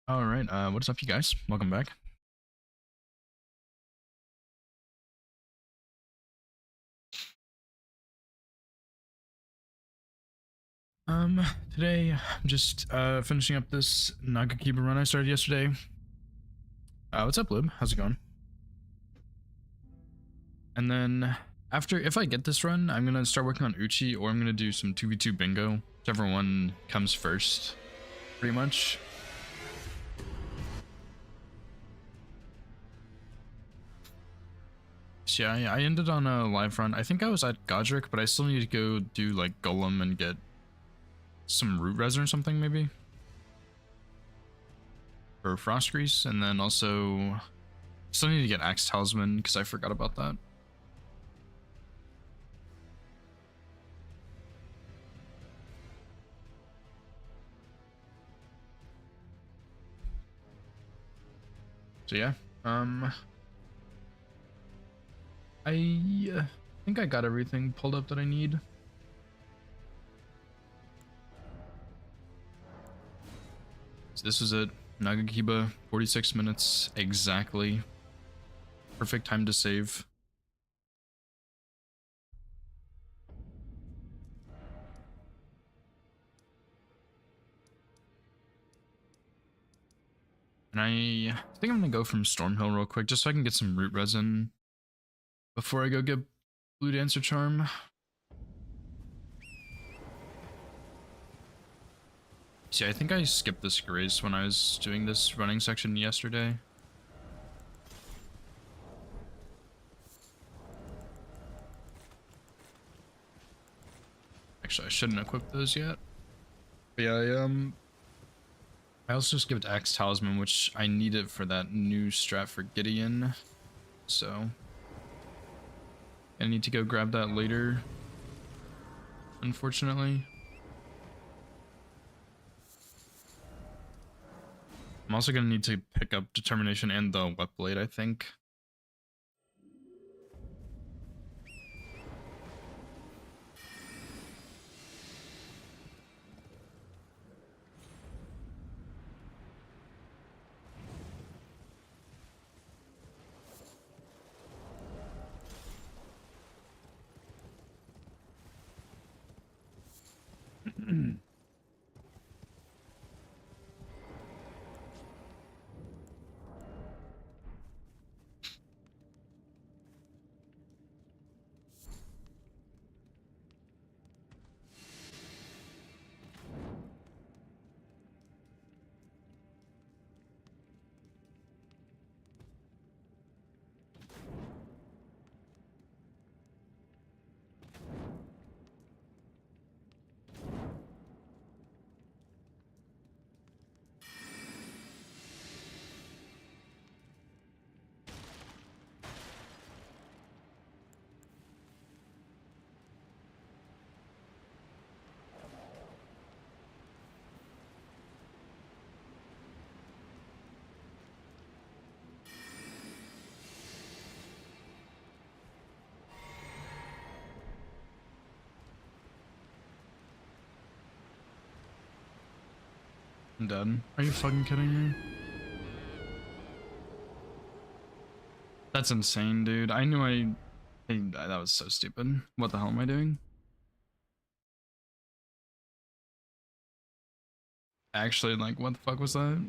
All right, what's up, you guys? Welcome back. Um, Today I'm just finishing up this Nagakiba run I started yesterday. What's up, Lib? How's it going? And then after, if I get this run, I'm gonna start working on Uchi, or I'm gonna do some 2v2 bingo, whichever one comes first, pretty much. So yeah, I ended on a live run. I think I was at Godric, but I still need to go do like Golem and get some root resin or something, maybe, or Frost Grease, and then also still need to get Axe Talisman because I forgot about that. So yeah, I think I got everything pulled up that I need. So this is it. Nagakiba, 46 minutes exactly. Perfect time to save. And I think I'm gonna go from Stormhill real quick just so I can get some root resin before I go get Blue Dancer Charm. See, I think I skipped this grace when I was doing this running section yesterday. Actually, I shouldn't equip those yet. But yeah, I also skipped Axe Talisman, which I needed for that new strat for Gideon. So I need to go grab that later, unfortunately. I'm also gonna need to pick up Determination and the Wet Blade, I think. I'm done. Are you fucking kidding me? That's insane, dude. I knew that was so stupid. What the hell am I doing? Actually, like, what the fuck was that?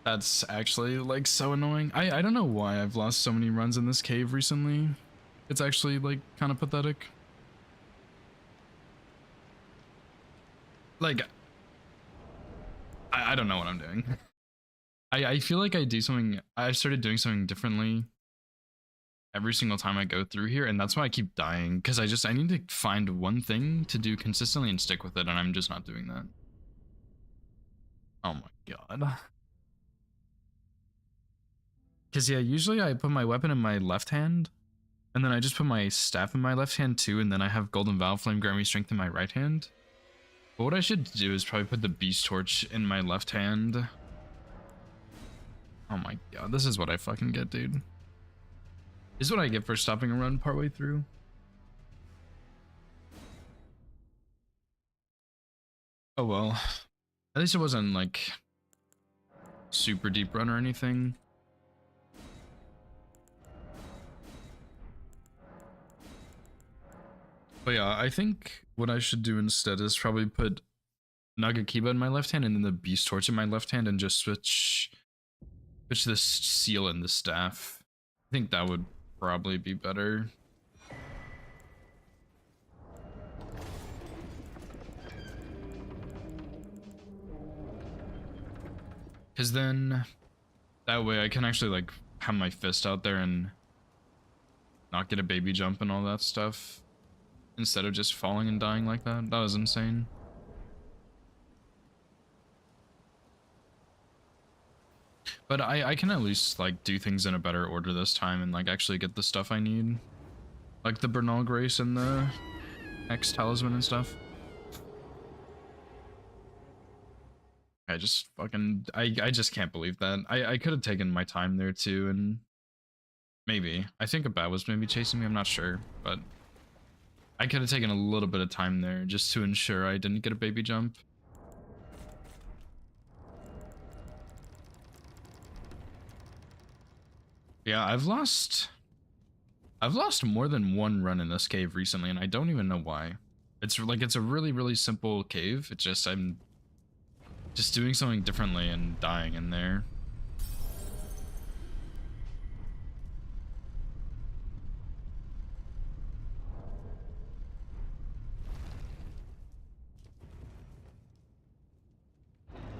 That's actually, like, so annoying. I don't know why I've lost so many runs in this cave recently. It's actually, like, kind of pathetic. Like, I don't know what I'm doing. I feel like I started doing something differently every single time I go through here, and that's why I keep dying, because I need to find one thing to do consistently and stick with it, and I'm just not doing that. Oh my god. Because yeah, usually I put my weapon in my left hand, and then I just put my staff in my left hand too, and then I have Golden Valve Flame grant me strength in my right hand. But what I should do is probably put the Beast Torch in my left hand. Oh my god, this is what I fucking get, dude. This is what I get for stopping a run partway through. Oh well. At least it wasn't like super deep run or anything. But yeah, I think what I should do instead is probably put Nagakiba in my left hand and then the Beast Torch in my left hand and just switch the seal and the staff. I think that would probably be better. Because then that way I can actually like have my fist out there and not get a baby jump and all that stuff instead of just falling and dying like that. That was insane. But I can at least like do things in a better order this time and like actually get the stuff I need. Like the Bernal Grace and the X Talisman and stuff. I just fucking I just can't believe that. I could have taken my time there too, and maybe. I think a bat was maybe chasing me, I'm not sure, but I could have taken a little bit of time there just to ensure I didn't get a baby jump. Yeah, I've lost more than one run in this cave recently, and I don't even know why. It's like it's a really simple cave. It's just I'm just doing something differently and dying in there.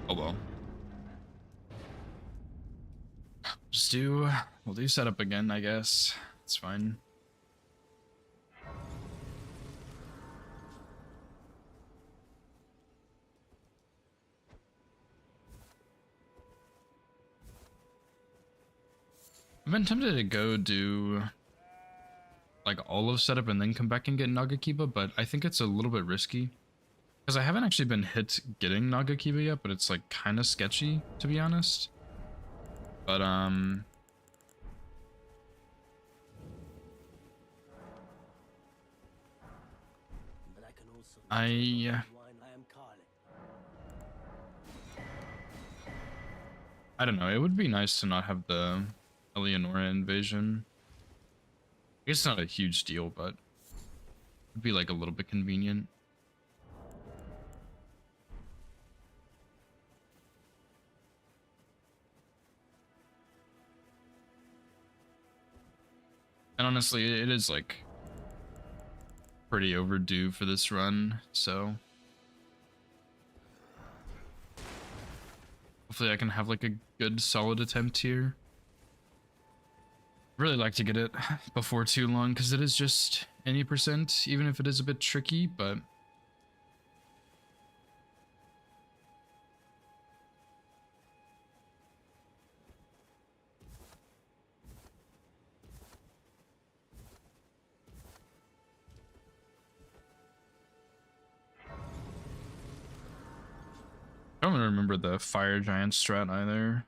Oh well. We'll do setup again, I guess. It's fine. I've been tempted to go do like all of setup and then come back and get Nagakiba, but I think it's a little bit risky. Because I haven't actually been hit getting Nagakiba yet, but it's like kind of sketchy, to be honest. But I don't know, it would be nice to not have the Eleonora invasion. I guess it's not a huge deal, but it'd be like a little bit convenient. And honestly, it is like pretty overdue for this run, so hopefully I can have like a good solid attempt here. Really like to get it before too long because it is just any percent, even if it is a bit tricky, but I don't remember the Fire Giant strat either.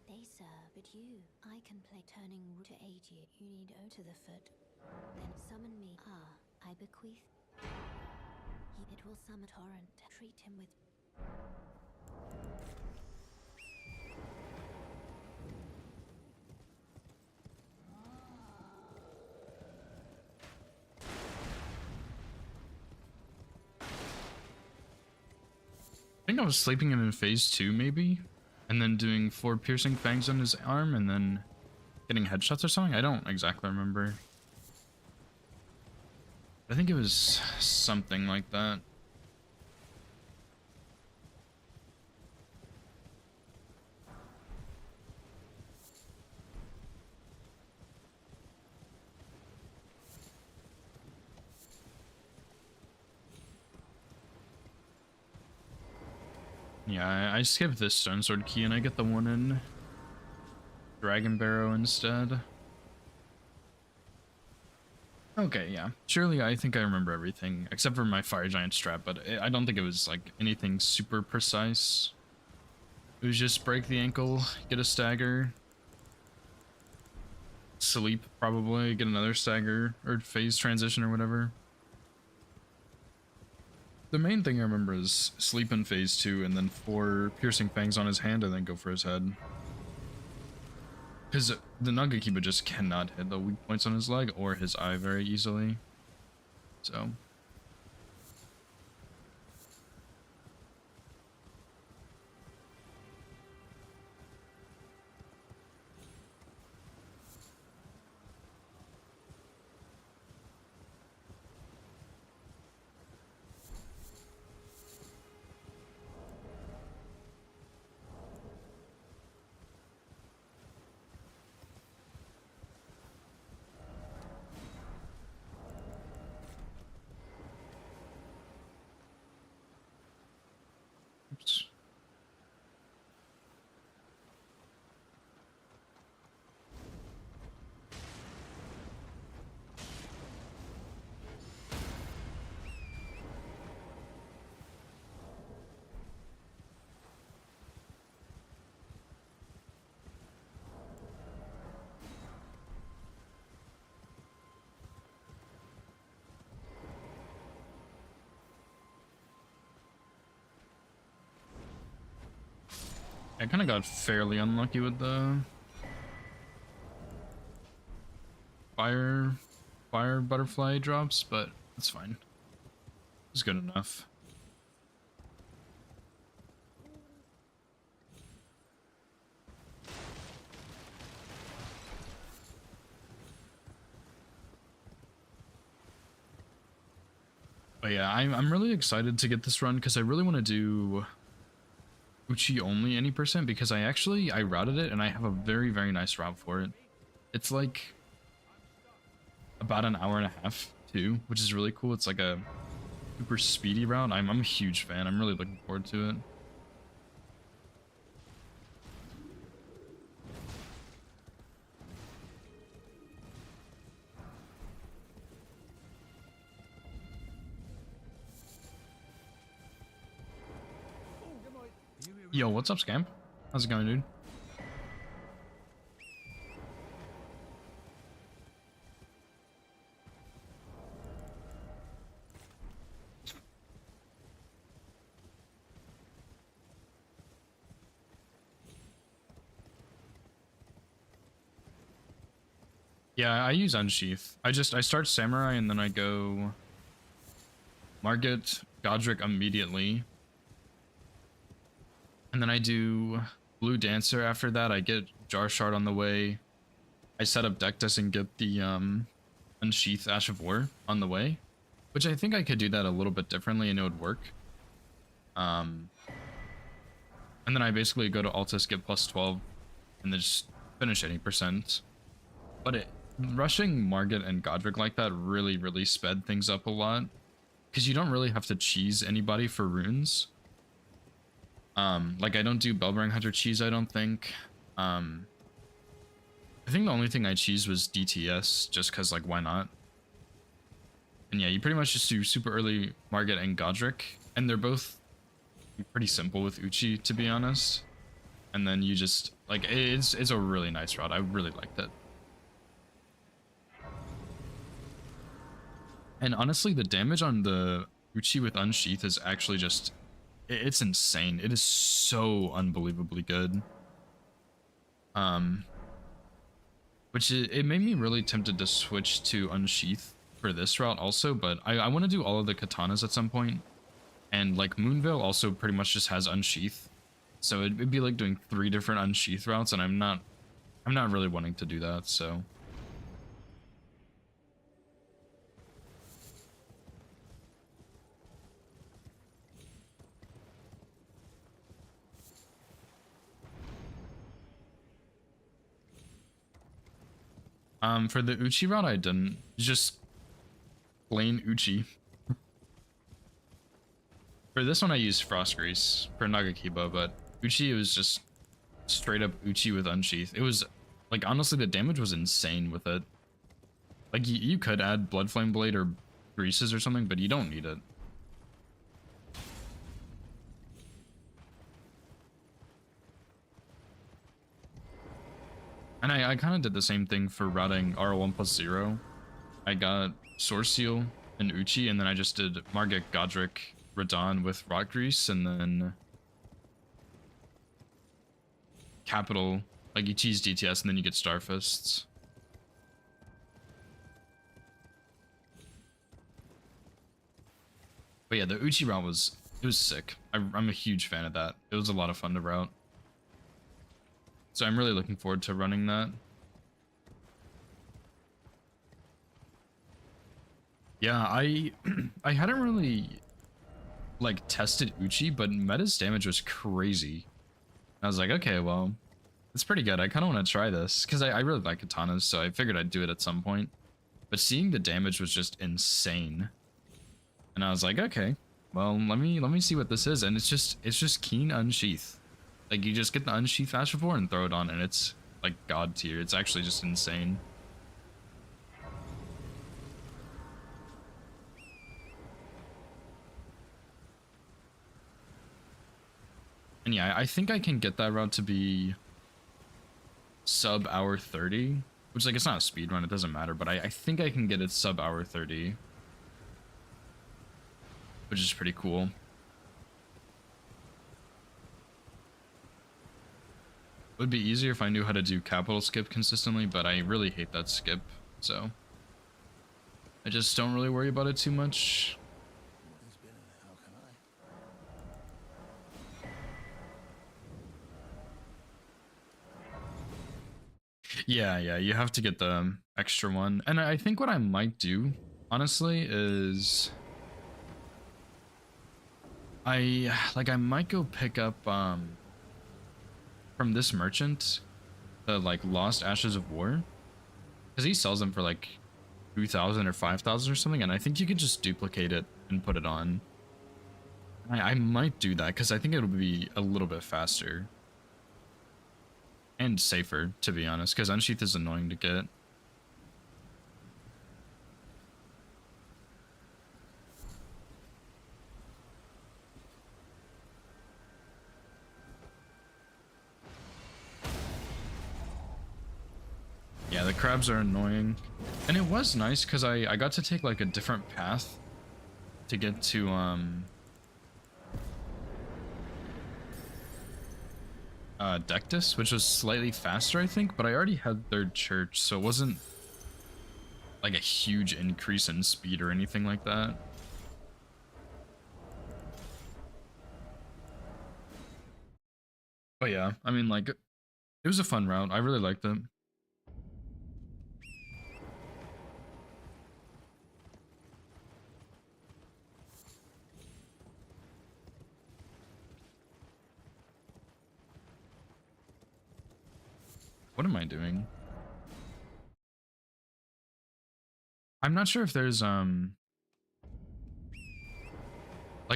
They sir, but you, I can play turning to aid you. You need O to the foot. Then summon me. Ah, I bequeath. It will summon torrent. Treat him with. I think I was sleeping in phase 2 maybe, and then doing 4 piercing fangs on his arm and then getting headshots or something. I don't exactly remember. I think it was something like that. Yeah, I skipped this Stone Sword key and I get the one in Dragon Barrow instead. Okay, yeah. Surely I think I remember everything, except for my Fire Giant strat, but I don't think it was like anything super precise. It was just break the ankle, get a stagger, sleep probably, get another stagger, or phase transition or whatever. The main thing I remember is sleep in phase 2 and then 4 piercing fangs on his hand and then go for his head. Because the Nagakiba just cannot hit the weak points on his leg or his eye very easily. So. Oops. I kind of got fairly unlucky with the fire butterfly drops, but it's fine. It's good enough. But yeah, I'm really excited to get this run because I really want to do Uchi only any percent because I routed it and I have a very nice route for it. It's like about an hour and a half too, which is really cool. It's like a super speedy route. I'm a huge fan. I'm really looking forward to it. Yo, what's up, Scamp? How's it going, dude? Yeah, I use Unsheath. I start Samurai and then I go Margit, Godric immediately. And then I do Blue Dancer after that. I get Jar Shard on the way. I set up Dectus and get the Unsheath Ash of War on the way. Which I think I could do that a little bit differently and it would work. And then I basically go to Altus, get plus 12, and then just finish 80%. But rushing Margit and Godric like that really sped things up a lot. Because you don't really have to cheese anybody for runes. Like I don't do Bellbearing Hunter cheese, I don't think. I think the only thing I cheese was DTS, just because, like, why not? And yeah, you pretty much just do super early Margit and Godric, and they're both pretty simple with Uchi, to be honest. And then you just, like, it's a really nice route. I really liked it. And honestly, the damage on the Uchi with Unsheath is actually just... It's insane. It is so unbelievably good. Which it made me really tempted to switch to Unsheath for this route also, but I want to do all of the katanas at some point. And like Moonveil also pretty much just has Unsheath. So it'd be like doing 3 different Unsheath routes, and I'm not really wanting to do that, so... For the Uchi route, I didn't. Just plain Uchi. For this one, I used Frost Grease for Nagakiba, but Uchi, it was just straight up Uchi with Unsheath. It was, like, honestly, the damage was insane with it. Like, you could add Blood Flame Blade or Greases or something, but you don't need it. And I kind of did the same thing for routing R1 plus 0. I got Source Seal and Uchi, and then I just did Margit, Godric, Radon with Rock Grease, and then Capital, like you cheese DTS and then you get Starfists. But yeah, the Uchi route was sick. I'm a huge fan of that. It was a lot of fun to route. So I'm really looking forward to running that. Yeah, I I hadn't really like tested Uchi, but Meta's damage was crazy. I was like, okay, well, it's pretty good. I kind of want to try this because I really like katanas, so I figured I'd do it at some point. But seeing the damage was just insane, and I was like, okay, well, let me see what this is. And it's just Keen Unsheath. Like you just get the Unsheath Ashevore and throw it on, and it's like god tier. It's actually just insane. And yeah, I think I can get that route to be sub hour 30, which like it's not a speed run, it doesn't matter, but I think I can get it sub hour 30, which is pretty cool. Would be easier if I knew how to do capital skip consistently, but I really hate that skip, so I just don't really worry about it too much. Yeah, you have to get the extra one. And I think what I might do, honestly, is I might go pick up from this merchant the like Lost Ashes of War, because he sells them for like 2,000 or 5,000 or something, and I think you could just duplicate it and put it on. I might do that because I think it'll be a little bit faster and safer, to be honest, because Unsheath is annoying to get. Yeah, the crabs are annoying. And it was nice because I got to take like a different path to get to Dectus, which was slightly faster, I think, but I already had Third Church, so it wasn't like a huge increase in speed or anything like that. But yeah, I mean, like, it was a fun route. I really liked it. What am I doing? I'm not sure if there's like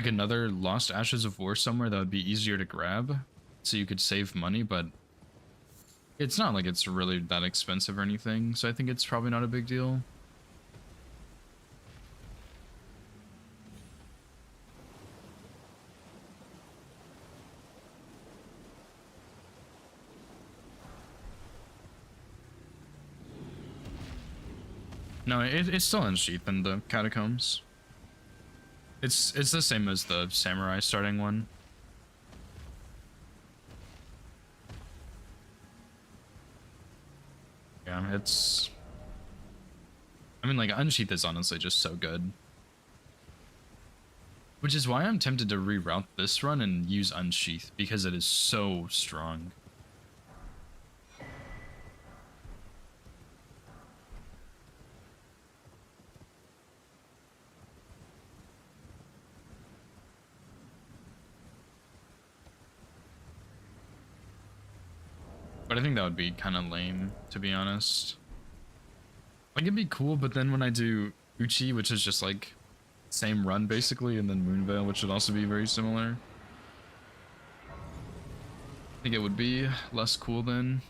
another Lost Ashes of War somewhere that would be easier to grab so you could save money, but it's not like it's really that expensive or anything, so I think it's probably not a big deal. No, it's still unsheathed in the catacombs. It's the same as the samurai starting one. Yeah, it's... I mean, like, Unsheath is honestly just so good. Which is why I'm tempted to reroute this run and use Unsheath, because it is so strong. But I think that would be kind of lame, to be honest. Like, it'd be cool, but then when I do Uchi, which is just like same run basically, and then Moonveil, which would also be very similar, I think it would be less cool then.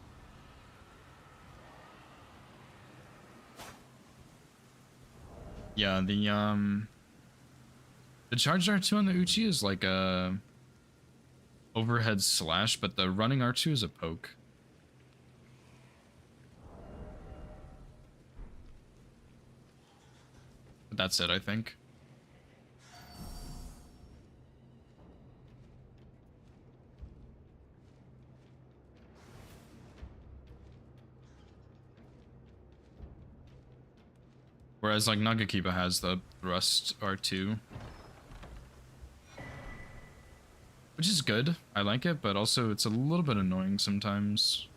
Yeah, the charged R2 on the Uchi is like a overhead slash, but the running R2 is a poke. But that's it, I think. Whereas like Nagakiba has the thrust R2, which is good. I like it, but also it's a little bit annoying sometimes.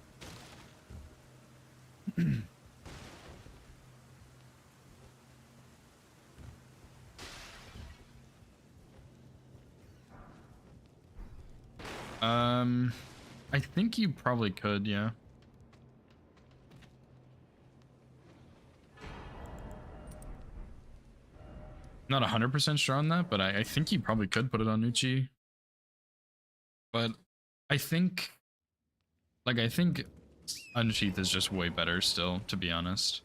I think you probably could, yeah. Not 100% sure on that, but I think you probably could put it on Uchi. But I think, like, I think Unsheath is just way better still, to be honest.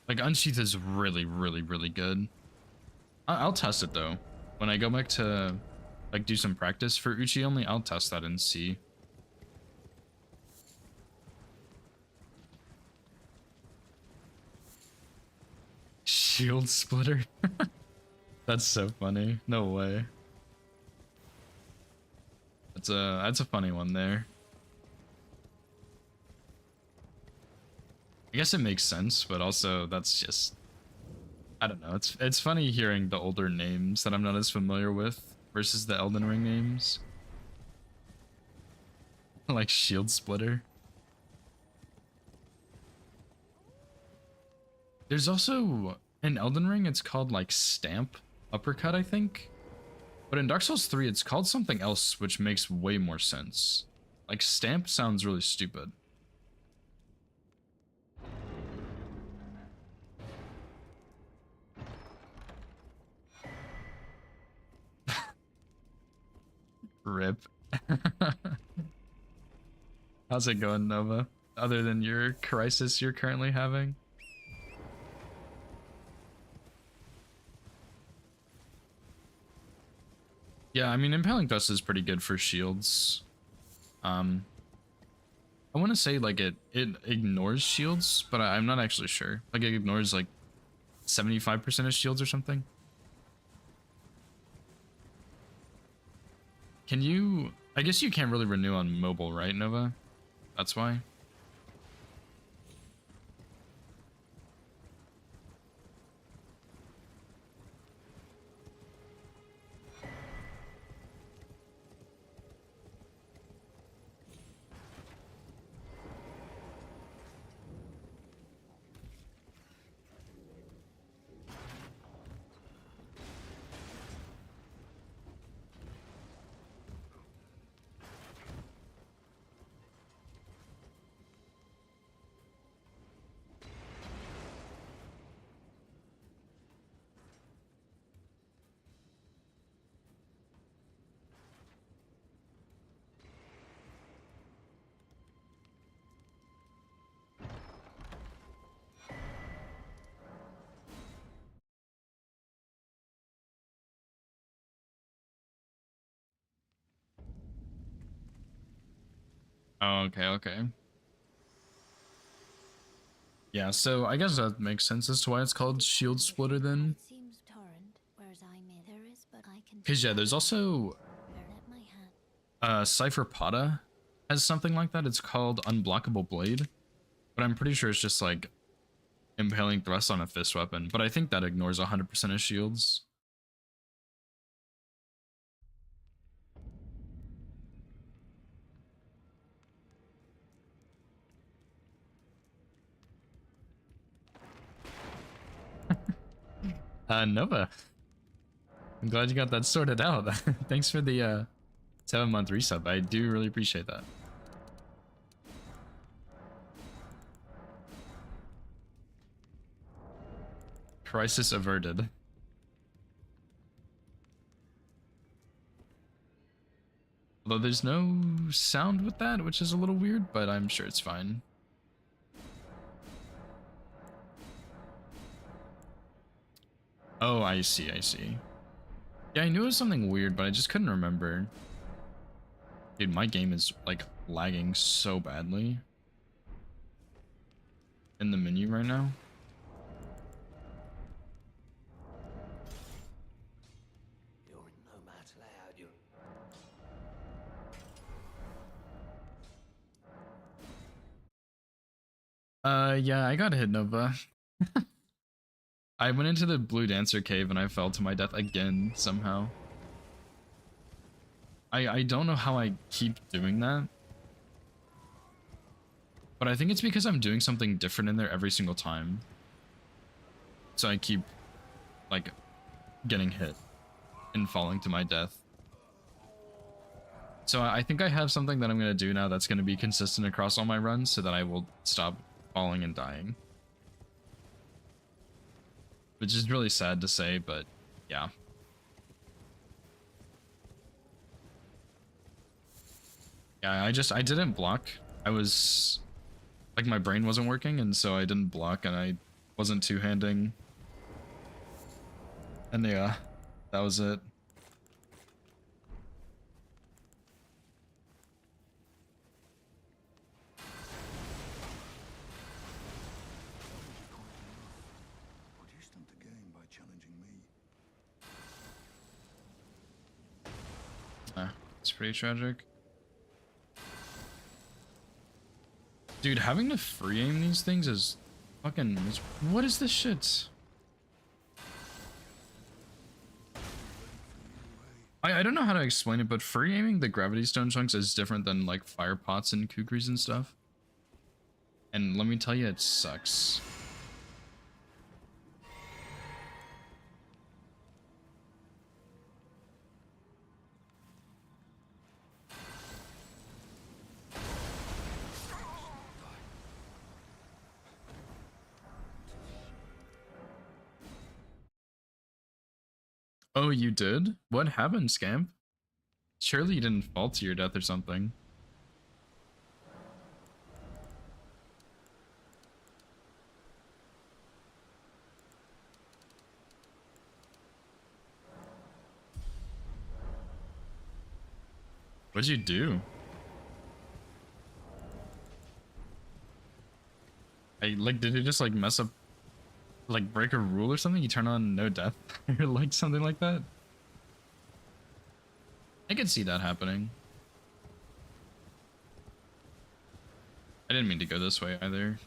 Like, Unsheath is really, really, really good. I'll test it, though. When I go back to, like, do some practice for Uchi only, I'll test that and see. Shield splitter? That's so funny. No way. That's a funny one there. I guess it makes sense, but also that's just, I don't know. It's funny hearing the older names that I'm not as familiar with versus the Elden Ring names. Like Shield Splitter. There's also in Elden Ring it's called like Stamp Uppercut, I think. But in Dark Souls 3 it's called something else which makes way more sense. Like Stamp sounds really stupid. Rip. How's it going, Nova? Other than your crisis you're currently having? Yeah, I mean, Impaling Thrust is pretty good for shields. I want to say like it ignores shields, but I'm not actually sure. Like it ignores like 75% of shields or something. Can you? I guess you can't really renew on mobile, right, Nova? That's why. Oh, okay, okay. Yeah, so I guess that makes sense as to why it's called Shield Splitter then. It seems torrent, whereas there is, but I can. Cause yeah, there's also Let my hand. Cypher Pata has something like that. It's called Unblockable Blade, but I'm pretty sure it's just like Impaling Thrust on a fist weapon. But I think that ignores 100% of shields. Nova, I'm glad you got that sorted out. Thanks for the 7-month resub. I do really appreciate that. Crisis averted. Although there's no sound with that, which is a little weird, but I'm sure it's fine. Oh, I see, I see. Yeah, I knew it was something weird, but I just couldn't remember. Dude, my game is, like, lagging so badly in the menu right now. Yeah, I got hit, Nova. I went into the Blue Dancer cave and I fell to my death again somehow. I don't know how I keep doing that. But I think it's because I'm doing something different in there every single time. So I keep, like, getting hit and falling to my death. So I think I have something that I'm going to do now that's going to be consistent across all my runs so that I will stop falling and dying. Which is really sad to say, but yeah. Yeah, I didn't block. I was, like, my brain wasn't working, and so I didn't block, and I wasn't two-handing. And yeah, that was it. What do you stand to gain by challenging me? It's pretty tragic. Dude, having to free aim these things is fucking... What is this shit? I don't know how to explain it, but free aiming the gravity stone chunks is different than like fire pots and kukris and stuff. And let me tell you, it sucks. Oh, you did? What happened, Scamp? Surely you didn't fall to your death or something. What'd you do? Did it just like mess up, like break a rule or something? You turn on no death or like something like that? I could see that happening. I didn't mean to go this way either.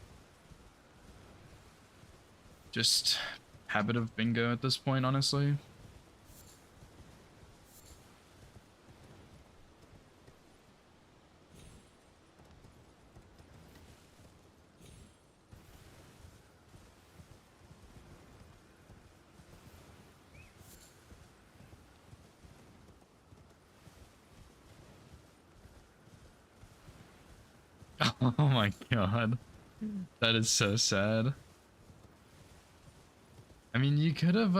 Just habit of bingo at this point, honestly. Oh my god. That is so sad. I mean, you could have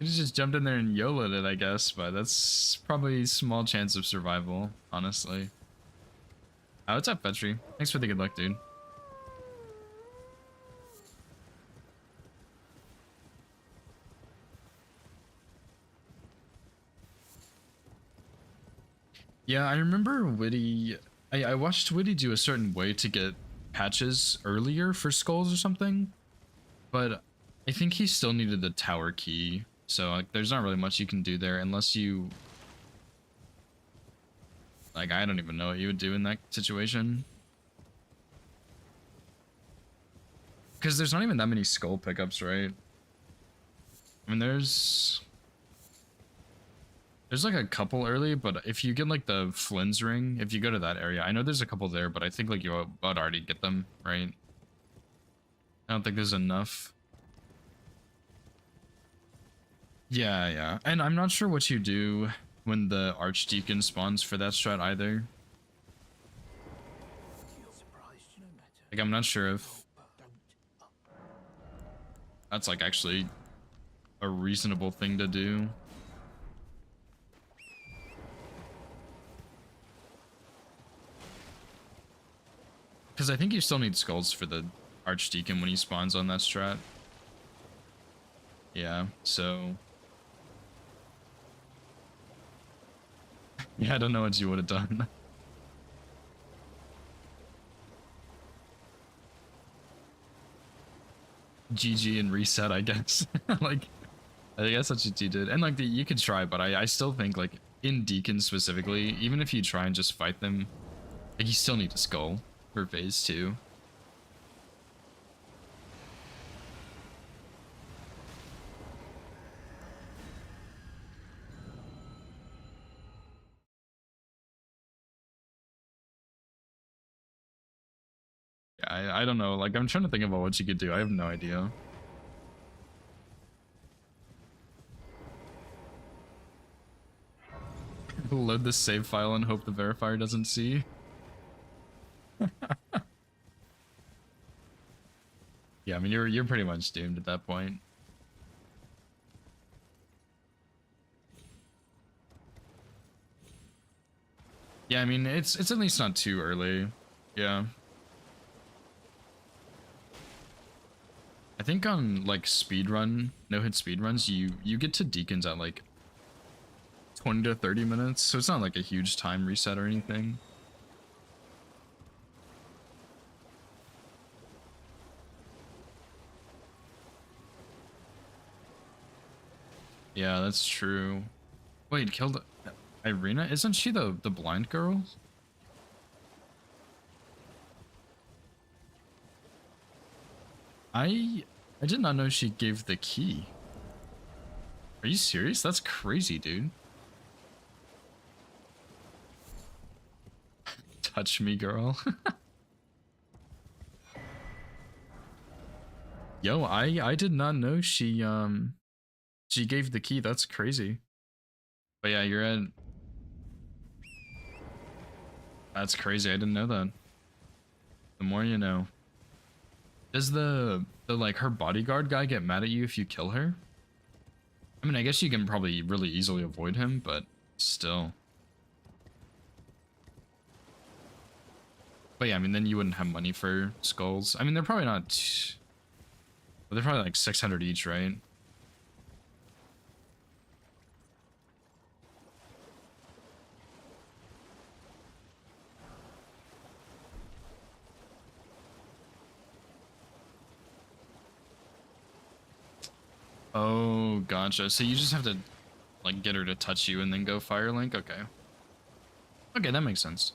just jumped in there and YOLO'd it, I guess, but that's probably small chance of survival, honestly. Oh, what's up, Petri? Thanks for the good luck, dude. Yeah, I remember Witty. I watched Witty do a certain way to get patches earlier for skulls or something, but I think he still needed the tower key. So like, there's not really much you can do there unless you, like, I don't even know what you would do in that situation. Because there's not even that many skull pickups, right? I mean, there's like a couple early, but if you get like the Flynn's ring, if you go to that area, I know there's a couple there, but I think like you would already get them, right? I don't think there's enough. Yeah. And I'm not sure what you do when the Archdeacon spawns for that strat either. Like, I'm not sure if that's like actually a reasonable thing to do. Because I think you still need skulls for the Archdeacon when he spawns on that strat. Yeah, so... yeah, I don't know what you would have done. GG and reset, I guess. Like, I guess that's what you did. And like, you could try, but I still think like, in Deacon specifically, even if you try and just fight them, like, you still need a skull for phase 2. I don't know. Like, I'm trying to think about what you could do. I have no idea. Load the save file and hope the verifier doesn't see. Yeah, I mean you're pretty much doomed at that point. Yeah, I mean it's at least not too early. Yeah. I think on like speedrun, no hit speedruns, you get to deacons at like 20 to 30 minutes, so it's not like a huge time reset or anything. Yeah, that's true. Wait, killed Irina? Isn't she the blind girl? I did not know she gave the key. Are you serious? That's crazy, dude. Touch me, girl. Yo, I did not know she gave the key. That's crazy. But yeah, you're at. That's crazy. I didn't know that. The more you know. Does the like her bodyguard guy get mad at you if you kill her? I mean, I guess you can probably really easily avoid him, but still. But yeah, I mean, then you wouldn't have money for skulls. I mean, they're probably not. They're probably like 600 each, right? Oh, gotcha. So you just have to like get her to touch you and then go Firelink? Okay. Okay, that makes sense.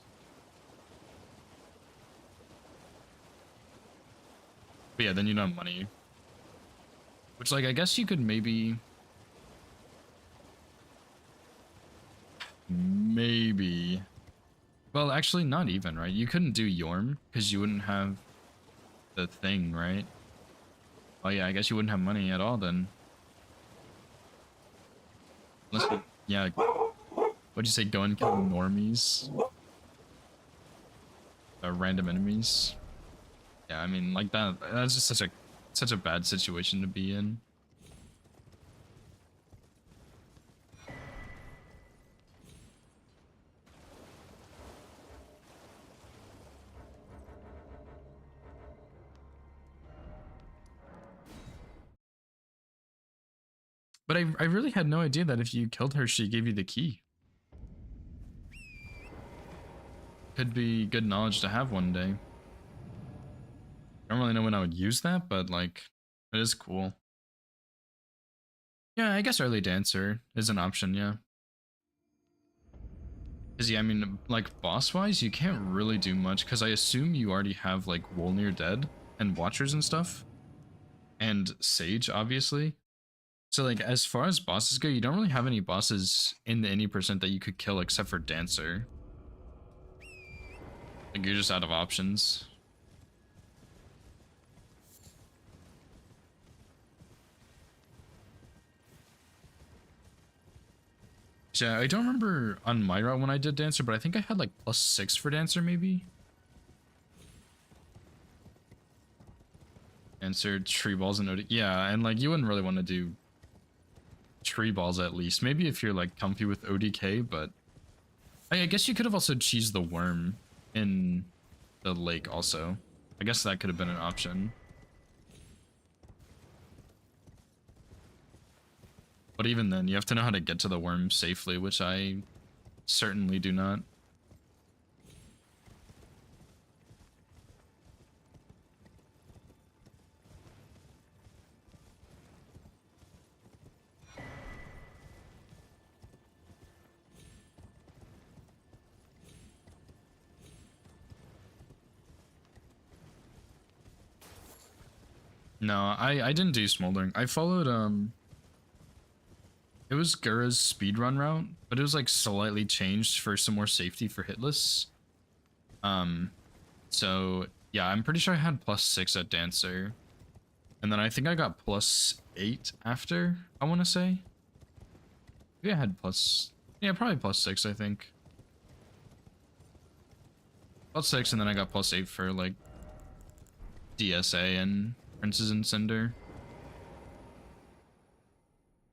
But yeah, then you don't have money. Which, like, I guess you could maybe... Maybe... Well, actually, not even, right? You couldn't do Yorm, because you wouldn't have the thing, right? Oh yeah, I guess you wouldn't have money at all, then. Unless you... Yeah. What'd you say? Go and kill normies? Random enemies? Yeah, I mean, like that. That's just such a bad situation to be in. But I really had no idea that if you killed her, she gave you the key. Could be good knowledge to have one day. I don't really know when I would use that, but like, it is cool. Yeah, I guess early dancer is an option, yeah. Because yeah, I mean, like boss-wise, you can't really do much, because I assume you already have like Wolnir dead, and Watchers and stuff. And Sage, obviously. So like, as far as bosses go, you don't really have any bosses in the any percent that you could kill except for Dancer. Like, you're just out of options. Yeah, I don't remember on my route when I did Dancer, but I think I had like +6 for Dancer, maybe? Dancer, Tree Balls, and OD. Yeah, and like, you wouldn't really want to do Tree Balls at least. Maybe if you're like comfy with ODK, but... I guess you could have also cheesed the worm in the lake also. I guess that could have been an option. But even then, you have to know how to get to the worm safely, which I certainly do not. No, I didn't do Smoldering. I followed, it was Gura's speedrun route, but it was like slightly changed for some more safety for hitless. So Yeah, I'm pretty sure I had +6 at Dancer. And then I think I got +8 after, I want to say. Maybe I had yeah, probably +6, I think. +6, and then I got +8 for, like, DSA and Princes and Cinder.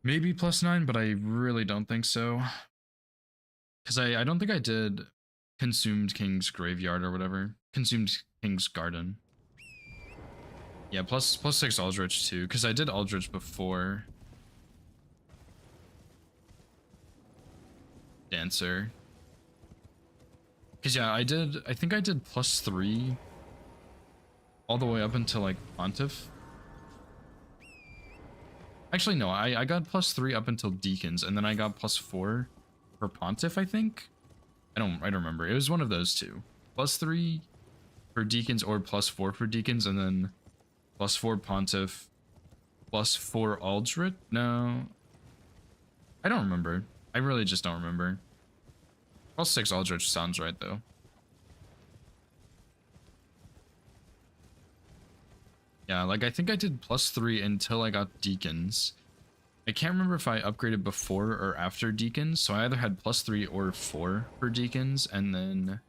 Maybe +9, but I really don't think so. Because I don't think I did Consumed King's Graveyard or whatever. Consumed King's Garden. Yeah, +6 Aldrich too, because I did Aldrich before Dancer. Because yeah, I think I did +3 all the way up until like Pontiff. Actually, no, I got +3 up until Deacons, and then I got +4 for Pontiff, I think. I don't remember. It was one of those two. +3 for Deacons or +4 for Deacons, and then +4 Pontiff, +4 Aldrich? No. I don't remember. I really just don't remember. +6 Aldrich sounds right, though. Yeah, like, I think I did +3 until I got Deacons. I can't remember if I upgraded before or after Deacons, so I either had +3 or 4 for Deacons, and then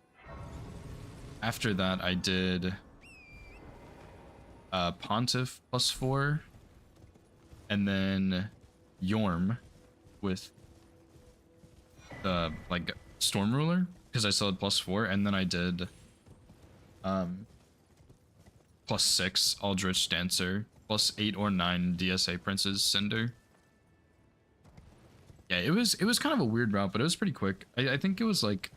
after that I did Pontiff +4, and then Yorm with the, like, Storm Ruler, because I still had +4, and then I did +6 Aldrich Dancer, +8 or 9 DSA Prince's Cinder. Yeah, it was kind of a weird route, but it was pretty quick. I think it was like,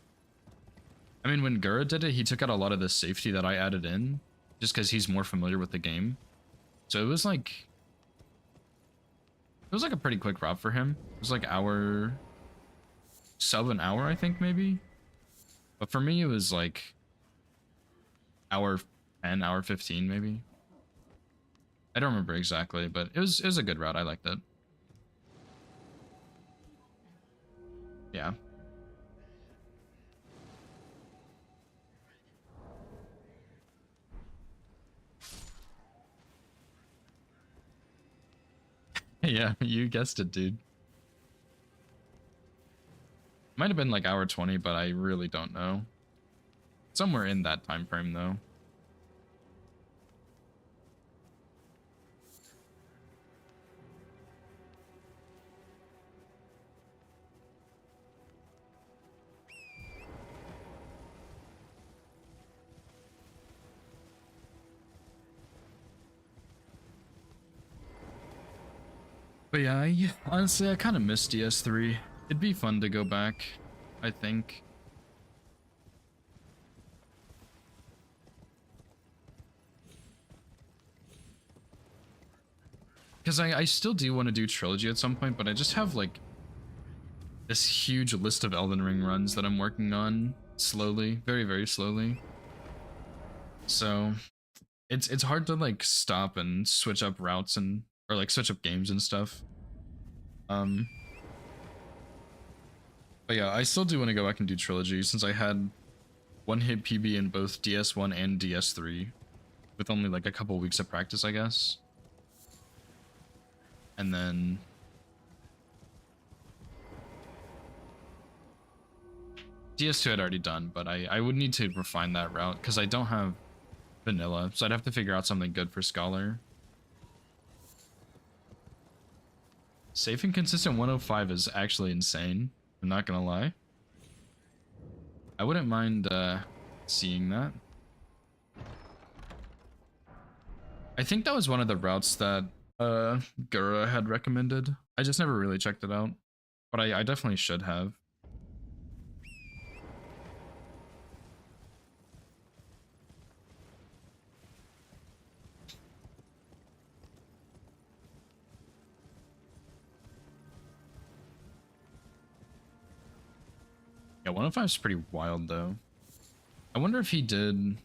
I mean, when Gura did it, he took out a lot of the safety that I added in, just because he's more familiar with the game. So it was like a pretty quick route for him. It was like sub an hour, I think, maybe. But for me, it was like hour 10, hour 15, maybe. I don't remember exactly, but it was a good route. I liked it. Yeah. Yeah, you guessed it, dude. Might have been like hour 20, but I really don't know. Somewhere in that time frame, though. But yeah, honestly, I kind of miss DS3. It'd be fun to go back, I think. Because I still do want to do Trilogy at some point, but I just have, like, this huge list of Elden Ring runs that I'm working on slowly, very, very slowly. So it's hard to, like, stop and switch up routes or like switch up games and stuff. But yeah, I still do want to go back and do Trilogy, since I had one hit PB in both DS1 and DS3 with only like a couple weeks of practice, I guess. And then DS2 I'd already done, but I would need to refine that route because I don't have vanilla, so I'd have to figure out something good for Scholar. Safe and consistent 105 is actually insane. I'm not gonna lie. I wouldn't mind seeing that. I think that was one of the routes that Gura had recommended. I just never really checked it out, but I definitely should have. Yeah, 105 is pretty wild though. I wonder if he did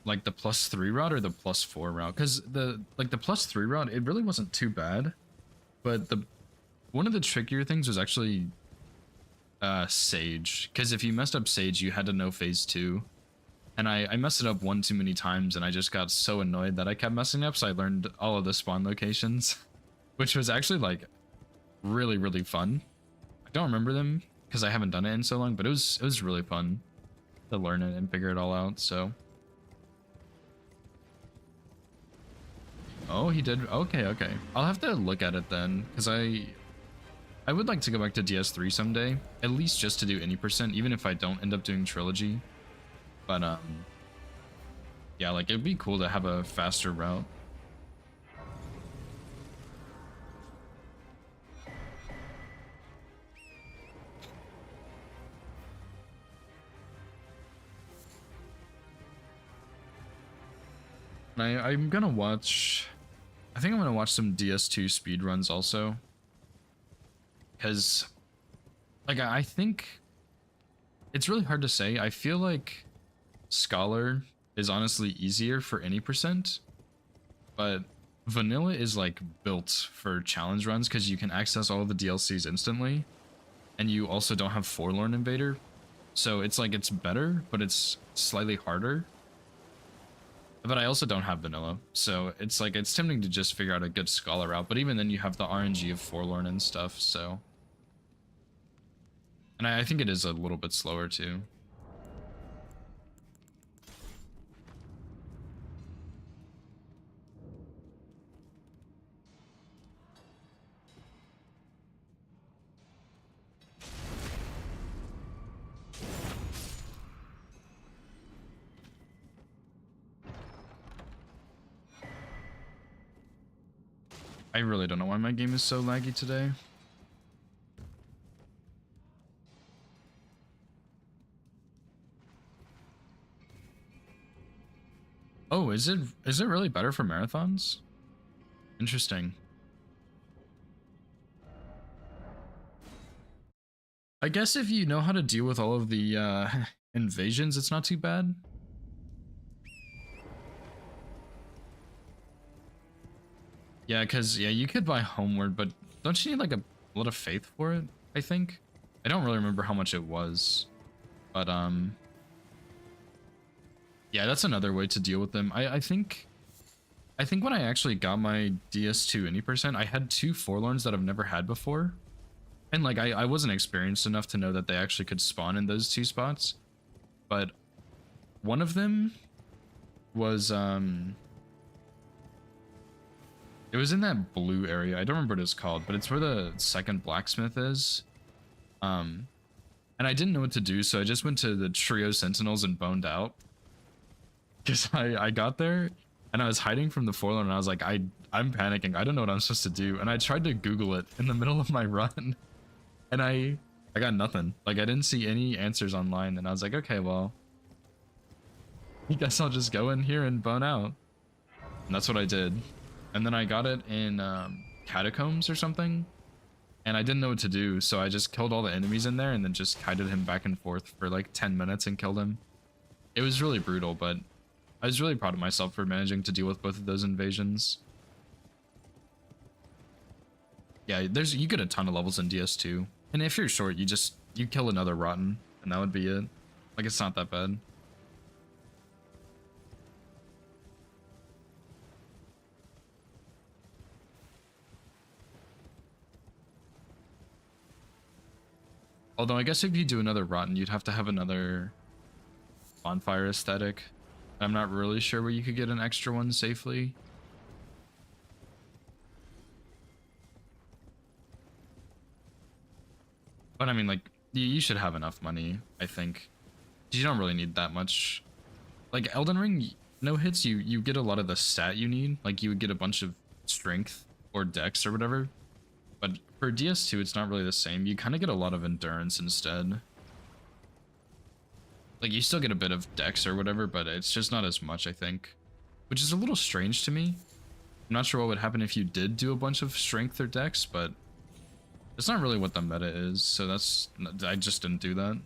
like the +3 route or the +4 route, because the +3 route, it really wasn't too bad, but one of the trickier things was actually Sage, because if you messed up Sage, you had to know phase 2, And I messed it up one too many times, and I just got so annoyed that I kept messing up, so I learned all of the spawn locations, which was actually like really, really fun. I don't remember them because I haven't done it in so long, but it was really fun to learn it and figure it all out. So oh, he did. Okay, okay, I'll have to look at it then, because I would like to go back to DS3 someday, at least just to do any percent, even if I don't end up doing trilogy. But yeah, like it'd be cool to have a faster route. I'm gonna watch, I think I'm gonna watch some DS2 speedruns also, because like I think it's really hard to say. I feel like Scholar is honestly easier for any percent, but Vanilla is like built for challenge runs because you can access all of the DLCs instantly, and you also don't have Forlorn Invader, so it's like it's better, but it's slightly harder. But I also don't have Vanilla, so it's like it's tempting to just figure out a good Scholar route, but even then you have the RNG of Forlorn and stuff, so. And I think it is a little bit slower too. I really don't know why my game is so laggy today. Oh, is it really better for marathons? Interesting. I guess if you know how to deal with all of the invasions, it's not too bad. Yeah, because yeah, you could buy Homeward, but don't you need like a lot of faith for it? I think. I don't really remember how much it was, but yeah, that's another way to deal with them. I think when I actually got my DS2 any percent, I had two Forlorns that I've never had before, and like I wasn't experienced enough to know that they actually could spawn in those two spots, but one of them was it was in that blue area. I don't remember what it's called, but it's where the second blacksmith is. And I didn't know what to do, so I just went to the trio sentinels and boned out. Because I got there and I was hiding from the Forlorn, and I was like, I'm panicking. I don't know what I'm supposed to do. And I tried to Google it in the middle of my run, and I got nothing. Like I didn't see any answers online, and I was like, okay, well, I guess I'll just go in here and bone out. And that's what I did. And then I got it in catacombs or something, and I didn't know what to do, so I just killed all the enemies in there and then just kited him back and forth for like 10 minutes and killed him. It was really brutal, but I was really proud of myself for managing to deal with both of those invasions. Yeah, you get a ton of levels in DS2, and if you're short, you kill another rotten, and that would be it. Like, it's not that bad. Although I guess if you do another rotten, you'd have to have another bonfire aesthetic. I'm not really sure where you could get an extra one safely. But I mean, like, you should have enough money, I think. You don't really need that much. Like, Elden Ring, no hits, you get a lot of the stat you need. Like, you would get a bunch of strength or dex or whatever. But for DS2, it's not really the same. You kind of get a lot of endurance instead. Like, you still get a bit of dex or whatever, but it's just not as much, I think. Which is a little strange to me. I'm not sure what would happen if you did do a bunch of strength or dex, but it's not really what the meta is, so I just didn't do that.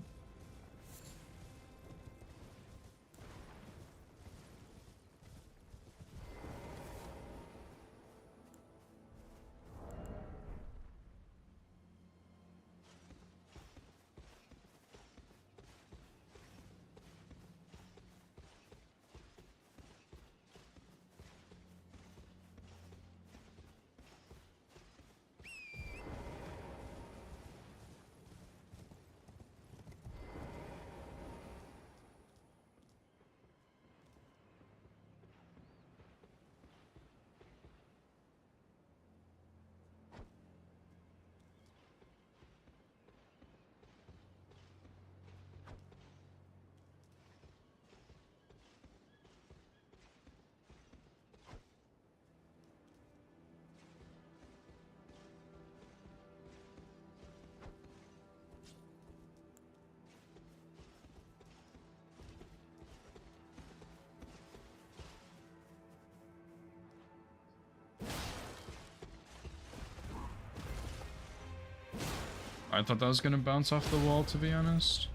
I thought that was gonna bounce off the wall, to be honest.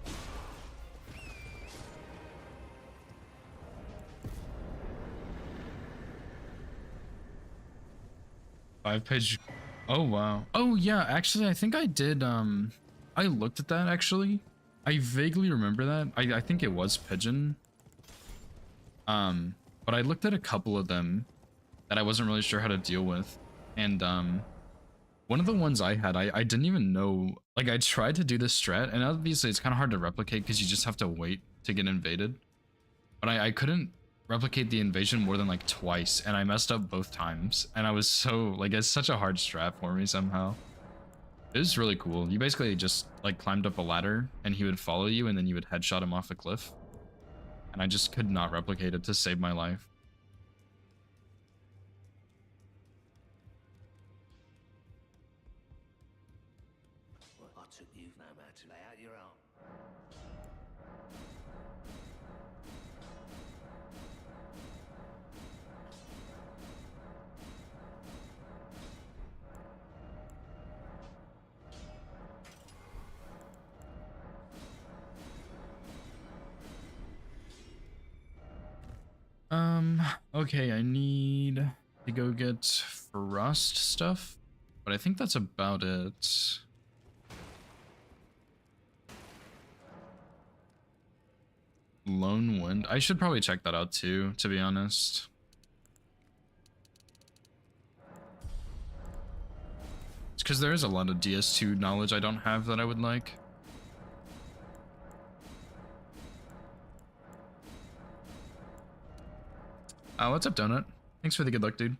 Five-page. Oh wow. Oh yeah, actually I think I did I looked at that actually. I vaguely remember that. I think it was Pigeon. But I looked at a couple of them that I wasn't really sure how to deal with. And one of the ones I had, I didn't even know, like I tried to do this strat, and obviously it's kind of hard to replicate because you just have to wait to get invaded. But I couldn't replicate the invasion more than like twice, and I messed up both times. And I was so, like, it's such a hard strat for me somehow. It was really cool. You basically just like climbed up a ladder and he would follow you and then you would headshot him off the cliff. And I just could not replicate it to save my life. Well, I took you've no man to lay out your own. Okay, I need to go get Frost stuff, but I think that's about it. Lone Wind. I should probably check that out too, to be honest. It's because there is a lot of DS2 knowledge I don't have that I would like. What's up, Donut? Thanks for the good luck, dude.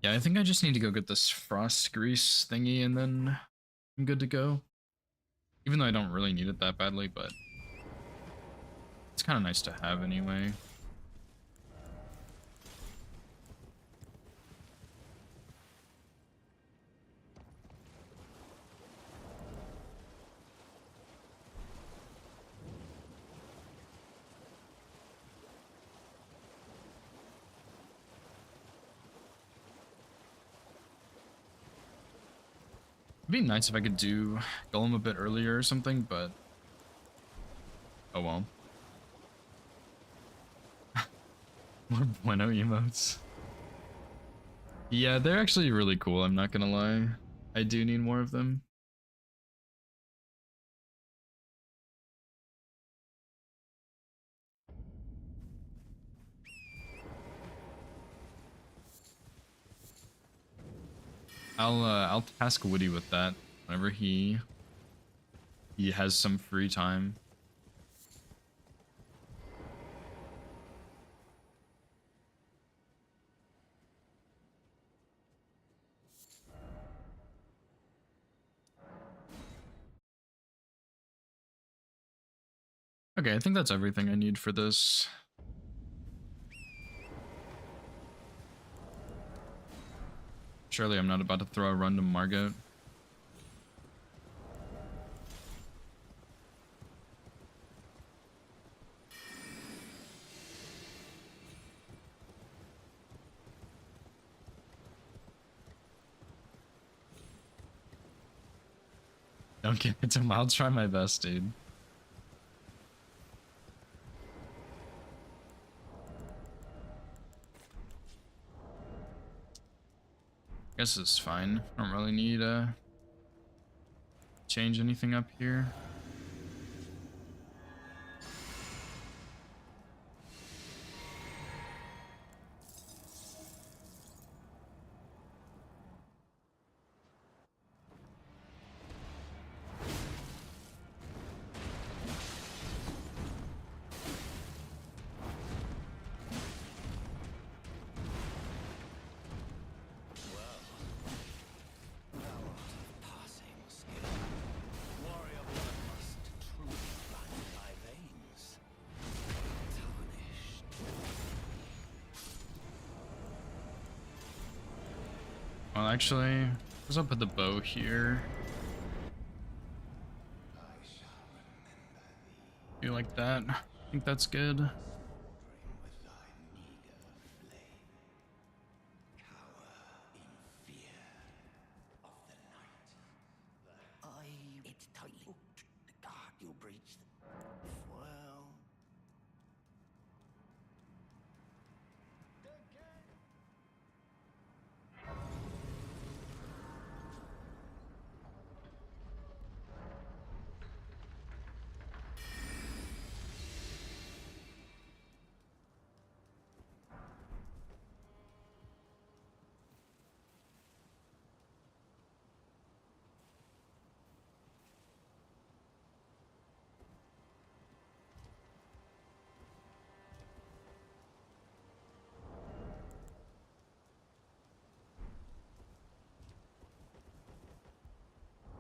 Yeah, I think I just need to go get this frost grease thingy and then I'm good to go. Even though I don't really need it that badly, but it's kind of nice to have anyway. It'd be nice if I could do Golem a bit earlier or something, but oh well. More Bueno emotes. Yeah, they're actually really cool, I'm not gonna lie. I do need more of them. I'll task Woody with that whenever he has some free time. Okay, I think that's everything I need for this. Surely I'm not about to throw a run to Margot. Don't give it to him. I'll try my best, dude. Guess it's fine. I don't really need to change anything up here. Well, actually, let's up with the bow here. You like that? I think that's good. Dream with thy meager flame. Cower in fear of the night. It's tightly hooked. The guard you'll breach the... Well...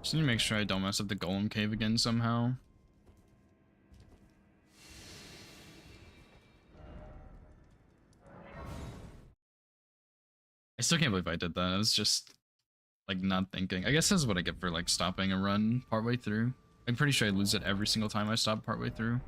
Just need to make sure I don't mess up the Golem Cave again somehow. I still can't believe I did that. I was just like not thinking. I guess that's what I get for like stopping a run partway through. I'm pretty sure I lose it every single time I stop partway through.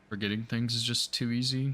Forgetting things is just too easy.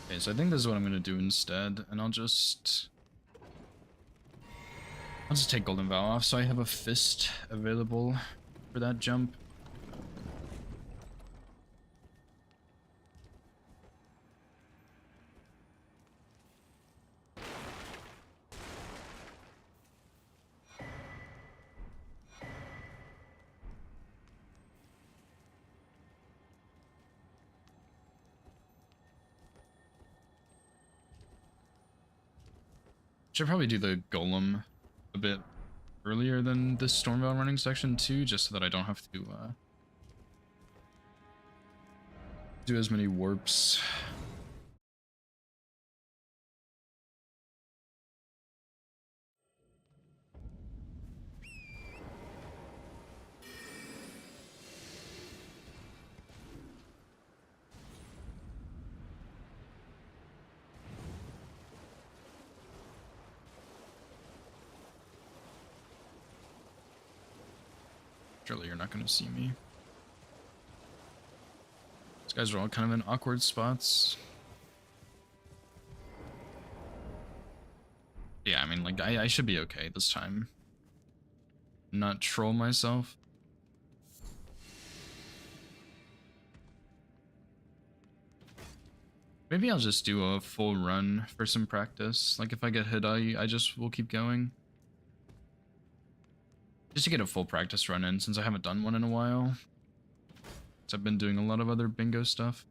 Okay, so I think this is what I'm gonna do instead, and I'll just take Golden Vow off so I have a fist available for that jump. Should probably do the Golem a bit earlier than the Stormveil running section too, just so that I don't have to do as many warps. Surely you're not going to see me. These guys are all kind of in awkward spots. Yeah, I mean, like, I should be okay this time. Not troll myself. Maybe I'll just do a full run for some practice. Like, if I get hit, I just will keep going. Just to get a full practice run in, since I haven't done one in a while. Since I've been doing a lot of other bingo stuff.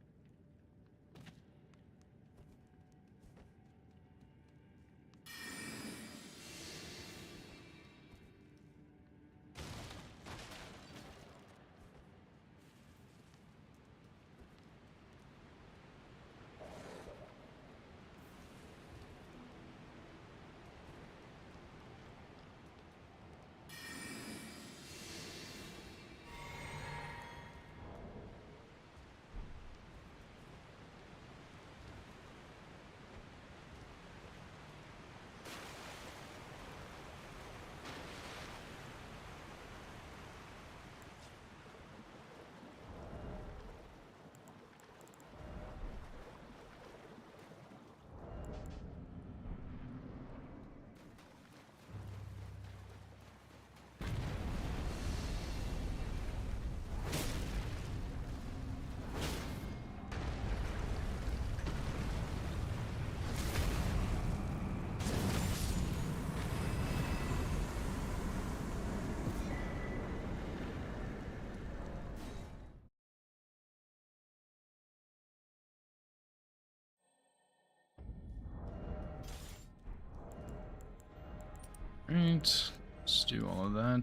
Alright, let's do all of that.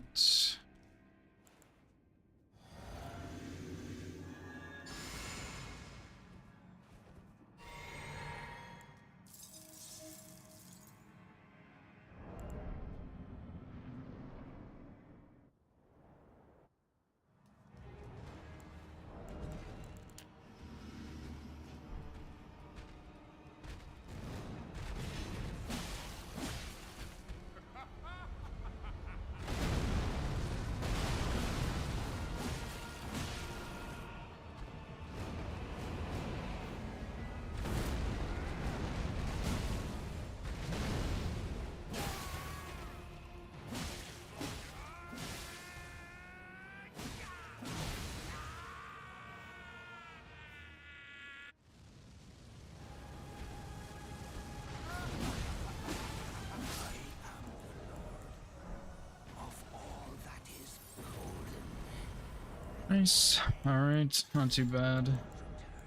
Nice. Alright, not too bad.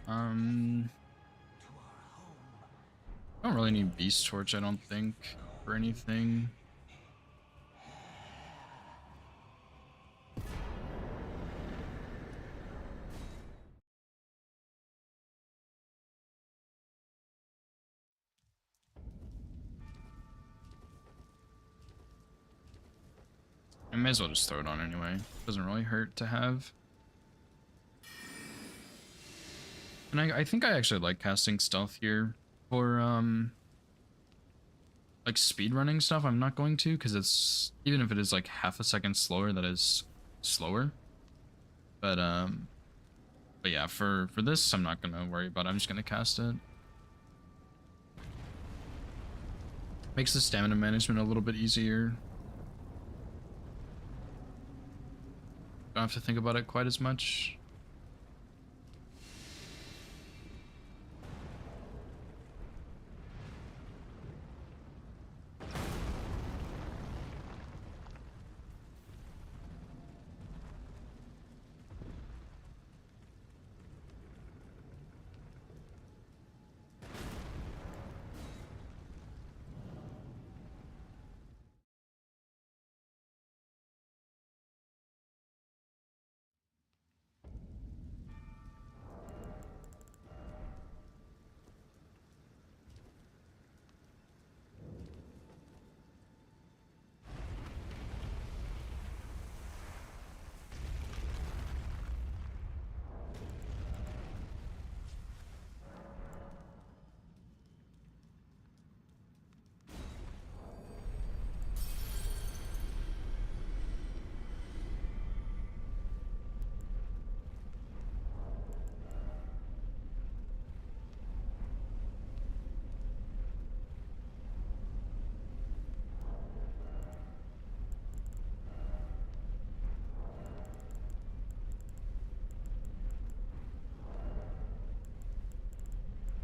I don't really need Beast Torch, I don't think, for anything. I may as well just throw it on anyway. Doesn't really hurt to have. And I think I actually like casting stealth here for like speedrunning stuff. I'm not going to, because it's, even if it is like half a second slower, that is slower. But yeah, for this I'm not gonna worry about it. I'm just gonna cast it. Makes the stamina management a little bit easier. Don't have to think about it quite as much.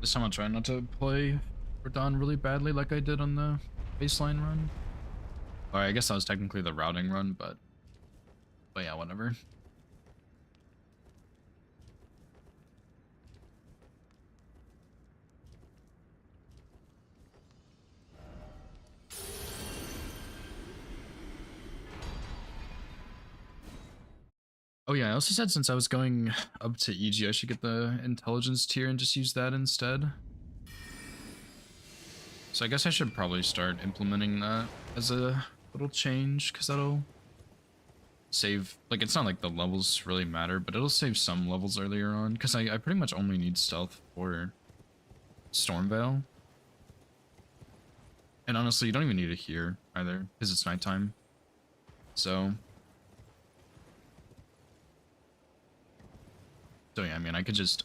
This time I'll try not to play Radahn really badly like I did on the baseline run. Or I guess that was technically the routing run, but yeah, whatever. Oh yeah, I also said since I was going up to EG, I should get the intelligence tier and just use that instead. So I guess I should probably start implementing that as a little change, because that'll save, like, it's not like the levels really matter, but it'll save some levels earlier on, because I pretty much only need stealth for Stormveil. And honestly, you don't even need it here either, because it's nighttime. So yeah, I mean, I could just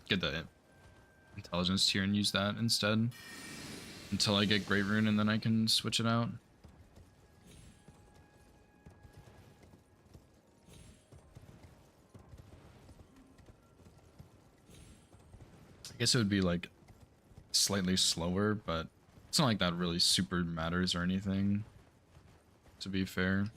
get the intelligence tier and use that instead until I get Great Rune, and then I can switch it out. I guess it would be like slightly slower, but it's not like that really super matters or anything, to be fair.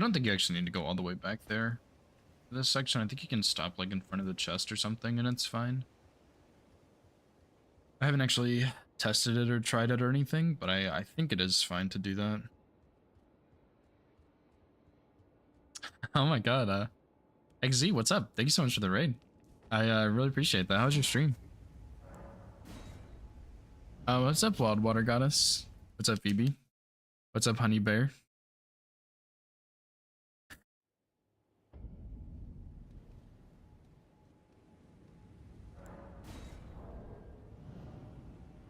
don't think you actually need to go all the way back there. This section, I think you can stop like in front of the chest or something and it's fine. I haven't actually tested it or tried it or anything, but I think it is fine to do that. Oh my god, XZ, what's up? Thank you so much for the raid. I really appreciate that. How's your stream? What's up, Wild Water Goddess? What's up, Phoebe? What's up, Honey Bear?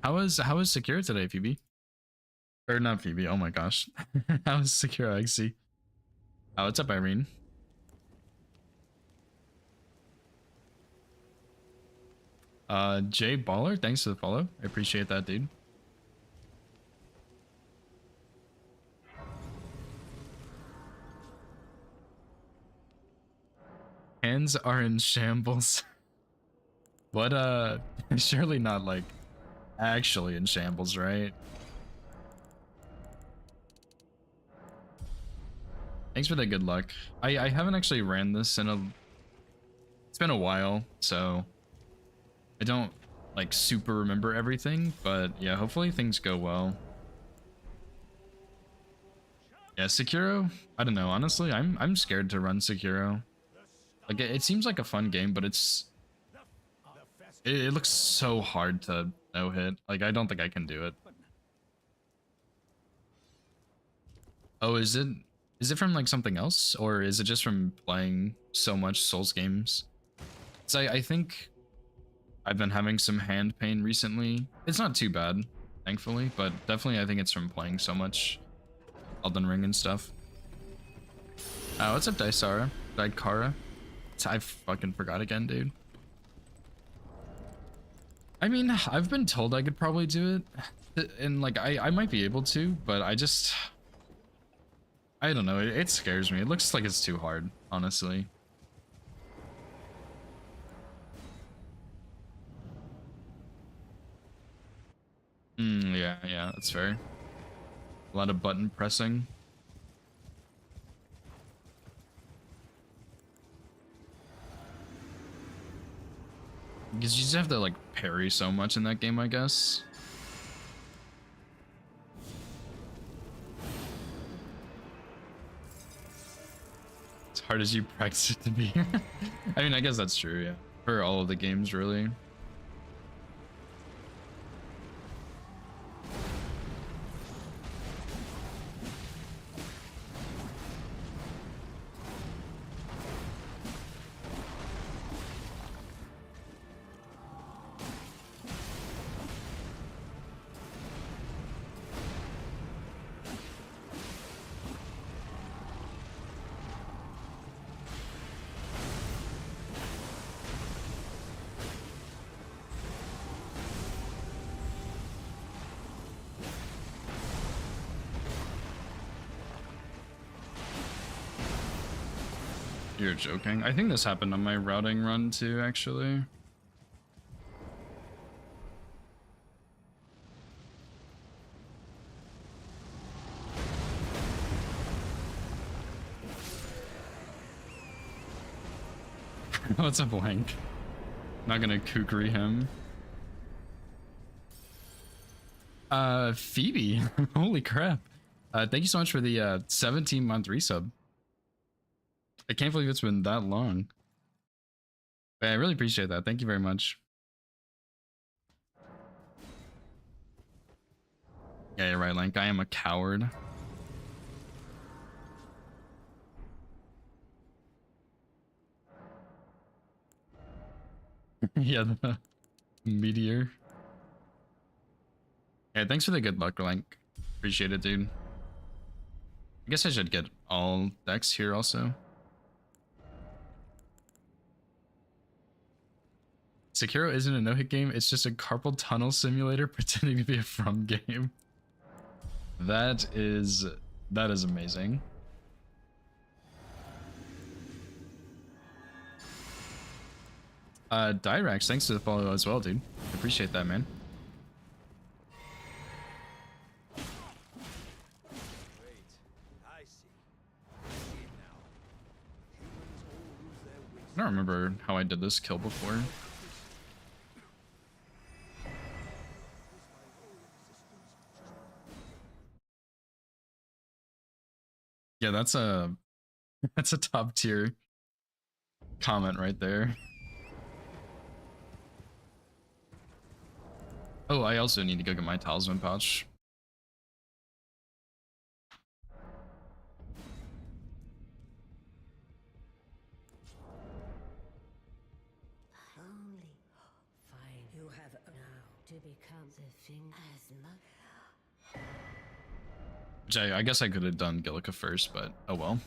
How was Secure today, Phoebe? Or not Phoebe, oh my gosh. How was Secure, XZ? What's up, Irene? Jay Baller, thanks for the follow. I appreciate that, dude. Hands are in shambles. What, surely not like actually in shambles, right? Thanks for the good luck. I haven't actually ran this in it's been a while, so I don't like super remember everything, but yeah, hopefully things go well. Yeah, Sekiro, I don't know, honestly, I'm scared to run Sekiro. Like it seems like a fun game, but it looks so hard to no hit. Like I don't think I can do it. Oh, is it from like something else, or is it just from playing so much Souls games? So I think I've been having some hand pain recently. It's not too bad, thankfully, but definitely I think it's from playing so much Elden Ring and stuff. What's up, Dysara? Dykara? I fucking forgot again, dude. I mean, I've been told I could probably do it, and like I might be able to, but I don't know, it scares me. It looks like it's too hard, honestly. Yeah, that's fair. A lot of button pressing. Because you just have to like parry so much in that game, I guess. As hard as you practice it to be. I mean, I guess that's true, yeah. For all of the games, really. You're joking. I think this happened on my routing run too, actually. What's up, Blank? Not gonna kukri him. Phoebe. Holy crap. Thank you so much for the 17-month resub. I can't believe it's been that long. But I really appreciate that. Thank you very much. Yeah, you're right, Link. I am a coward. Yeah, the meteor. Yeah, thanks for the good luck, Link. Appreciate it, dude. I guess I should get all decks here also. Sekiro isn't a no-hit game, it's just a carpal tunnel simulator pretending to be a From game. That is amazing. Dyrax, thanks for the follow as well, dude. Appreciate that, man. Wait, I see. I don't remember how I did this kill before. Yeah, that's a that's a top tier comment right there. Oh, I also need to go get my talisman pouch. Only fine. You have now to become the thing as much. Which I guess I could have done Gillica first, but oh well.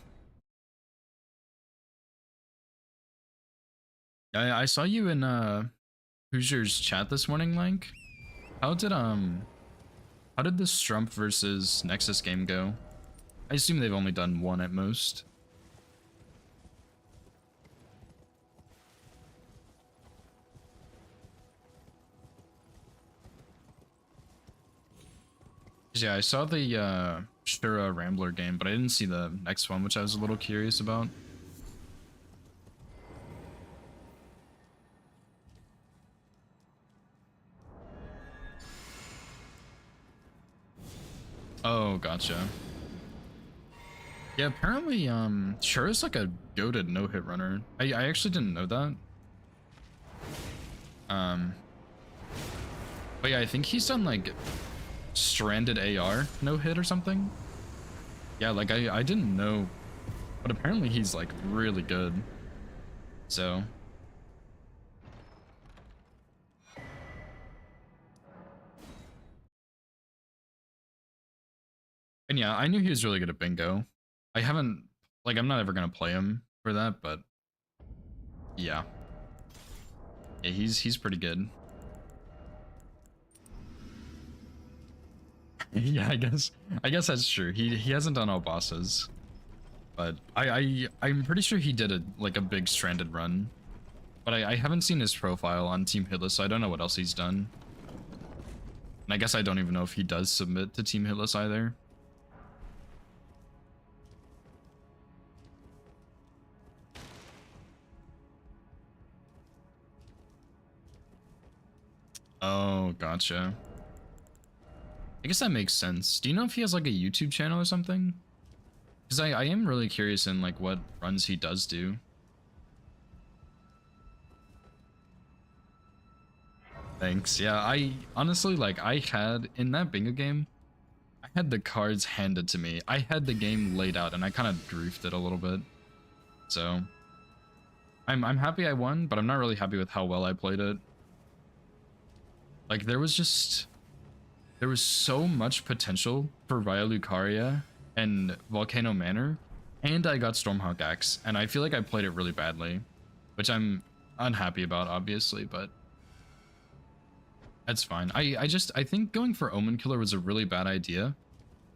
I saw you in Hoosier's chat this morning, Lank. How did the Strump versus Nexus game go? I assume they've only done one at most. Yeah, I saw the Shura Rambler game, but I didn't see the next one, which I was a little curious about. Oh, gotcha. Yeah, apparently, Shura's like a goated no-hit runner. I actually didn't know that. But yeah, I think he's done like Stranded AR no-hit or something. Yeah, like I didn't know, but apparently he's like really good. So. And yeah, I knew he was really good at bingo. I haven't, like, I'm not ever gonna play him for that, but yeah. Yeah, he's pretty good. Yeah, I guess that's true. He hasn't done all bosses, but I'm pretty sure he did a big Stranded run, but I haven't seen his profile on Team Hitless, so I don't know what else he's done. And I guess I don't even know if he does submit to Team Hitless either. Oh, gotcha. I guess that makes sense. Do you know if he has like a YouTube channel or something? Because I am really curious in like what runs he does do. Thanks. Yeah, I honestly, like, I had in that bingo game, I had the cards handed to me. I had the game laid out and I kind of goofed it a little bit. So I'm happy I won, but I'm not really happy with how well I played it. Like, there was so much potential for Raya Lucaria and Volcano Manor, and I got Stormhawk Axe, and I feel like I played it really badly, which I'm unhappy about, obviously, but that's fine. I think going for Omen Killer was a really bad idea,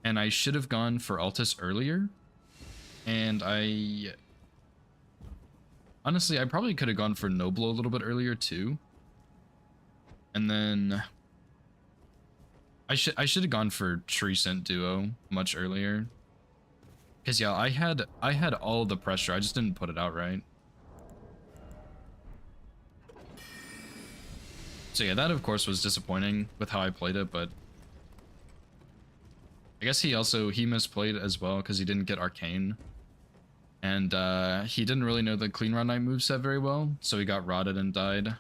and I should have gone for Altus earlier, and honestly, I probably could have gone for Noble a little bit earlier too. And then I should have gone for Tree Scent Duo much earlier. Cause yeah, I had all the pressure. I just didn't put it out right. So yeah, that of course was disappointing with how I played it, but I guess he misplayed as well because he didn't get Arcane. And he didn't really know the Clean Run Knight moveset very well, so he got rotted and died.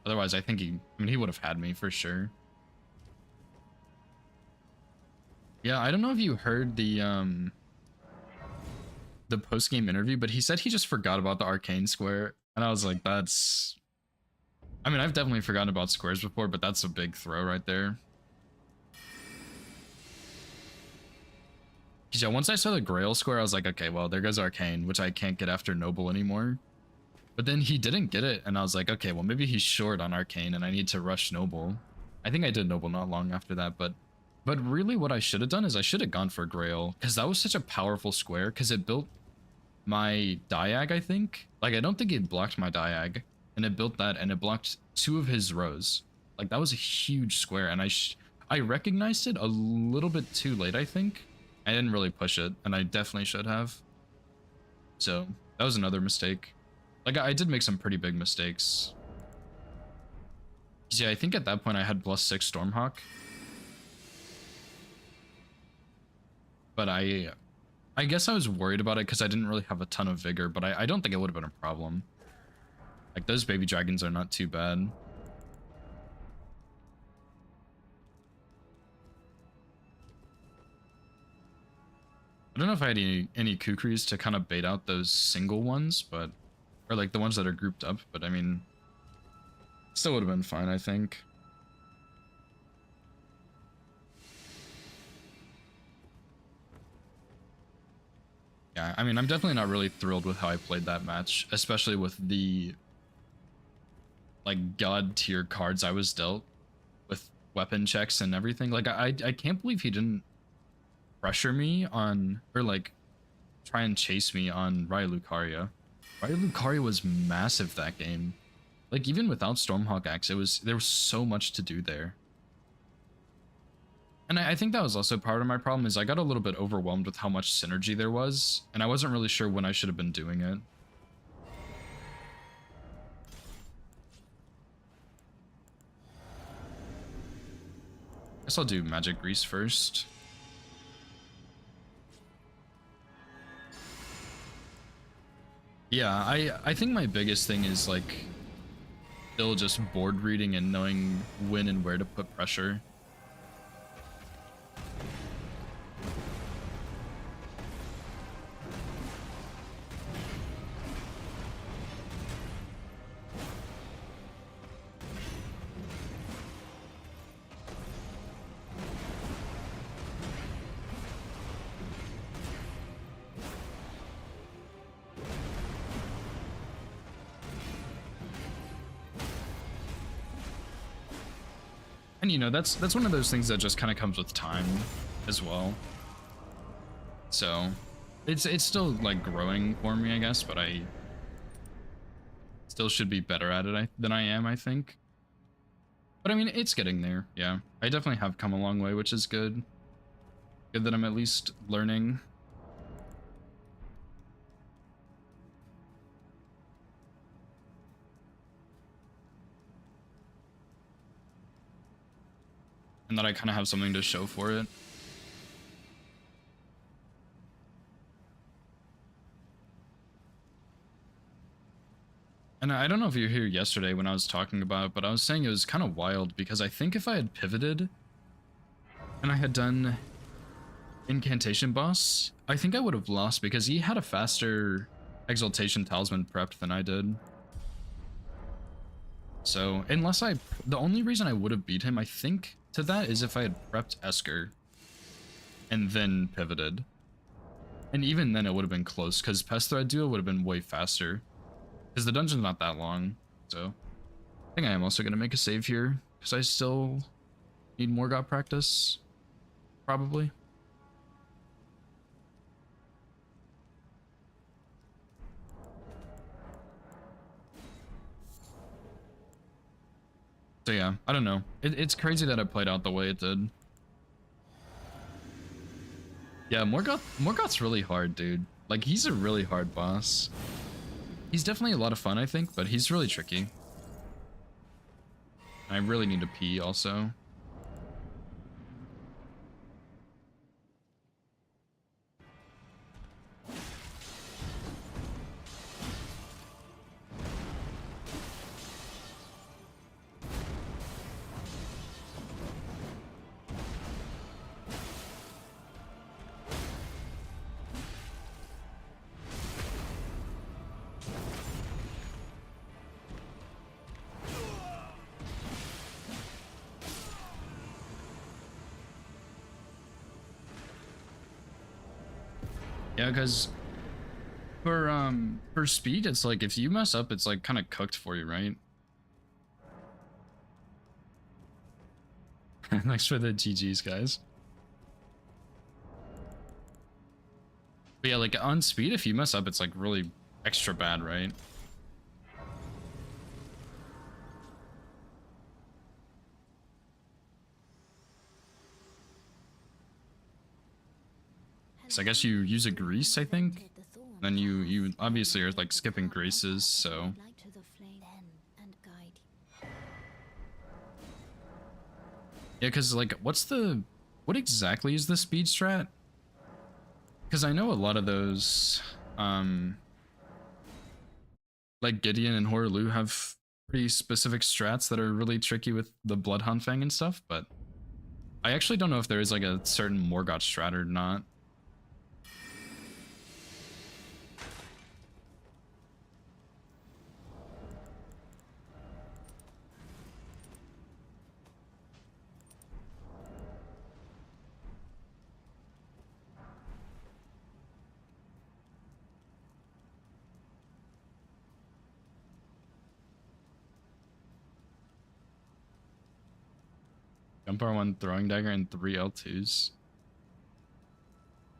Otherwise, I think he would have had me for sure. Yeah, I don't know if you heard the post-game interview, but he said he just forgot about the Arcane Square, and I was like, that's... I mean, I've definitely forgotten about squares before, but that's a big throw right there. Because yeah, once I saw the Grail Square, I was like, okay, well, there goes Arcane, which I can't get after Noble anymore. But then he didn't get it, and I was like, okay, well, maybe he's short on Arcane, and I need to rush Noble. I think I did Noble not long after that, but really what I should have done is I should have gone for Grail, because that was such a powerful square, because it built my Diag, I think. Like, I don't think it blocked my Diag, and it built that, and it blocked 2 of his rows. Like, that was a huge square, and I recognized it a little bit too late, I think. I didn't really push it, and I definitely should have. So that was another mistake. Like, I did make some pretty big mistakes. Yeah, I think at that point I had +6 Stormhawk. But I guess I was worried about it because I didn't really have a ton of vigor, but I don't think it would have been a problem. Like, those baby dragons are not too bad. I don't know if I had any kukris to kind of bait out those single ones, but... Or, like, the ones that are grouped up, but I mean... Still would have been fine, I think. Yeah, I mean, I'm definitely not really thrilled with how I played that match, especially with the... like, god tier cards I was dealt. With weapon checks and everything. Like, I can't believe he didn't pressure me on, or like try and chase me on Raya Lucaria. Raya Lucaria was massive that game. Like, even without Stormhawk Axe, there was so much to do there. And I think that was also part of my problem, is I got a little bit overwhelmed with how much synergy there was, and I wasn't really sure when I should have been doing it. Guess I'll do Magic Grease first. Yeah, I think my biggest thing is, like, still just board reading and knowing when and where to put pressure. And you know, that's one of those things that just kind of comes with time as well. So it's still like growing for me, I guess, but I still should be better at it than I am, I think. But I mean, it's getting there. Yeah, I definitely have come a long way, which is good. Good that I'm at least learning. And that I kind of have something to show for it. And I don't know if you were here yesterday when I was talking about it, but I was saying it was kind of wild because I think if I had pivoted and I had done Incantation Boss, I think I would have lost because he had a faster Exaltation Talisman prepped than I did. So, the only reason I would have beat him, I think, to that is if I had prepped Esker and then pivoted. And even then it would have been close, because Pest Thread Duo would have been way faster. Because the dungeon's not that long, so... I think I am also going to make a save here, because I still need more God practice. Probably. So yeah, I don't know. It's crazy that it played out the way it did. Yeah, Morgoth's really hard, dude. Like, he's a really hard boss. He's definitely a lot of fun, I think, but he's really tricky. I really need to pee also. Yeah, because for speed, it's like if you mess up, it's like kind of cooked for you, right? Thanks for the GGs, guys. But yeah, like on speed, if you mess up, it's like really extra bad, right? I guess you use a grease, I think. Then you obviously are like skipping graces, so yeah, because like what exactly is the speed strat? Because I know a lot of those like Gideon and Horaloo have pretty specific strats that are really tricky with the Bloodhound Fang and stuff, but I actually don't know if there is like a certain Morgott strat or not. Jump R1 throwing dagger and 3 L2s.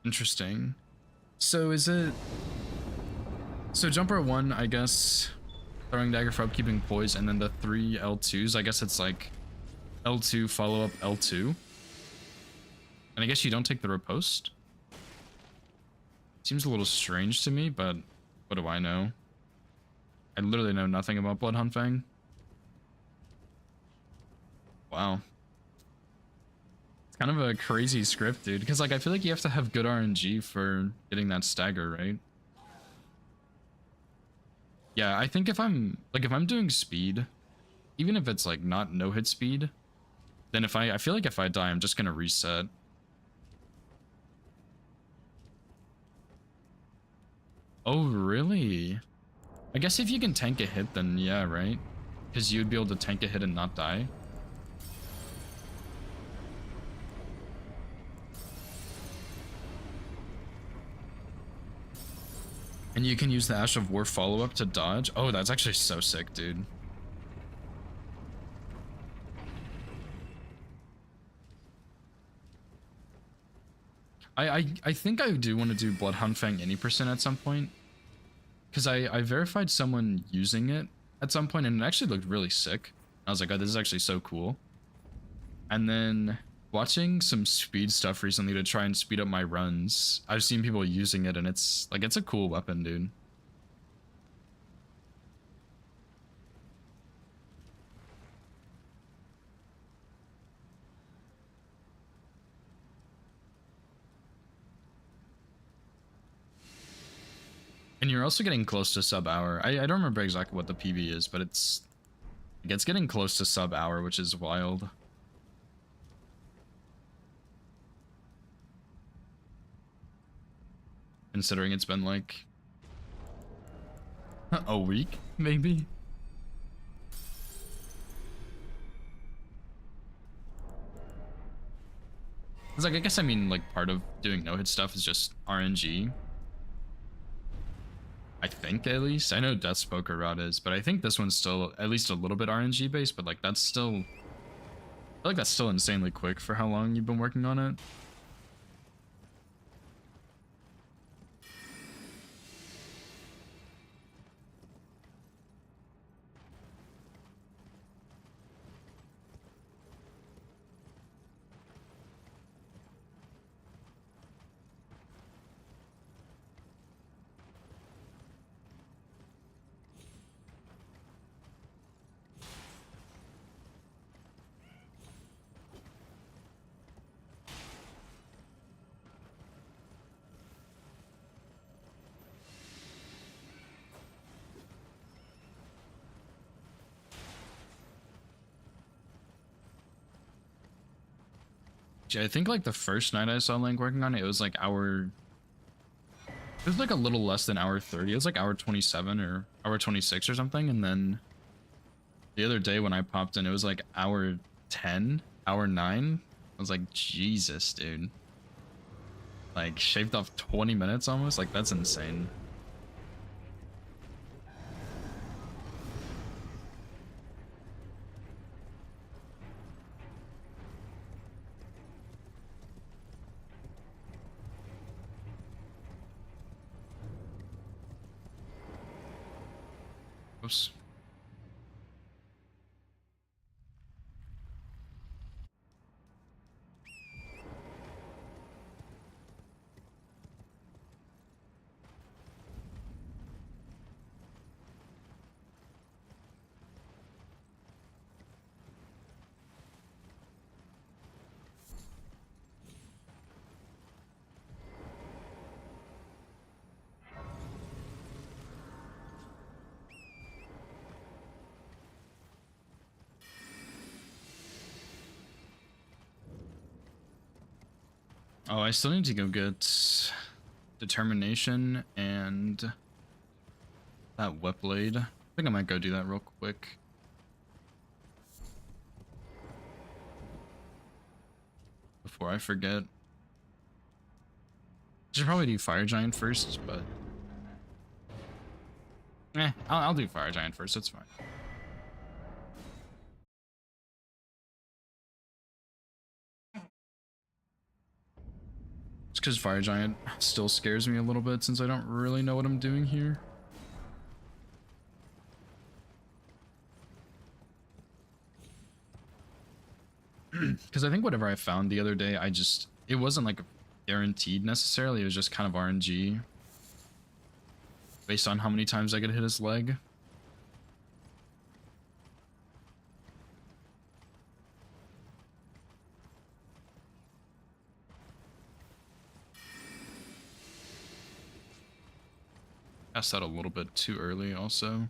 Interesting. So is it... So jump R1, I guess, throwing dagger for upkeeping poise, and then the 3 L2s, I guess it's like L2 follow up L2. And I guess you don't take the riposte? Seems a little strange to me, but what do I know? I literally know nothing about Bloodhound Fang. Wow. It's kind of a crazy script, dude, because like I feel like you have to have good RNG for getting that stagger, right? Yeah, I think if I'm doing speed, even if it's like not no hit speed, then if I feel like if I die, I'm just gonna reset. Oh, really? I guess if you can tank a hit, then yeah, right? Because you'd be able to tank a hit and not die. And you can use the Ash of War follow-up to dodge. Oh, that's actually so sick, dude. I think I do want to do Bloodhound Fang any percent at some point. Because I verified someone using it at some point and it actually looked really sick. I was like, oh, this is actually so cool. And then watching some speed stuff recently to try and speed up my runs, I've seen people using it and it's like, it's a cool weapon, dude. And you're also getting close to sub hour. I don't remember exactly what the PB is, but it's getting close to sub hour, which is wild. Considering it's been like a week, maybe. It's like, I guess, I mean, like, part of doing no-hit stuff is just RNG. I think, at least. I know Death's Poker Rod is, but I think this one's still at least a little bit RNG based, but like, that's still... I feel like that's still insanely quick for how long you've been working on it. I think like the first night I saw Link working on it, it was like hour... It was like a little less than hour 30. It was like hour 27 or hour 26 or something. And then the other day when I popped in, it was like hour 10, hour 9. I was like, Jesus, dude. Like, shaved off 20 minutes almost? Like, that's insane. Oops. Oh, I still need to go get determination and that whip blade. I think I might go do that real quick. Before I forget. Should probably do Fire Giant first, but I'll do Fire Giant first. It's fine. It's because Fire Giant still scares me a little bit since I don't really know what I'm doing here. Because I think whatever I found the other day, it wasn't like guaranteed necessarily. It was just kind of RNG based on how many times I could hit his leg. Passed that a little bit too early also.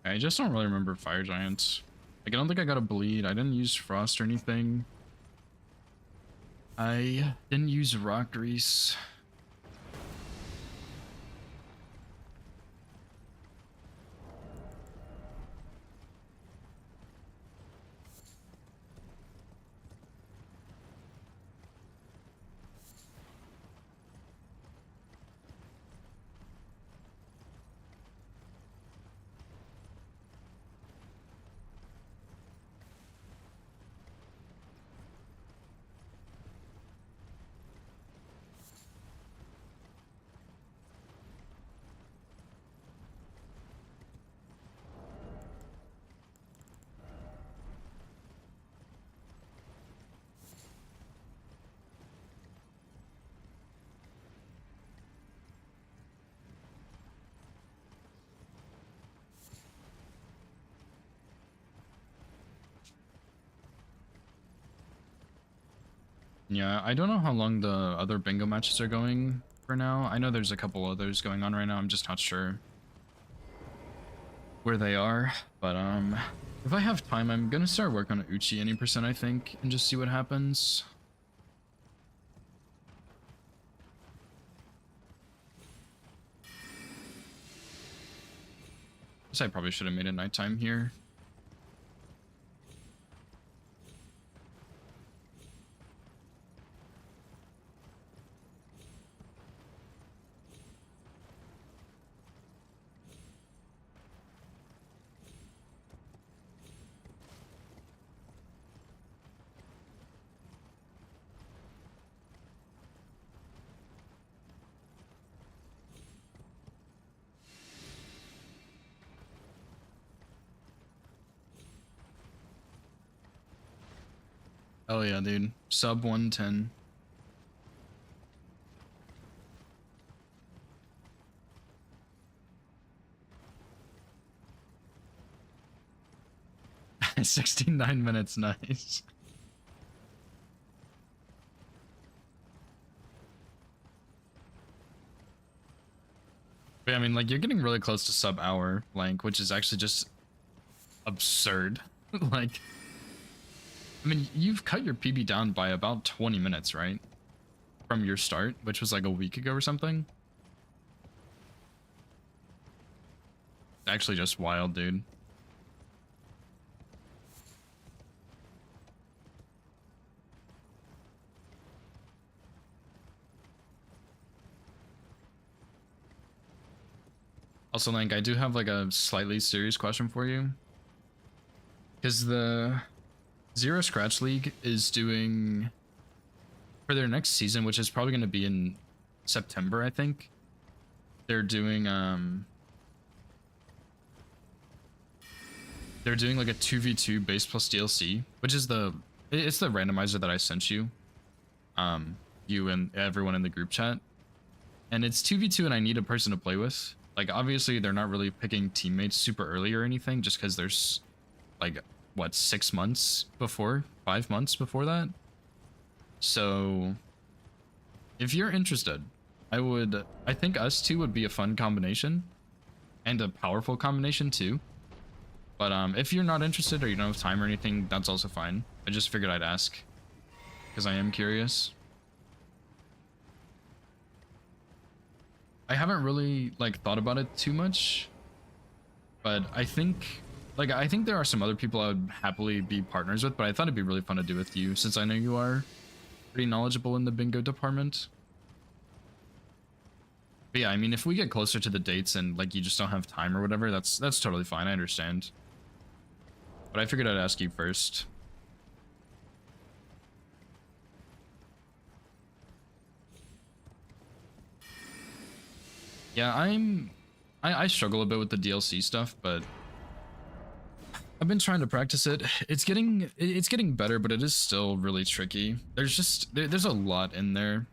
I just don't really remember Fire Giants. Like, I don't think I got a bleed. I didn't use Frost or anything. I didn't use Rock Grease. Yeah, I don't know how long the other bingo matches are going for now. I know there's a couple others going on right now. I'm just not sure where they are. But if I have time, I'm gonna start working on Uchi any percent, I think, and just see what happens. Guess I probably should have made it nighttime here. Oh yeah, dude. Sub 110. $69 minutes, nice. But I mean, like, you're getting really close to sub hour length, which is actually just absurd. Like, I mean, you've cut your PB down by about 20 minutes, right? From your start, which was like a week ago or something. Actually just wild, dude. Also, Link, I do have like a slightly serious question for you. Because the Zero Scratch League is doing, for their next season, which is probably going to be in September, I think. They're doing they're doing like a 2v2 base plus DLC, which is it's the randomizer that I sent you. You and everyone in the group chat. And it's 2v2 and I need a person to play with. Like, obviously, they're not really picking teammates super early or anything, just because there's, like, what, 6 months before? 5 months before that? So, if you're interested, I think us two would be a fun combination. And a powerful combination, too. But, if you're not interested or you don't have time or anything, that's also fine. I just figured I'd ask. Because I am curious. I haven't really, like, thought about it too much, but I think there are some other people I would happily be partners with, but I thought it'd be really fun to do with you, since I know you are pretty knowledgeable in the bingo department. But yeah, I mean, if we get closer to the dates and, like, you just don't have time or whatever, that's totally fine, I understand. But I figured I'd ask you first. Yeah, I struggle a bit with the DLC stuff, but I've been trying to practice it. It's getting better, but it is still really tricky. There's a lot in there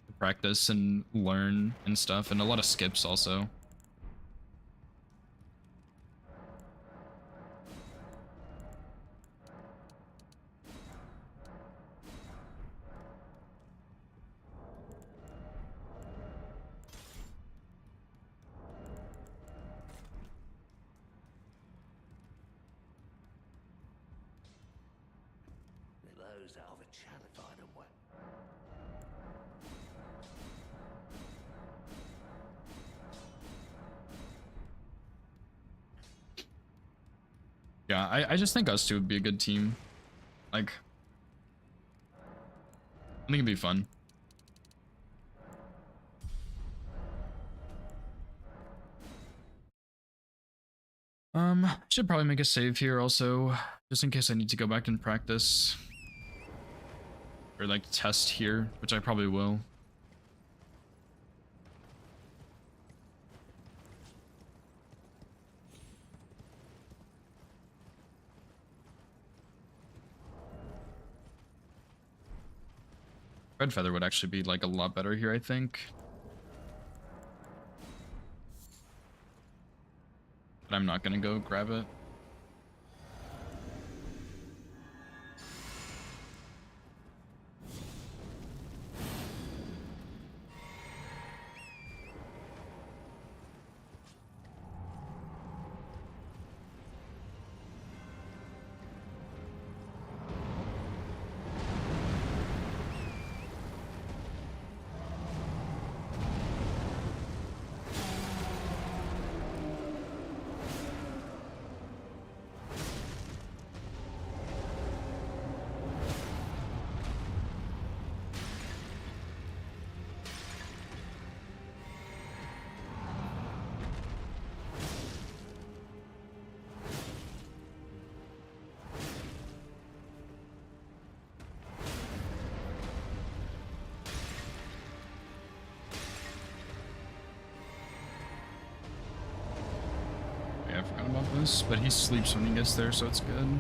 to practice and learn and stuff, and a lot of skips also. Those are the chalified and what? Yeah, I just think us two would be a good team. Like, I think it'd be fun. Should probably make a save here also, just in case I need to go back and practice. Or like test here, which I probably will. Red Feather would actually be like a lot better here, I think. But I'm not gonna go grab it. I forgot about this, but he sleeps when he gets there, so it's good.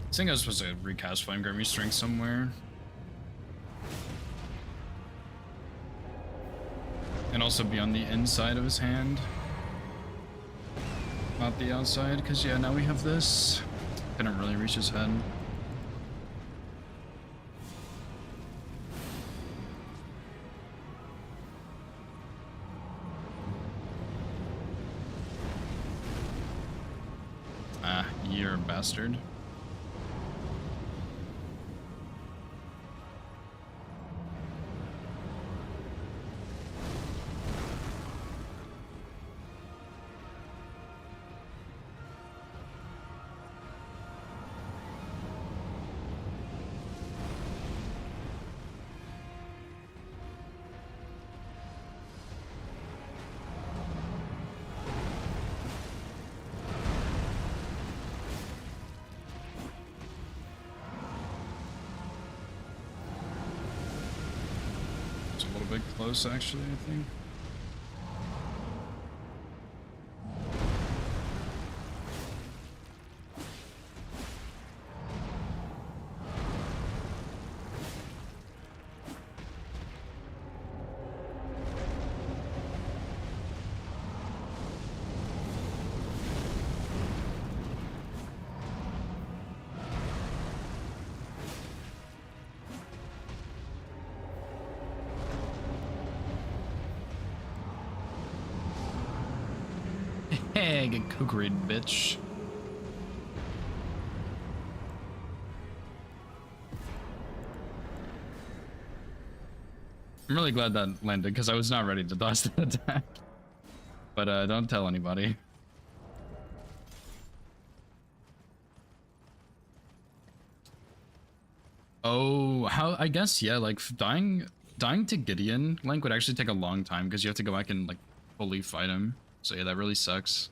I think I was supposed to recast Flame Grimmy Strength somewhere. And also be on the inside of his hand. Not the outside, because yeah, now we have this. Couldn't really reach his head. Ah, you're a bastard. little bit close, actually, I think. Hey, get cookeried, bitch. I'm really glad that landed because I was not ready to dodge that attack. But don't tell anybody. Oh, how? I guess yeah. Like dying to Gideon Link would actually take a long time because you have to go back and like fully fight him. So yeah, that really sucks.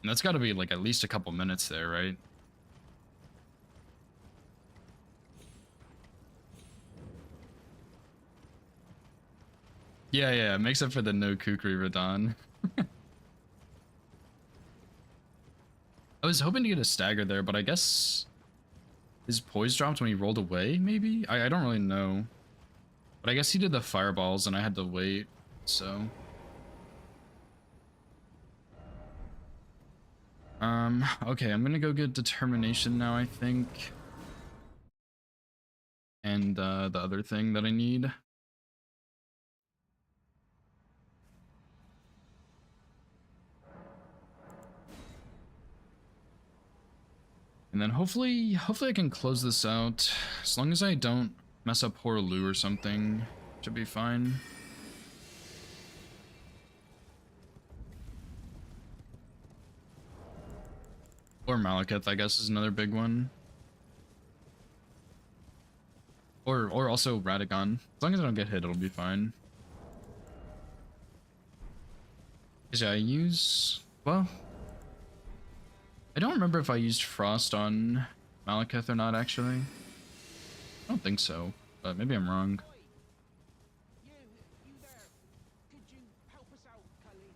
And that's got to be like at least a couple minutes there, right? Yeah, yeah, makes up for the no Kukri Radon. I was hoping to get a stagger there, but I guess his poise dropped when he rolled away, maybe? I don't really know. But I guess he did the fireballs and I had to wait, so... Okay, I'm gonna go get determination now, I think. And, the other thing that I need. And then hopefully I can close this out. As long as I don't mess up Horaloo or something, should be fine. Or Malekith, I guess, is another big one. Or also Radagon. As long as I don't get hit, it'll be fine. 'Cause yeah, I use... well... I don't remember if I used Frost on Malekith or not, actually. I don't think so, but maybe I'm wrong. You there. Could you help us out, Khalid?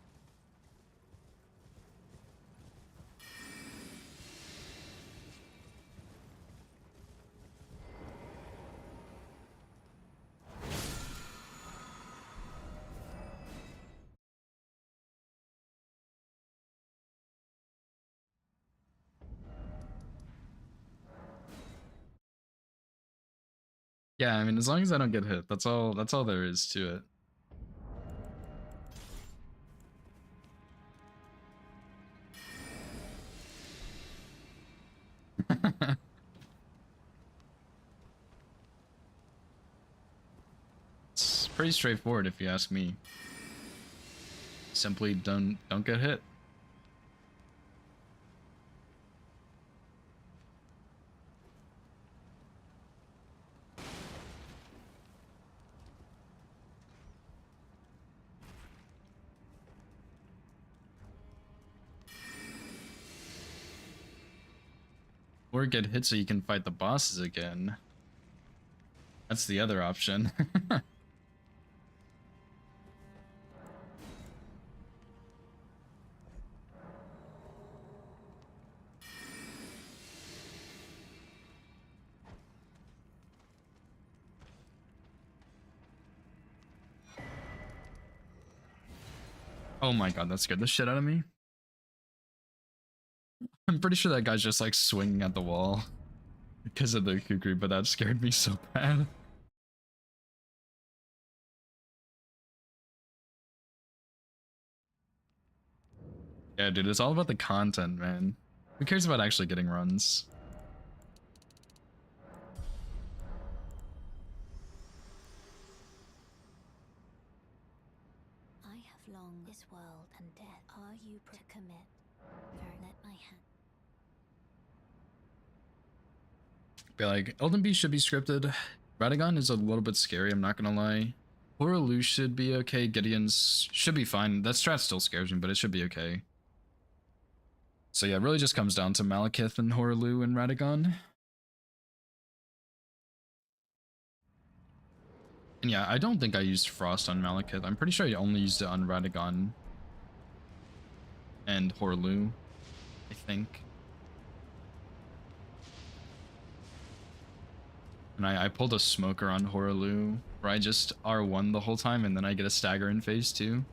Yeah, I mean, as long as I don't get hit, that's all there is to it. It's pretty straightforward if you ask me. Simply don't get hit. Or get hit so you can fight the bosses again. That's the other option. Oh my god, that scared the shit out of me. I'm pretty sure that guy's just like swinging at the wall because of the Kukri, but that scared me so bad. Yeah, dude, it's all about the content, man. Who cares about actually getting runs? I have long this world and death. Are you to commit? Let my hand. Be like, Elden Beast should be scripted. Radagon is a little bit scary, I'm not gonna lie. Horaloo should be okay. Gideon's should be fine. That strat still scares me, but it should be okay. So yeah, it really just comes down to Malekith and Horaloo and Radagon. And yeah, I don't think I used Frost on Malekith. I'm pretty sure I only used it on Radagon and Horlu, I think. And I pulled a Smoker on Horlu, where I just R1 the whole time, and then I get a stagger in phase 2.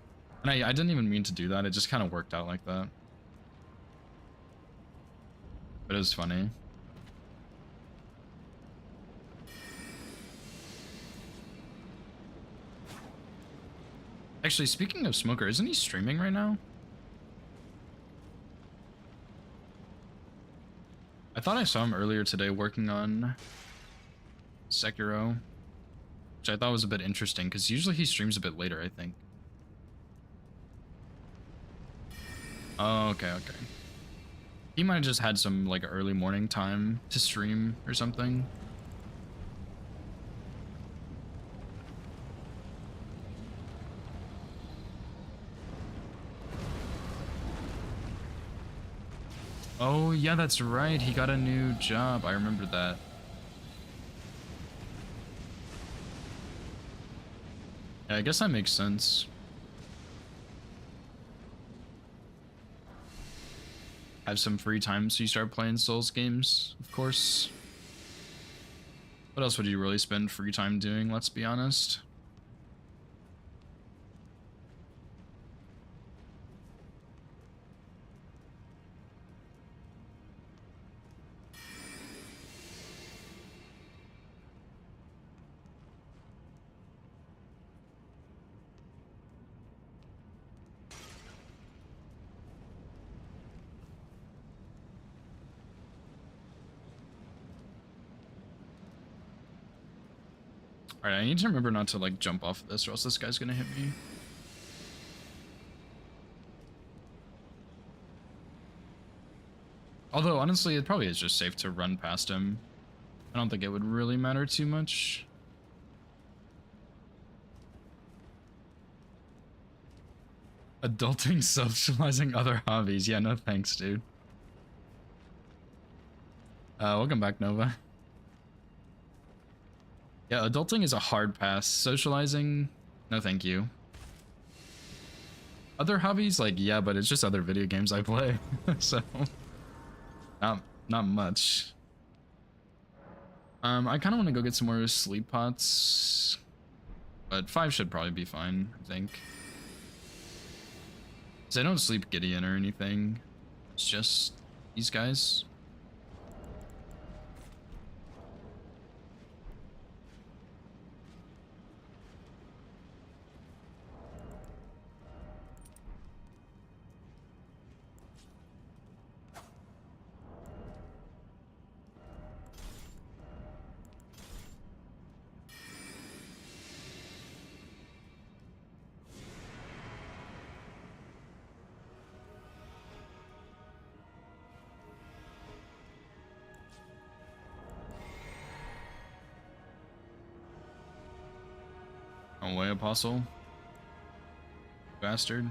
And I didn't even mean to do that, it just kind of worked out like that. But it was funny. Actually, speaking of Smoker, isn't he streaming right now? I thought I saw him earlier today working on Sekiro, which I thought was a bit interesting because usually he streams a bit later, I think. Oh, okay. He might have just had some like early morning time to stream or something. Oh, yeah, that's right. He got a new job. I remember that. Yeah, I guess that makes sense. Have some free time so you start playing Souls games, of course. What else would you really spend free time doing, let's be honest? Alright, I need to remember not to like jump off of this or else this guy's gonna hit me. Although, honestly, it probably is just safe to run past him. I don't think it would really matter too much. Adulting, socializing, other hobbies. Yeah, no thanks, dude. Welcome back, Nova. Yeah, adulting is a hard pass. Socializing, no thank you. Other hobbies, like, yeah, but it's just other video games I play. So, not much. I kind of want to go get some more sleep pots, but 5 should probably be fine, I think. 'Cause I don't sleep Gideon or anything. It's just these guys. Away, Apostle. Bastard.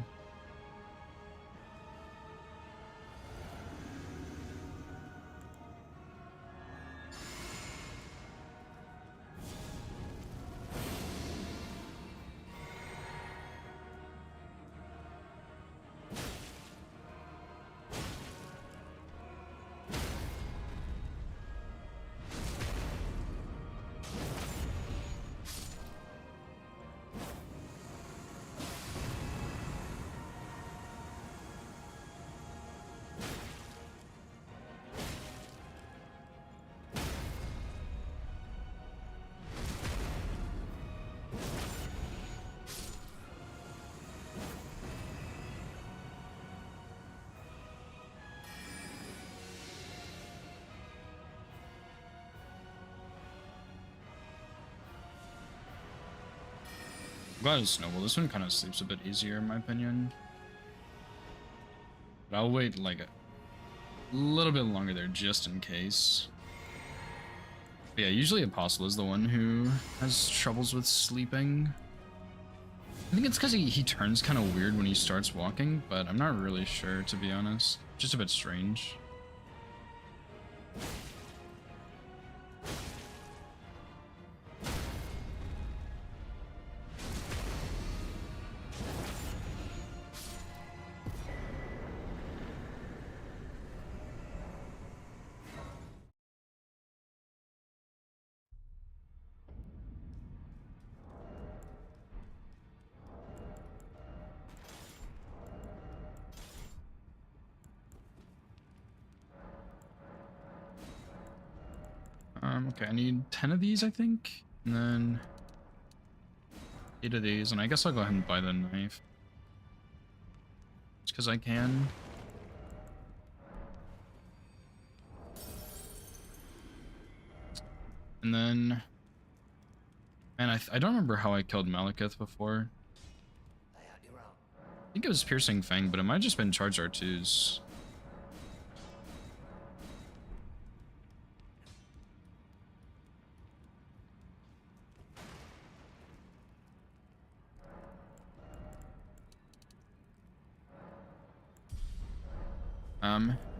I'm glad it's Snowball. This one kind of sleeps a bit easier in my opinion. But I'll wait like a little bit longer there just in case. But yeah, usually Apostle is the one who has troubles with sleeping. I think it's because he turns kind of weird when he starts walking, but I'm not really sure, to be honest. Just a bit strange. Okay, I need 10 of these, I think, and then 8 of these, and I guess I'll go ahead and buy the knife. Just because I can. And then... Man, I don't remember how I killed Malekith before. Lay out your own. I think it was Piercing Fang, but it might have just been Charge R2s.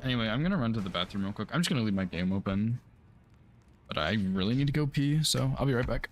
Anyway, I'm gonna run to the bathroom real quick. I'm just gonna leave my game open. But I really need to go pee, so I'll be right back.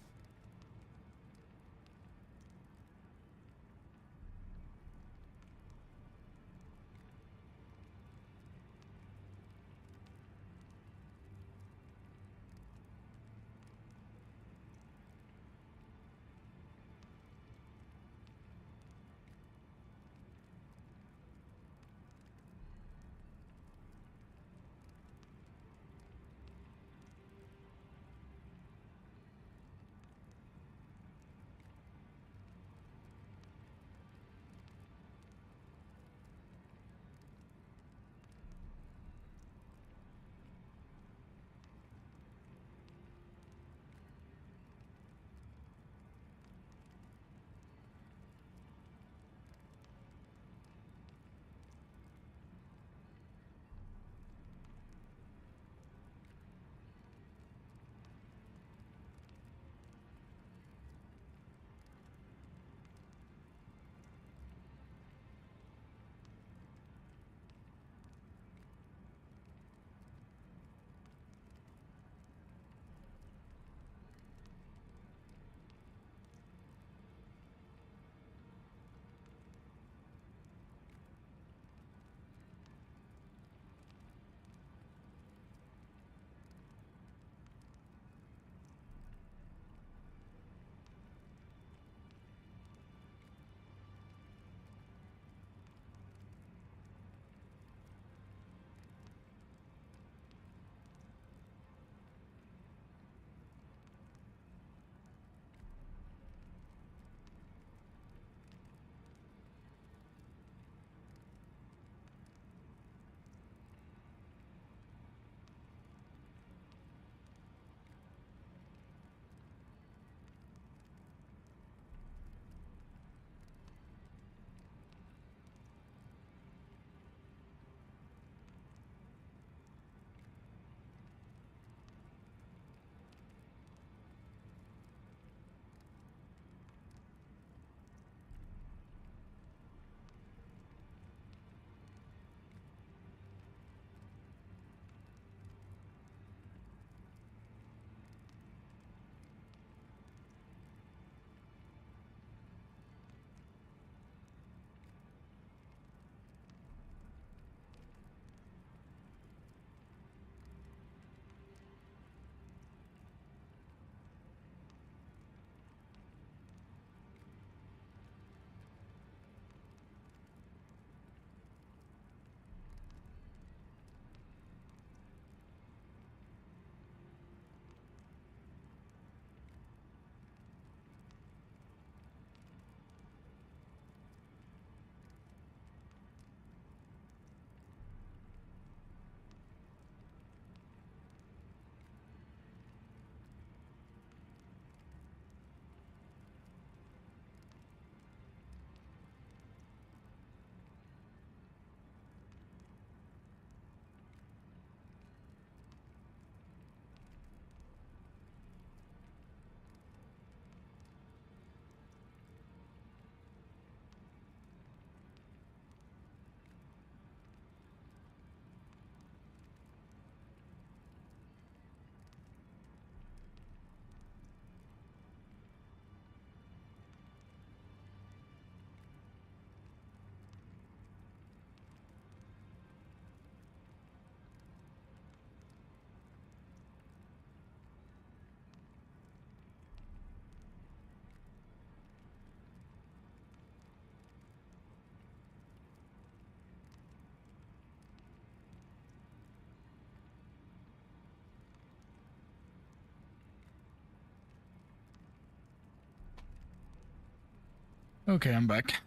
Okay, I'm back.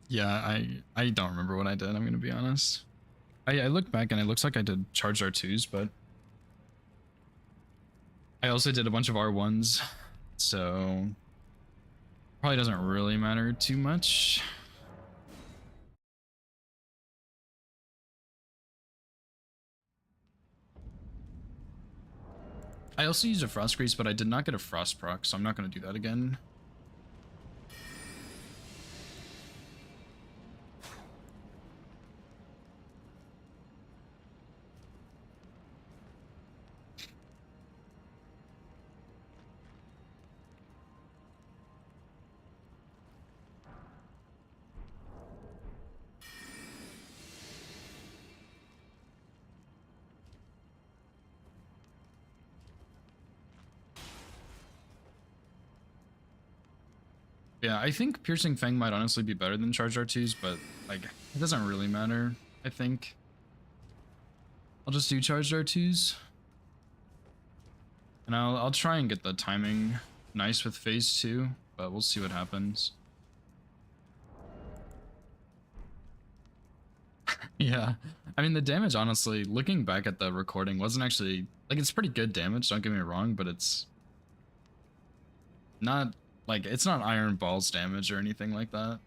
Yeah, I don't remember what I did, I'm gonna be honest. I looked back and it looks like I did charged R2s, but I also did a bunch of R1s, so probably doesn't really matter too much. I also used a Frost Grease, but I did not get a Frost proc, so I'm not going to do that again. Yeah, I think Piercing Fang might honestly be better than Charged R2s, but like it doesn't really matter, I think. I'll just do Charged R2s. And I'll try and get the timing nice with phase 2, but we'll see what happens. Yeah, I mean the damage, honestly, looking back at the recording, wasn't actually like, it's pretty good damage, don't get me wrong, but it's not like, it's not Iron Balls damage or anything like that.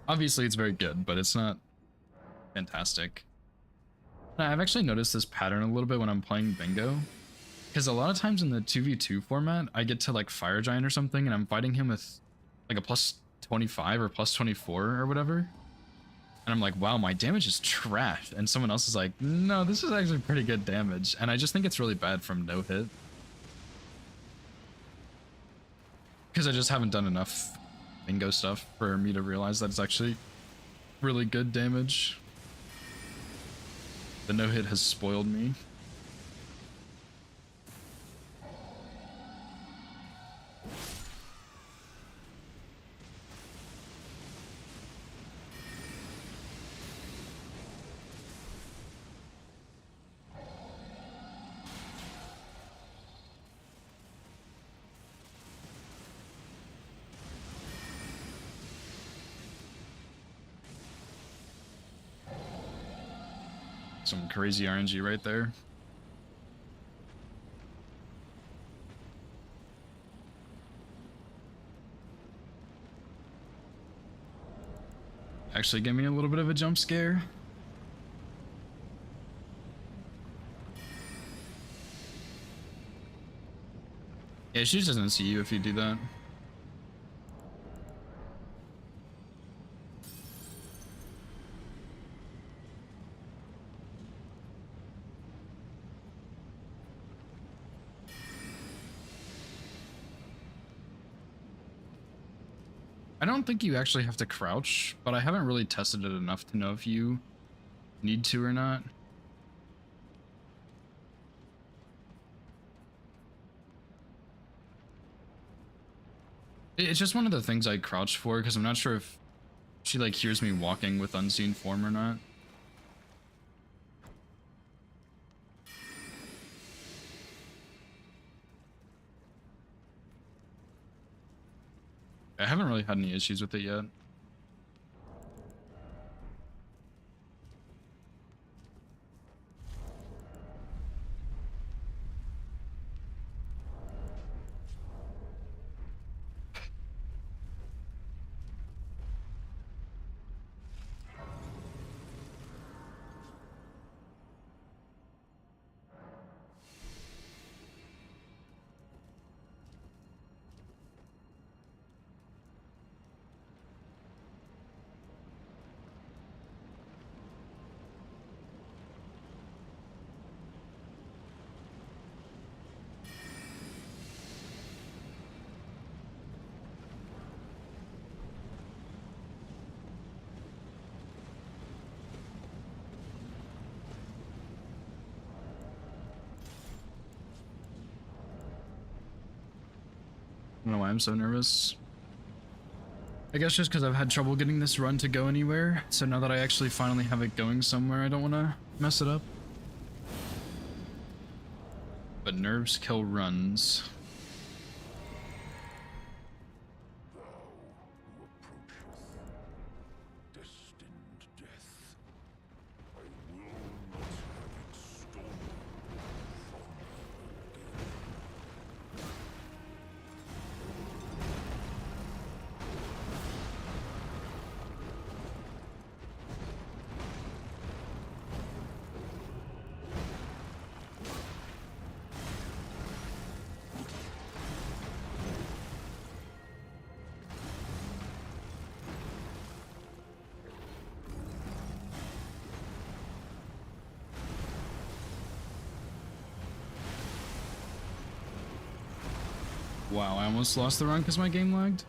Obviously it's very good, but it's not fantastic. I've actually noticed this pattern a little bit when I'm playing bingo, because a lot of times in the 2v2 format I get to like Fire Giant or something and I'm fighting him with like a plus 25 or plus 24 or whatever, and I'm like, wow, my damage is trash, and someone else is like, no, this is actually pretty good damage, and I just think it's really bad from no hit, because I just haven't done enough bingo stuff for me to realize that it's actually really good damage. The no hit has spoiled me. Some crazy RNG right there. Actually gave me a little bit of a jump scare. Yeah, she just doesn't see you if you do that. I don't think you actually have to crouch, but I haven't really tested it enough to know if you need to or not. It's just one of the things I crouched for, because I'm not sure if she like hears me walking with unseen form or not. I haven't really had any issues with it yet. I don't know why I'm so nervous. I guess just because I've had trouble getting this run to go anywhere, so now that I actually finally have it going somewhere, I don't want to mess it up. but nerves kill runs. Thou who approacheth destined death, I will not have it stolen from thee again. Wow, I almost lost the run because my game lagged.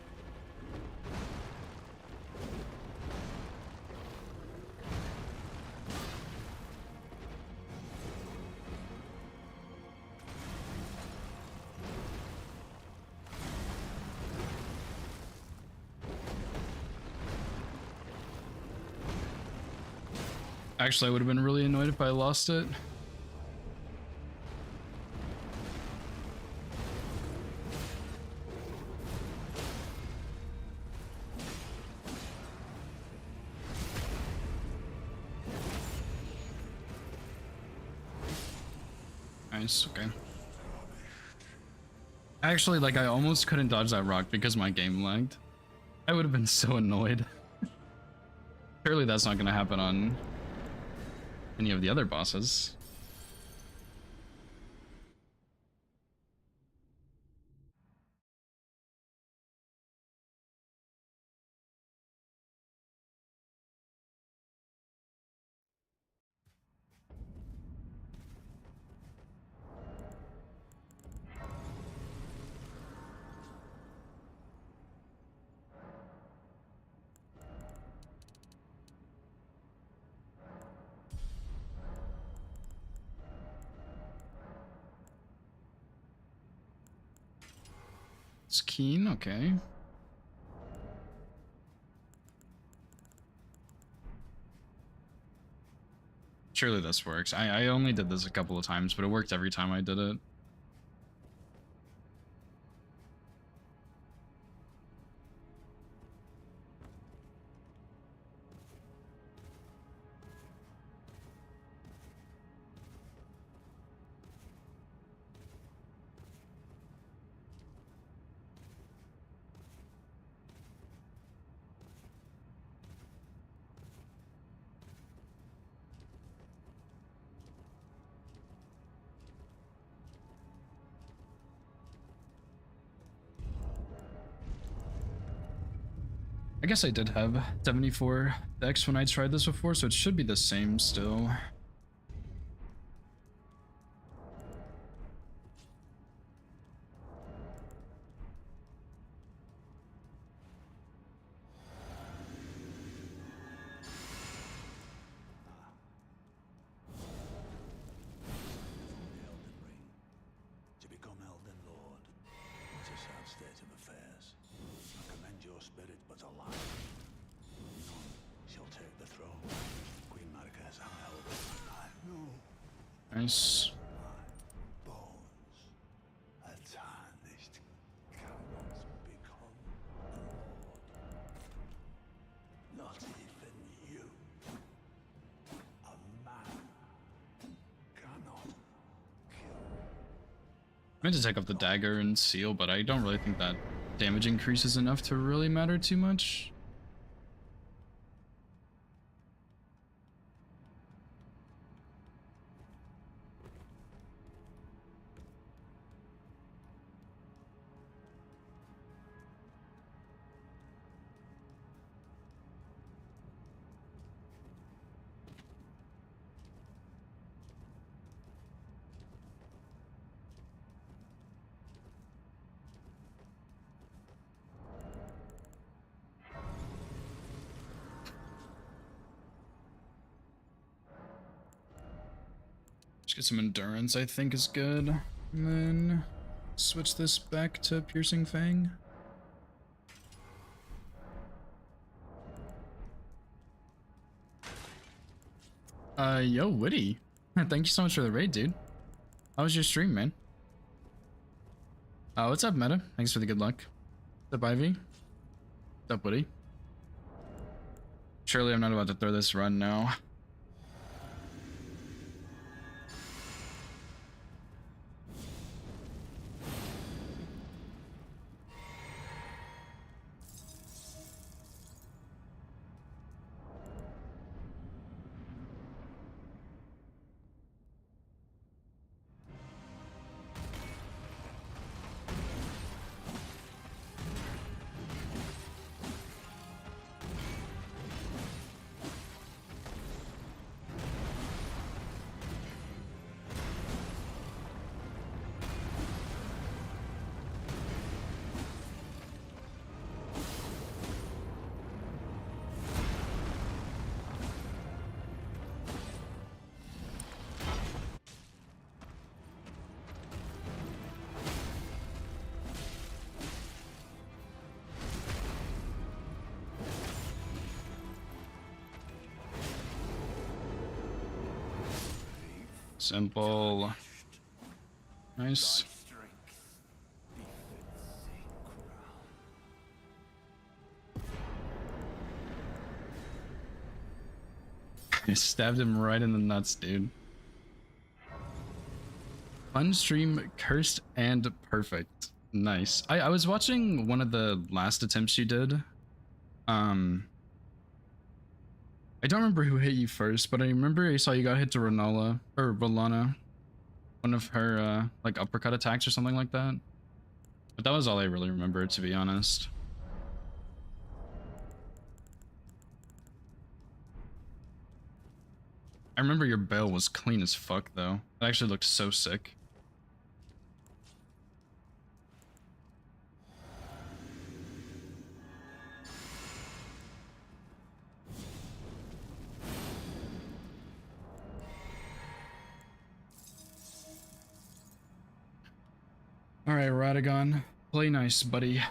Actually, I would have been really annoyed if I lost it. Nice, okay. Actually, like, I almost couldn't dodge that rock because my game lagged. I would have been so annoyed. Surely that's not gonna happen on any of the other bosses. It's keen, okay. Surely this works. I only did this a couple of times, but it worked every time I did it. I guess I did have 74 dex when I tried this before, so it should be the same still. Elden Ring. To become Elden Lord. It's a sad state of affairs. I commend your spirit, but alive. None shall take the throne. Queen Marquez upheld. I know Nice. my bones are tarnished. Cannot become a lord. Not even you. A man cannot kill. I meant to take off the dagger and seal, but I don't really think that damage increase is enough to really matter too much. Just get some endurance, I think is good. And then switch this back to Piercing Fang. Yo, Woody. Thank you so much for the raid, dude. How was your stream, man? What's up, Meta? Thanks for the good luck. What's up, Ivy? What's up, Woody? Surely I'm not about to throw this run now. Simple. Nice. I stabbed him right in the nuts, dude. Fun stream, cursed and perfect. Nice. I was watching one of the last attempts you did. I don't remember who hit you first, but I remember I saw you got hit to Ranola or Rolana. One of her like uppercut attacks or something like that. But that was all I really remember, to be honest. I remember your bail was clean as fuck though. It actually looked so sick. Alright, Radagon. Play nice, buddy.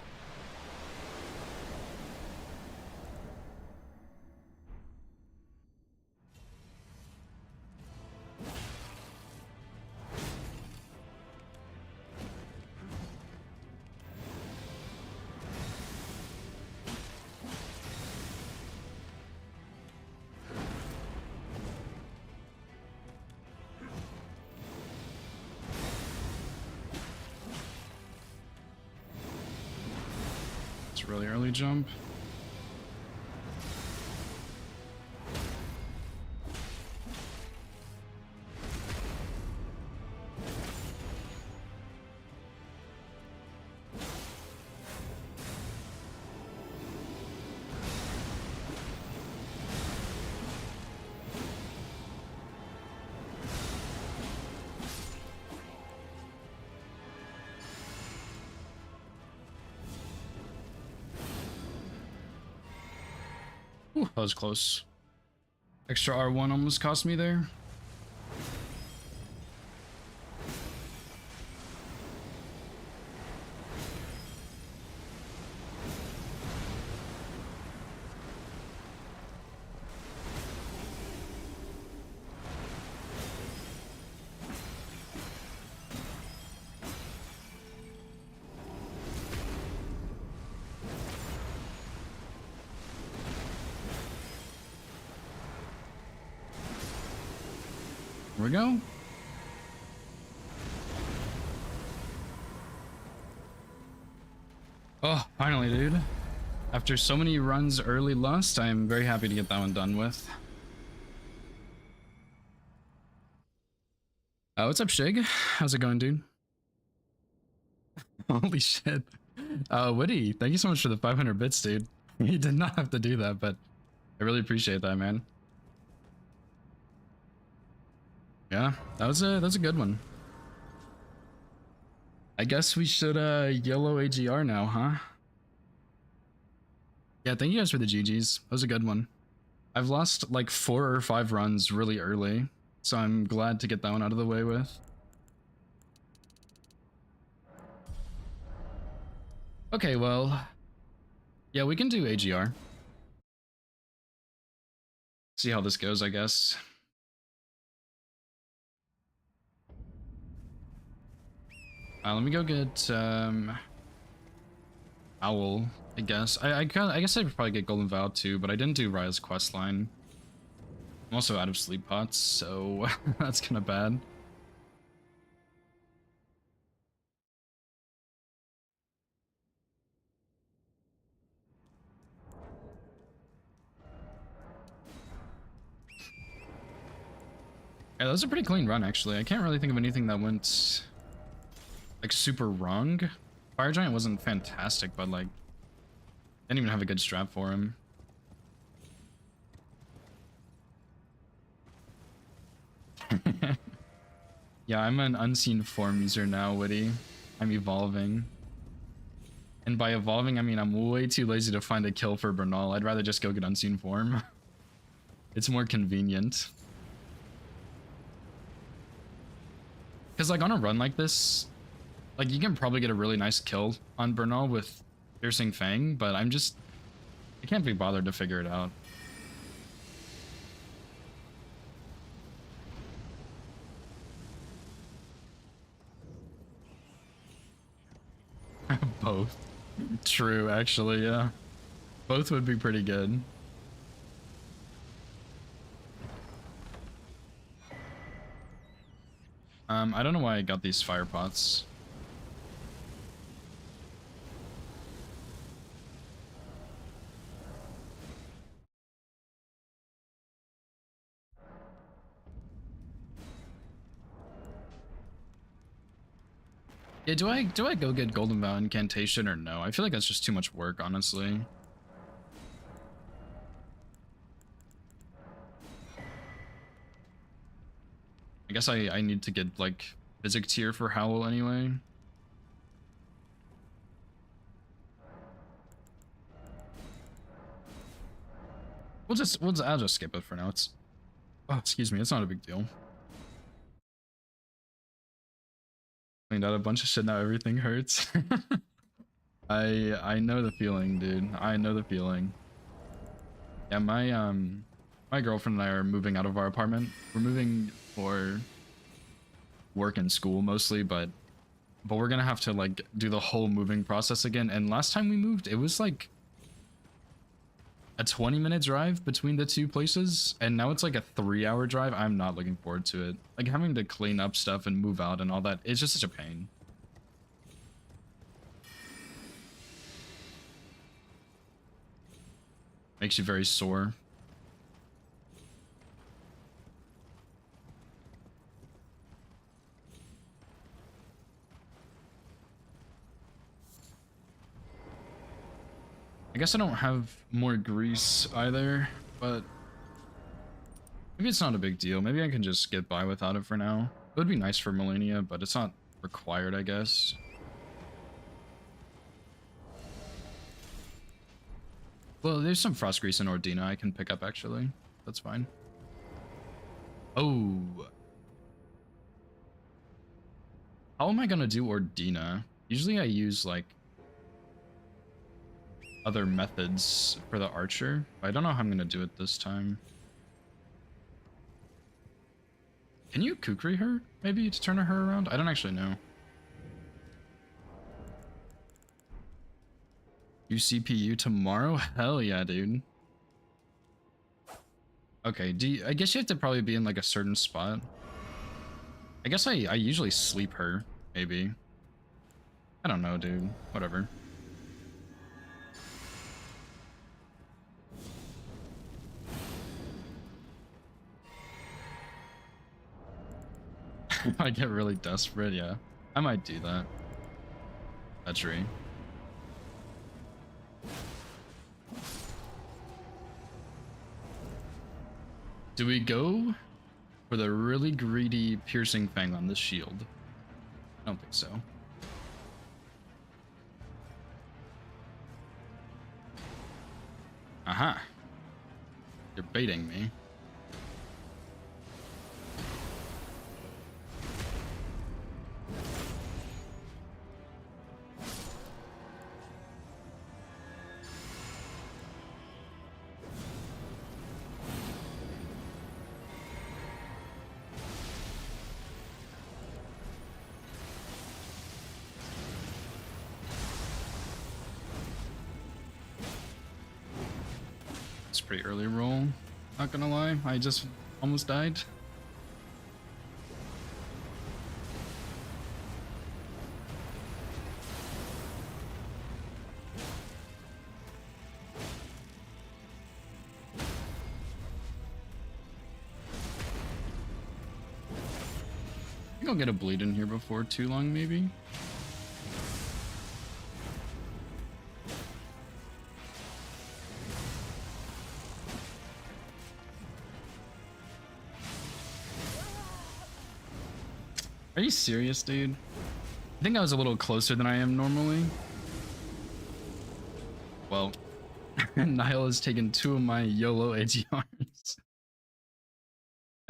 Really early jump. Ooh, that was close. Extra R1 almost cost me there. Here we go. Oh, finally, dude. After so many runs early lust, I'm very happy to get that one done with. What's up, Shig? How's it going, dude? Holy shit. Woody, thank you so much for the 500 bits, dude. You did not have to do that, but I really appreciate that, man. Yeah, that's a good one. I guess we should YOLO AGR now, huh? Yeah, thank you guys for the GGs. That was a good one. I've lost like 4 or 5 runs really early, so I'm glad to get that one out of the way with. Okay, well, yeah, we can do AGR. See how this goes, I guess. Let me go get Owl, I guess. I guess I'd probably get Golden Vow too, but I didn't do Raya's quest line. I'm also out of sleep pots, so that's kind of bad. Yeah, that was a pretty clean run, actually. I can't really think of anything that went, like, super wrong. Fire Giant wasn't fantastic, but, like, didn't even have a good strat for him. Yeah, I'm an unseen form user now, Woody. I'm evolving. And by evolving, I mean I'm way too lazy to find a kill for Bernal. I'd rather just go get unseen form. It's more convenient. Because, like, on a run like this, like, you can probably get a really nice kill on Bernal with Piercing Fang, but I can't be bothered to figure it out. Both. True, actually, yeah. Both would be pretty good. I don't know why I got these fire pots. Yeah, do I go get Golden Vow Incantation or no? I feel like that's just too much work, honestly. I guess I need to get, like, Physic tier for Howl anyway. I'll just skip it for now. Oh, excuse me, it's not a big deal. Cleaned out a bunch of shit, now everything hurts. I know the feeling, dude. I know the feeling. Yeah, my girlfriend and I are moving out of our apartment. We're moving for work and school mostly, but we're gonna have to, like, do the whole moving process again. And last time we moved, it was like a 20-minute drive between the two places, and now it's like a 3-hour drive. I'm not looking forward to it. Like, having to clean up stuff and move out and all that, it's just such a pain. Makes you very sore. I guess I don't have more grease either, but maybe it's not a big deal. Maybe I can just get by without it for now. It would be nice for Malenia, but it's not required, I guess. Well, there's some frost grease in Ordina I can pick up, actually. That's fine. Oh. How am I gonna do Ordina? Usually I use, like, other methods for the archer. I don't know how I'm gonna do it this time. Can you kukri her, maybe, to turn her around? I don't actually know. You CPU tomorrow? Hell yeah, dude. Okay, I guess you have to probably be in, like, a certain spot. I guess I usually sleep her, maybe. I don't know, dude. Whatever. I get really desperate, yeah. I might do that. That tree. Do we go for the really greedy Piercing Fang on this shield? I don't think so. Aha. You're baiting me. It's a pretty early roll. Not gonna lie, I just almost died. I think I'll get a bleed in here before too long, maybe. Are you serious, dude? I think I was a little closer than I am normally. Well, Nile has taken 2 of my YOLO AGRs.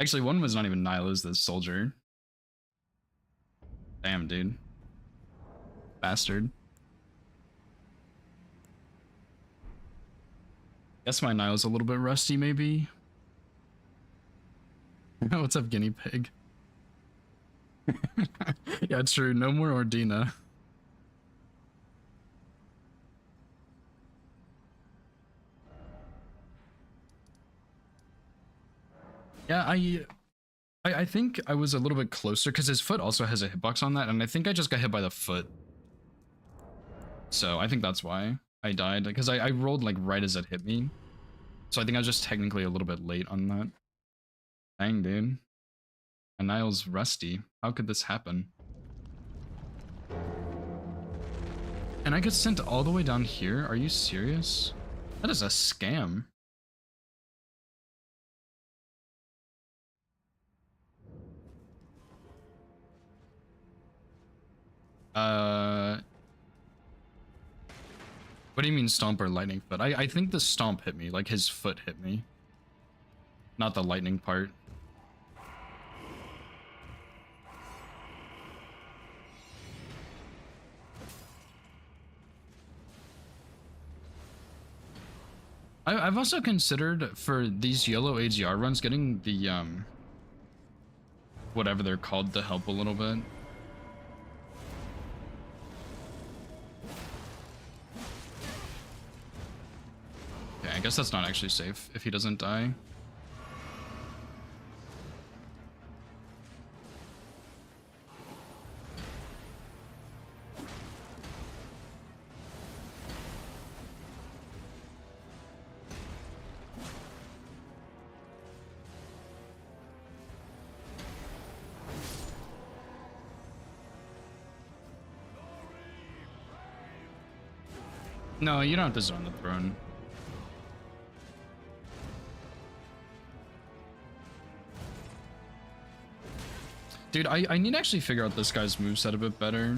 Actually, one was not even Nile, it was the soldier. Damn, dude. Bastard. Guess my Nile's a little bit rusty, maybe. What's up, guinea pig? Yeah, true. No more Ordina. Yeah, I think I was a little bit closer because his foot also has a hitbox on that, and I think I just got hit by the foot. So I think that's why I died, because I rolled like right as it hit me. So I think I was just technically a little bit late on that. Dang, dude. And Nile's rusty. How could this happen? And I get sent all the way down here? Are you serious? That is a scam. What do you mean stomp or lightning foot? I think the stomp hit me, like his foot hit me. Not the lightning part. I've also considered for these yellow AGR runs getting the whatever they're called to help a little bit. Okay, I guess that's not actually safe if he doesn't die. No, you don't have to zone the throne. Dude, I need to actually figure out this guy's moveset a bit better.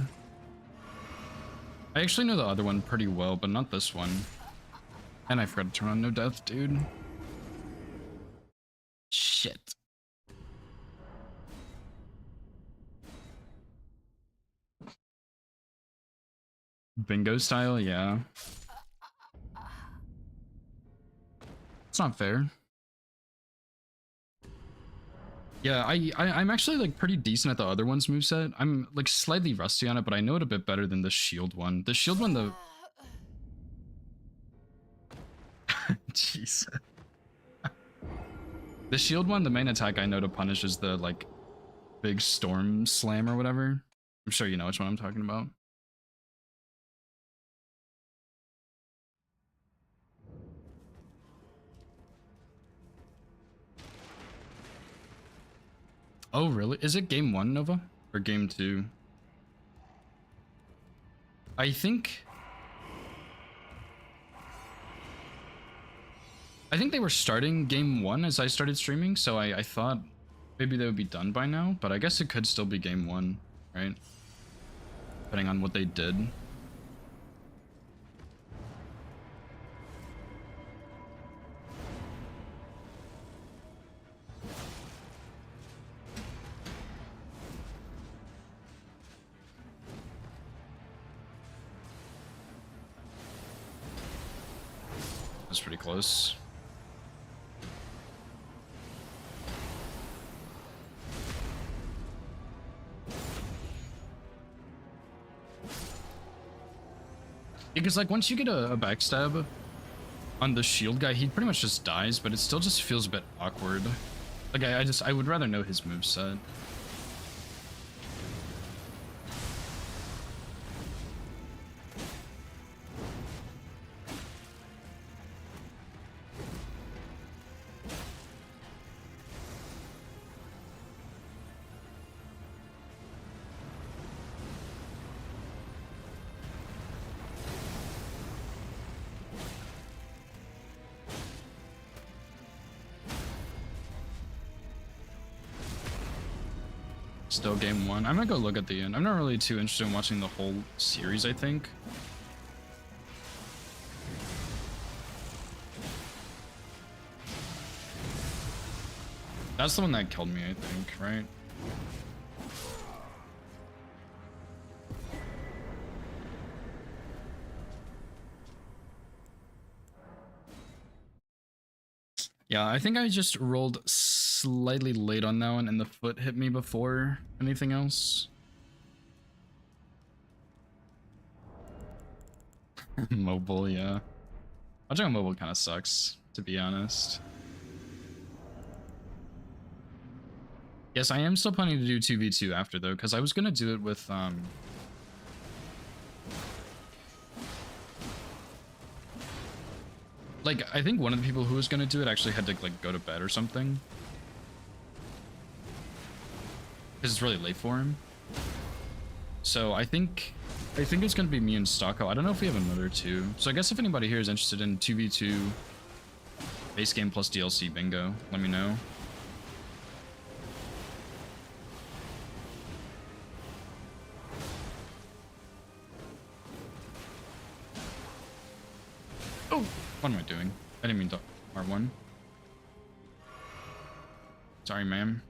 I actually know the other one pretty well, but not this one. And I forgot to turn on no death, dude. Shit. Bingo style, yeah. It's not fair. Yeah, I'm actually like pretty decent at the other one's moveset. I'm like slightly rusty on it, but I know it a bit better than the shield one. The shield one, the jeez. The shield one, the main attack I know to punish is the like big storm slam or whatever. I'm sure you know which one I'm talking about. Oh, really? Is it game 1, Nova? Or game 2? I think they were starting game 1 as I started streaming, so I thought maybe they would be done by now, but I guess it could still be game 1, right? Depending on what they did. That's pretty close. Because like once you get a backstab, on the shield guy, he pretty much just dies, but it still just feels a bit awkward. Like I would rather know his moveset. Still game 1. I'm gonna go look at the end. I'm not really too interested in watching the whole series, I think. That's the one that killed me, I think, right? Yeah, I think I just rolled slightly late on that one and the foot hit me before anything else. Mobile, yeah. Watching on mobile kind of sucks, to be honest. Yes, I am still planning to do 2v2 after though, because I was gonna do it with like, I think one of the people who was gonna do it actually had to like go to bed or something. Because it's really late for him. So I think it's gonna be me and Stocko. I don't know if we have another two. So I guess if anybody here is interested in 2v2 base game plus DLC bingo, let me know. Oh, what am I doing? I didn't mean to R1. Sorry, ma'am.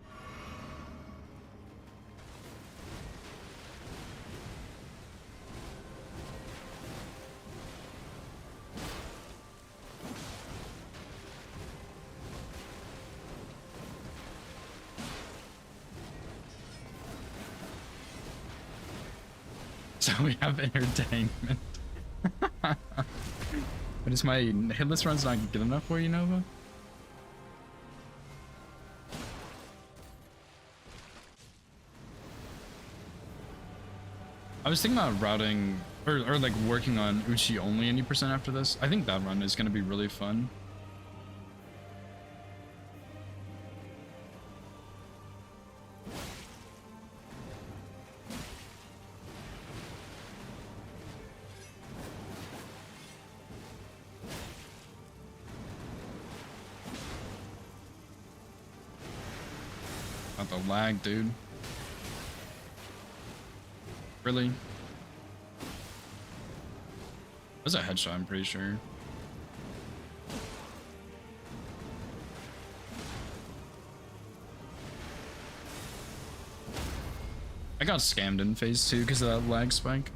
So we have entertainment. But is my hitless run's not good enough for you, Nova? I was thinking about routing or like working on Uchi only any percent after this. I think that run is gonna be really fun. Not the lag, dude. Really? That's a headshot, I'm pretty sure. I got scammed in phase 2 because of that lag spike.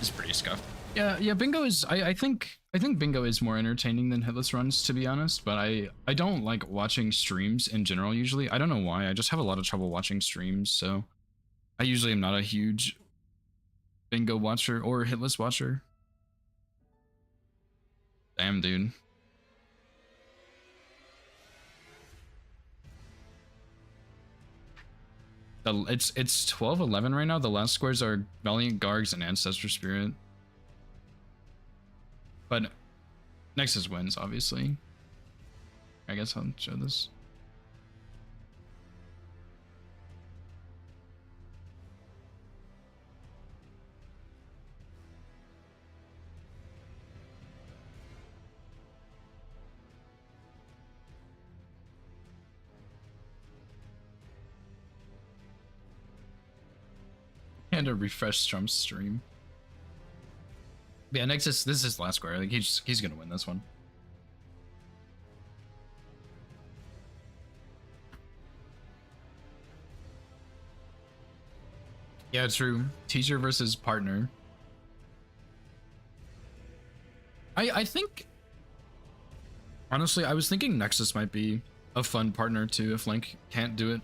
It's pretty scuffed. Yeah, bingo is I think bingo is more entertaining than hitless runs, to be honest, but I don't like watching streams in general usually. I don't know why. I just have a lot of trouble watching streams, so I usually am not a huge bingo watcher or hitless watcher. Damn, dude. It's 12-11 right now. The last squares are Valiant Gargs and Ancestor Spirit. But Nexus wins, obviously. I guess I'll show this. And a refresh Trump's stream. But yeah, Nexus, this is his last square. Like he's gonna win this one. Yeah, true. Teacher versus partner. I think honestly, I was thinking Nexus might be a fun partner too if Link can't do it.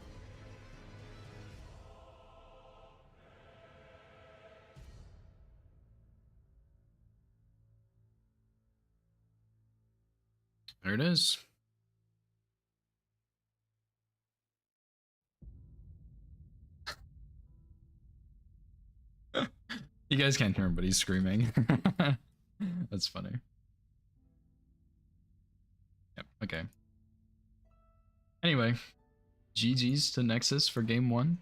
There it is. You guys can't hear him, but he's screaming. That's funny. Yep, okay. Anyway, GG's to Nexus for game 1.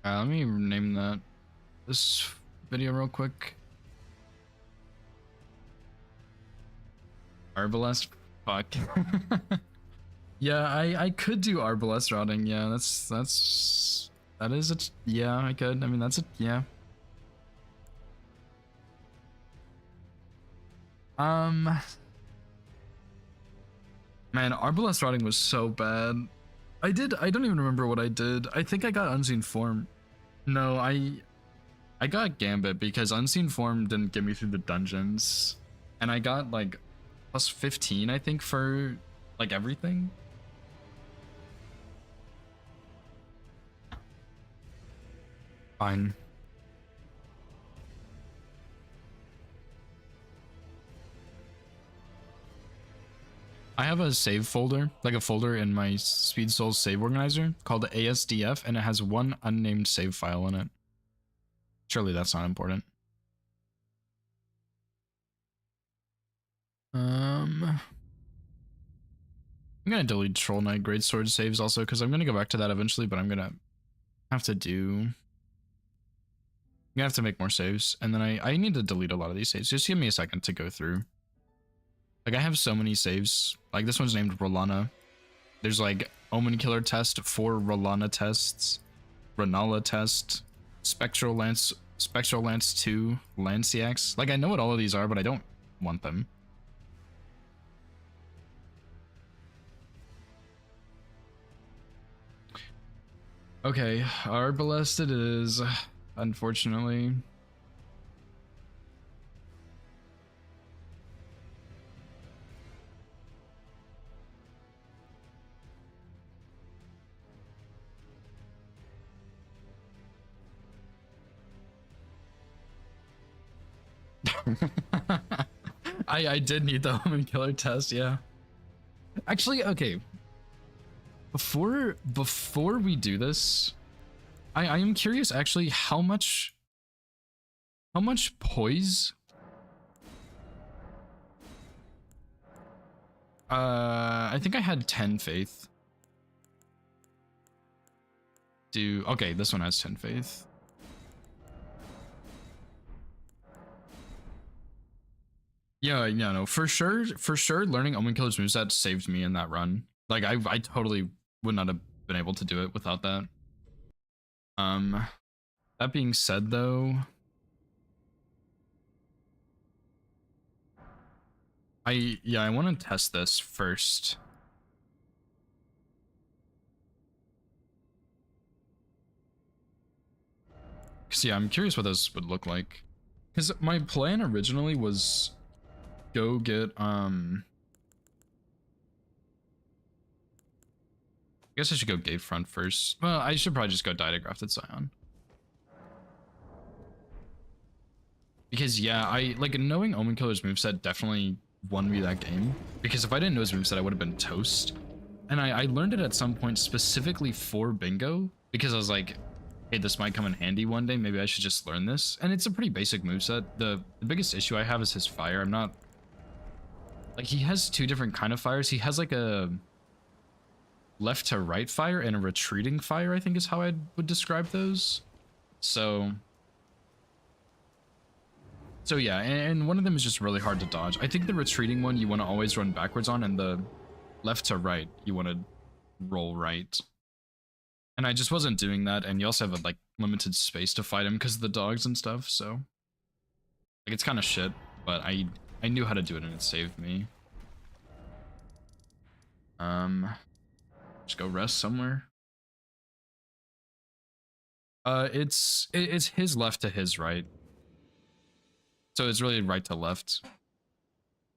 Let me rename this video real quick. Arbalest? Fuck. Yeah, I could do Arbalest routing. Yeah, that is it. Yeah, I could. I mean, that's it. Yeah. Man, Arbalest routing was so bad. I don't even remember what I did. I think I got Unseen Form. No, I got Gambit because Unseen Form didn't get me through the dungeons. And I got like plus 15, I think, for like everything. Fine. I have a save folder, like a folder in my Speed Souls save organizer called ASDF, and it has one unnamed save file in it. Surely that's not important. I'm gonna delete Troll Knight Greatsword saves also, because I'm gonna go back to that eventually, but I'm gonna have to make more saves, and then I need to delete a lot of these saves. Just give me a second to go through. Like, I have so many saves. Like, this one's named Rolana. There's like Omen Killer test, 4 Rolana tests, Renala test, Spectral Lance 2, Lanciax. Like, I know what all of these are, but I don't want them. Okay, Arbalest it is, unfortunately. I did need the Omen Killer test, yeah. Actually, okay. Before we do this, I am curious actually how much poise I think I had 10 faith. Okay, this one has 10 faith. Yeah, no, for sure learning Omen Killer's moveset saved me in that run. Like, I totally would not have been able to do it without that. That being said though, I want to test this first. Cause yeah, I'm curious what those would look like. Cause my plan originally was go get I guess I should go Gatefront first. Well, I should probably just go Didagrafted Scion. Because yeah, I like knowing Omen Killer's moveset definitely won me that game. Because if I didn't know his moveset, I would have been toast. And I learned it at some point specifically for bingo, because I was like, hey, this might come in handy one day. Maybe I should just learn this. And it's a pretty basic moveset. The biggest issue I have is his fire. I'm not like, he has 2 different kind of fires. He has like a left to right fire and a retreating fire, I think is how I would describe those. So yeah, and one of them is just really hard to dodge. I think the retreating one you want to always run backwards on, and the left to right you want to roll right. And I just wasn't doing that, and you also have a like limited space to fight him because of the dogs and stuff, so like it's kind of shit, but I knew how to do it and it saved me. Just go rest somewhere. It's his left to his right. So it's really right to left.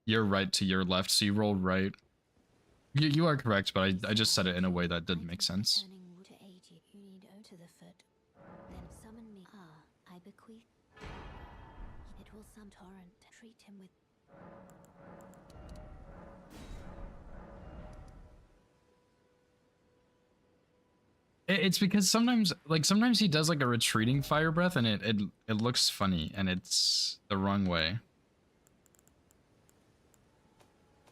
Your right to your left, so you roll right. You are correct, but I just said it in a way that didn't make sense. Turning wood to aid you. You need O to the foot. Then summon me. I bequeath. It will some torrent. Treat him with. It's because sometimes he does like a retreating fire breath, and it looks funny, and it's the wrong way.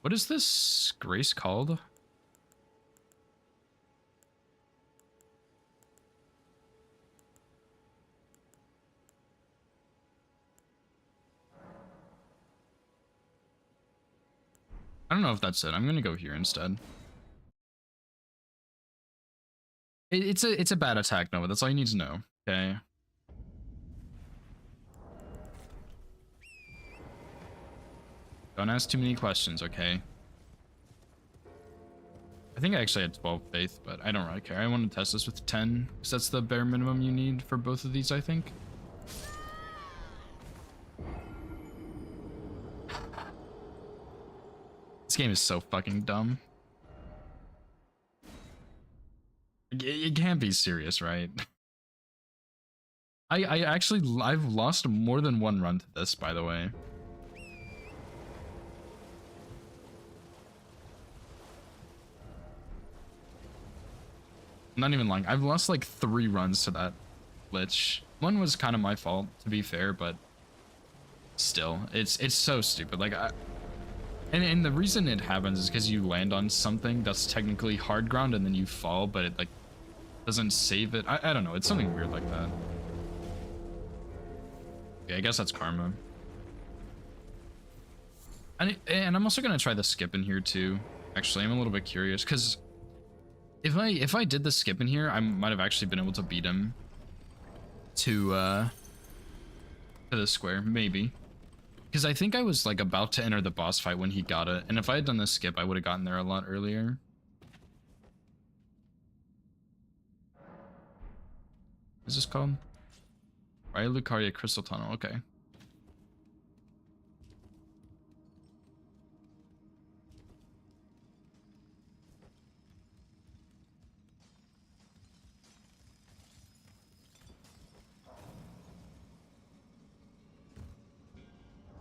What is this grace called? I don't know if that's it. I'm gonna go here instead. It's a bad attack, Nova. That's all you need to know. Okay. Don't ask too many questions, okay? I think I actually had 12 faith, but I don't really care. I want to test this with 10, because that's the bare minimum you need for both of these, I think. This game is so fucking dumb. It can't be serious, right? I've lost more than one run to this, by the way. I'm not even lying. I've lost like 3 runs to that Lich. One was kind of my fault, to be fair, but still, it's so stupid. Like and the reason it happens is because you land on something that's technically hard ground and then you fall, but it like doesn't save it. I don't know. It's something weird like that. Yeah, I guess that's karma. And I'm also gonna try the skip in here too. Actually, I'm a little bit curious because if I did the skip in here, I might have actually been able to beat him to the square, maybe. Because I think I was like about to enter the boss fight when he got it, and if I had done the skip, I would have gotten there a lot earlier. What is this called? Raya Lucaria Crystal Tunnel, okay.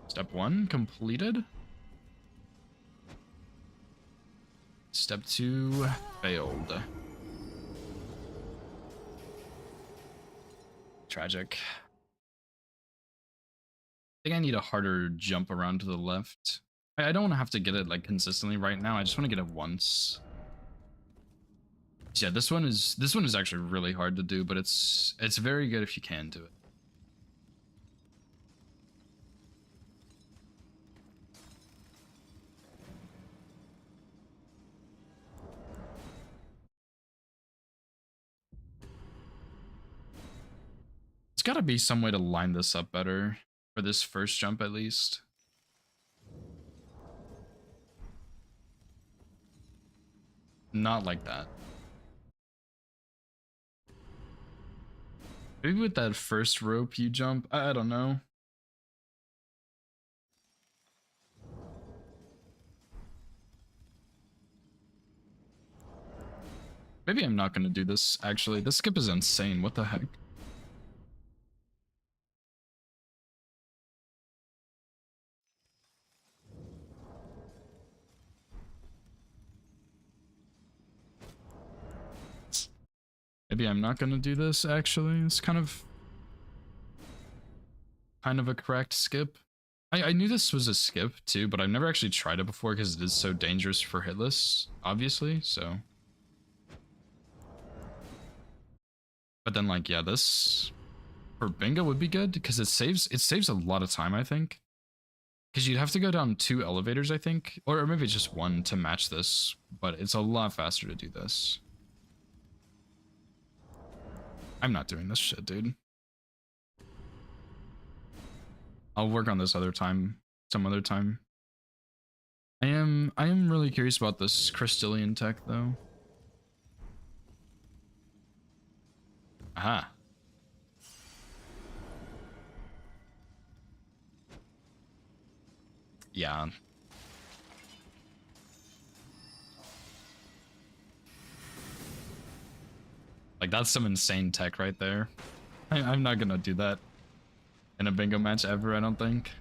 Step 1 completed. Step 2 failed. Tragic. I think I need a harder jump around to the left. I don't want to have to get it like consistently right now. I just want to get it once. Yeah, this one is actually really hard to do, but it's very good if you can do it. It's got to be some way to line this up better for this first jump at least. Not like that. Maybe with that first rope you jump. I don't know. Maybe I'm not going to do this, actually. This skip is insane. What the heck? Maybe I'm not going to do this, actually. It's kind of a correct skip. I knew this was a skip, too, but I've never actually tried it before because it is so dangerous for hitless, obviously, so... But then, like, yeah, this for bingo would be good because it saves a lot of time, I think. Because you'd have to go down 2 elevators, I think, or maybe just 1 to match this, but it's a lot faster to do this. I'm not doing this shit, dude. I'll work on this some other time. I am really curious about this Crystallian tech, though. Aha. Yeah. Like that's some insane tech right there. I'm not gonna do that in a bingo match ever, I don't think.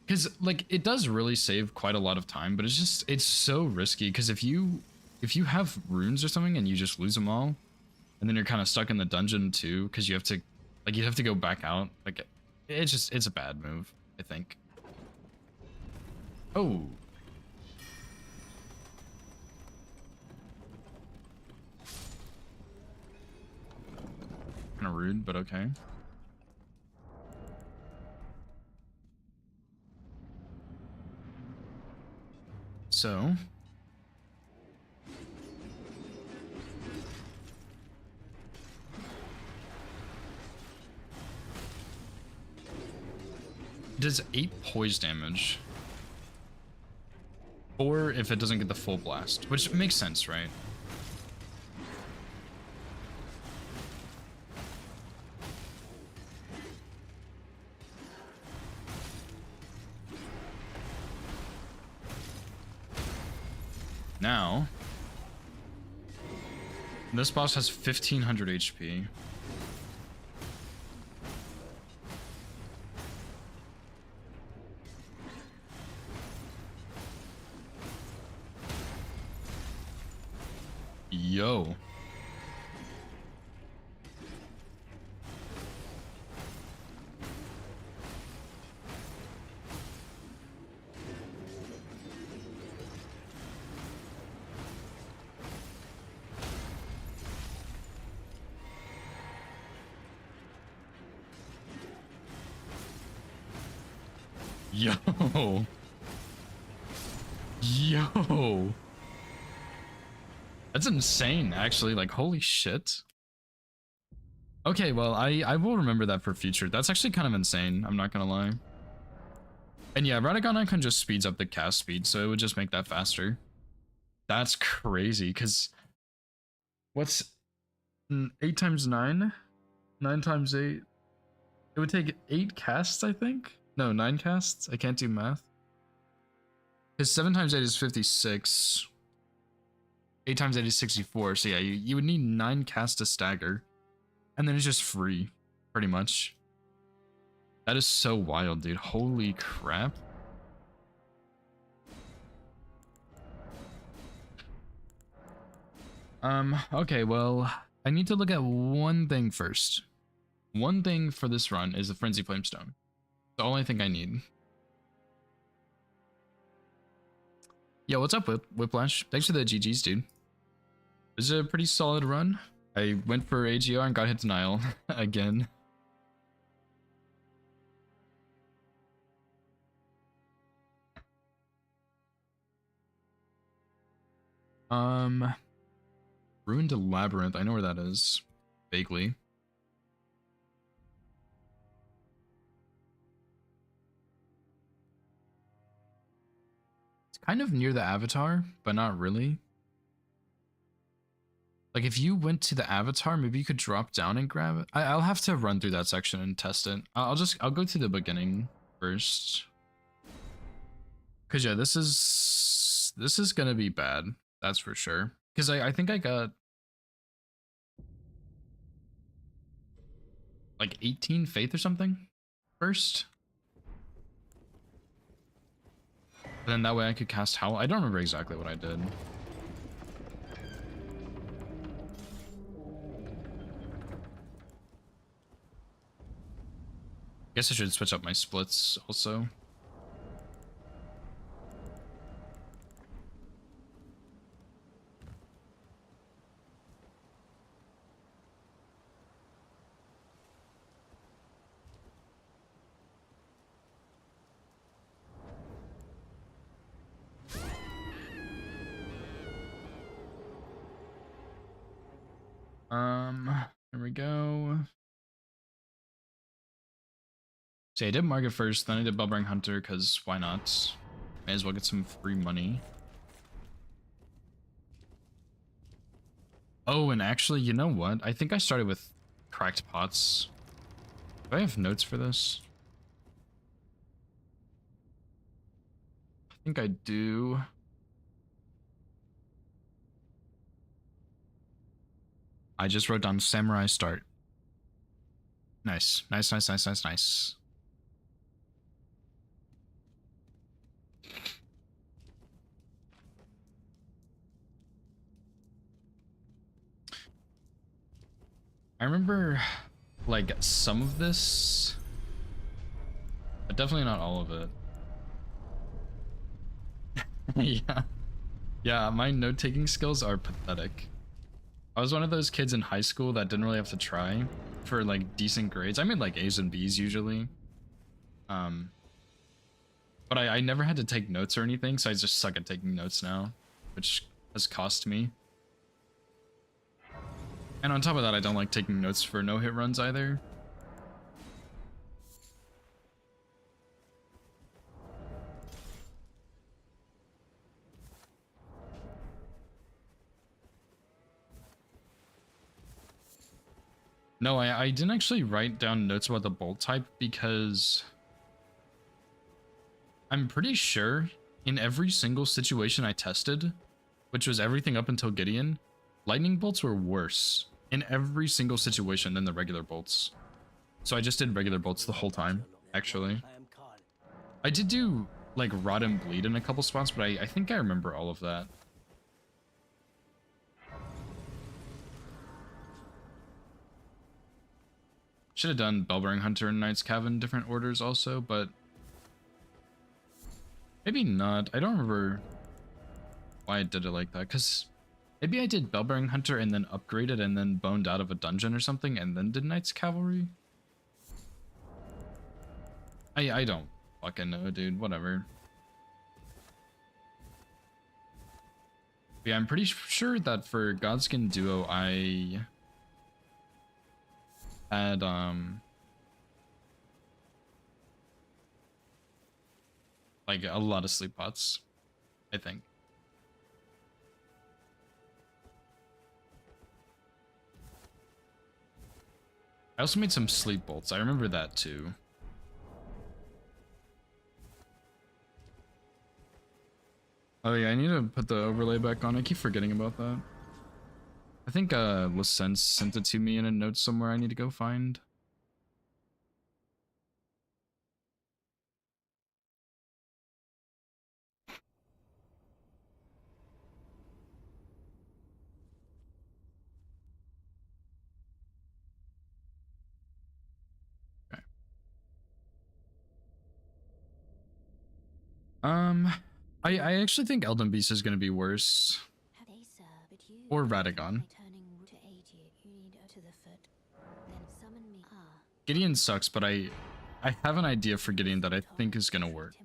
Because like it does really save quite a lot of time, but it's so risky. Because if you have runes or something and you just lose them all, and then you're kind of stuck in the dungeon too, because you have to go back out. Like it's a bad move, I think. Oh. Kind of rude, but okay. So, does 8 poise damage. Or if it doesn't get the full blast, which makes sense, right? Now, this boss has 1500 HP. Yo. Yo. Yo. That's insane, actually. Like, holy shit. Okay, well, I will remember that for future. That's actually kind of insane. I'm not gonna lie. And yeah, Radagon Icon just speeds up the cast speed, so it would just make that faster. That's crazy, because what's 8 times 9? 9 times 8? It would take 8 casts, I think? No, 9 casts? I can't do math. Because 7 times 8 is 56. 8 times 8 is 64. So yeah, you would need 9 casts to stagger. And then it's just free, pretty much. That is so wild, dude. Holy crap. Okay, well, I need to look at one thing first. One thing for this run is the Frenzy Flame Stone. The only thing I need. Yo, what's up, Whiplash? Thanks for the GGs, dude. This is a pretty solid run. I went for AGR and got hit denial again. Ruined Labyrinth. I know where that is. Vaguely. It's kind of near the Avatar, but not really. Like, if you went to the Avatar, maybe you could drop down and grab it. I'll have to run through that section and test it. I'll go to the beginning first. Cause yeah, this is gonna be bad. That's for sure. Cause I think I got like 18 faith or something first. And then that way I could cast Howl. I don't remember exactly what I did. Guess I should switch up my splits also. There we go. So I did Market first, then I did Bubbering Hunter, because why not? May as well get some free money. Oh, and actually, you know what? I think I started with Cracked Pots. Do I have notes for this? I think I do. I just wrote down samurai start. Nice, nice, nice, nice, nice, nice. I remember like some of this, but definitely not all of it. Yeah. Yeah, my note-taking skills are pathetic. I was one of those kids in high school that didn't really have to try for like decent grades. I made like A's and B's usually. But I never had to take notes or anything, so I just suck at taking notes now, which has cost me. And on top of that, I don't like taking notes for no-hit runs either. No, I didn't actually write down notes about the bolt type because I'm pretty sure in every single situation I tested, which was everything up until Gideon, lightning bolts were worse in every single situation than the regular bolts. So I just did regular bolts the whole time, actually. I did do like rot and bleed in a couple spots, but I think I remember all of that. Should have done Bellbearing Hunter and Knight's Cavern different orders also, but maybe not. I don't remember why I did it like that, because maybe I did Bellbearing Hunter and then upgraded and then boned out of a dungeon or something and then did Knight's Cavalry. I don't fucking know, dude. Whatever. Yeah, I'm pretty sure that for Godskin Duo, I had like a lot of sleep pots, I think. I also made some sleep bolts. I remember that too. Oh yeah, I need to put the overlay back on. I keep forgetting about that. I think License sent it to me in a note somewhere I need to go find. Okay. I actually think Elden Beast is gonna be worse. Or Radagon. Gideon sucks, but I have an idea for Gideon that I think is gonna work.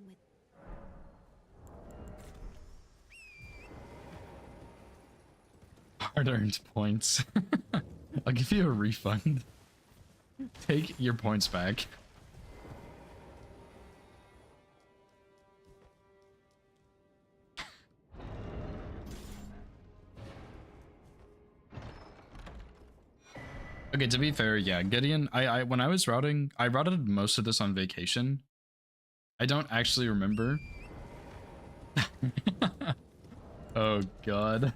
Hard-earned points. I'll give you a refund. Take your points back. Okay, to be fair, yeah, Gideon, I when I was routing, I routed most of this on vacation. I don't actually remember. Oh god.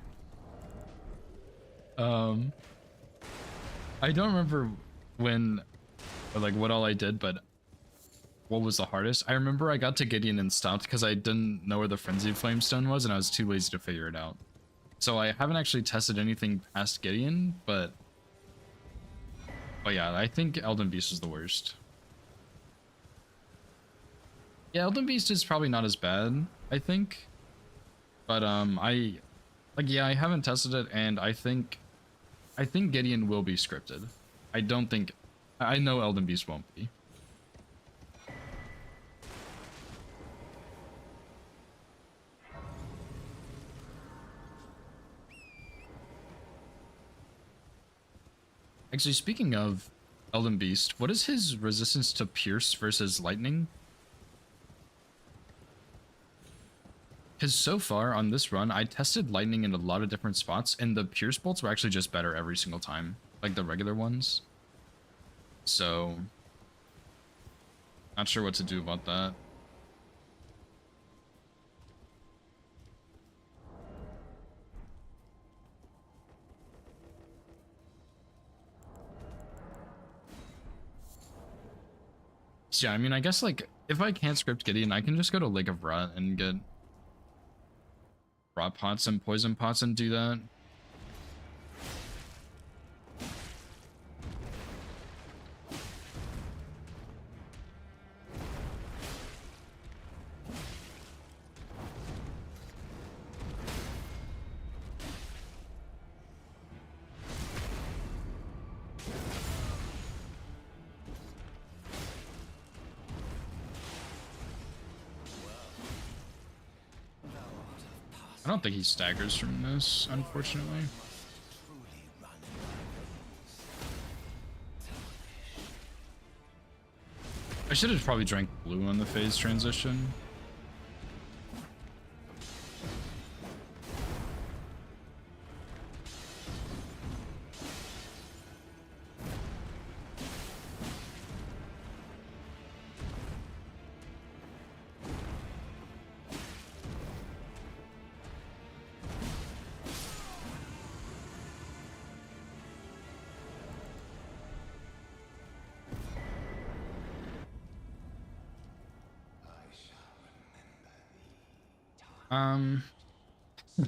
I don't remember when, or like what all I did, but what was the hardest? I remember I got to Gideon and stopped because I didn't know where the Frenzied Flamestone was and I was too lazy to figure it out. So I haven't actually tested anything past Gideon, but yeah, I think Elden Beast is the worst. Yeah, Elden Beast is probably not as bad, I think. But yeah, I haven't tested it, and I think Gideon will be scripted. I know Elden Beast won't be. Actually, speaking of Elden Beast, what is his resistance to Pierce versus Lightning? Because so far on this run, I tested Lightning in a lot of different spots, and the Pierce bolts were actually just better every single time, like the regular ones. So, not sure what to do about that. So yeah, I mean, I guess like if I can't script Gideon, I can just go to Lake of Rot and get rot pots and poison pots and do that. I don't think he staggers from this, unfortunately. I should have probably drank blue on the phase transition.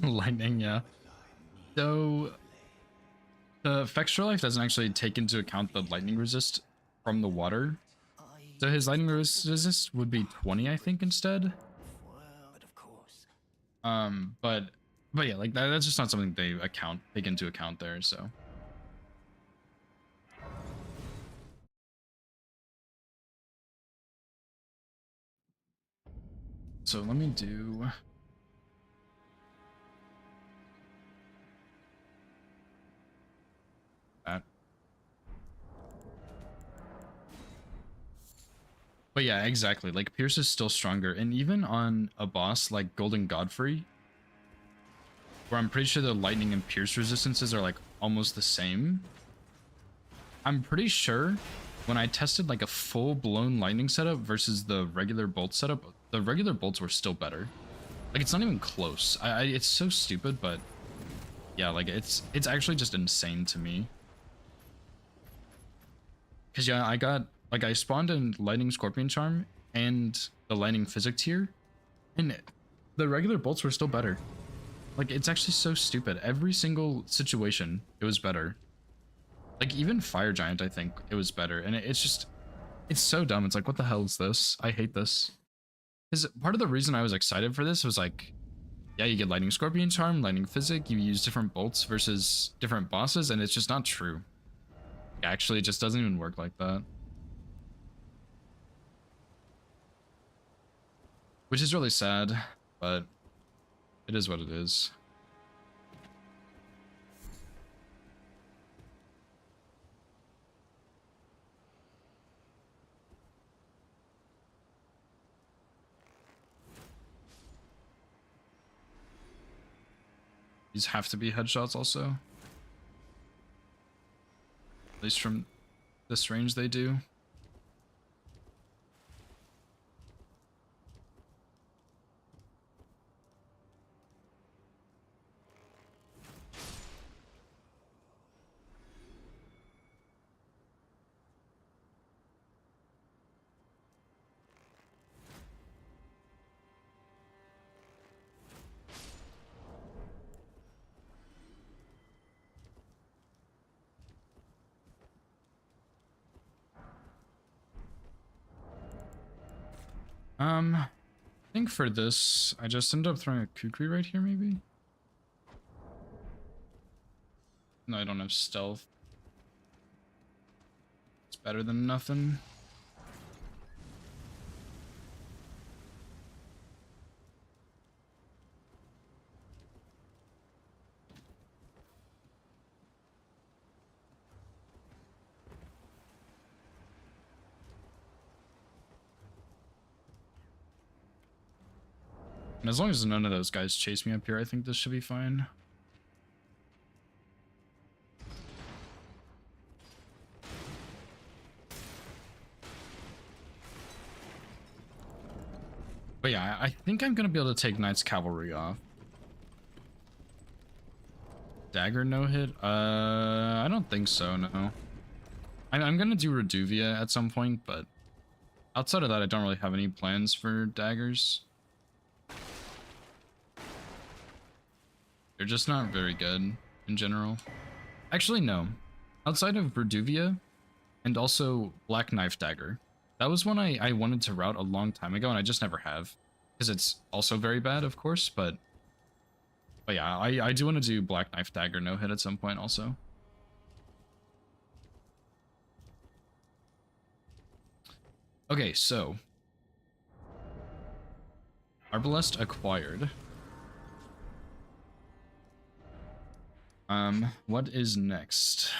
Lightning, yeah. So the Fextra Life doesn't actually take into account the lightning resist from the water. So his lightning resist would be 20, I think, instead. But yeah, like that's just not something they take into account there, so. So let me do that. But yeah, exactly. Like Pierce is still stronger, and even on a boss like Golden Godfrey, where I'm pretty sure the lightning and Pierce resistances are like almost the same. I'm pretty sure when I tested like a full-blown lightning setup versus the regular bolt setup, the regular bolts were still better. Like it's not even close. It's so stupid, but yeah, like it's actually just insane to me. Cause yeah, I spawned in Lightning Scorpion Charm and the Lightning Physic tier, and the regular bolts were still better. Like it's actually so stupid. Every single situation, it was better. Like even Fire Giant, I think it was better, and it's so dumb. It's like, what the hell is this? I hate this. Because part of the reason I was excited for this was like, yeah, you get Lightning Scorpion Charm, Lightning Physic, you use different bolts versus different bosses, and it's just not true. Actually, it just doesn't even work like that. Which is really sad, but it is what it is. These have to be headshots also. At least from this range they do. I think for this, I just ended up throwing a Kukri right here, maybe? No, I don't have stealth. It's better than nothing. And as long as none of those guys chase me up here, I think this should be fine. But yeah, I think I'm gonna be able to take Knight's Cavalry off. Dagger no hit? I don't think so, no. I'm gonna do Reduvia at some point, but Outside of that, I don't really have any plans for daggers. They're just not very good in general. Actually, no. Outside of Verduvia and also Black Knife Dagger. That was one I wanted to route a long time ago and I just never have. Because it's also very bad, of course, but yeah, I do want to do Black Knife Dagger no hit at some point also. Okay, so Arbalest acquired. What is next?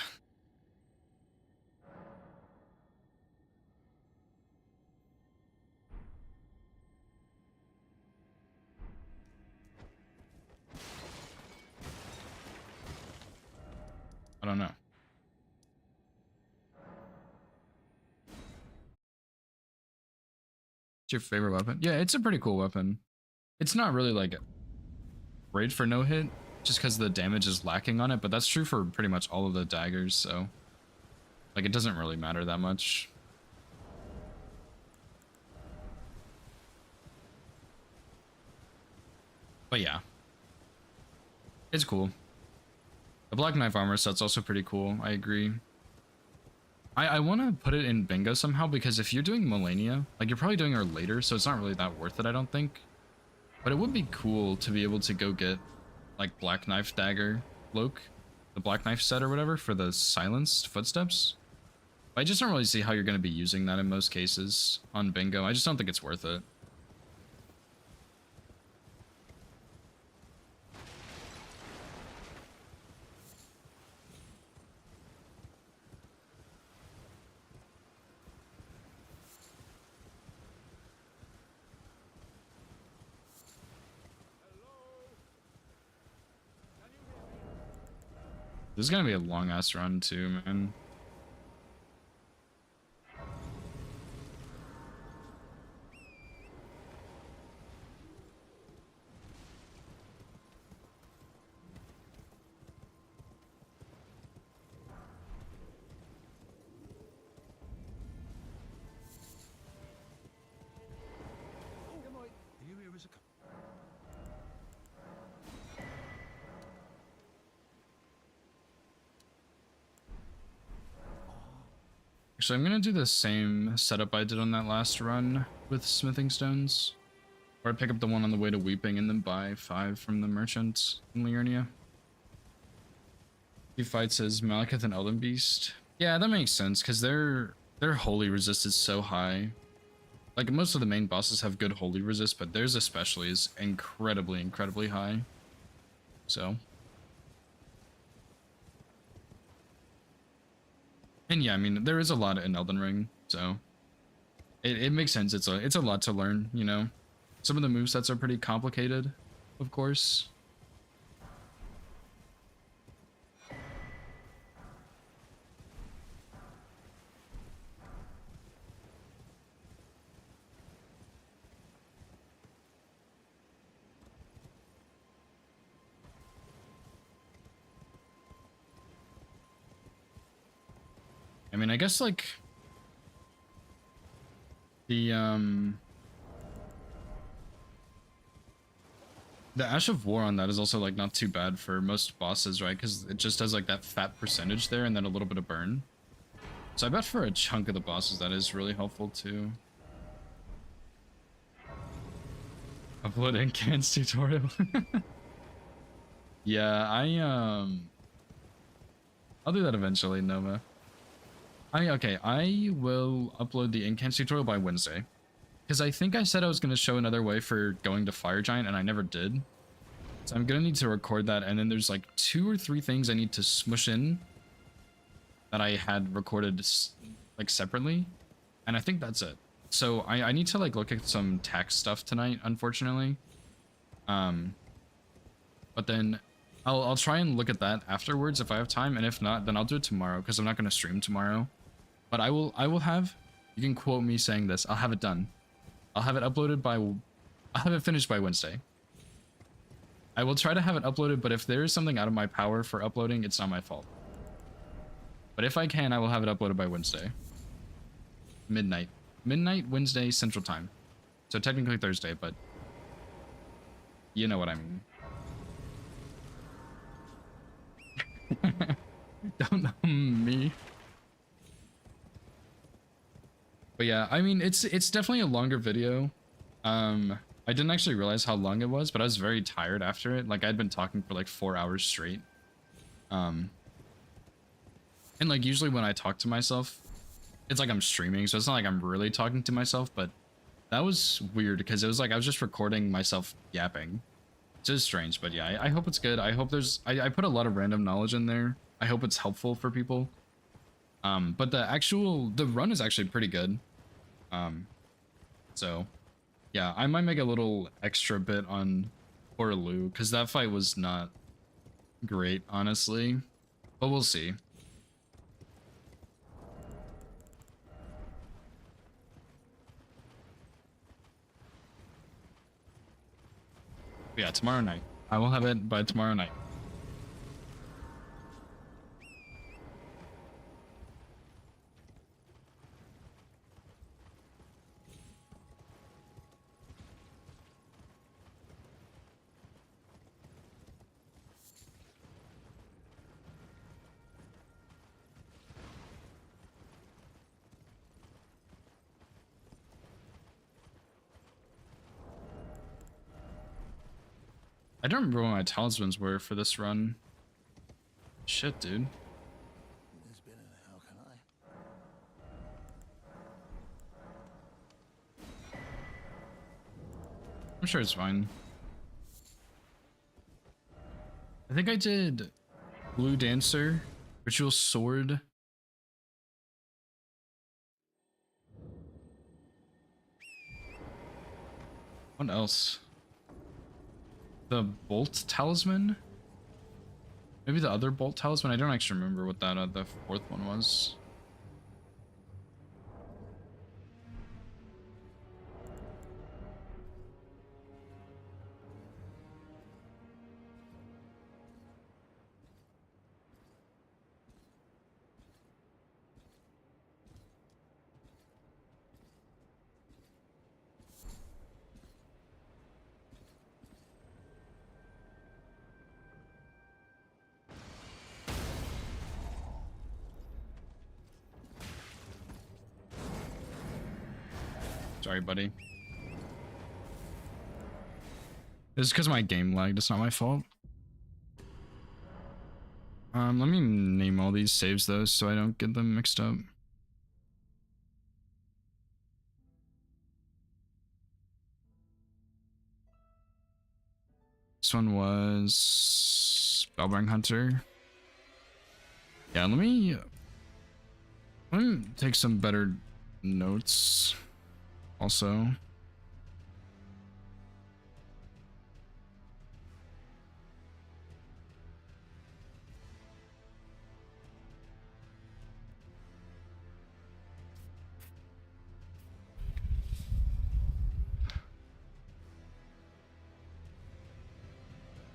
I don't know. What's your favorite weapon? Yeah, it's a pretty cool weapon. It's not really like great for no hit, just because the damage is lacking on it, but that's true for pretty much all of the daggers, so like it doesn't really matter that much. But yeah, it's cool. The Black Knife armor set's also pretty cool, I agree. I want to put it in bingo somehow, because if you're doing Malenia, like you're probably doing her later, so it's not really that worth it, I don't think. But it would be cool to be able to go get like Black Knife Dagger Cloak, the Black Knife set or whatever for the silenced footsteps. I just don't really see how you're going to be using that in most cases on bingo. I just don't think it's worth it. This is gonna be a long ass run too, man. Are you here as a Actually, I'm gonna do the same setup I did on that last run with smithing stones. Or I pick up the one on the way to Weeping and then buy 5 from the merchant in Liurnia. He fights as Malekith and Elden Beast. Yeah, that makes sense, because their holy resist is so high. Like, most of the main bosses have good holy resist, but theirs especially is incredibly, incredibly high. So. And yeah, I mean, there is a lot in Elden Ring, so. It makes sense, it's a lot to learn, you know? Some of the movesets are pretty complicated, of course. I mean, I guess, like, the Ash of War on that is also, like, not too bad for most bosses, right? Because it just does, like, that fat percentage there and then a little bit of burn. So I bet for a chunk of the bosses that is really helpful, too. Upload Incans tutorial. Yeah, I'll do that eventually, Nova. Okay, I will upload the Incans tutorial by Wednesday. Because I think I said I was going to show another way for going to Fire Giant, and I never did. So I'm going to need to record that, and then there's like 2 or 3 things I need to smush in that I had recorded like separately. And I think that's it. So I need to like look at some tax stuff tonight, unfortunately. But then I'll try and look at that afterwards if I have time, and if not, then I'll do it tomorrow, because I'm not going to stream tomorrow. But I will have, you can quote me saying this, I'll have it done. I'll have it uploaded by, I'll have it finished by Wednesday. I will try to have it uploaded, but if there is something out of my power for uploading, it's not my fault. But if I can, I will have it uploaded by Wednesday. Midnight. midnight Wednesday Central Time. So technically Thursday, but you know what I mean. Don't know me. But yeah, I mean, it's definitely a longer video. I didn't actually realize how long it was, but I was very tired after it. Like I'd been talking for like 4 hours straight. And like usually when I talk to myself, it's like I'm streaming, so it's not like I'm really talking to myself, but that was weird because it was like I was just recording myself yapping. It's just strange, but yeah, I hope it's good. I hope I put a lot of random knowledge in there. I hope it's helpful for people. But the run is actually pretty good. So yeah, I might make a little extra bit on poor Lou because that fight was not great, honestly, but we'll see. Yeah, tomorrow night. I will have it by tomorrow night. I don't remember what my talismans were for this run. Shit, dude. There's been how can I? I'm sure it's fine. I think I did Blue Dancer, Ritual Sword. What else? The Bolt Talisman? Maybe the other Bolt Talisman? I don't actually remember what that the fourth one was. Sorry, buddy. This is because my game lagged. It's not my fault. Let me name all these saves though, so I don't get them mixed up. This one was Spellbearing Hunter. Yeah, let me take some better notes also.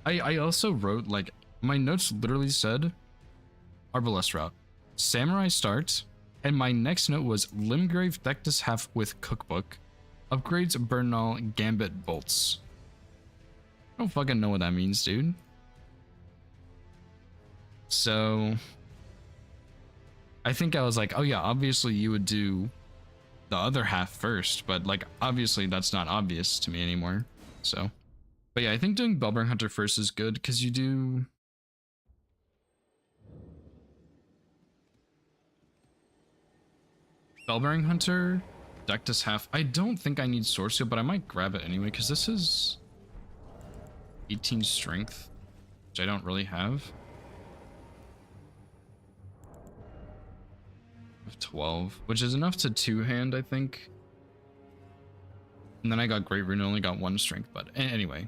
I also wrote, like, my notes literally said Arbalest Route, Samurai Start, and my next note was Limgrave Thectus Half with Cookbook, upgrades Bernal Gambit Bolts. I don't fucking know what that means, dude. So I think I was like, oh yeah, obviously you would do the other half first, but like obviously that's not obvious to me anymore. So, but yeah, I think doing Bellbearing Hunter first is good because you do Bellbearing Hunter, Dectus Half. I don't think I need Source Seal, but I might grab it anyway because this is 18 strength, which I don't really have. Of 12, which is enough to two-hand, I think. And then I got Great Rune, only got 1 strength, but anyway.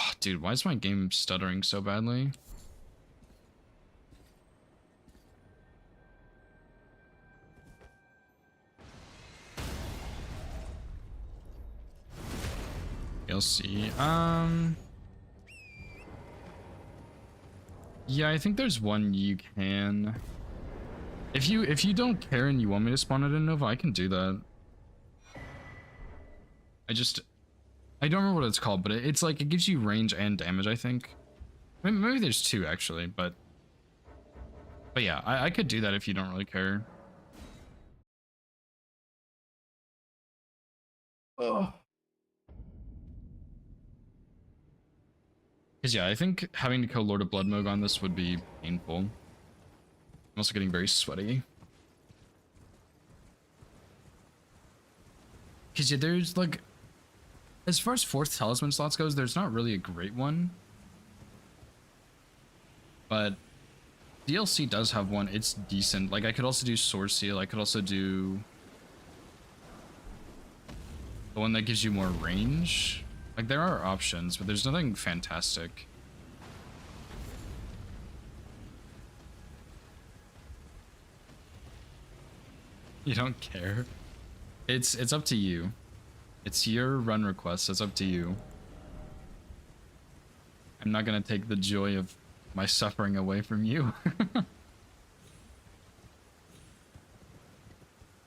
Oh, dude, why is my game stuttering so badly? You'll see. Yeah, I think there's one you can. If you don't care and you want me to spawn it in Nova, I can do that. I don't remember what it's called, but it's like it gives you range and damage, I think. Maybe there's two actually, but yeah, I could do that if you don't really care. Oh. Because yeah, I think having to kill Lord of Bloodmogue on this would be painful. I'm also getting very sweaty. Because yeah, there's like, as far as 4th talisman slots goes, there's not really a great one. But DLC does have one. It's decent. Like I could also do Sword Seal. I could also do the one that gives you more range. Like there are options, but there's nothing fantastic. You don't care? It's up to you. It's your run request. It's up to you. I'm not gonna take the joy of my suffering away from you.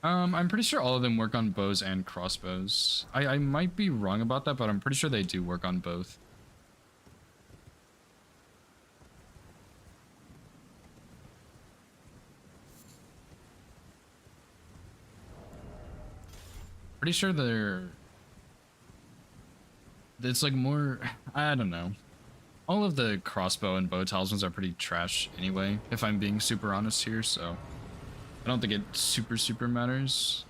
I'm pretty sure all of them work on bows and crossbows. I might be wrong about that, but I'm pretty sure they do work on both. Pretty sure it's like more, I don't know. All of the crossbow and bow talismans are pretty trash anyway, if I'm being super honest here, so I don't think it super matters.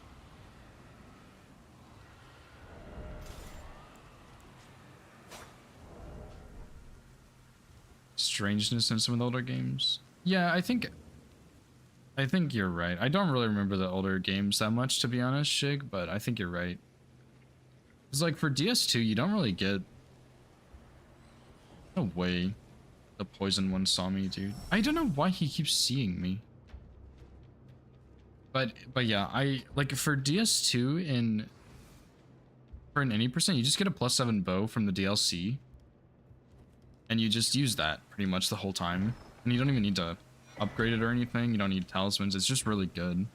Strangeness in some of the older games. Yeah, I think you're right. I don't really remember the older games that much, to be honest, Shig, but I think you're right. It's like for DS2, you don't really get... No way the poison one saw me, dude. I don't know why he keeps seeing me. But yeah, I like for DS2 for an any percent, you just get a +7 bow from the DLC. And you just use that pretty much the whole time. And you don't even need to upgrade it or anything. You don't need talismans. It's just really good.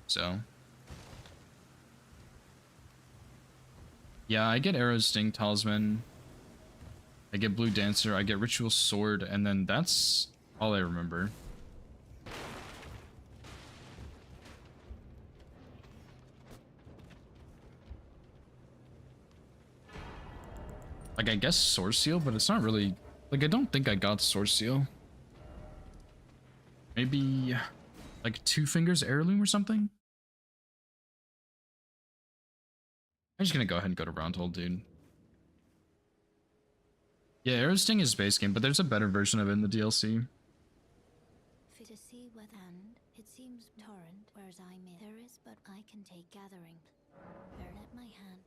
So yeah, I get Arrow Sting Talisman. I get Blue Dancer, I get Ritual Sword, and then that's all I remember. Like, I guess Sword Seal, but it's not really... Like, I don't think I got Sword Seal. Maybe, like, Two Fingers Heirloom or something? I'm just gonna go ahead and go to Roundhold, dude. Yeah, Arrow Sting is base game, but there's a better version of it in the DLC. Fit a sea and it seems torrent, whereas I'm in. There is, but I can take gathering. Bear at my hand.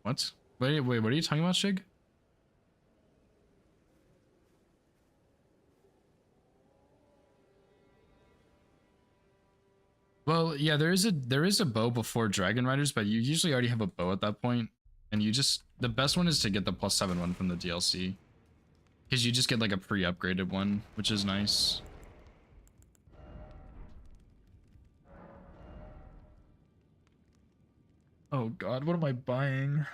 What? Wait, what are you talking about, Shig? Well, yeah, there is a bow before Dragon Riders, but you usually already have a bow at that point, and you just the best one is to get the +7 one from the DLC, because you just get like a pre-upgraded one, which is nice. Oh God, what am I buying?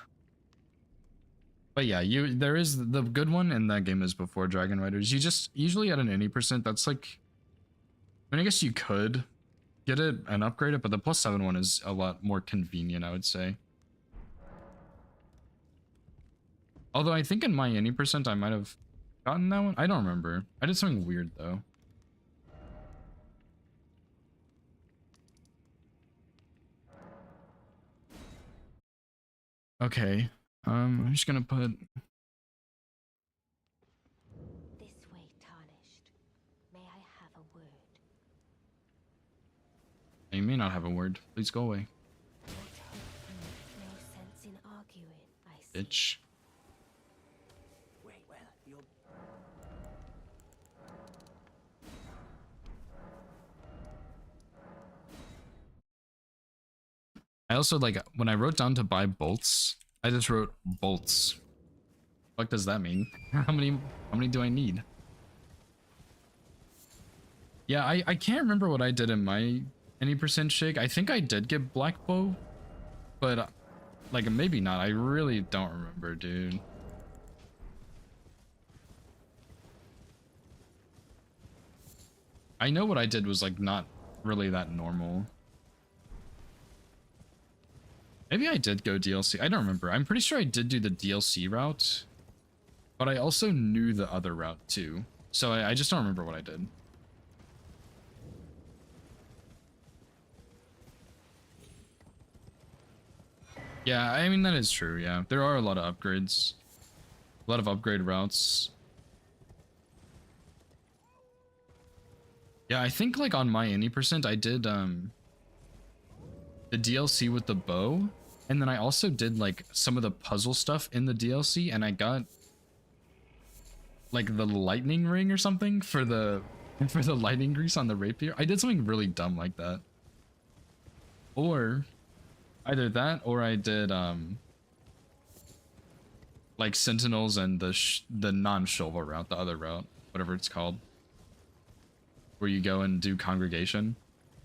But yeah, there is the good one in that game is before Dragon Riders. You just usually at an any percent, that's like, I mean, I guess you could get it and upgrade it, but the +7 one is a lot more convenient, I would say. Although I think in my any percent I might have gotten that one. I don't remember. I did something weird though. Okay. I'm just gonna put... This way, tarnished. May I have a word? You may not have a word. Please go away. What hope? No sense in arguing. I see. Bitch. Wait, well, you're... I also, like, when I wrote down to buy bolts, I just wrote bolts. fuck does that mean? How many do I need? Yeah, I can't remember what I did in my any percent shake. I think I did get black bow, but like maybe not. I really don't remember, dude. I know what I did was like not really that normal. Maybe I did go DLC. I don't remember. I'm pretty sure I did do the DLC route, but I also knew the other route too. So I just don't remember what I did. Yeah, I mean, that is true, yeah. There are a lot of upgrades. A lot of upgrade routes. Yeah, I think like on my any percent, I did the DLC with the bow. And then I also did like some of the puzzle stuff in the DLC, and I got like the lightning ring or something for the lightning grease on the rapier. I did something really dumb like that. Or either that, or I did like sentinels and the non-Shulva route, the other route, whatever it's called, where you go and do congregation.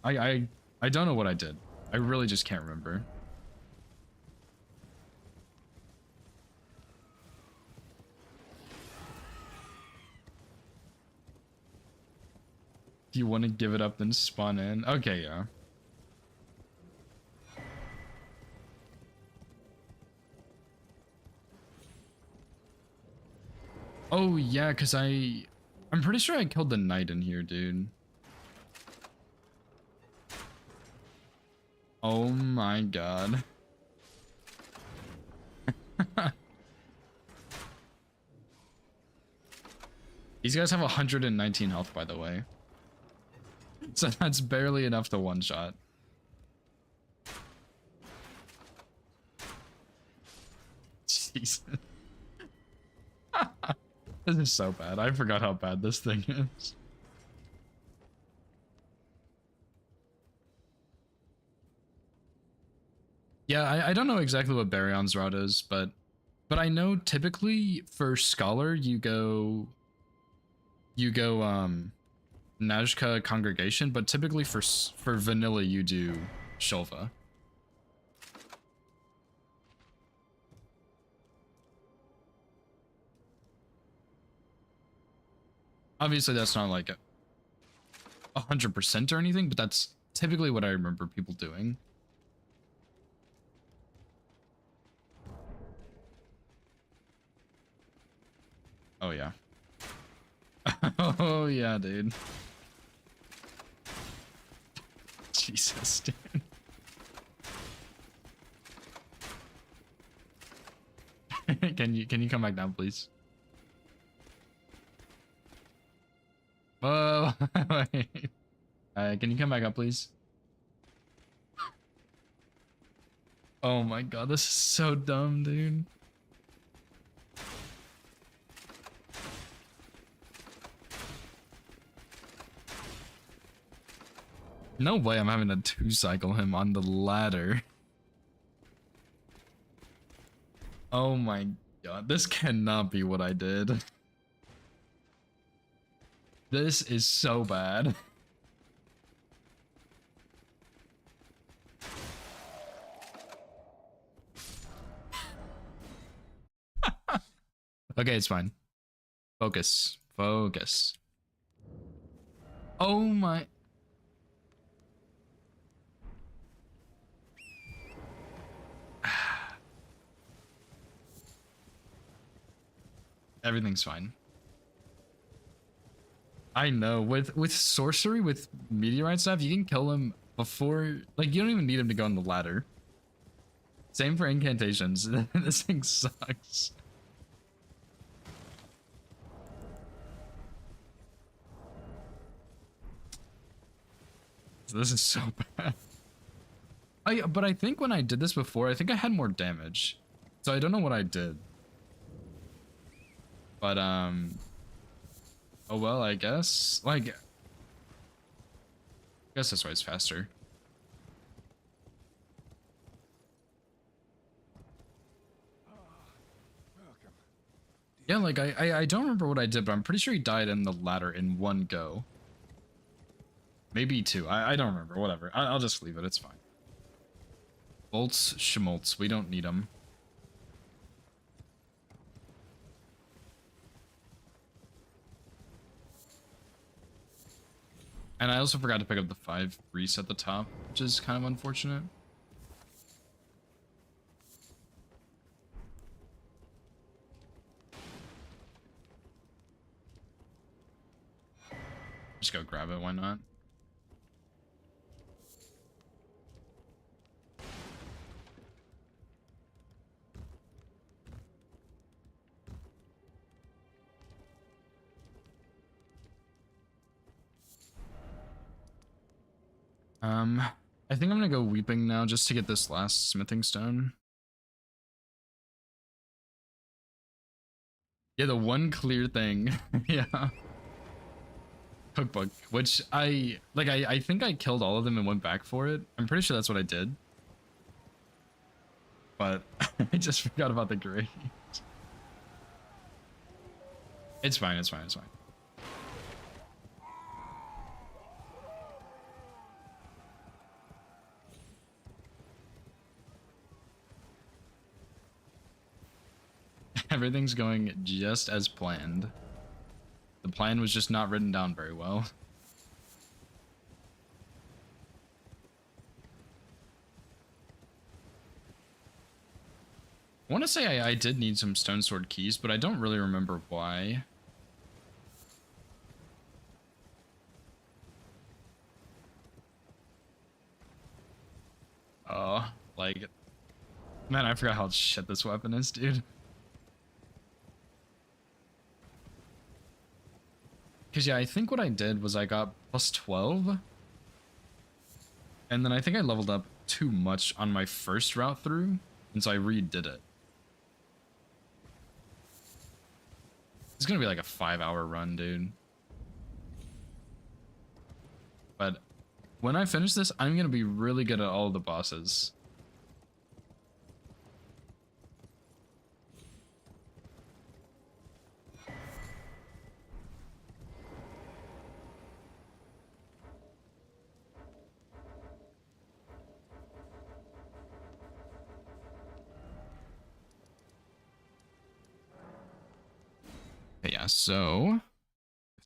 I don't know what I did. I really just can't remember. Do you want to give it up then spawn in? Okay, yeah. Oh yeah, because I'm pretty sure I killed the knight in here, dude. Oh my god. These guys have 119 health, by the way. So that's barely enough to one-shot. Jesus. This is so bad. I forgot how bad this thing is. Yeah, I don't know exactly what Baryon's route is, but I know typically for Scholar you go Najka Congregation, but typically for Vanilla you do Shulva. Obviously that's not like 100% or anything, but that's typically what I remember people doing. Oh yeah. Oh yeah, dude. Jesus, dude. Can you come back down, please? Whoa, wait. Can you come back up, please? Oh my god, this is so dumb, dude. No way I'm having to two-cycle him on the ladder. Oh my god, this cannot be what I did. This is so bad. Okay, it's fine. Focus. Focus. Oh my... Everything's fine. I know, with sorcery, with meteorite stuff, you can kill him before, like, you don't even need him to go on the ladder. Same for incantations. This thing sucks. This is so bad. But I think when I did this before, I think I had more damage. So I don't know what I did. But, oh well, I guess. Like, I guess that's why it's faster. Yeah, like I don't remember what I did, but I'm pretty sure he died in the ladder in one go. Maybe two. I don't remember. Whatever. I'll just leave it. It's fine. Bolts, schmaltz. We don't need them. And I also forgot to pick up the 5 grease at the top, which is kind of unfortunate. Just go grab it, why not? I think I'm gonna go weeping now just to get this last smithing stone. Yeah, the one clear thing. Yeah. Cookbook, which I think I killed all of them and went back for it. I'm pretty sure that's what I did. But I just forgot about the grade. It's fine, it's fine, it's fine. Everything's going just as planned. The plan was just not written down very well. I want to say I did need some stone sword keys, but I don't really remember why. Oh, like, man, I forgot how shit this weapon is, dude. Because, yeah, I think what I did was I got plus 12. And then I think I leveled up too much on my first route through, and so I redid it. It's gonna be like a 5-hour run, dude. But when I finish this, I'm gonna be really good at all the bosses. Okay, yeah, so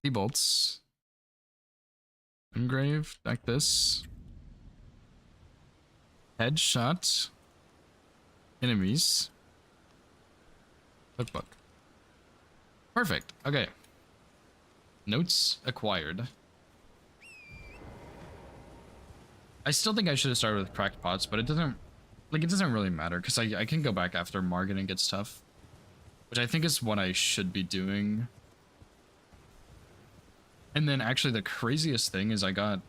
50 bolts. Engrave, like this. Headshot. Enemies. Cookbook. Perfect. Okay. Notes acquired. I still think I should have started with cracked pots, but it doesn't really matter because I can go back after Margit and get stuff, which I think is what I should be doing. And then actually the craziest thing is I'm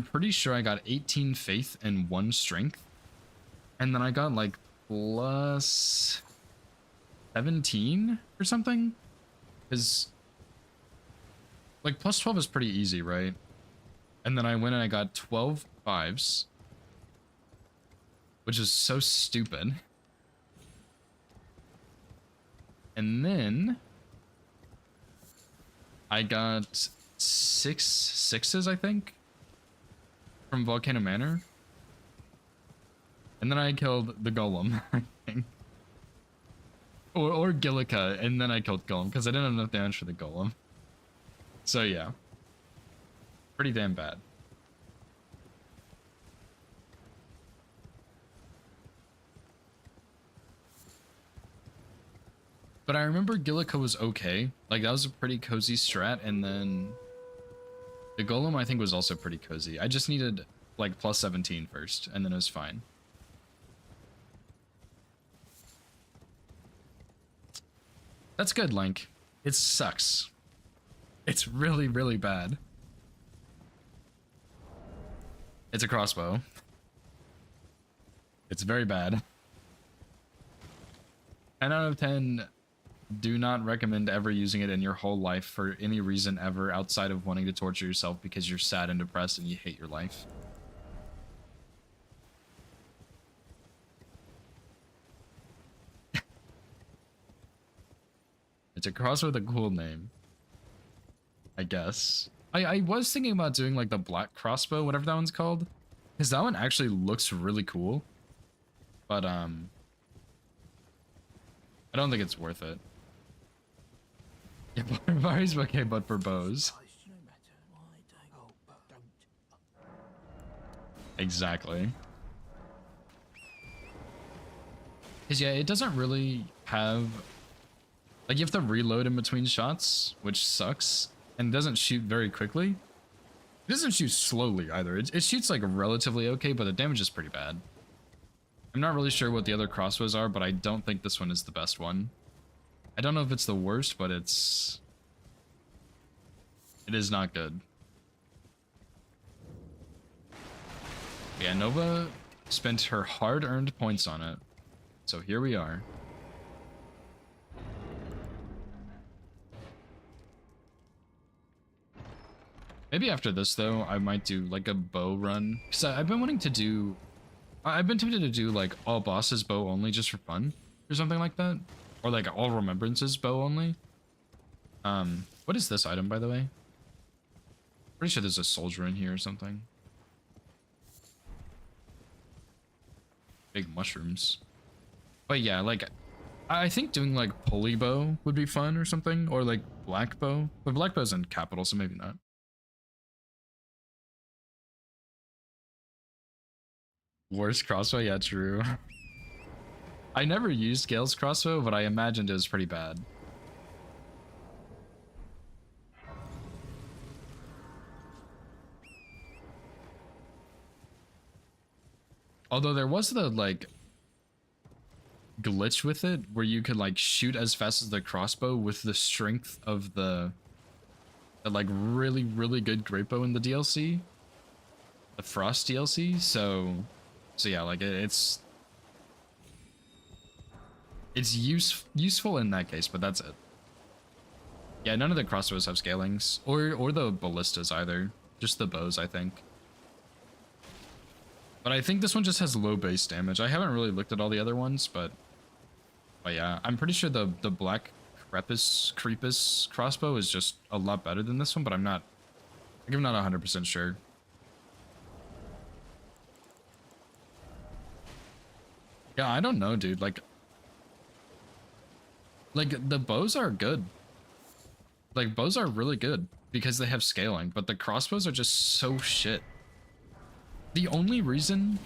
pretty sure I got 18 faith and 1 strength. And then I got like plus 17 or something. Because like plus 12 is pretty easy, right? And then I went and I got 12 5s. Which is so stupid. And then I got 6 6s, I think, from Volcano Manor. And then I killed the Golem, I think. Or Gillica, and then I killed Golem, because I didn't have enough damage for the Golem. So yeah. Pretty damn bad. But I remember Gillica was okay. Like, that was a pretty cozy strat, and then the Golem, I think, was also pretty cozy. I just needed, like, plus 17 first, and then it was fine. That's good, Link. It sucks. It's really, really bad. It's a crossbow. It's very bad. 10 out of 10... Do not recommend ever using it in your whole life for any reason ever outside of wanting to torture yourself because you're sad and depressed and you hate your life. It's a crossbow with a cool name, I guess. I was thinking about doing like the black crossbow, whatever that one's called, because that one actually looks really cool. But I don't think it's worth it. Yeah, Barbari's okay, but for bows. Exactly. Because yeah, it doesn't really have, like, you have to reload in between shots, which sucks, and doesn't shoot very quickly. It doesn't shoot slowly either. It shoots like relatively okay, but the damage is pretty bad. I'm not really sure what the other crossbows are, but I don't think this one is the best one. I don't know if it's the worst, but it is not good. Yeah, Nova spent her hard-earned points on it. So here we are. Maybe after this, though, I might do like a bow run. Because I've been wanting to do... I've been tempted to do like all bosses bow only just for fun. Or something like that. Or like all remembrances bow only. What is this item, by the way? Pretty sure there's a soldier in here or something. Big mushrooms. But yeah, like, I think doing like pulley bow would be fun or something, or like black bow. But black bow's in capital, so maybe not. Worst crossbow? Yeah, true. I never used Gale's crossbow, but I imagined it was pretty bad. Although there was the like glitch with it where you could like shoot as fast as the crossbow with the strength of the like really good great bow in the DLC, the Frost DLC. So yeah, like it's useful in that case, but that's it. Yeah, none of the crossbows have scalings or the ballistas either, just the bows, I think. But I think this one just has low base damage. I haven't really looked at all the other ones, but yeah, I'm pretty sure the black Creepus crossbow is just a lot better than this one, but I'm not 100% sure. Yeah, I don't know, dude. Like the bows are good. Like bows are really good because they have scaling, but the crossbows are just so shit. The only reason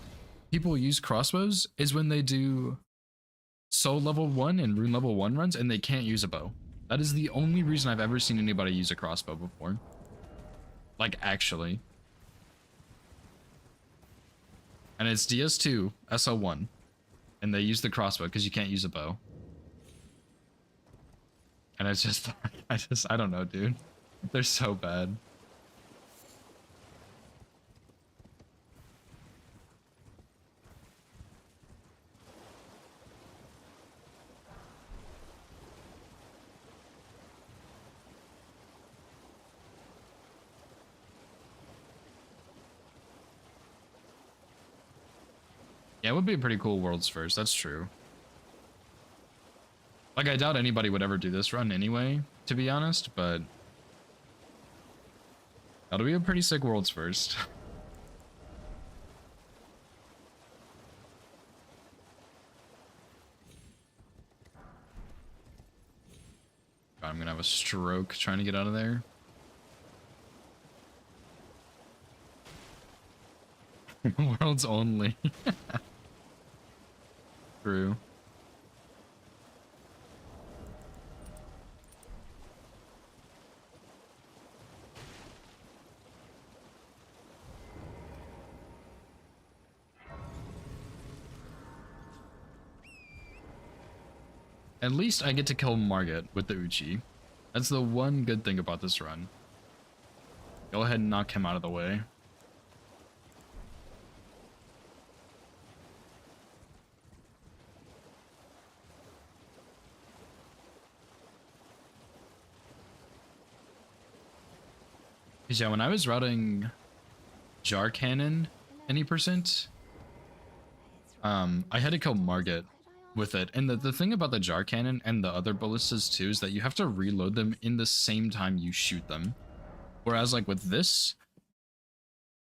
people use crossbows is when they do soul level 1 and rune level 1 runs and they can't use a bow. That is the only reason I've ever seen anybody use a crossbow before. Like, actually. And it's DS2, SL1. And they use the crossbow because you can't use a bow. And it's just, I don't know, dude. They're so bad. Yeah, it would be a pretty cool world's first, that's true. Like, I doubt anybody would ever do this run anyway, to be honest, but that'll be a pretty sick world's first. God, I'm gonna have a stroke trying to get out of there. Worlds only. True. At least I get to kill Margit with the Uchi. That's the one good thing about this run. Go ahead and knock him out of the way. Because yeah, when I was routing Jar Cannon any percent, I had to kill Margit with it. And the thing about the jar cannon and the other ballistas too is that you have to reload them in the same time you shoot them. Whereas like with this,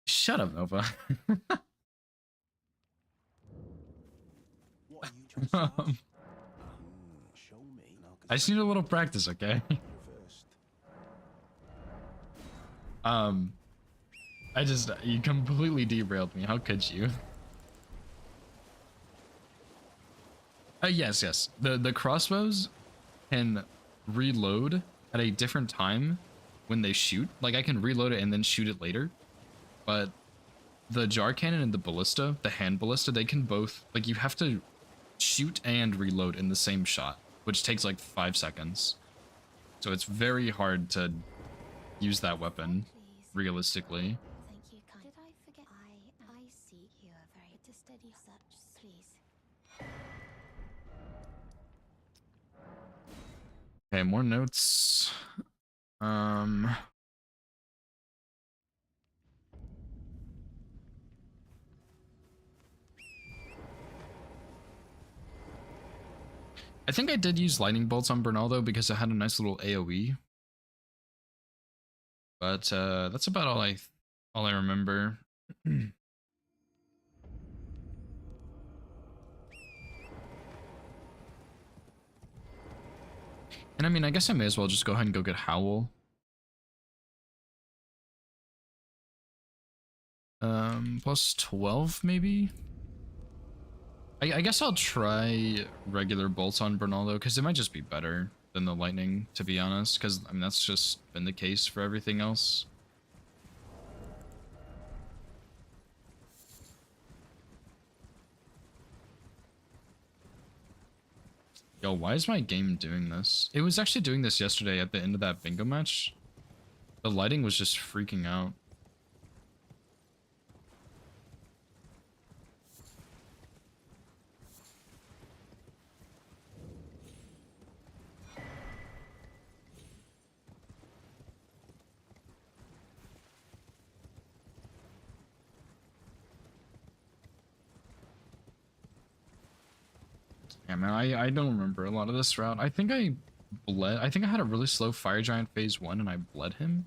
shut up, Nova. What are you trying to start? Show me. No, 'cause I just need a little practice, okay? you first. You completely derailed me. How could you? Yes. The crossbows can reload at a different time when they shoot. Like I can reload it and then shoot it later. But the jar cannon and the ballista, the hand ballista, they can both, like you have to shoot and reload in the same shot, which takes like 5 seconds. So it's very hard to use that weapon Please. realistically. Thank you, kind. Did I forget? I see. You are very to steady such. Please. Okay, more notes. I think I did use lightning bolts on Bernaldo because it had a nice little AoE. But that's about all I remember. And I mean, I guess I may as well just go ahead and go get Howl. Plus 12 maybe? I guess I'll try regular bolts on Bernaldo because it might just be better than the lightning, to be honest, because I mean that's just been the case for everything else. Yo, why is my game doing this? It was actually doing this yesterday at the end of that bingo match. The lighting was just freaking out. Yeah, man, I don't remember a lot of this route. I think I had a really slow fire giant phase 1 and I bled him.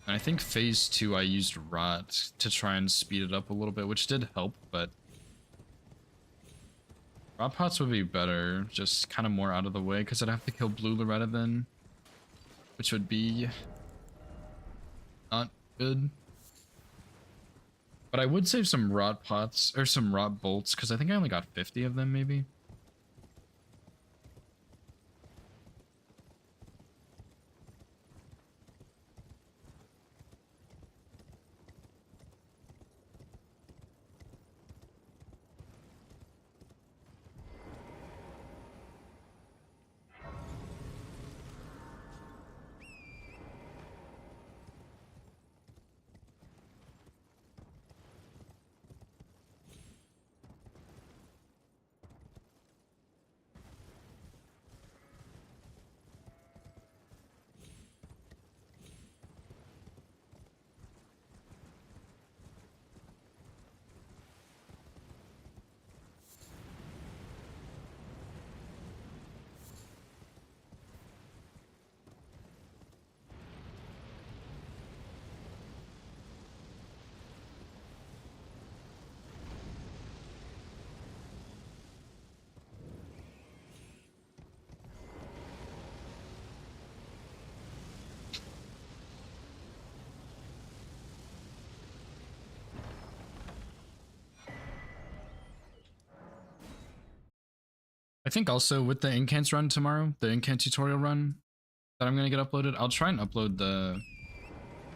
And I think phase 2 I used rot to try and speed it up a little bit, which did help, but rot pots would be better, just kind of more out of the way, because I'd have to kill blue Loretta then, which would be not good. But I would save some rot pots, or some rot bolts, because I think I only got 50 of them, maybe. I think also with the Incants run tomorrow, the Incant tutorial run that I'm gonna get uploaded, I'll try and upload the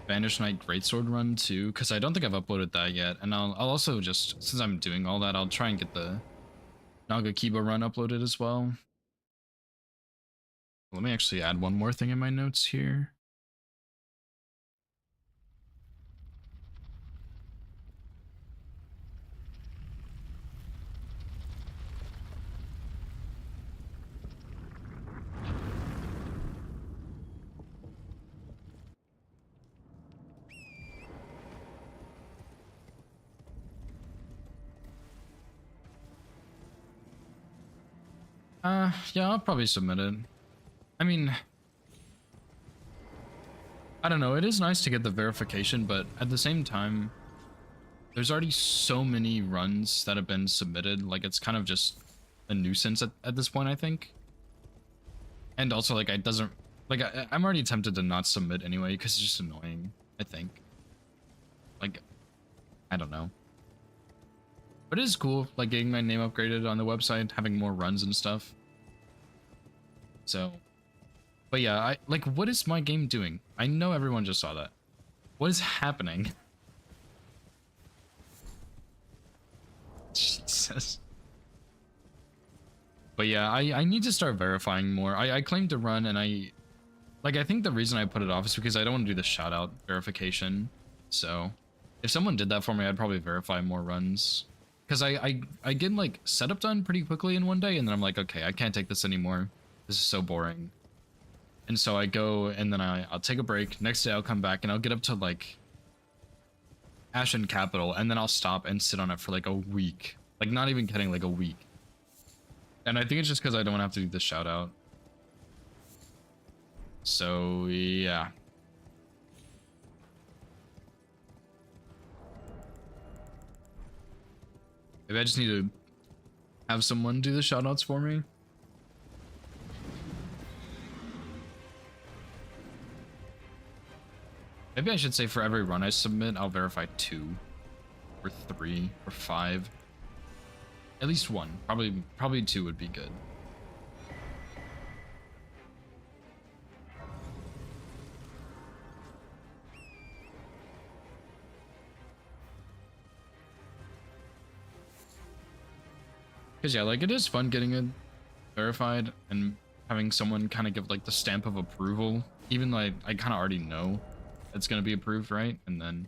Banished Knight Greatsword run too, because I don't think I've uploaded that yet. And I'll also just, since I'm doing all that, I'll try and get the Nagakiba run uploaded as well. Let me actually add one more thing in my notes here. Yeah, I'll probably submit it. I mean, I don't know. It is nice to get the verification, but at the same time, there's already so many runs that have been submitted. Like, it's kind of just a nuisance at this point, I think. And also, like, it doesn't... Like, I'm already tempted to not submit anyway, because it's just annoying, I think. Like, I don't know. But it is cool, like, getting my name upgraded on the website, having more runs and stuff. So... But yeah, like, what is my game doing? I know everyone just saw that. What is happening? Jesus. But yeah, I need to start verifying more. I claim to run, and I think the reason I put it off is because I don't want to do the shout out verification. So if someone did that for me, I'd probably verify more runs. Because I get like setup done pretty quickly in one day, and then I'm like, okay, I can't take this anymore. This is so boring. And so I go, and then I'll take a break. Next day I'll come back, and I'll get up to like Ashen Capital, and then I'll stop and sit on it for like a week. Like, not even kidding, like a week. And I think it's just because I don't have to do the shout out. So yeah. Maybe I just need to have someone do the shout outs for me. Maybe I should say for every run I submit, I'll verify 2 or 3 or 5. At least 1. Probably 2 would be good. Because yeah, like, it is fun getting it verified and having someone kind of give like the stamp of approval, even though I kind of already know it's going to be approved, right? And then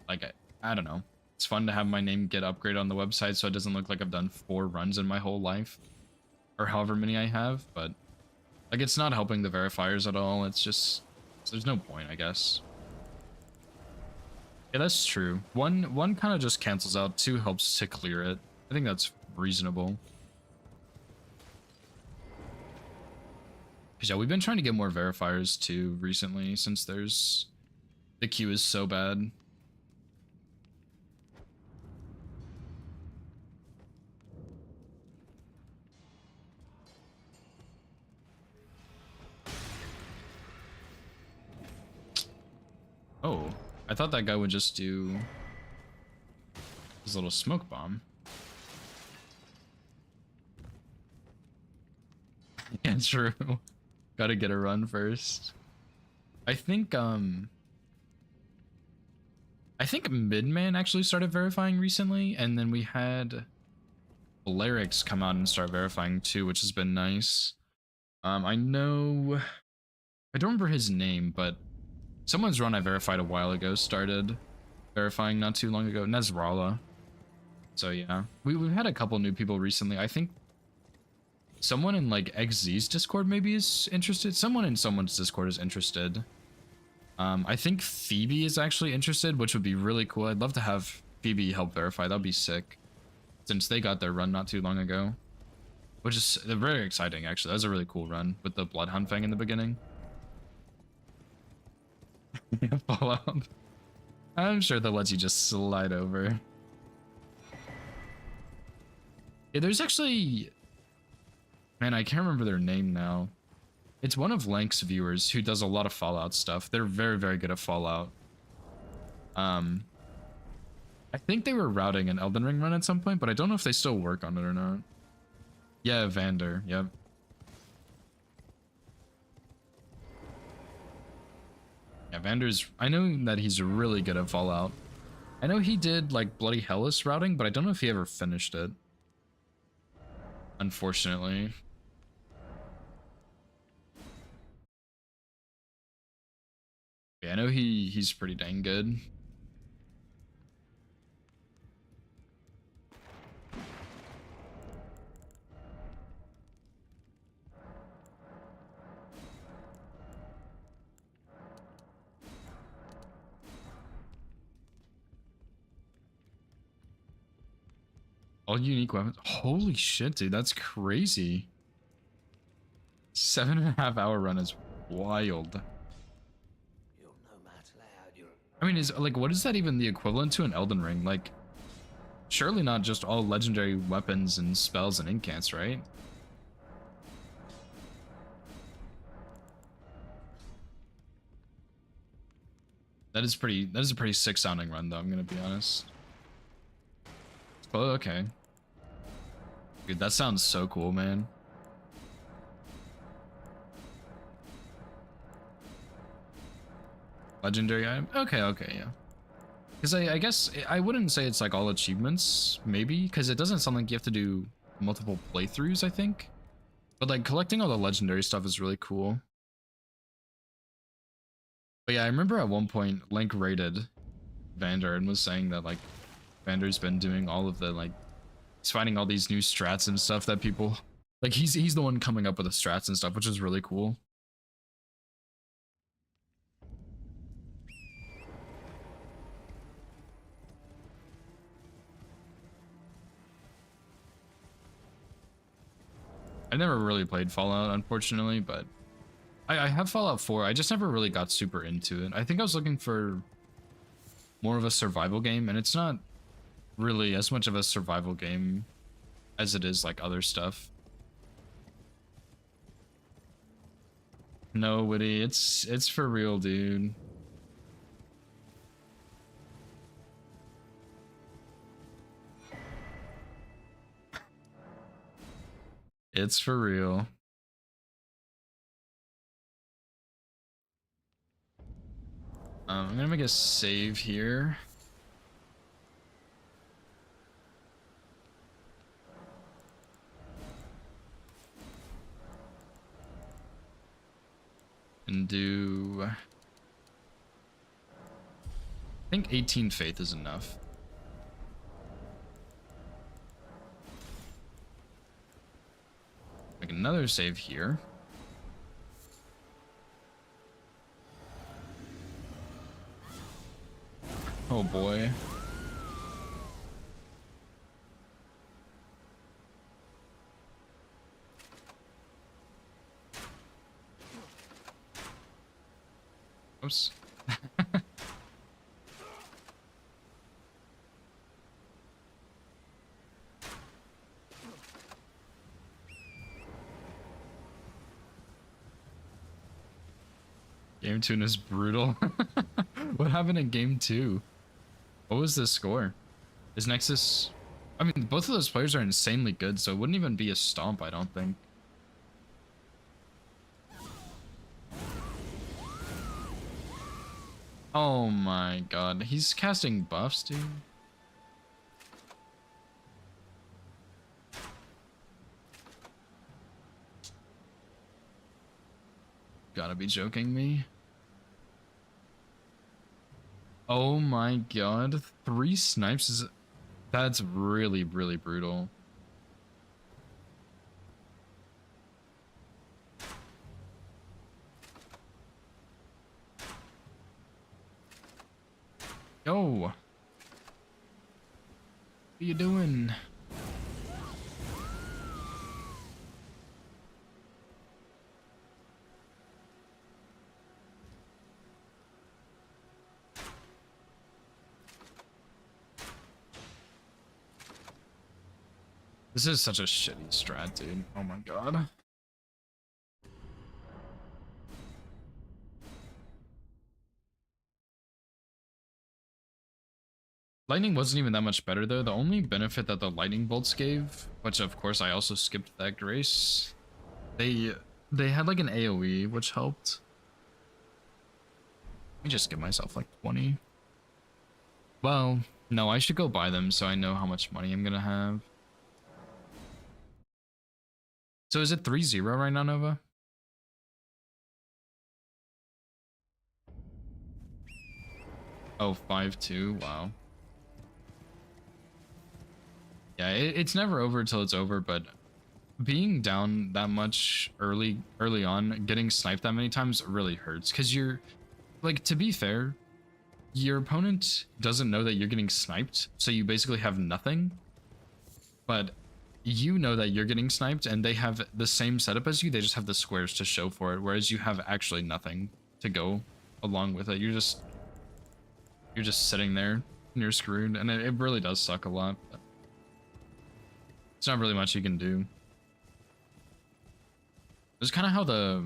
like, I don't know. It's fun to have my name get upgraded on the website so it doesn't look like I've done 4 runs in my whole life, or however many I have. But like, it's not helping the verifiers at all. It's just, there's no point, I guess. Yeah, that's true. One kind of just cancels out, 2 helps to clear it. I think that's reasonable. Because yeah, we've been trying to get more verifiers too recently, since the queue is so bad. Oh, I thought that guy would just do his little smoke bomb. Yeah, true. Gotta get a run first. I think Midman actually started verifying recently, and then we had Blarix come out and start verifying too, which has been nice. I know, I don't remember his name, but someone's run I verified a while ago started verifying not too long ago. Nezrala. So yeah, we've had a couple new people recently. I think someone in like XZ's Discord maybe is interested. Someone in someone's Discord is interested. I think Phoebe is actually interested, which would be really cool. I'd love to have Phoebe help verify. That'd be sick, since they got their run not too long ago, which is very exciting. Actually, that was a really cool run with the Bloodhound Fang in the beginning. Fallout. I'm sure that lets you just slide over. Yeah, there's actually, man, I can't remember their name now. It's one of Lank's viewers who does a lot of Fallout stuff. They're very, very good at Fallout. I think they were routing an Elden Ring run at some point, but I don't know if they still work on it or not. Yeah, Vander, yep. Yeah, Vander's, I know that he's really good at Fallout. I know he did like Bloody Hellas routing, but I don't know if he ever finished it, unfortunately. Yeah, I know he's pretty dang good. All unique weapons. Holy shit, dude, that's crazy. 7.5 hour run is wild. You'll no matter loud your I mean, is like, what is that even the equivalent to an Elden Ring? Like, surely not just all legendary weapons and spells and incants, right? That is a pretty sick sounding run though, I'm gonna be honest. Oh, okay. Dude, that sounds so cool, man. Legendary item? Okay, okay, yeah. Because I guess I wouldn't say it's like all achievements, maybe, because it doesn't sound like you have to do multiple playthroughs, I think. But like collecting all the legendary stuff is really cool. But yeah, I remember at one point Link raided Vander and was saying that like Vander's been doing all of the like he's finding all these new strats and stuff that people like he's the one coming up with the strats and stuff, which is really cool. I never really played Fallout, unfortunately, but I have Fallout 4. I just never really got super into it. I think I was looking for more of a survival game, and it's not really as much of a survival game as it is like other stuff. No, Witty, it's for real, dude. It's for real. I'm gonna make a save here. And do... I think 18 faith is enough. Make another save here. Oh boy. Oops. Game 2 is brutal. What happened in game 2? What was the score? Is Nexus... I mean, both of those players are insanely good, so it wouldn't even be a stomp, I don't think. Oh my god, he's casting buffs, dude. Gotta be joking me. Oh my god, 3 snipes is... That's really, really brutal. Yo! What are you doing? This is such a shitty strat, dude. Oh my god. Lightning wasn't even that much better though. The only benefit that the lightning bolts gave, which of course I also skipped that grace, they had like an AoE which helped. Let me just give myself like 20. Well, no, I should go buy them so I know how much money I'm gonna have. So is it 3-0 right now, Nova? Oh, 5-2, wow. Yeah, it's never over till it's over, but being down that much early on, getting sniped that many times really hurts. Because you're, like, to be fair, your opponent doesn't know that you're getting sniped, so you basically have nothing. but you know that you're getting sniped and they have the same setup as you, they just have the squares to show for it, whereas you have actually nothing to go along with it. You're just sitting there and you're screwed, and it really does suck a lot. But it's not really much you can do. It's kind of how the,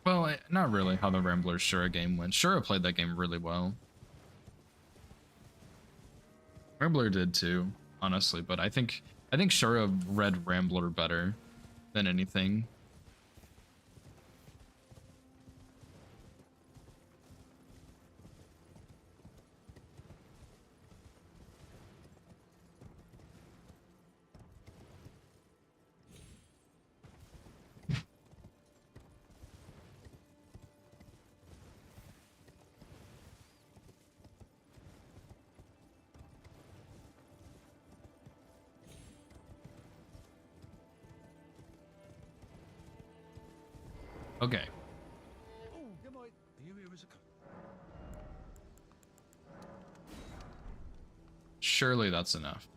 well, not really how the Ramblers Shura game went. Shura played that game really well. Rambler did too, honestly, but I think Shura read Rambler better than anything. Okay. Oh, you might. Are you here as a Surely that's enough.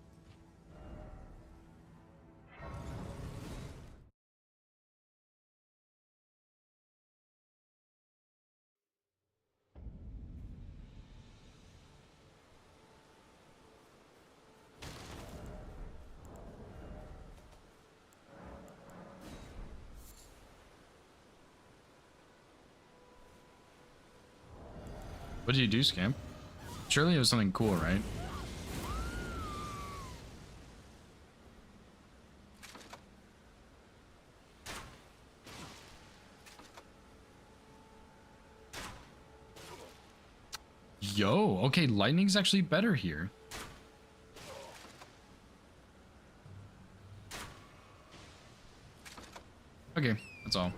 What did you do, Scamp? Surely it was something cool, right? Yo, okay, lightning's actually better here. Okay, that's all.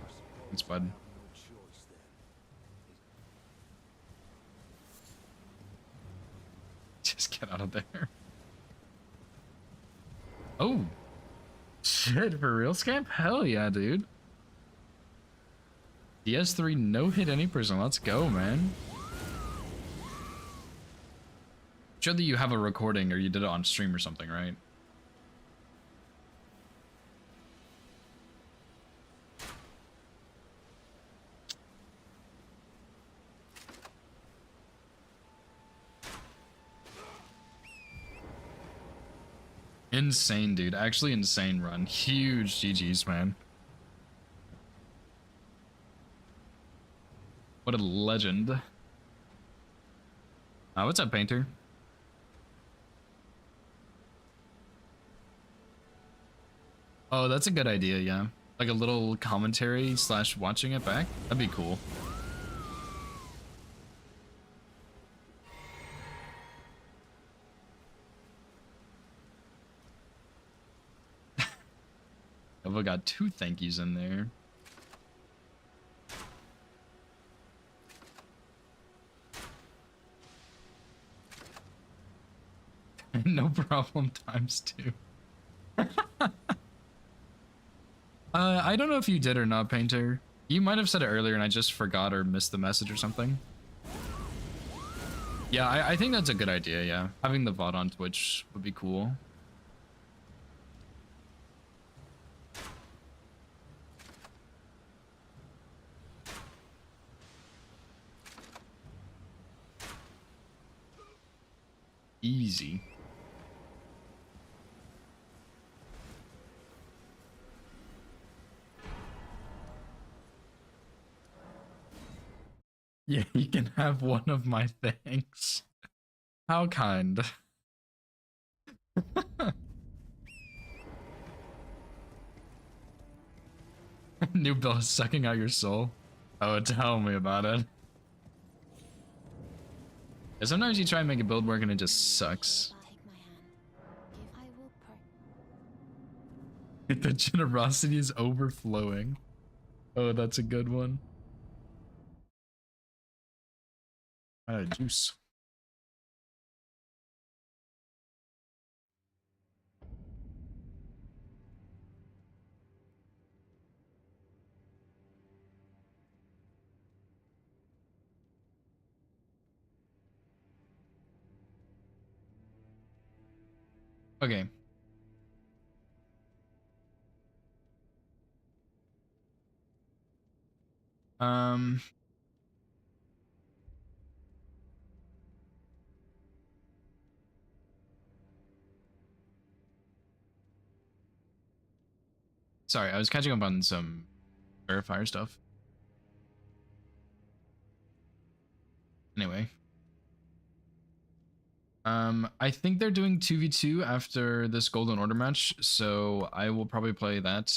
Thanks, bud. good choice then? Just get out of there. Oh. Shit, for real, Scamp? Hell yeah, dude. DS3 no hit any person. Let's go, man. Sure that you have a recording or you did it on stream or something, right? Insane, dude. Actually insane run. Huge GG's, man. What a legend. What's up, Painter? Oh, that's a good idea, yeah. Like a little commentary slash watching it back. That'd be cool. I've got 2 thank yous in there. No problem ×2. I don't know if you did or not, Painter. You might have said it earlier and I just forgot or missed the message or something. Yeah, I think that's a good idea, yeah. Having the VOD on Twitch would be cool. Easy. Yeah, you can have one of my thanks. How kind. New bill is sucking out your soul. Oh, tell me about it. Yeah, sometimes you try and make a build work and it just sucks. Take my hand. Give I will pray. The generosity is overflowing. Oh, that's a good one. Juice. Okay, Um. Sorry, I was catching up on some verifier stuff. Anyway. I think they're doing 2v2 after this Golden Order match, so I will probably play that.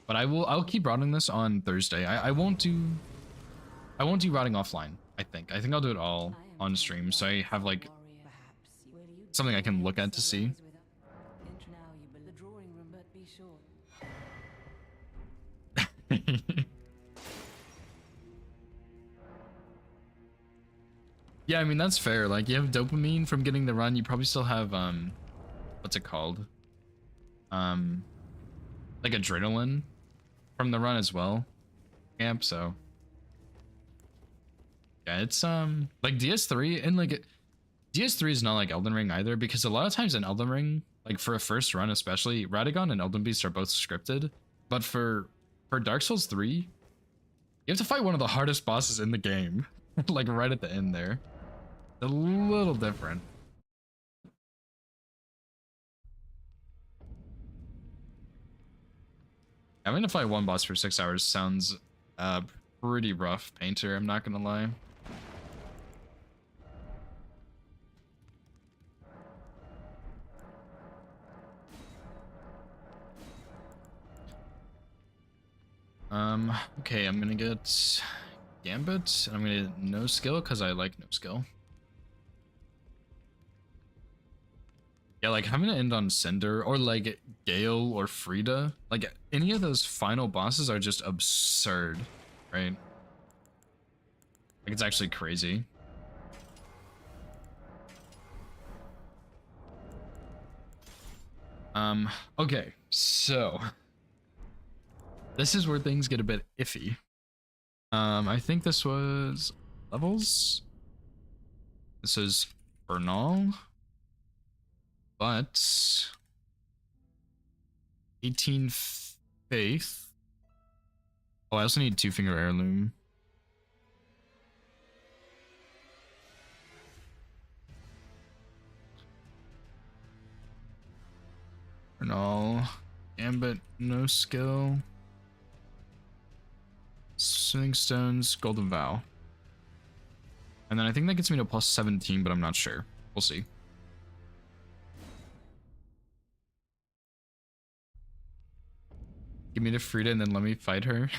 But I'll keep routing this on Thursday. I won't do routing offline, I think. I think I'll do it all on stream, so I have like something I can look at to see. Yeah, I mean that's fair. Like you have dopamine from getting the run, you probably still have what's it called? Like adrenaline from the run as well. Yep, so yeah, it's like DS3 and like DS3 is not like Elden Ring either, because a lot of times in Elden Ring, like for a first run especially, Radagon and Elden Beast are both scripted, but for Dark Souls 3, you have to fight one of the hardest bosses in the game, like right at the end there. A little different. Having to fight one boss for 6 hours sounds pretty rough, Painter, I'm not gonna lie. Okay, I'm gonna get Gambit, and I'm gonna get no skill because I like no skill. Yeah, like having to end on Cinder or like Gale or Frida, like any of those final bosses are just absurd, right? Like it's actually crazy. Okay, so this is where things get a bit iffy. I think this was levels. This is Bernal. But 18 faith. Oh, I also need 2-finger heirloom. Bernal. Gambit, no skill. Swing stones, golden vow. And then I think that gets me to plus 17, but I'm not sure. We'll see. Give me to Frida and then let me fight her.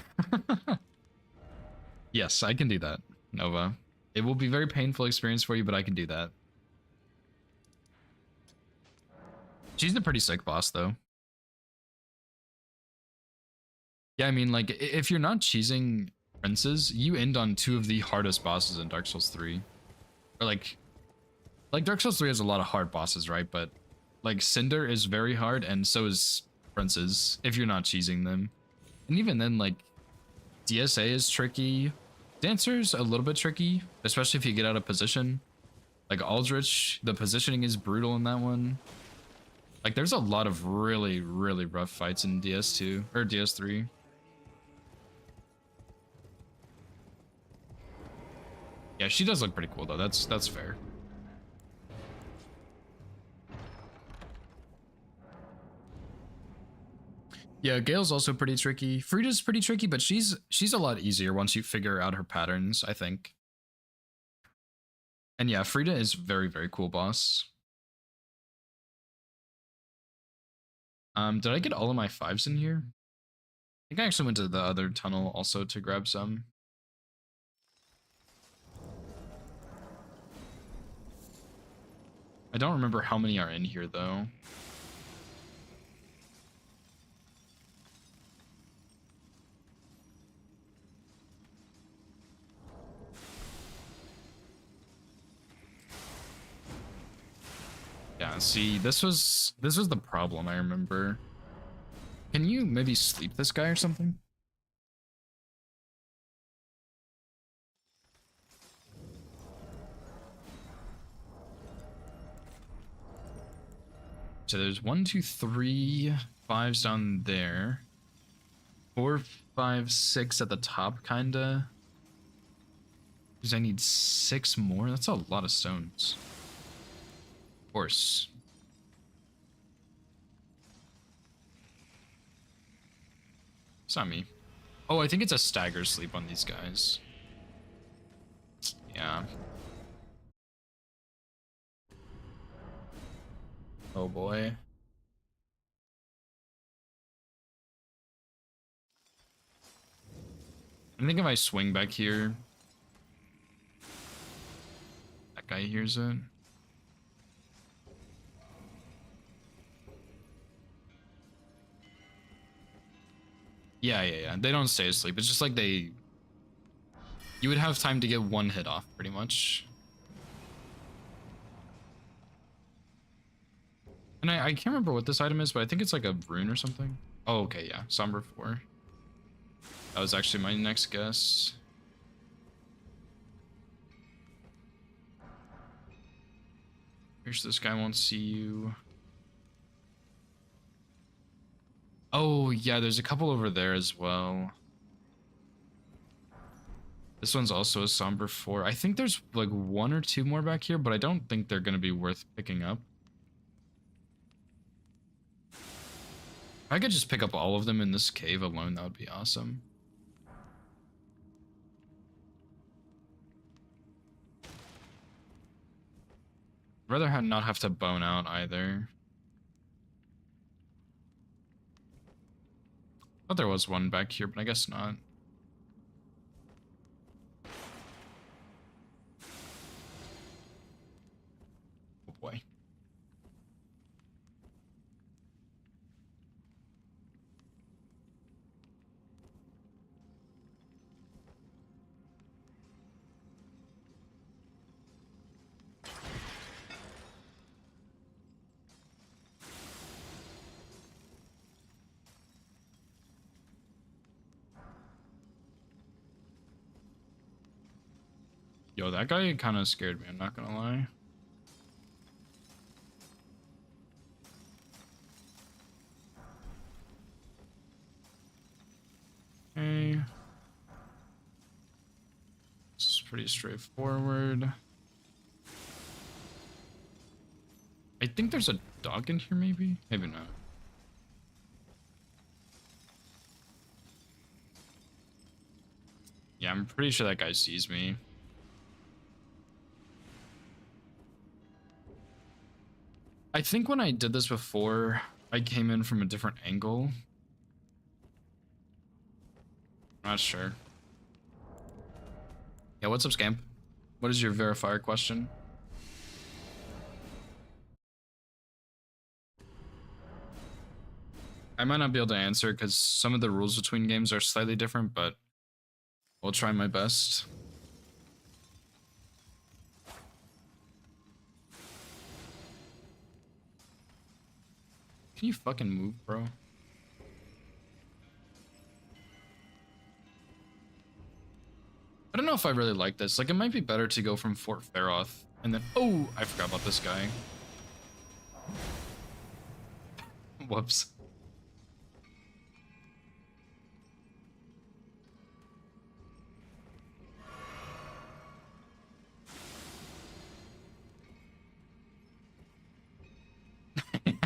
Yes, I can do that, Nova. It will be a very painful experience for you, but I can do that. She's a pretty sick boss, though. Yeah, I mean, like, if you're not cheesing princes, you end on 2 of the hardest bosses in Dark Souls 3. Or, like Dark Souls 3 has a lot of hard bosses, right? But, like, Cinder is very hard, and so is princes, if you're not cheesing them. And even then, like, DSA is tricky. Dancer's a little bit tricky, especially if you get out of position. Like Aldrich, the positioning is brutal in that one. Like, there's a lot of really, really rough fights in DS2 or DS3. Yeah, she does look pretty cool though. That's fair. Yeah, Gale's also pretty tricky. Frida's pretty tricky, but she's a lot easier once you figure out her patterns, I think. And yeah, Frida is very, very cool boss. Did I get all of my 5s in here? I think I actually went to the other tunnel also to grab some. I don't remember how many are in here though. Yeah, see, this was the problem, I remember. Can you maybe sleep this guy or something? So there's 1, 2, 3 5s down there. 4, 5, 6 at the top, kinda. Because I need 6 more. That's a lot of stones. Of course. It's not me. Oh, I think it's a stagger sleep on these guys. Yeah. Oh boy. I think if I swing back here, that guy hears it. Yeah. They don't stay asleep. It's just like you would have time to get 1 hit off, pretty much. And I can't remember what this item is, but I think it's like a rune or something. Oh, okay, yeah. Somber 4. That was actually my next guess. Here's this guy won't see you. Oh, yeah, there's a couple over there as well. This one's also a Somber 4. I think there's like 1 or 2 more back here, but I don't think they're going to be worth picking up. If I could just pick up all of them in this cave alone, that would be awesome. I'd rather not have to bone out either. Thought there was one back here, but I guess not. Oh boy. Yo, that guy kind of scared me, I'm not gonna lie. Okay. This is pretty straightforward. I think there's a dog in here, maybe? Maybe not. Yeah, I'm pretty sure that guy sees me. I think when I did this before, I came in from a different angle. I'm not sure. Yeah, what's up, Scamp? What is your verifier question? I might not be able to answer because some of the rules between games are slightly different, but I'll try my best. Can you fucking move, bro? I don't know if I really like this. Like, it might be better to go from Fort Feroth and then... Oh, I forgot about this guy. Whoops.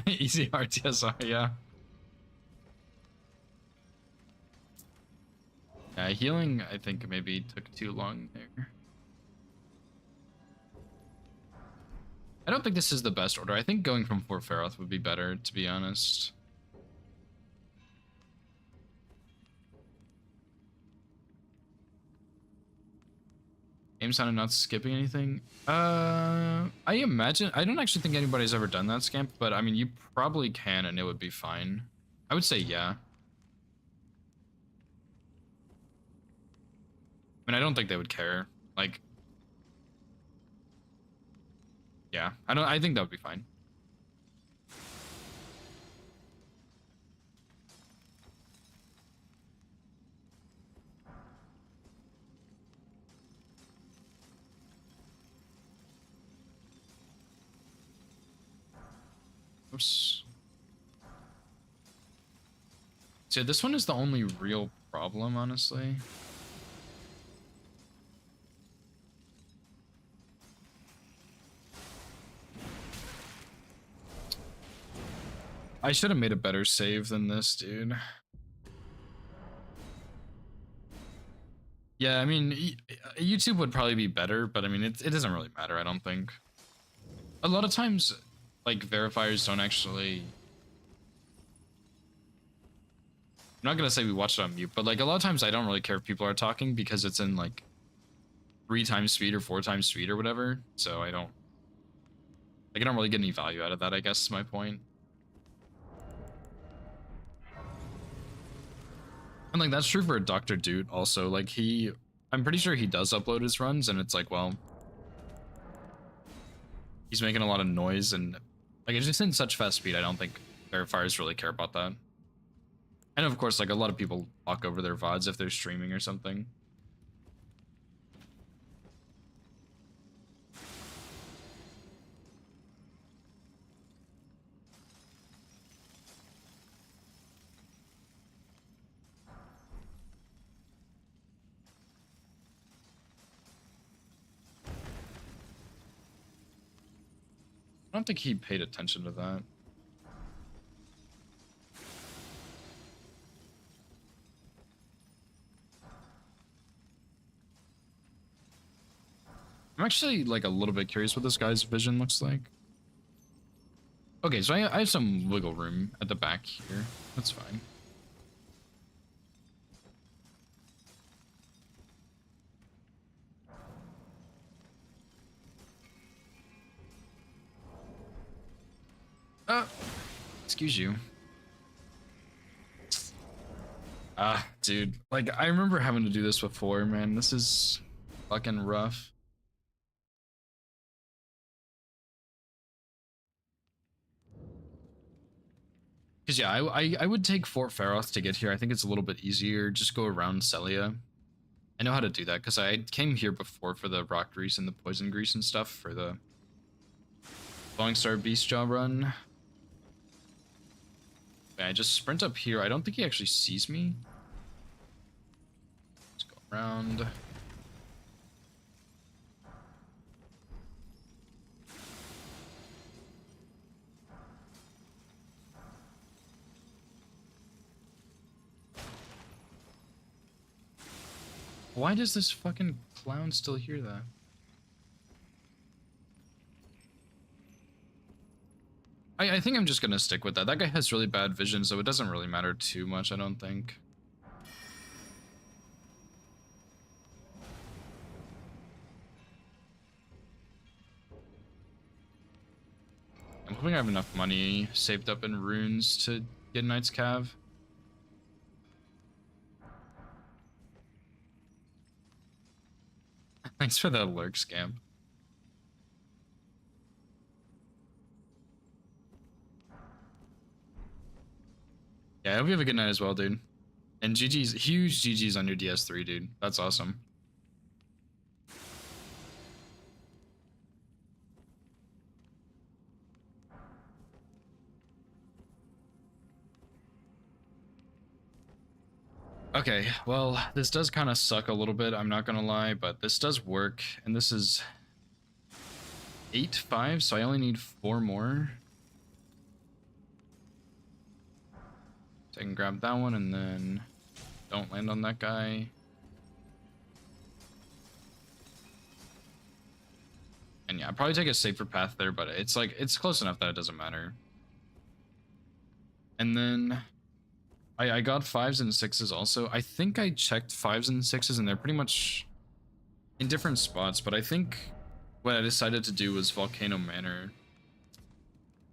Easy RTSR, yeah. Yeah, healing, I think maybe took too long there. I don't think this is the best order. I think going from Fort Feroth would be better, to be honest. Game sounded not skipping anything. I imagine, I don't actually think anybody's ever done that, Scamp, but I mean, you probably can and it would be fine. I would say yeah. I mean, I don't think they would care. Like, yeah, I think that would be fine. Oops. So this one is the only real problem, honestly. I should have made a better save than this, dude. Yeah, I mean, YouTube would probably be better, but I mean, it doesn't really matter, I don't think. A lot of times, like, verifiers don't actually... I'm not gonna say we watch it on mute, but like, a lot of times I don't really care if people are talking because it's in, like, 3 times speed or 4 times speed or whatever, so I don't really get any value out of that, I guess is my point. And like that's true for Dr. Dude also. Like I'm pretty sure he does upload his runs, and it's like, well, he's making a lot of noise, and like it's just in such fast speed. I don't think verifiers really care about that. And of course, like a lot of people talk over their VODs if they're streaming or something. I don't think he paid attention to that. I'm actually like a little bit curious what this guy's vision looks like. Okay, so I have some wiggle room at the back here. That's fine. Excuse you. Dude, like I remember having to do this before, man. This is fucking rough. Cause yeah, I would take Fort Faroth to get here. I think it's a little bit easier. Just go around Celia. I know how to do that because I came here before for the rock grease and the poison grease and stuff for the Falling Star Beast Jaw run. I just sprint up here. I don't think he actually sees me. Let's go around. Why does this fucking clown still hear that? I think I'm just gonna stick with that. That guy has really bad vision, so it doesn't really matter too much, I don't think. I'm hoping I have enough money saved up in runes to get Knight's Cav. Thanks for the lurk scam. Yeah, I hope you have a good night as well, dude. And GG's, huge GG's on your DS3, dude. That's awesome. Okay, well, this does kind of suck a little bit, I'm not gonna lie, but this does work, and this is 8-5, so I only need 4 more. So I can grab that one and then don't land on that guy. And yeah, I'll probably take a safer path there, but it's like, it's close enough that it doesn't matter. And then I got 5s and 6s also. I think I checked 5s and 6s and they're pretty much in different spots, but I think what I decided to do was Volcano Manor.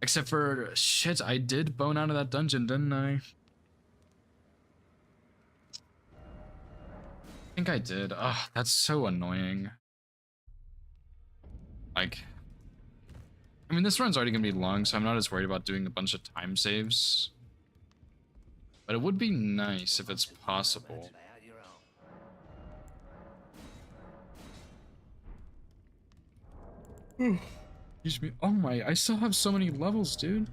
Except for, shit, I did bone out of that dungeon, didn't I? I think I did. Oh, that's so annoying. Like, I mean, this run's already gonna be long, so I'm not as worried about doing a bunch of time saves. But it would be nice if it's possible. Excuse me. Oh my, I still have so many levels, dude.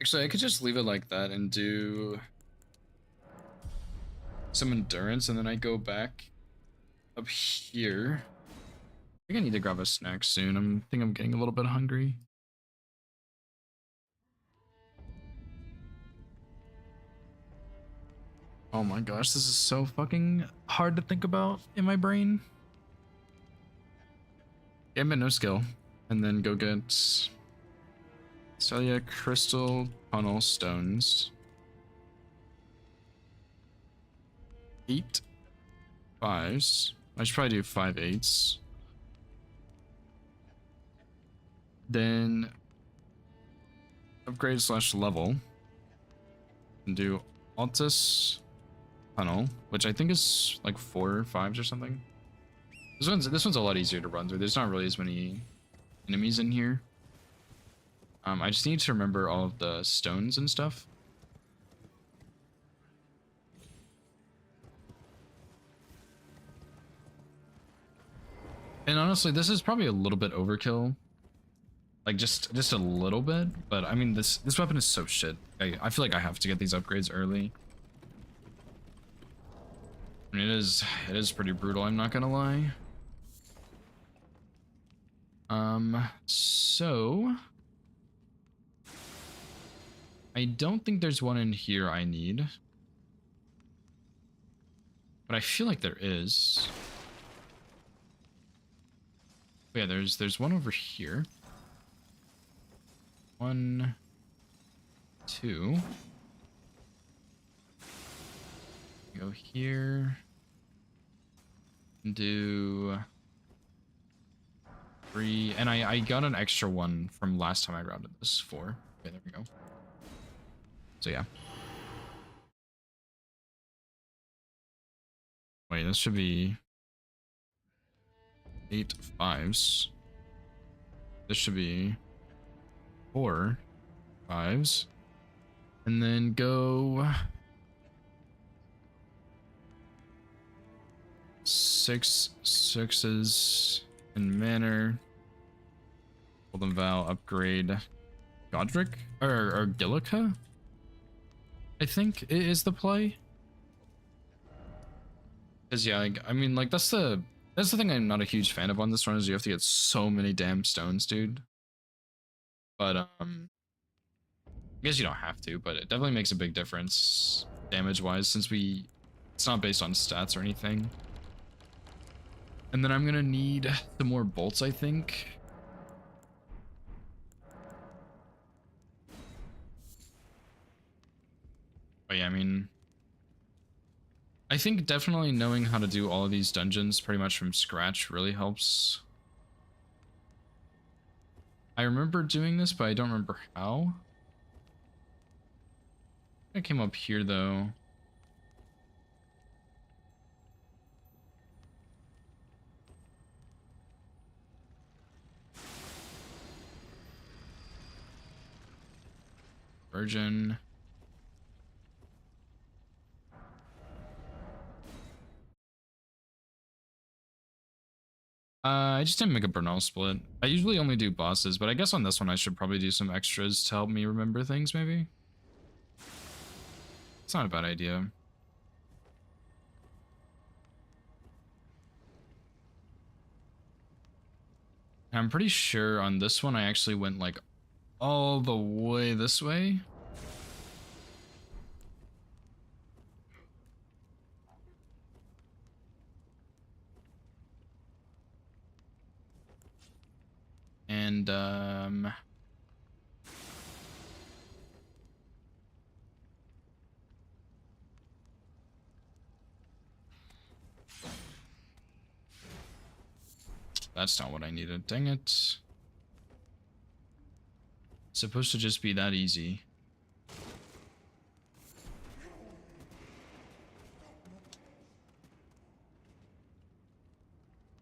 Actually, I could just leave it like that and do some endurance, and then I go back up here. I think I need to grab a snack soon. I think I'm getting a little bit hungry. Oh my gosh, this is so fucking hard to think about in my brain. Gambit no skill, and then go get Celia crystal tunnel stones. 8 5s. I should probably do 5 8s. Then upgrade / level and do Altus tunnel, which I think is like 4 5s or something. This one's a lot easier to run through. There's not really as many enemies in here. I just need to remember all of the stones and stuff. And honestly, this is probably a little bit overkill. Like just a little bit, but I mean this weapon is so shit. I feel like I have to get these upgrades early. I mean, it is pretty brutal, I'm not gonna lie. So I don't think there's one in here I need. But I feel like there is. Oh, yeah, there's one over here. 1, 2. Go here. Do 3. And I got an extra one from last time I routed this 4. Okay, there we go. So yeah. Wait, this should be 8 5s. This should be 4 5s. And then go 6 6s in manner. Golden Vow upgrade Godric or Gillica, I think is the play. Cause yeah, like, I mean, like that's the thing I'm not a huge fan of on this run, is you have to get so many damn stones, dude. But I guess you don't have to, but it definitely makes a big difference damage wise, since it's not based on stats or anything. And then I'm gonna need some more bolts, I think. But yeah, I mean, I think definitely knowing how to do all of these dungeons pretty much from scratch really helps. I remember doing this, but I don't remember how. I came up here though. Virgin. I just didn't make a Bernal split. I usually only do bosses, but I guess on this one I should probably do some extras to help me remember things, maybe. It's not a bad idea. I'm pretty sure on this one I actually went like all the way this way. And that's not what I needed. Dang it. It's supposed to just be that easy.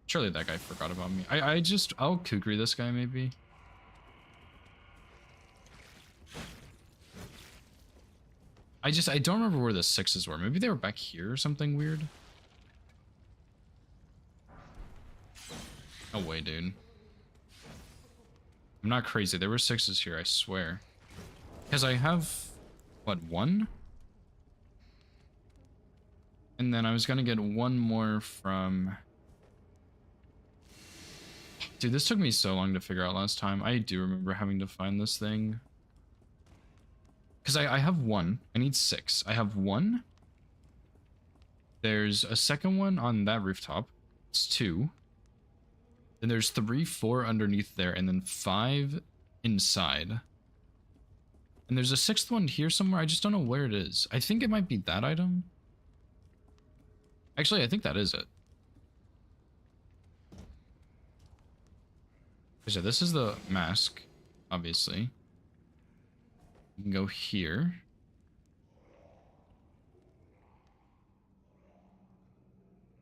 Surely that guy forgot about me. I'll kukri this guy maybe. I don't remember where the 6s were. Maybe they were back here or something weird. No way, dude. I'm not crazy. There were 6s here, I swear. Because I have, what, one? And then I was gonna get one more from... Dude, this took me so long to figure out last time. I do remember having to find this thing. Because I have one. I need 6. I have one. There's a second one on that rooftop. It's 2. Then there's 3, 4 underneath there, and then 5 inside. And there's a 6th one here somewhere. I just don't know where it is. I think it might be that item. Actually, I think that is it. So this is the mask, obviously. You can go here.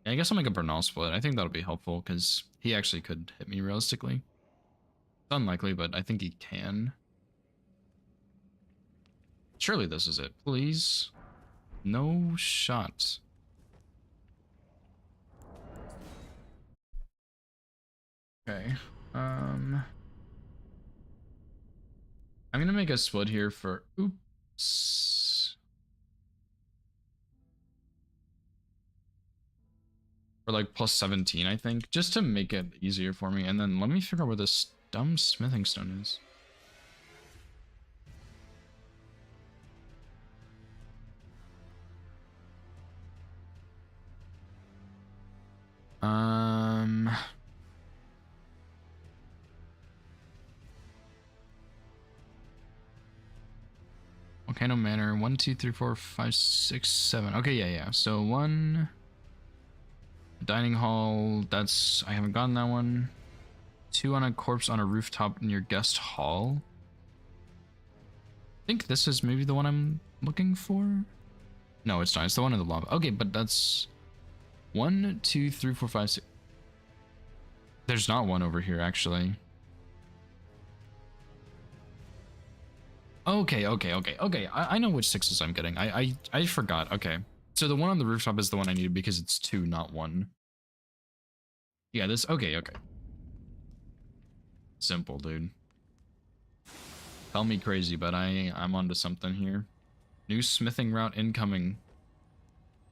Yeah, I guess I'll make a Bernal split. I think that'll be helpful because he actually could hit me realistically. It's unlikely, but I think he can. Surely this is it. Please. No shot. Okay. I'm gonna make a split here for oops. For like plus 17, I think, just to make it easier for me. And then let me figure out where this dumb smithing stone is. Volcano Manor, 1, 2, 3, 4, 5, 6, 7. Okay, yeah. So 1 dining hall. That's I haven't gotten that one. 2 on a corpse on a rooftop near guest hall. I think this is maybe the one I'm looking for. No, it's not. It's the one in the lava. Okay, but that's 1, 2, 3, 4, 5, 6. There's not one over here actually. Okay. I know which 6s I'm getting. I forgot. Okay. So the one on the rooftop is the one I needed because it's 2, not 1. Yeah, this okay. Simple, dude. Call me crazy, but I'm onto something here. New smithing route incoming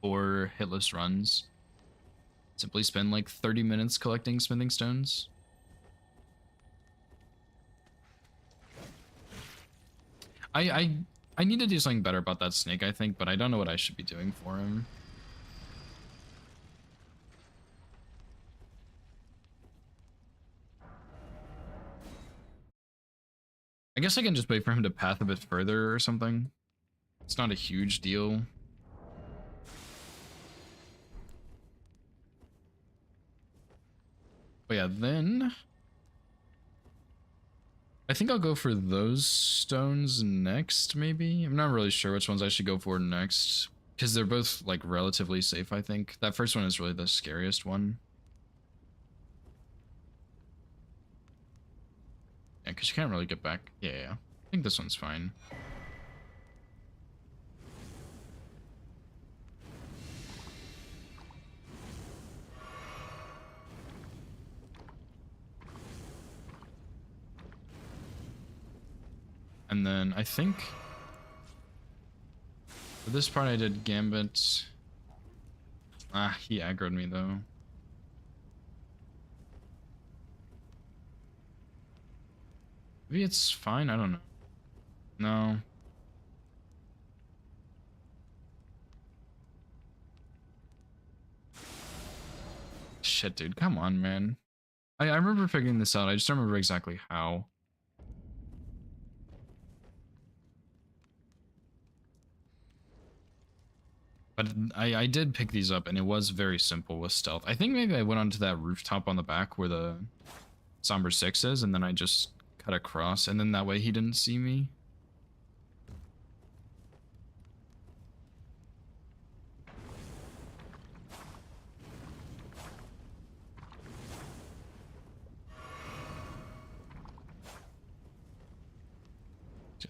for hitless runs. Simply spend like 30 minutes collecting smithing stones. I need to do something better about that snake, I think, but I don't know what I should be doing for him. I guess I can just wait for him to path a bit further or something. It's not a huge deal. But yeah, then I think I'll go for those stones next, maybe. I'm not really sure which ones I should go for next, because they're both like relatively safe, I think. That first one is really the scariest one. Yeah, because you can't really get back. Yeah. I think this one's fine. And then I think for this part I did Gambit. Ah, he aggroed me though. Maybe it's fine, I don't know. No. Shit, dude, come on, man. I remember figuring this out, I just don't remember exactly how. But I did pick these up, and it was very simple with stealth. I think maybe I went onto that rooftop on the back where the Somber 6 is, and then I just cut across, and then that way he didn't see me.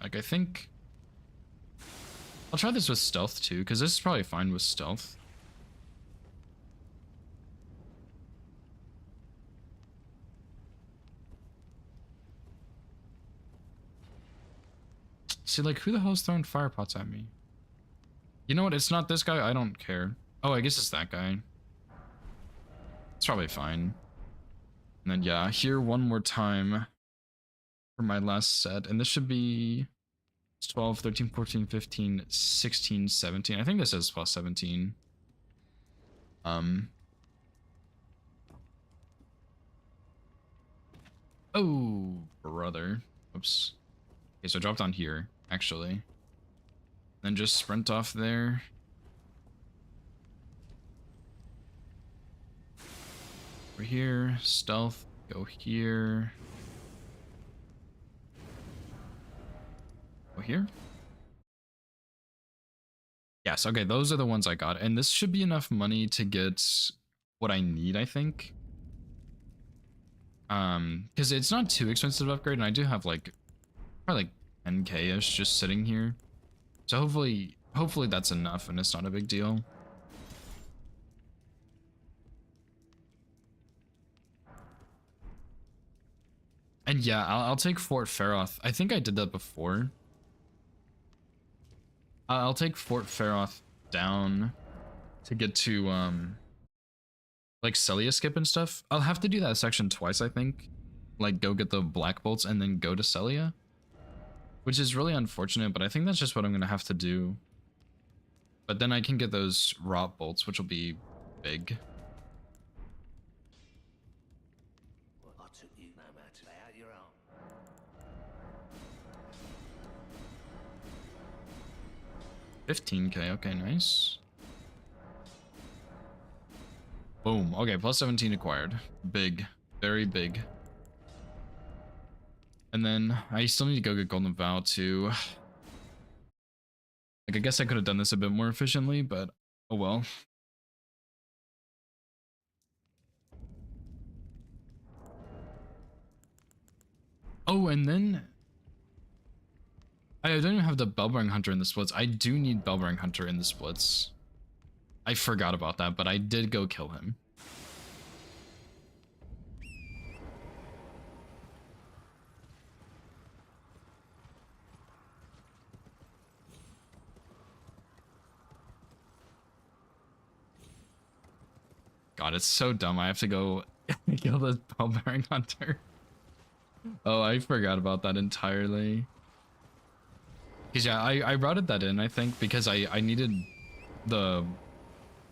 Like, I think I'll try this with stealth too, because this is probably fine with stealth. See, like, who the hell's throwing fire pots at me? You know what? It's not this guy. I don't care. Oh, I guess it's that guy. It's probably fine. And then, yeah, here one more time for my last set. And this should be 12, 13, 14, 15, 16, 17. I think this is plus 17. Oh, brother. Oops. Okay, so I dropped on here, actually. Then just sprint off there. Over here, stealth, go here. Go here? Yes, okay, those are the ones I got. And this should be enough money to get what I need, I think. Because it's not too expensive to upgrade, and I do have like probably like 10k-ish just sitting here. So hopefully that's enough and it's not a big deal. And yeah, I'll take Fort Feroth. I think I did that before. I'll take Fort Feroth down to get to like Celia skip and stuff. I'll have to do that section twice, I think. Like go get the black bolts and then go to Celia. Which is really unfortunate, but I think that's just what I'm gonna have to do. But then I can get those rot bolts, which will be big. Well, I took you no matter how you're on. 15k, okay, nice. Boom, okay, plus 17 acquired. Big, very big. And then I still need to go get Golden Vow too. Like, I guess I could have done this a bit more efficiently, but oh well. Oh, and then I don't even have the Bellbearing Hunter in the splits. I do need Bellbearing Hunter in the splits. I forgot about that, but I did go kill him. God, it's so dumb. I have to go kill the Bellbearing Hunter. Oh, I forgot about that entirely. Because yeah, I routed that in, I think, because I needed the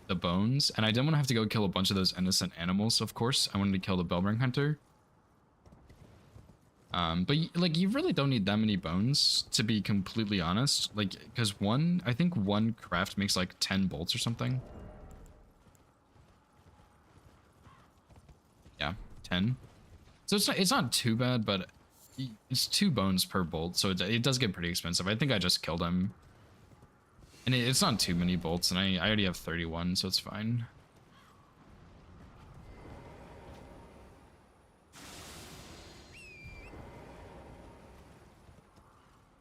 bones, and I didn't want to have to go kill a bunch of those innocent animals, of course. I wanted to kill the Bellbearing Hunter. But like, you really don't need that many bones, to be completely honest. Like, because I think one craft makes like 10 bolts or something. Yeah, 10. So it's not too bad, but it's 2 bones per bolt, so it does get pretty expensive. I think I just killed him. And it's not too many bolts, and I already have 31, so it's fine.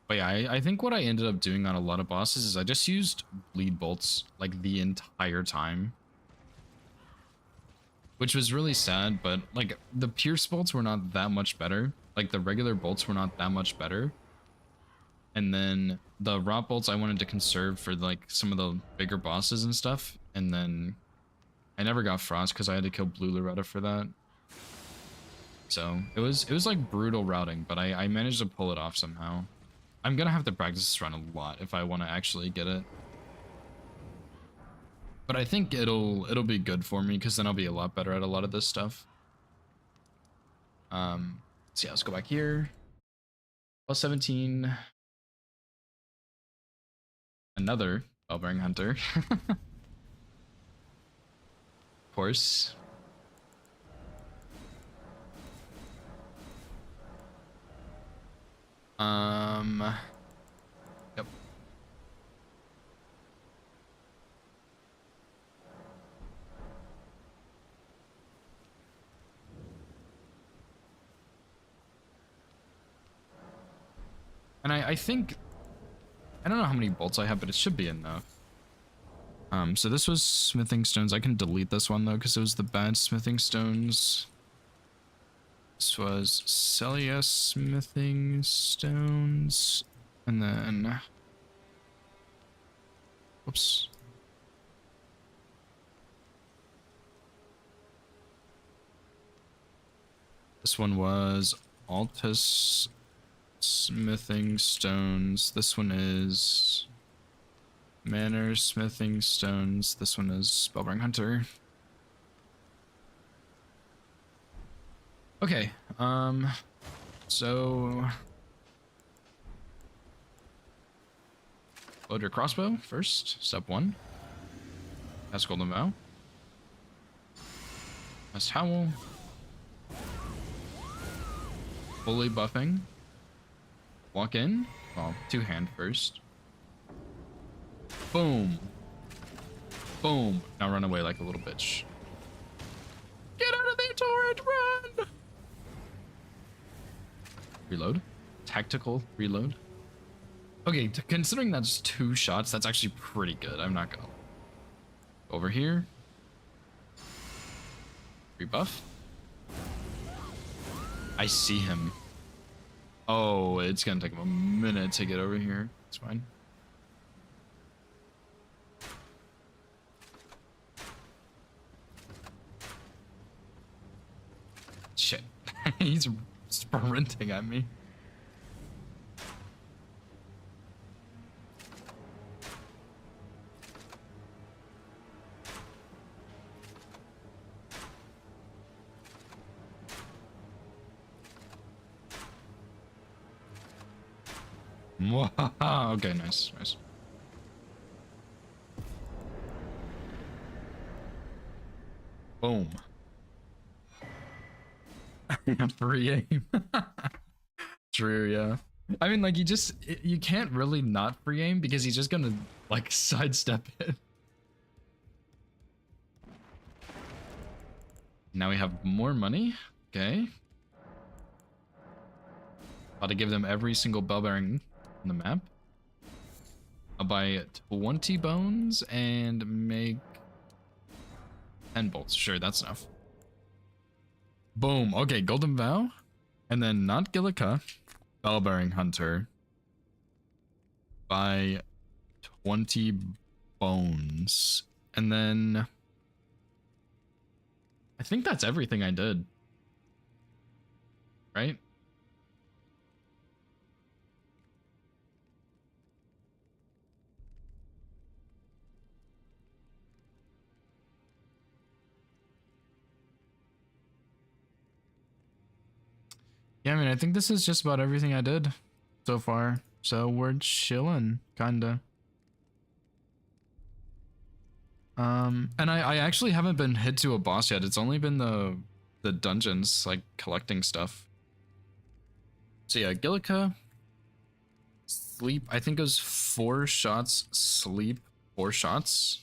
But yeah, I think what I ended up doing on a lot of bosses is I just used bleed bolts like the entire time. Which was really sad, but like the pierce bolts were not that much better. Like the regular bolts were not that much better. And then the rot bolts I wanted to conserve for like some of the bigger bosses and stuff. And then I never got frost because I had to kill Blue Loretta for that. So it was like brutal routing, but I managed to pull it off somehow. I'm gonna have to practice this run a lot if I want to actually get it. But I think it'll be good for me because then I'll be a lot better at a lot of this stuff. So yeah, let's go back here. Plus 17. Another Bellbearing Hunter. Of course. Yep. And I think, I don't know how many bolts I have, but it should be enough. So this was smithing stones. I can delete this one though, because it was the bad smithing stones. This was Celia smithing stones. And then, whoops. This one was Altus Smithing Stones. This one is Manor Smithing Stones. This one is Spellbring Hunter. Okay, so load your crossbow first, step 1. That's Golden Vow. That's Howl. Fully buffing. Walk in. Well, 2-hand first. Boom. Boom. Now run away like a little bitch. Get out of the torrent, run! Reload. Tactical reload. Okay, considering that's 2 shots, that's actually pretty good. I'm not gonna. Over here. Rebuff. I see him. Oh, it's gonna take him a minute to get over here. It's fine. Shit. He's sprinting at me. Okay, nice, nice. Boom. Free aim. True, yeah. I mean, like, you can't really not free aim because he's just gonna, like, sidestep it. Now we have more money. Okay. About to give them every single bell bearing on the map. I'll buy 20 bones and make 10 bolts. Sure, that's enough. Boom. Okay, Golden Vow. And then not Gillica. Bellbearing Hunter. Buy 20 bones. And then I think that's everything I did. Right? Yeah, I mean, I think this is just about everything I did so far. So we're chilling, kinda. And I actually haven't been hit to a boss yet. It's only been the dungeons, like collecting stuff. So yeah, Gillica, sleep. I think it was 4 shots, sleep, 4 shots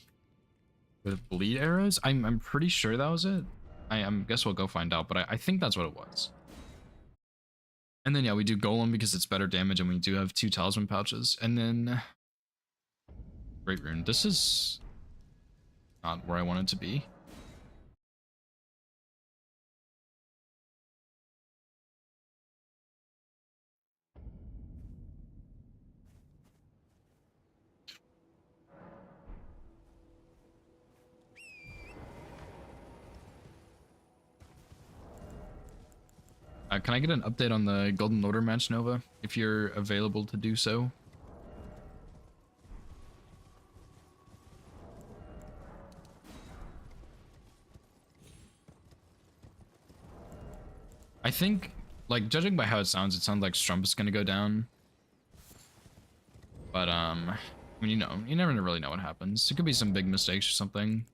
with bleed arrows. I'm pretty sure that was it. I guess we'll go find out, but I think that's what it was. And then yeah, we do Golem because it's better damage, and we do have 2 talisman pouches. And then Great Rune. This is not where I want it to be. Can I get an update on the Golden Loader match, Nova, if you're available to do so? I think, like, judging by how it sounds like Strump is gonna go down. But, I mean, you never really know what happens. It could be some big mistakes or something.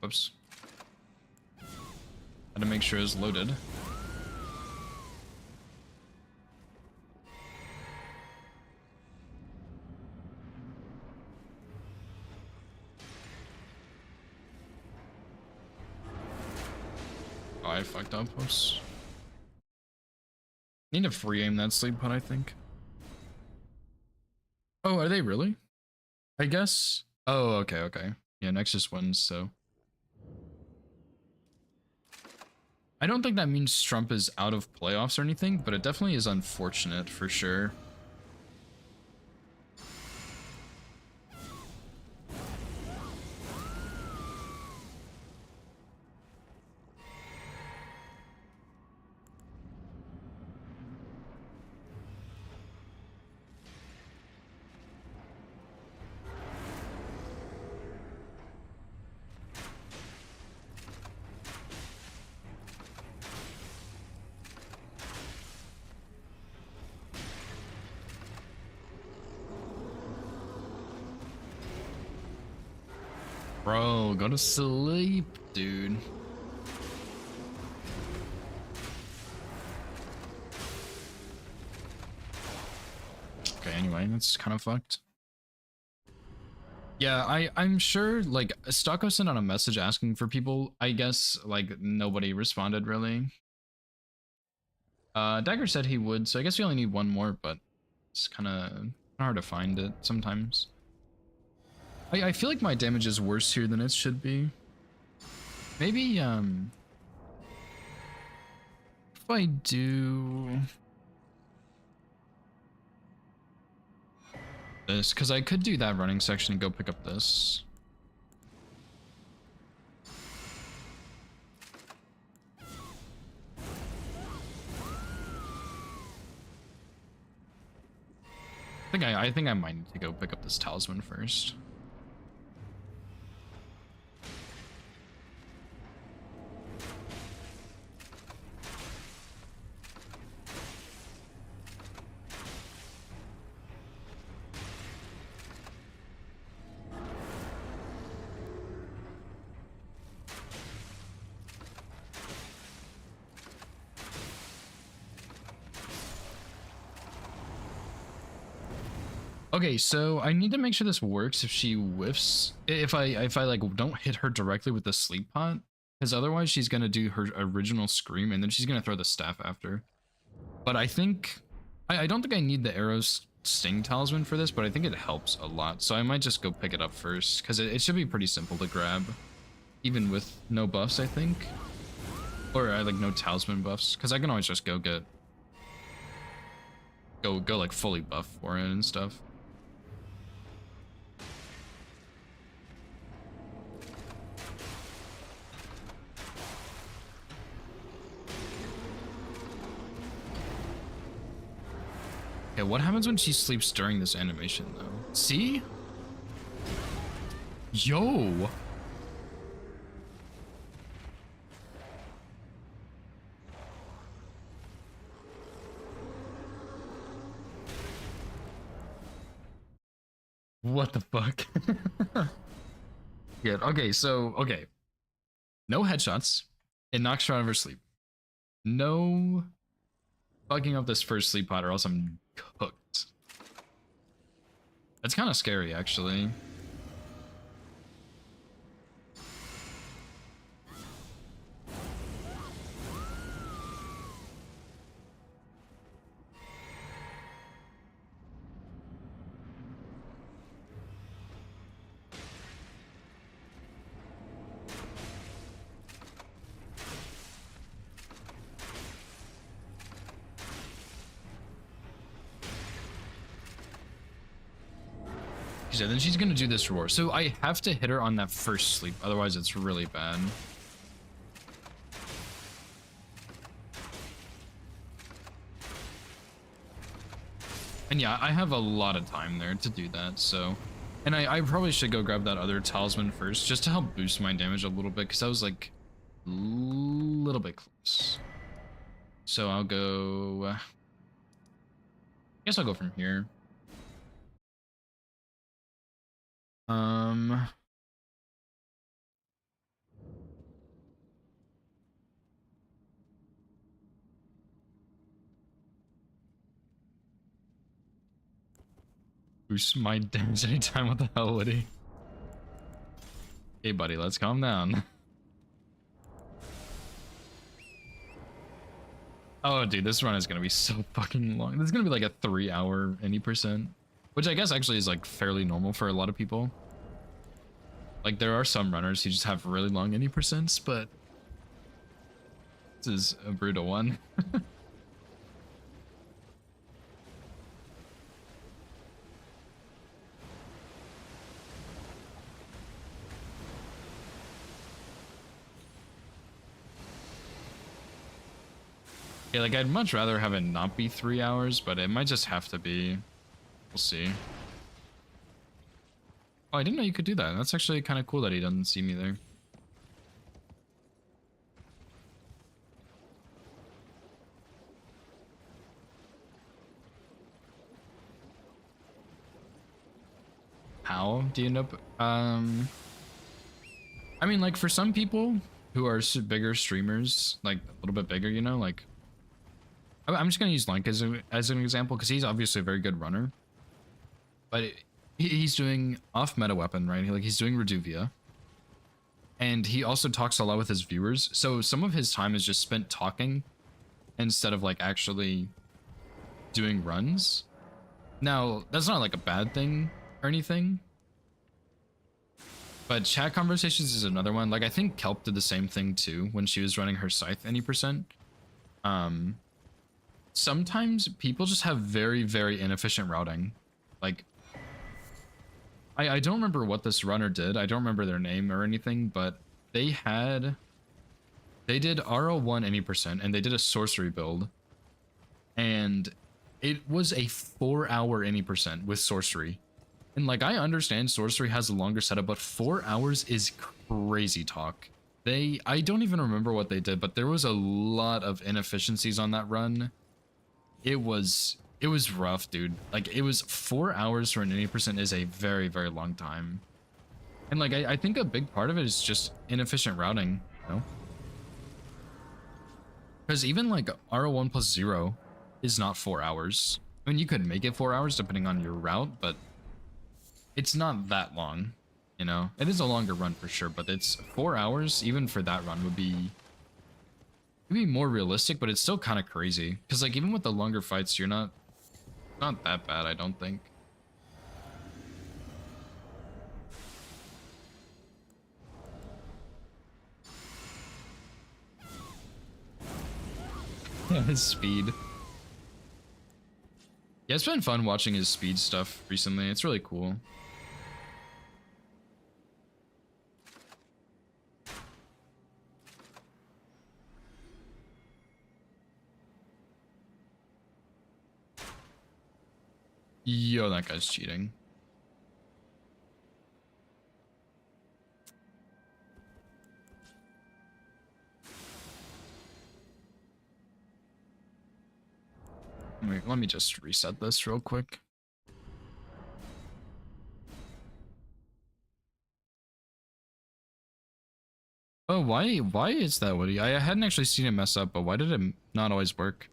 Whoops. Had to make sure it's loaded. Oh, I fucked up. Whoops. Need to free aim that sleep put, I think. Oh, are they really? I guess Oh, okay, okay. Yeah, Nexus wins, so. I don't think that means Trump is out of playoffs or anything, but it definitely is unfortunate for sure. Bro, go to sleep, dude. Okay, anyway, that's kind of fucked. Yeah, I'm sure, like, Stocko sent out a message asking for people. I guess, like, nobody responded, really. Dagger said he would, so I guess we only need one more, but it's kind of hard to find it sometimes. I feel like my damage is worse here than it should be. Maybe, if I do this, because I could do that running section and go pick up this. I think I might need to go pick up this talisman first. Okay, so I need to make sure this works if she whiffs. If I like don't hit her directly with the sleep pot, because otherwise she's gonna do her original scream and then she's gonna throw the staff after. But I think I don't think I need the arrows sting talisman for this, but I think it helps a lot. So I might just go pick it up first because it should be pretty simple to grab, even with no buffs, I think, or like no talisman buffs, because I can always just go like fully buff for it and stuff. Okay, what happens when she sleeps during this animation, though? See? Yo! What the fuck? Good. Okay, so, okay. No headshots. It knocks her out of her sleep. No fucking up this first sleep pot or else I'm cooked. That's kind of scary, actually. Yeah, then she's gonna do this roar. So I have to hit her on that first sleep, otherwise it's really bad. And yeah, I have a lot of time there to do that, so. And I probably should go grab that other talisman first, just to help boost my damage a little bit, because I was like a little bit close. So I'll go, I guess I'll go from here. Boost my damage anytime. What the hell, Woody? Hey, buddy, let's calm down. Oh, dude, this run is gonna be so fucking long. This is gonna be like a 3-hour any %, which I guess actually is like fairly normal for a lot of people. Like there are some runners who just have really long any percents, but this is a brutal one. Yeah, like I'd much rather have it not be 3 hours, but it might just have to be. We'll see. Oh, I didn't know you could do that. That's actually kind of cool that he doesn't see me there. How do you end up? I mean, like for some people who are bigger streamers, like a little bit bigger, you know, like I'm just gonna use Link as an example because he's obviously a very good runner, but he's doing off meta weapon, right? Like he's doing Reduvia, and he also talks a lot with his viewers. So some of his time is just spent talking instead of like actually doing runs. Now that's not like a bad thing or anything, but chat conversations is another one. Like I think Kelp did the same thing too when she was running her Scythe any percent. Sometimes people just have very, very inefficient routing. Like I don't remember what this runner did. I don't remember their name or anything, but they did RO1 any percent and they did a sorcery build, and it was a 4-hour any percent with sorcery. And like I understand sorcery has a longer setup, but 4 hours is crazy talk. I don't even remember what they did, but there was a lot of inefficiencies on that run. It was rough, dude. Like it was 4 hours for an 80% is a very, very long time. And like I think a big part of it is just inefficient routing, you know? Because even like RO1 plus 0 is not 4 hours. I mean, you could make it 4 hours depending on your route, but it's not that long, you know? It is a longer run for sure, but it's 4 hours even for that run would be more realistic, but it's still kind of crazy. Because like even with the longer fights, you're not that bad, I don't think. Yeah, his speed. Yeah, it's been fun watching his speed stuff recently. It's really cool. Yo, that guy's cheating. Wait, let me just reset this real quick. Oh, why is that, Woody? I hadn't actually seen it mess up, but why did it not always work?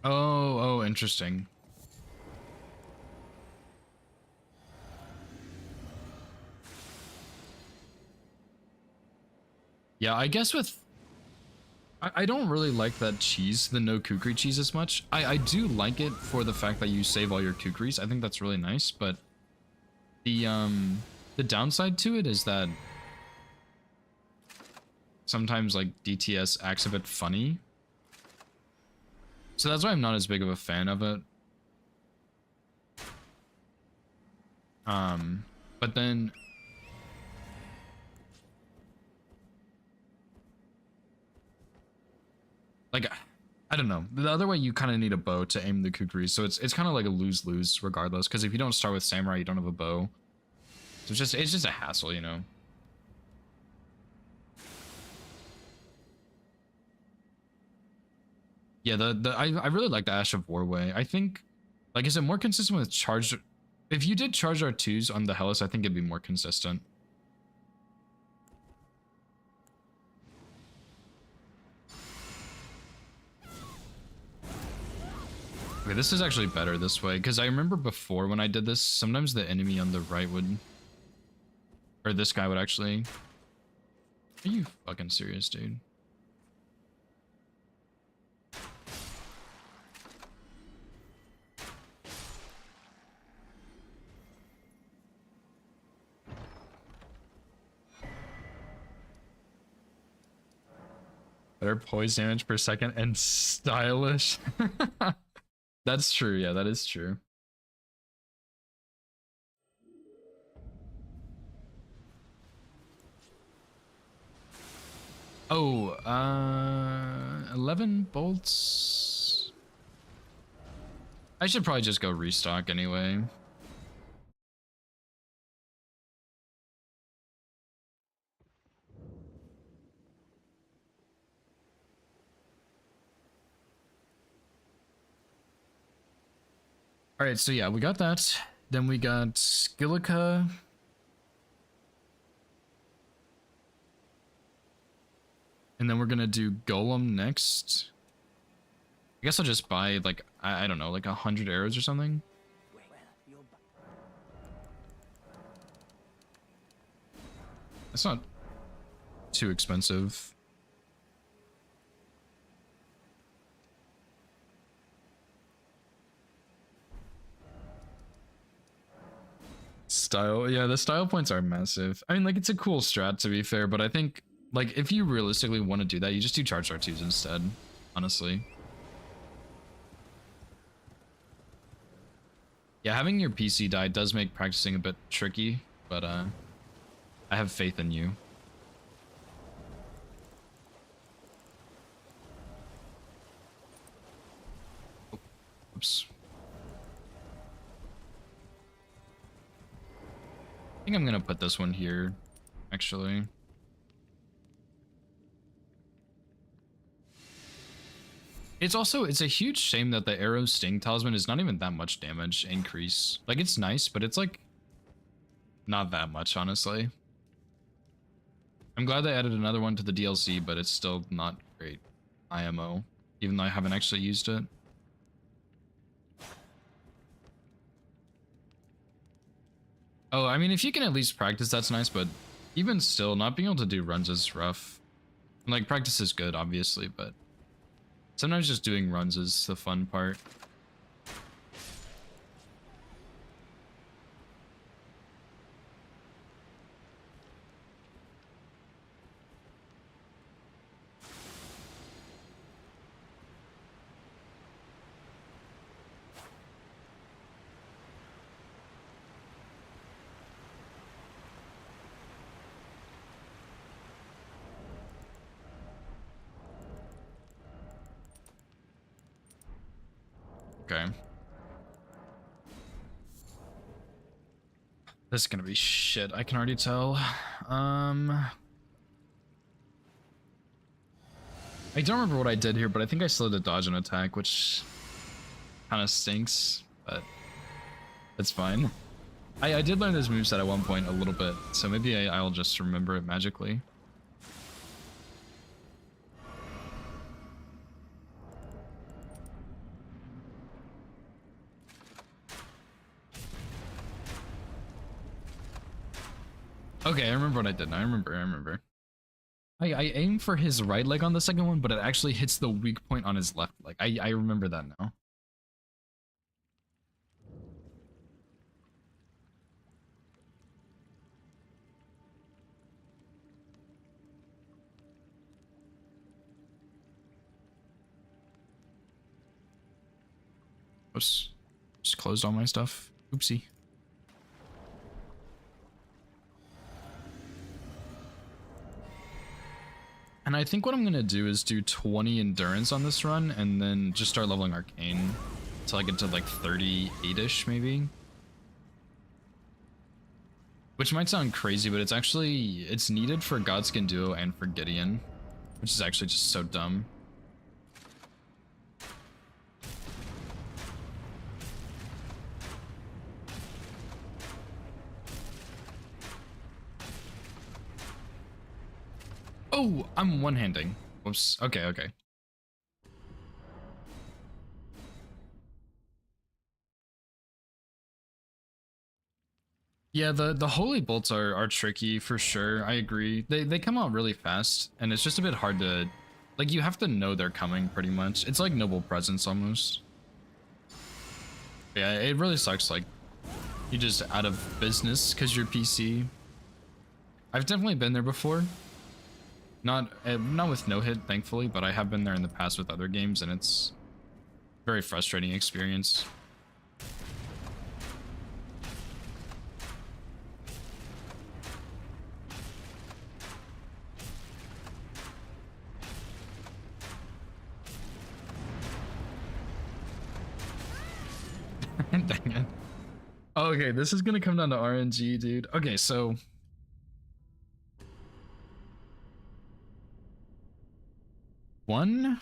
Oh, interesting. Yeah, I guess with... I don't really like that cheese, the no kukri cheese as much. I do like it for the fact that you save all your kukris. I think that's really nice, but the downside to it is that sometimes like DTS acts a bit funny. So that's why I'm not as big of a fan of it. But then like I don't know. The other way you kind of need a bow to aim the kukri, so it's kind of like a lose-lose regardless. Because if you don't start with samurai, you don't have a bow. So it's just a hassle, you know. Yeah, I really like the Ash of War way. I think, like, is it more consistent with charge? If you did charge R2s on the Hellas, I think it'd be more consistent. Okay, this is actually better this way, because I remember before when I did this, sometimes the enemy on the right would... Or this guy would actually... Are you fucking serious, dude? Better poise damage per second and stylish. That's true. Yeah, that is true. Oh, 11 bolts. I should probably just go restock anyway. All right, so yeah, we got that. Then we got Skillica. And then we're gonna do Golem next. I guess I'll just buy like, I don't know, like 100 arrows or something. That's not too expensive. Style, yeah, the style points are massive. I mean, like, it's a cool strat to be fair, but I think, like, if you realistically want to do that, you just do charged R2s instead, honestly. Yeah, having your PC die does make practicing a bit tricky, but I have faith in you. Oh, oops. I think I'm gonna put this one here, actually. It's a huge shame that the arrow sting talisman is not even that much damage increase. Like, it's nice, but it's like not that much, honestly. I'm glad they added another one to the DLC, but it's still not great IMO, even though I haven't actually used it. Oh, I mean, if you can at least practice, that's nice, but even still, not being able to do runs is rough. Like, practice is good, obviously, but sometimes just doing runs is the fun part. Okay. This is gonna be shit, I can already tell. I don't remember what I did here, but I think I slowed a dodge and attack, which kind of stinks, but it's fine. I did learn this moveset at one point a little bit, so maybe I'll just remember it magically. Okay, I remember what I did now. I remember. I aim for his right leg on the second one, but it actually hits the weak point on his left leg. I remember that now. Oops. Just closed all my stuff. Oopsie. And I think what I'm gonna do is do 20 endurance on this run and then just start leveling arcane until I get to like 38-ish maybe. Which might sound crazy, but it's needed for Godskin Duo and for Gideon, which is actually just so dumb. Oh, I'm one-handing. Whoops. Okay. Yeah, the holy bolts are tricky for sure. I agree. They come out really fast, and it's just a bit hard to, like, you have to know they're coming pretty much. It's like noble presence almost. Yeah, it really sucks. Like, you're just out of business because you're PC. I've definitely been there before. Not with no hit, thankfully, but I have been there in the past with other games, and it's a very frustrating experience. Dang it. Okay, this is gonna come down to RNG, dude. Okay, so one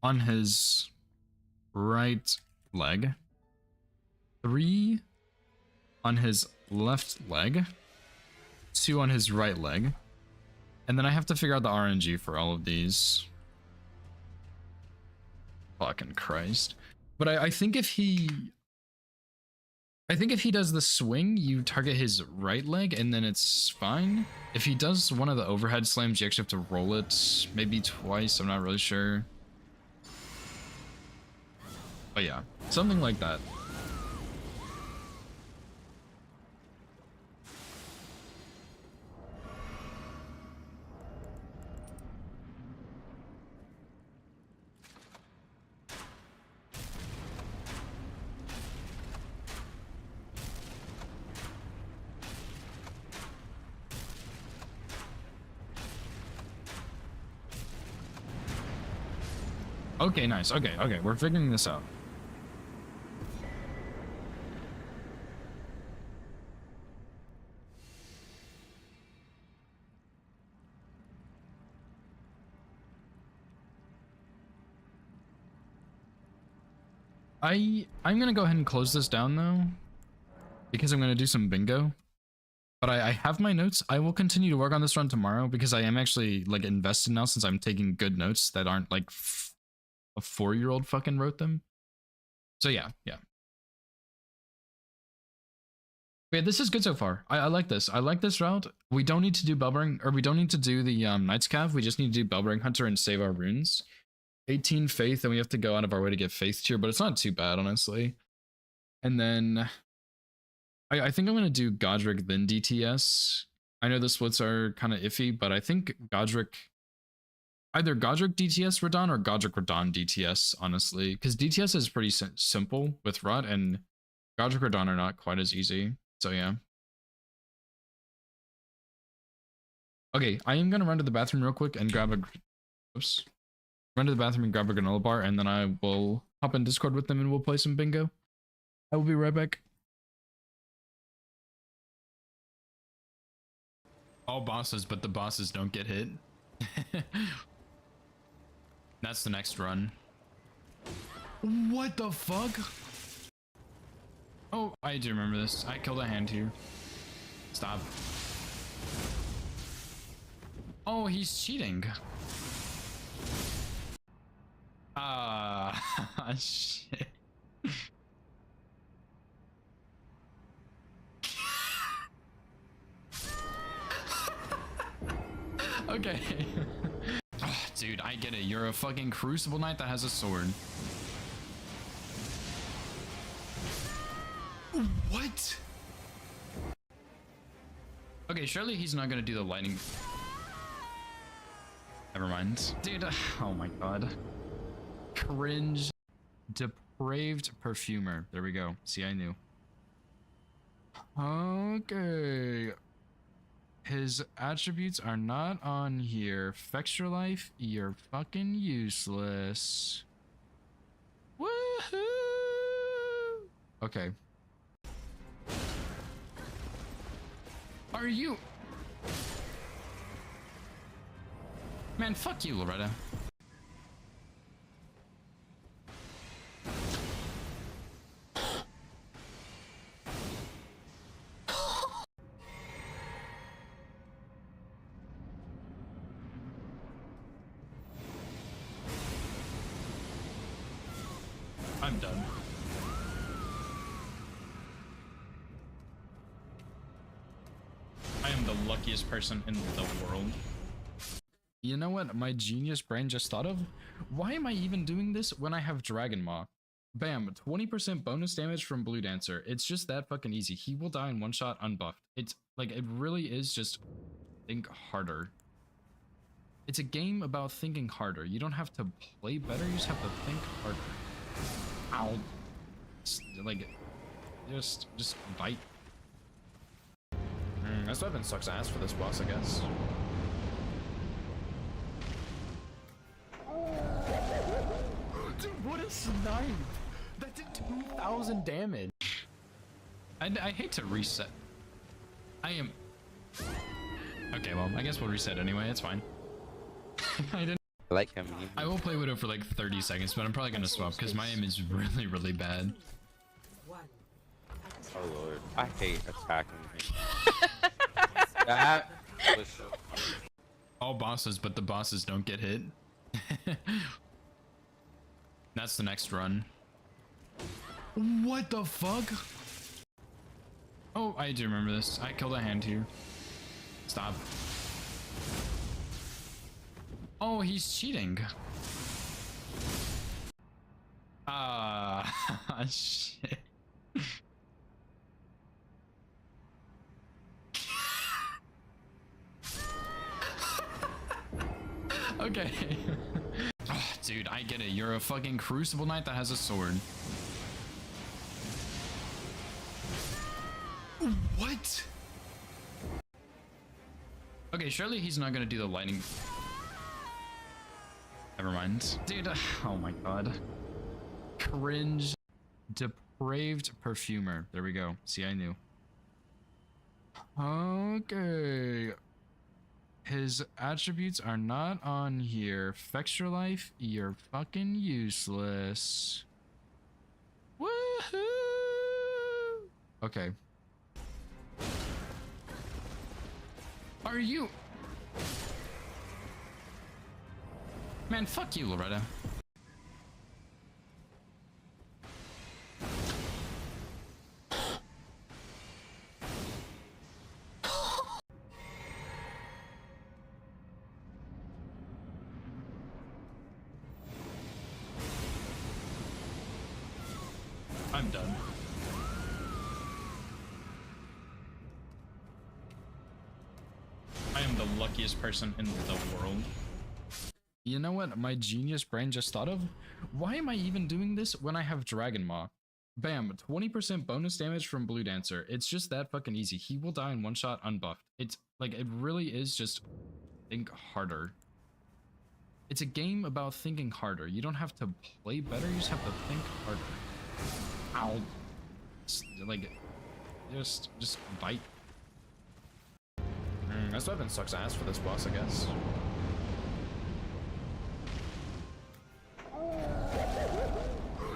on his right leg, 3 on his left leg, 2 on his right leg, and then I have to figure out the RNG for all of these. Fucking Christ. But I think if he does the swing, you target his right leg and then it's fine. If he does one of the overhead slams, you actually have to roll it maybe twice. I'm not really sure. But yeah, something like that. Okay, nice. Okay, we're figuring this out. I'm gonna go ahead and close this down though, because I'm gonna do some bingo. But I have my notes. I will continue to work on this run tomorrow because I am actually like invested now since I'm taking good notes that aren't like a 4-year-old fucking wrote them. So yeah. But yeah, this is good so far. I like this. I like this route. We don't need to do Bellbearing, or we don't need to do the Knight's Cav. We just need to do Bellbearing Hunter and save our runes. 18 Faith, and we have to go out of our way to get Faith tier, but it's not too bad, honestly. And then I think I'm going to do Godric, then DTS. I know the splits are kind of iffy, but I think Godric, either Godric DTS Radahn or Godric Radahn DTS, honestly, because DTS is pretty simple with Rut, and Godric Radahn are not quite as easy. So yeah. Okay, I am going to run to the bathroom real quick and grab a... Oops. Run to the bathroom and grab a granola bar, and then I will hop in Discord with them and we'll play some bingo. I will be right back. All bosses, but the bosses don't get hit. That's the next run. What the fuck? Oh, I do remember this. I killed a hand here. Stop. Oh, he's cheating. Shit. Okay. Oh, dude, I get it. You're a fucking Crucible Knight that has a sword. What? Okay, surely he's not gonna do the lightning. Never mind. Dude, oh my god. Cringe. Depraved perfumer. There we go. See, I knew. Okay. His attributes are not on here. Fextra life, you're fucking useless. Woohoo! Okay. Are you? Man, fuck you, Loretta. I'm done. luckiest person in the world. You know what my genius brain just thought of? Why am I even doing this when I have Dragon Maw? Bam, 20% bonus damage from Blue Dancer. It's just that fucking easy. He will die in one shot unbuffed. It's like, it really is just think harder. It's a game about thinking harder. You don't have to play better, you just have to think harder. Ow. Like, just bite. This weapon sucks ass for this boss, I guess. Dude, what a snipe! That did 2,000 damage. I hate to reset. I am... Okay, well, I guess we'll reset anyway, it's fine. I didn't... I like him. I will play Widow for like 30 seconds, but I'm probably gonna swap because my aim is really, really bad. Oh lord, I hate attacking him. That was so funny. All bosses, but the bosses don't get hit. That's the next run. What the fuck? Oh, I do remember this. I killed a hand here. Stop. Oh, he's cheating. Shit. Okay. Oh, dude, I get it. You're a fucking Crucible Knight that has a sword. What? Okay, surely he's not gonna do the lightning. Never mind. Dude, oh my god. Cringe. Depraved Perfumer. There we go. See, I knew. Okay. His attributes are not on here. Fextra Life, you're fucking useless. Woohoo! Okay. Are you... Man, fuck you, Loretta. I'm done. I am the luckiest person in the world. You know what my genius brain just thought of? Why am I even doing this when I have Dragon Maw? Bam, 20% bonus damage from Blue Dancer. It's just that fucking easy. He will die in one shot unbuffed. It's like, it really is just think harder. It's a game about thinking harder. You don't have to play better, you just have to think harder. Ow. Like, just bite. This weapon sucks ass for this boss, I guess.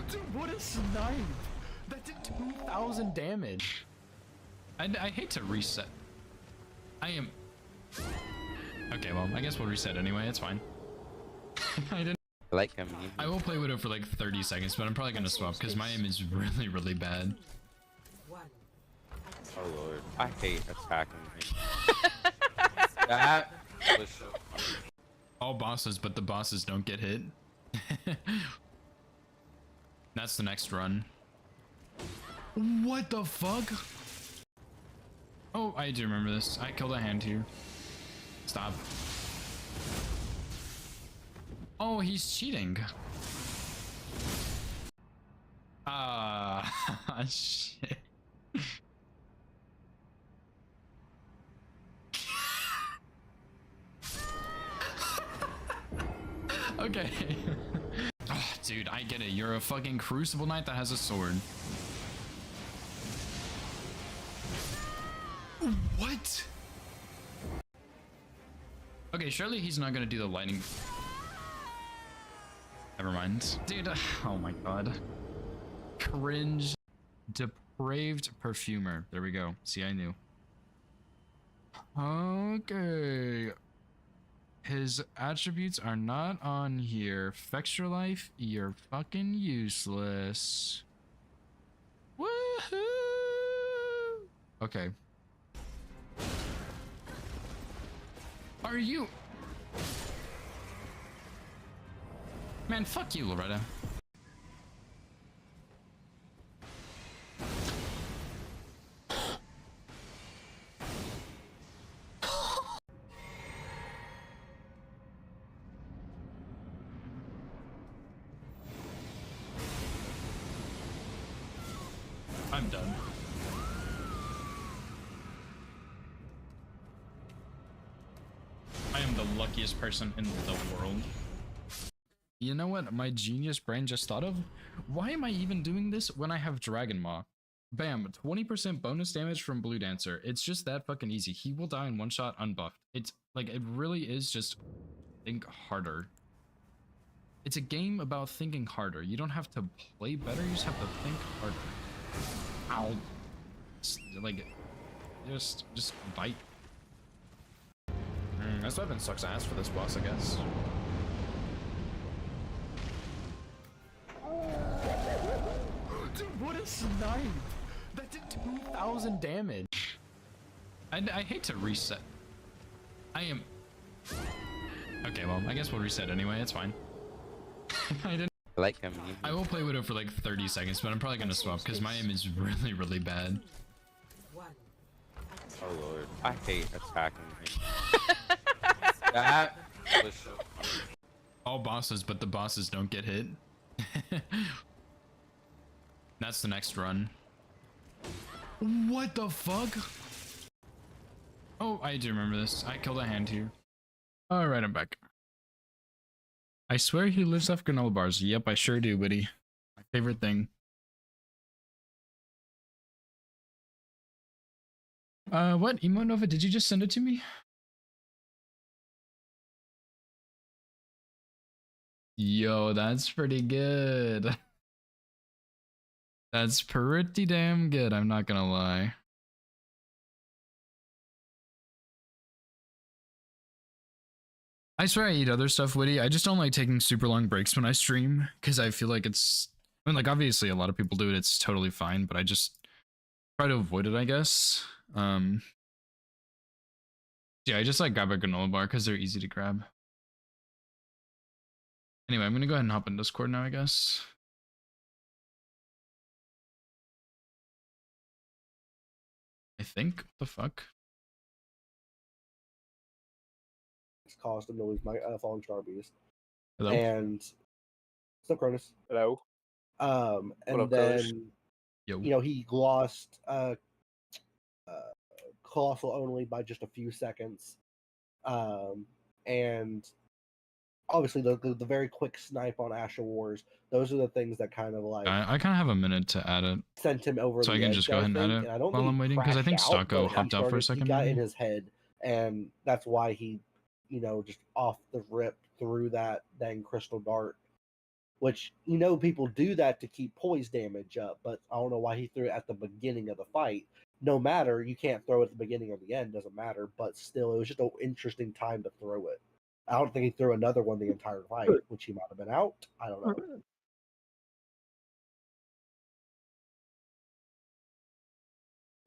Dude, what a snipe! That did 2,000 damage. I hate to reset. I am... Okay, well, I guess we'll reset anyway, it's fine. I didn't... I like him. I will play Widow for like 30 seconds, but I'm probably gonna swap because my aim is really, really bad. Oh lord, I hate attacking him. That was so funny. All bosses, but the bosses don't get hit. That's the next run. What the fuck? Oh, I do remember this. I killed a hand here. Stop. Oh, he's cheating. Shit. Okay. Oh, dude, I get it. You're a fucking Crucible Knight that has a sword. What? Okay, surely he's not gonna do the lightning. Never mind. Dude, oh my god. Cringe. Depraved Perfumer. There we go. See, I knew. Okay. His attributes are not on here. Fextra Life, you're fucking useless. Woohoo! Okay. Are you? Man, fuck you, Loretta. I'm done. I am the luckiest person in the world. You know what my genius brain just thought of? Why am I even doing this when I have Dragon Maw? Bam, 20% bonus damage from Blue Dancer. It's just that fucking easy. He will die in one shot unbuffed. It's like, it really is just think harder. It's a game about thinking harder. You don't have to play better, you just have to think harder. Ow. Like, just bite. This weapon sucks ass for this boss, I guess. Dude, what a snipe! That did 2,000 damage. I hate to reset. I am... Okay, well, I guess we'll reset anyway, it's fine. I didn't... I like him. I will play Widow for like 30 seconds, but I'm probably gonna swap because my aim is really, really bad. Oh lord, I hate attacking him. That was so funny. All bosses, but the bosses don't get hit. That's the next run. What the fuck? Oh, I do remember this. I killed a hand here. Alright, I'm back. I swear he lives off granola bars. Yep, I sure do, Witty. My favorite thing. What? Emo Nova, did you just send it to me? Yo, that's pretty good. That's pretty damn good, I'm not gonna lie. I swear I eat other stuff, Witty. I just don't like taking super long breaks when I stream, because I feel like it's... I mean, like, obviously a lot of people do it, it's totally fine, but I just try to avoid it, I guess. Yeah, I just like grab a granola bar because they're easy to grab. Anyway, I'm gonna go ahead and hop in Discord now, I guess. I think. What the fuck? Caused him to lose my Falling Star Beast. Hello? And what's up, Cronus? Hello. And up, then Cronus? Yo. you know he lost Colossal only by just a few seconds. And obviously the very quick snipe on Asher Wars, those are the things that kind of like I kind of have a minute to add it. sent him over So the I can edge, just go ahead and add think, it I don't while think I'm he waiting, 'cause I think crashed out, Stocko but he hopped out for a started- second, He got maybe? in his head, and that's why he, you know, just off the rip threw that dang crystal dart. Which, you know, people do that to keep poise damage up, but I don't know why he threw it at the beginning of the fight. No matter, you can't throw it at the beginning or the end, doesn't matter, but still, it was just an interesting time to throw it. I don't think he threw another one the entire fight, which he might have been out. I don't know.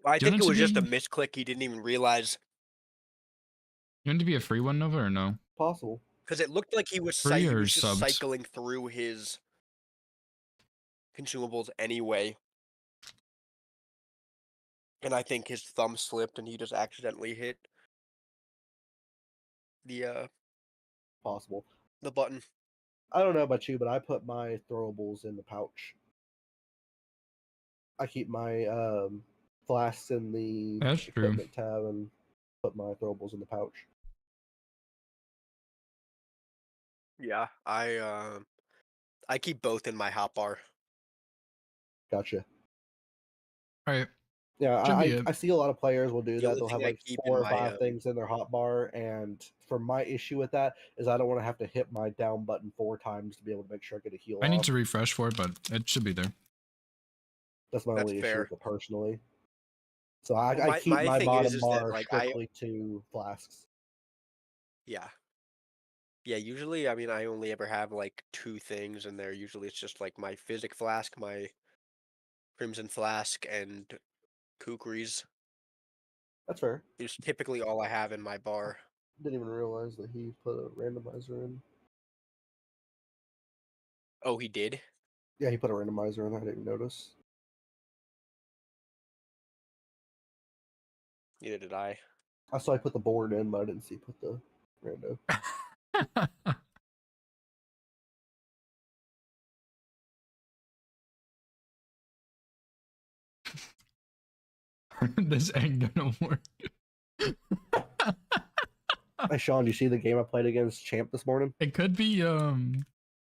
I Do you think want it it was to just a be- misclick. He didn't even realize You want it to be a free one, Nova, or no? Possible. because it looked like he was Free he or was just subs? cycling through his consumables anyway. And I think his thumb slipped and he just accidentally hit Possible. the button. I don't know about you, but I put my throwables in the pouch. I keep my flasks in the That's true. equipment tab and put my throwables in the pouch. Yeah, I keep both in my hotbar. Gotcha. Alright. Yeah, Should be it. I see a lot of players will do The that. only They'll have thing I like keep 4 in or my, 5 things in their hotbar, and for my issue with that is I don't want to have to hit my down button 4 times to be able to make sure I get a heal. I need off. to refresh for it, but it should be there. That's my That's only issue fair. with it personally. So I, Well, I keep my my thing bottom is that, bar like, strictly to flasks. Yeah. Yeah, usually, I mean, I only ever have like 2 things in there. Usually it's just like my Physic Flask, my Crimson Flask, and Kukri's. That's fair. It's typically all I have in my bar. Didn't even realize that he put a randomizer in. Oh, he did? Yeah, he put a randomizer in. I didn't even notice. Neither did I. I saw he put the board in, but I didn't see he put the rando. This ain't gonna work. Hey, Sean, do you see the game I played against Champ this morning? It could be like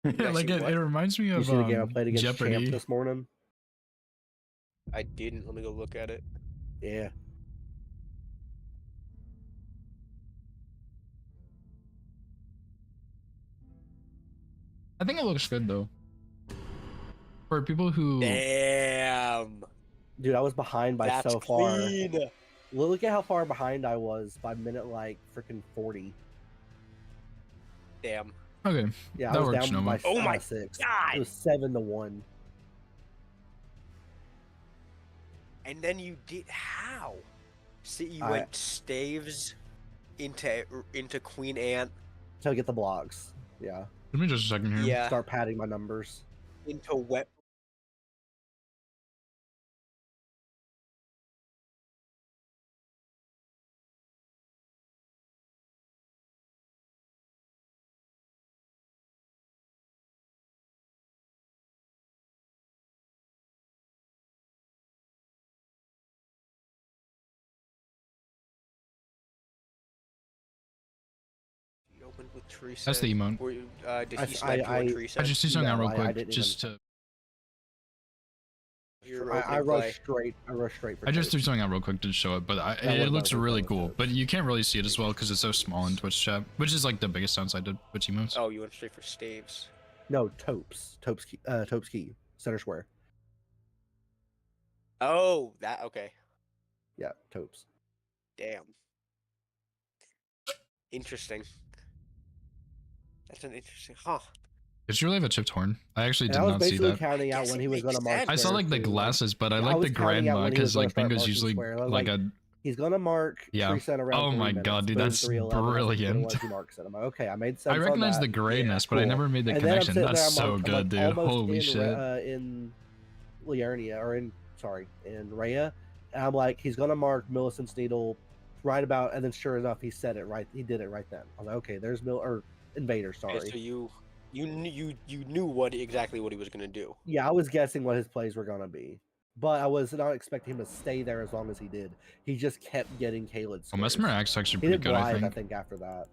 see it what? reminds me You of see the game I played against Jeopardy. Champ this morning? I didn't. Let me go look at it. Yeah. I think it looks good though. For people who Damn. Dude, I was behind by That's so far. clean. Look at how far behind I was by minute like freaking 40. Damn. Okay. Yeah, That I was works, down Noma. by Oh my 6. God. It was 7-1. And then you did how? See, you I- went staves into Queen Ant, To get the blocks. Yeah. Let me just a second here. yeah, Start padding my numbers. into wet. You opened with Teresa. That's the emote. Were you, did I- he snipe you I- on Teresa? I just see something out No, real I quick, didn't just to. Your I opening rushed play. straight. I rushed straight for I just threw Totes. something out real quick to show it, but That it was looks about really it. cool. But you can't really see it as well because it's so small in Twitch chat, which is like the biggest downside to Twitch emotes. Oh, you went straight for staves. No, Topes. Topes key. Center square. Oh, that okay. Yeah, Topes. Damn. Interesting. That's an interesting, huh? Did you really have a chipped horn? I actually And did I was not see basically that. counting out guess when it he was makes going to mark. sense. I saw square like the too. glasses, but I I like was the counting out grandma when he was because gonna like start bingo's marking usually square. I was like like, a He's gonna mark Yeah. Teresa in around Oh 3 my minutes. God, dude, Boom, that's 3:11. brilliant. That's what it was. He marks it. I'm like, okay, I made sense. I recognize on the that. grayness, but I cool. never made the And then I'm connection. sitting That's there, so I'm good, like dude. almost Holy in, shit. in Liurnia, or in Rhea, and I'm like, he's gonna mark Millicent's needle right about, and then sure enough, he said it right. He did it right then. I was like, okay, there's Invader. Sorry. Okay, so you knew exactly what he was gonna do. Yeah, I was guessing what his plays were gonna be, but I was not expecting him to stay there as long as he did. He just kept getting Caleb's. Well, Mesmer Act's actually He pretty did good, I Blythe, think. after that.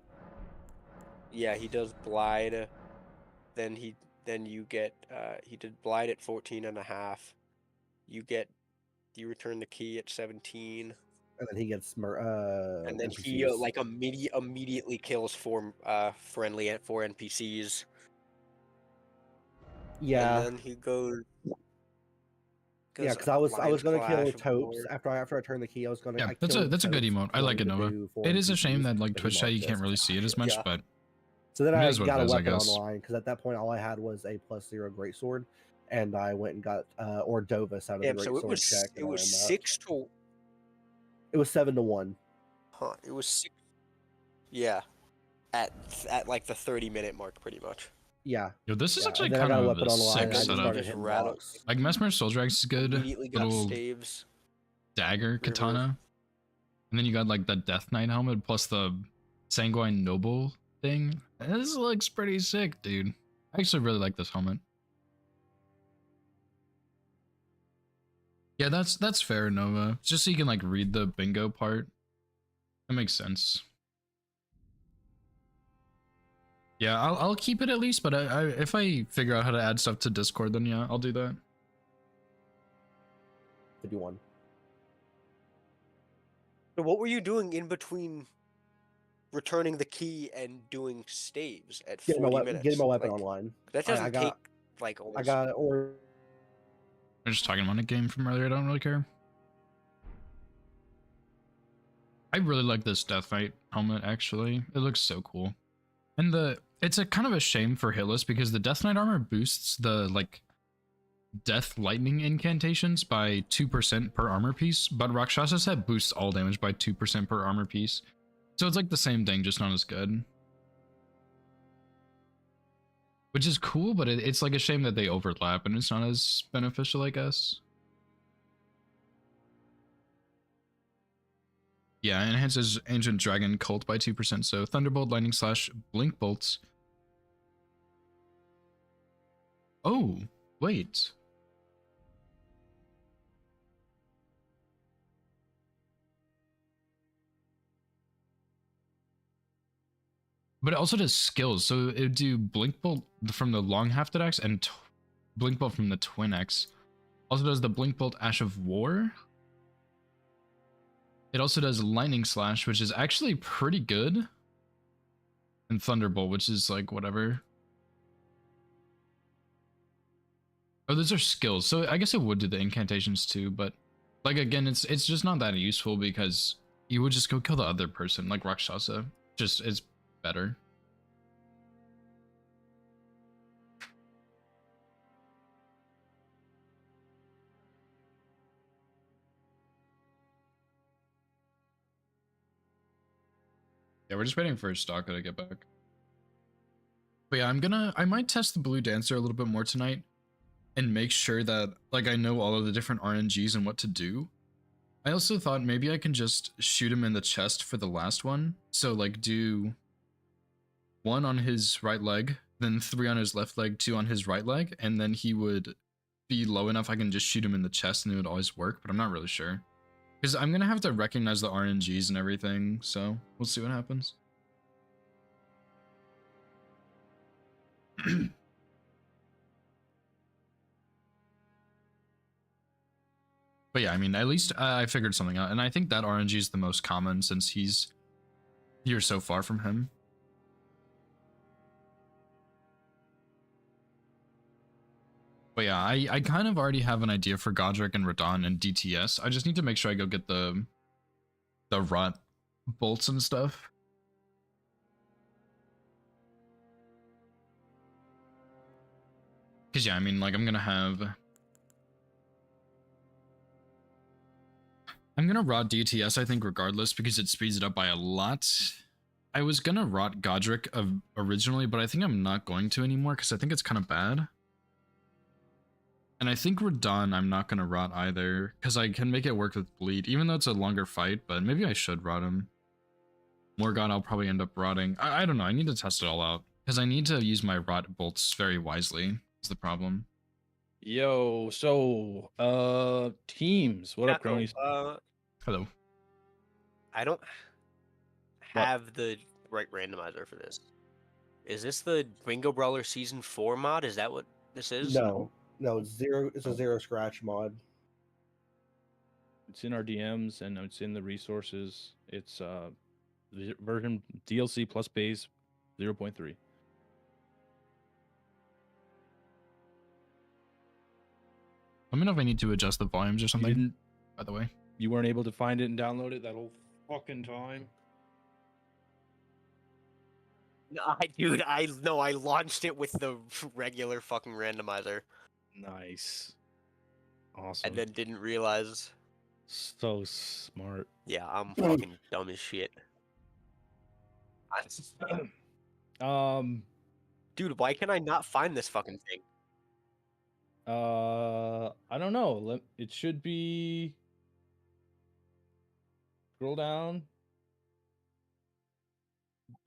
Yeah, he does Blide. Then you get he did Blide at 14.5. You return the key at 17. And then he gets And then he NPCs. like immediately kills four NPCs. Yeah, And then he goes. yeah, because I was gonna kill Clash, of Topes course. after I turned the key. I was gonna. Yeah, I that's a killed good Topes emote. I like it, wanting to Nova. do 4 It is a shame NPCs, that like but he Twitch chat you marked can't this. really see it as much, Yeah. but So then it I is what got it a is, I weapon guess. online because at that point all I had was a +0 greatsword, and I went and got Ordovus out of Damn, the so it greatsword was check. it and I was ran that. 6 to It was 7-1. huh? It was 6. Yeah, at like the 30-minute mark, pretty much. Yeah. yo, this is yeah. actually And then I kind got a of weapon a online. sick And I just setup. started Just hitting rattle- blocks. Like Mesmer Soul Drax is good. Immediately got Little staves. dagger katana, and then you got like the Death Knight helmet plus the Sanguine Noble thing. This looks pretty sick, dude. I actually really like this helmet. Yeah, that's fair, Nova. Just so you can like read the bingo part. That makes sense. Yeah, I'll keep it at least, but I if I figure out how to add stuff to Discord, then yeah, I'll do that. 51. So what were you doing in between returning the key and doing staves at 40 minutes? Getting my weapon Like, online. That I doesn't got- take like almost. I got or I'm just talking about a game from earlier. I don't really care. I really like this Death Knight helmet. Actually, it looks so cool. And it's a kind of a shame for Hitless because the Death Knight armor boosts the like death lightning incantations by 2% per armor piece, but Rakshasa set boosts all damage by 2% per armor piece. So it's like the same thing, just not as good. Which is cool, but it's like a shame that they overlap and it's not as beneficial, I guess. Yeah, enhances Ancient Dragon Cult by 2%, so Thunderbolt, Lightning Slash, Blink Bolts. Oh, wait. But it also does skills, so it would do Blink Bolt from the long hafted axe and Blink Bolt from the twin axe. Also does the Blink Bolt Ash of War. It also does Lightning Slash, which is actually pretty good. And Thunderbolt, which is like whatever. Oh, those are skills, so I guess it would do the incantations too, but like again, it's just not that useful because you would just go kill the other person, like Rakshasa. Just it's better. Yeah, we're just waiting for Staka to get back. But yeah, I might test the Blue Dancer a little bit more tonight and make sure that like I know all of the different RNGs and what to do. I also thought maybe I can just shoot him in the chest for the last one. So like do 1 on his right leg, then 3 on his left leg, 2 on his right leg, and then he would be low enough I can just shoot him in the chest and it would always work, but I'm not really sure. Because I'm gonna have to recognize the RNGs and everything, so we'll see what happens. But yeah, I mean, at least I figured something out, and I think that RNG is the most common since you're so far from him. But yeah, I kind of already have an idea for Godric and Radahn and DTS. I just need to make sure I go get the rot bolts and stuff. Because yeah, I mean, like I'm gonna rot DTS, I think, regardless, because it speeds it up by a lot. I was gonna rot Godric originally, but I think I'm not going to anymore because I think it's kind of bad. And I think Radahn I'm not gonna rot either, because I can make it work with bleed, even though it's a longer fight, but maybe I should rot him. Morgott I'll probably end up rotting. I don't know, I need to test it all out. Because I need to use my rot bolts very wisely, is the problem. Yo, so teams. What up, cronies? Hello. I don't have the right randomizer for this. Is this the Ringo Brawler Season 4 mod? Is that what this is? No, it's zero. It's a zero scratch mod. It's in our DMs and it's in the resources. It's version DLC plus base 0.3. Let me know if I need to adjust the volumes or something, by the way. You weren't able to find it and download it that whole fucking time? No, I launched it with the regular fucking randomizer. Nice. Awesome. And then didn't realize. So smart. Yeah, I'm fucking dumb as shit. Dude, why can I not find this fucking thing? I don't know. It should be. Scroll down.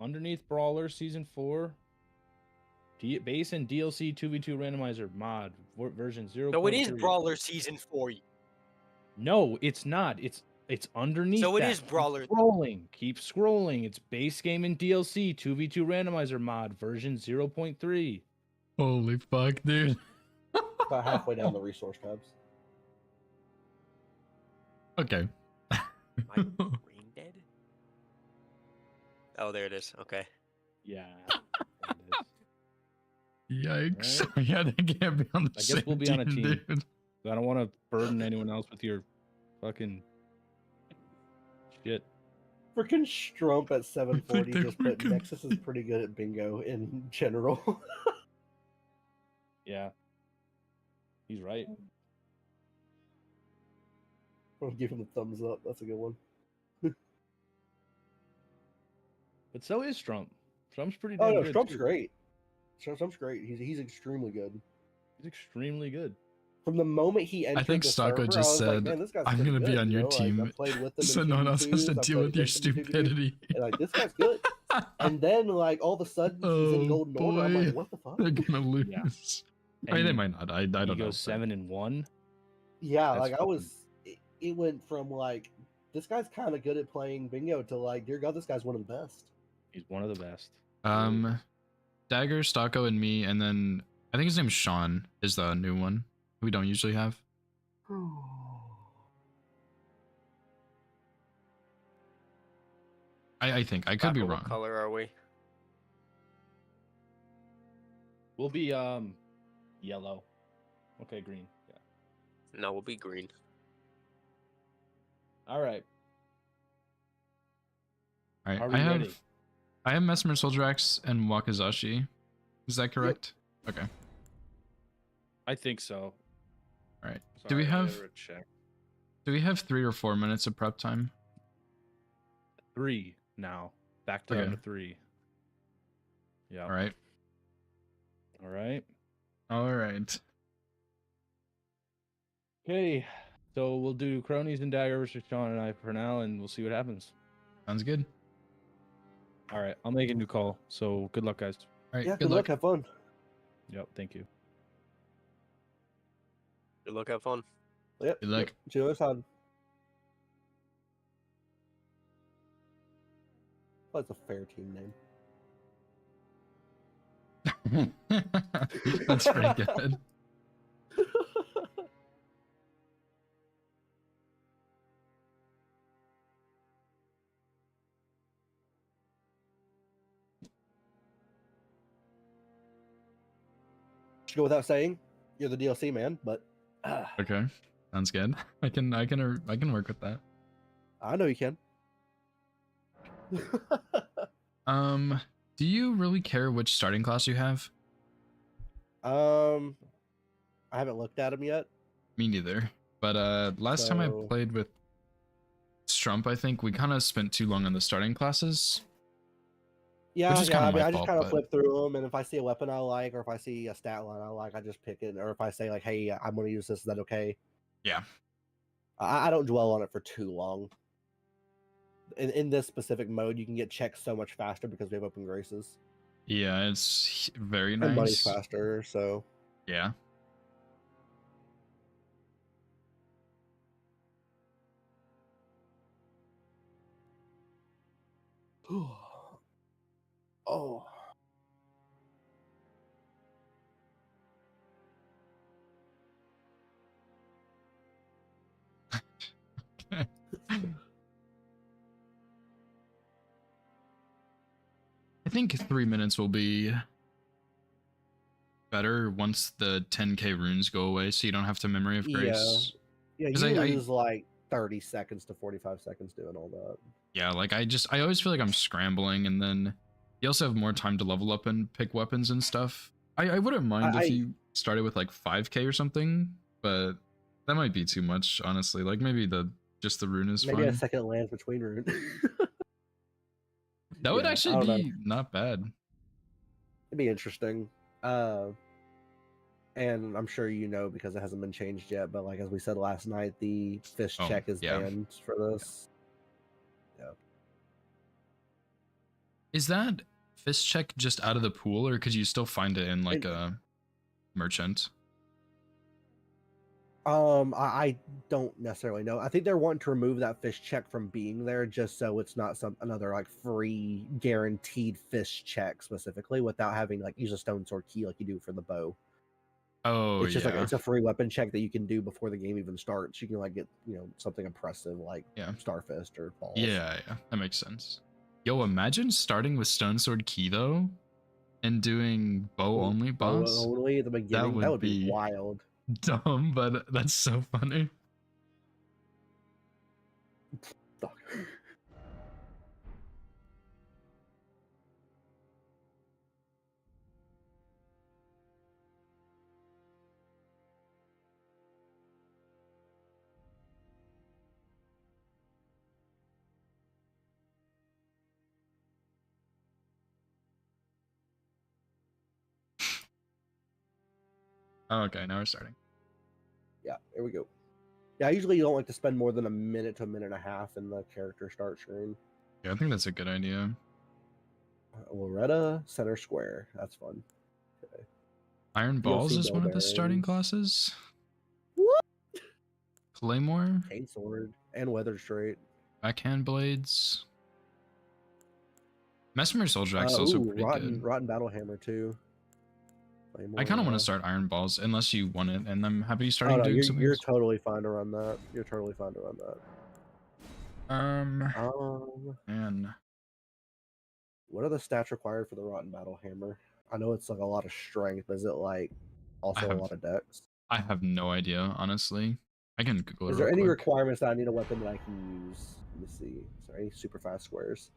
Underneath Brawler Season 4. Base and DLC 2v2 randomizer mod version 0. No, it is Brawler Season 4. No, it's not. It's underneath. So it is Brawler. Keep scrolling. It's base game and DLC 2v2 randomizer mod version 0.3. Holy fuck, dude. About halfway down the resource tabs. Okay. My brain dead? Oh, there it is. Okay. Yeah. Yikes. Right. Yeah, they can't be on the same we'll be on a team. Dude. I don't want to burden anyone else with your fucking shit. Freaking Strump at 740 just put Nexus is pretty good at bingo in general. Yeah. He's right. I'll give him a thumbs up. That's a good one. But so is Strump. Strump's pretty Oh damn no, good. Trump's too. great. Trump's great. He's extremely good. He's extremely good. From the moment he entered I think the Stocko server, I just was like, said, man, this guy's "I'm pretty gonna be good. on You your know, like, team, I've played with him so in no one else has 2v2s, to I've deal played with your against him in 2v2s, stupidity." and like this guy's good. And then like all of a sudden he's in Oh, Golden Order. I'm like, boy. what the fuck? They're gonna lose. Yeah. I mean, they And might not. I he don't know. goes but- 7-1. Yeah, That's like I fucking- was. It went from like this guy's kind of good at playing bingo to like, dear God, this guy's one of the best. He's one of the best. Dagger, Stocko, and me, and then I think his name's Sean is the new one we don't usually have. I think I could be Taco, wrong. What color are we? We'll be yellow. Okay, green. Yeah. No, we'll be green. All right. All right, Are we ready? I have Mesmer Soldrax and Wakazashi. Is that correct? Okay. I think so. All right. Do we Sorry, I have gotta check. 3 or 4 minutes of prep time? 3 now? Back down Okay. to 3. Yeah. All right. All right. All right. Okay. So we'll do Cronies and Dagger versus Sean and I for now, and we'll see what happens. Sounds good. All right. I'll make a new call. So good luck, guys. All right. Yeah, good luck. Have fun. Yep. Thank you. Good luck, have fun. Yep. Good luck. See you on the other side. That's a fair team name. That's pretty good. Should go without saying, you're the DLC man, but Okay. Sounds good. I can work with that. I know you can. Do you really care which starting class you have? I haven't looked at him yet. Me neither. But last time I So- played with Strump, I think we kind of spent too long on the starting classes. Yeah, Which is yeah. kinda I mean, my I just fault, kind of but- flip through them, and if I see a weapon I like, or if I see a stat line I like, I just pick it. Or if I say like, "Hey, I'm going to use this," is that okay? Yeah. I don't dwell on it for too long. In this specific mode, you can get checks so much faster because we have open graces, Yeah, it's very and money's nice. faster. So Yeah. oh. I think 3 minutes will be better once the 10k runes go away, so you don't have to memory of grace. Yeah, 'Cause you I- lose like 30 seconds to 45 seconds doing all that. Yeah, like I always feel like I'm scrambling, and then you also have more time to level up and pick weapons and stuff. I wouldn't mind I- if you started with like 5k or something, but that might be too much, honestly. Like maybe just the rune is Maybe fine. a second land between rune. That would Yeah, I actually don't be not bad. It'd be interesting. And I'm sure you know because it hasn't been changed yet, but like as we said last night, the fish Oh, check is yeah. banned for this. Is that fist check just out of the pool, or could you still find it in like a merchant? I don't necessarily know. I think they're wanting to remove that fish check from being there just so it's not another like free guaranteed fish check specifically without having like use a stone sword key like you do for the bow. Oh, It's just yeah. like it's a free weapon check that you can do before the game even starts. You can like get, something impressive like Yeah. Starfist or balls. Yeah, that makes sense. Yo, imagine starting with Stone Sword Key though, and doing bow only Bow boss. only at the beginning. That would would be be- wild. Dumb, but that's so funny. Fuck. Oh, okay, now we're starting. Yeah, here we go. Yeah, I usually don't like to spend more than a minute to a minute and a half in the character start screen. Yeah, I think that's a good idea. Loretta, center square. That's fun. Okay. Iron Balls DLC is one of the starting bearings. classes. What? Claymore, Chain sword and weather straight. backhand blades. Mesmer Soldier Axe is also pretty good. Rotten battle hammer too. I kind of want to start Iron Balls unless you want it, and I'm happy Oh starting no, doing something you're else. totally fine to run that. You're totally fine to run that. Man, What are the stats required for the rotten battle hammer? I know it's like a lot of strength, but is it like also a lot of dex? I have no idea, honestly. I can Google it Is real there any quick. requirements that I need a weapon that I can use? Let me see. Is there any super fast squares?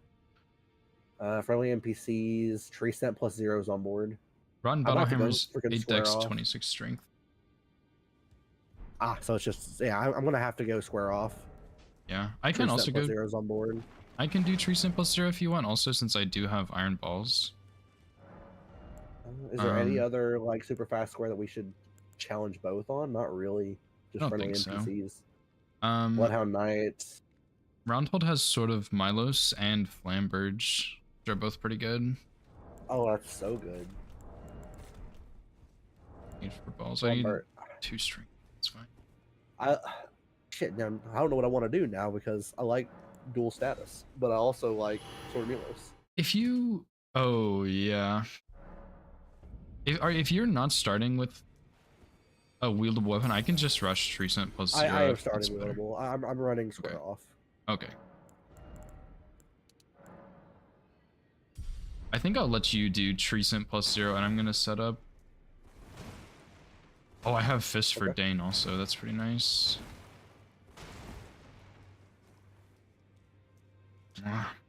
Friendly NPCs, tree stamp plus zeros on board. Rotten I'm Battle about to go Hammer's freaking 8 square dex, off. 26 strength. So it's just I'm gonna have to go square off. Yeah, I Tree can stamp also plus go. zeros on board. I can do Tree Simple Zero if you want, also since I do have Iron Balls. Is there any other like super fast square that we should challenge both on? Not really. Just I don't friendly think so. NPCs. Um, Bloodhound Knights. Roundhold has sort of Milos and Flamberge, which are both pretty good. Oh, that's so good. Need for balls. I need Flambert. 2 strength. That's fine. Shit, man, I don't know what I want to do now because I like dual status, but I also like Sword of Milos. If you, oh yeah, if you're not starting with a wieldable weapon, I can just rush Treecent plus 0. I am if that's starting better. wieldable. I'm running square off. Okay. I think I'll let you do Treecent plus 0, and I'm gonna set up. Oh, I have Fist for Dane also. That's pretty nice.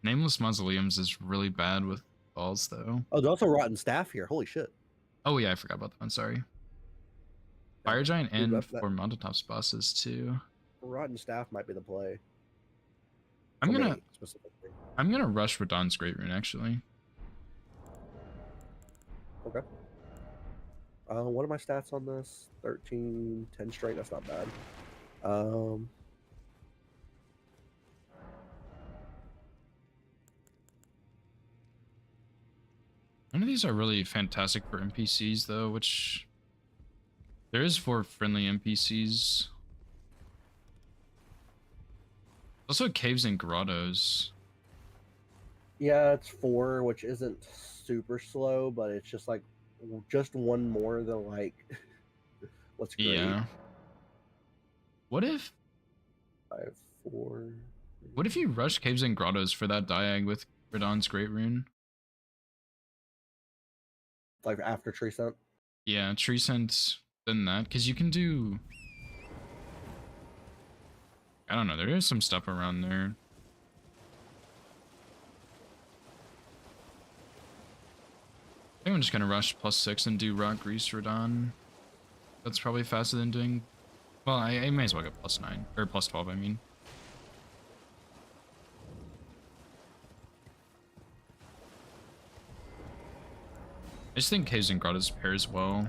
Nameless Mausoleums is really bad with balls, though. Oh, there's also Rotten Staff here. Holy shit. Oh yeah, I forgot about that one. Sorry. Fire Giant Dude, and that 4 Mountaintops bosses too. Rotten Staff might be the play. I'm For gonna me, specifically. rush Radahn's Great Rune actually. Okay. What are my stats on this? 13, 10 straight. That's not bad. None of these are really fantastic for NPCs though, which there is 4 friendly NPCs. Also caves and grottos. Yeah, it's 4, which isn't super slow, but it's just like just one more than like what's great. Yeah. What if 5, 4. What if you rush caves and grottos for that diag with Radahn's Great Rune? Like after Tree Scent? Yeah, Treecent, then that, because you can do. I don't know. There is some stuff around there. I think I'm just gonna rush +6 and do Rock Grease Radahn. That's probably faster than doing. Well, I may as well get +9 or +12. I mean. I just think Caves and Grottos pairs well.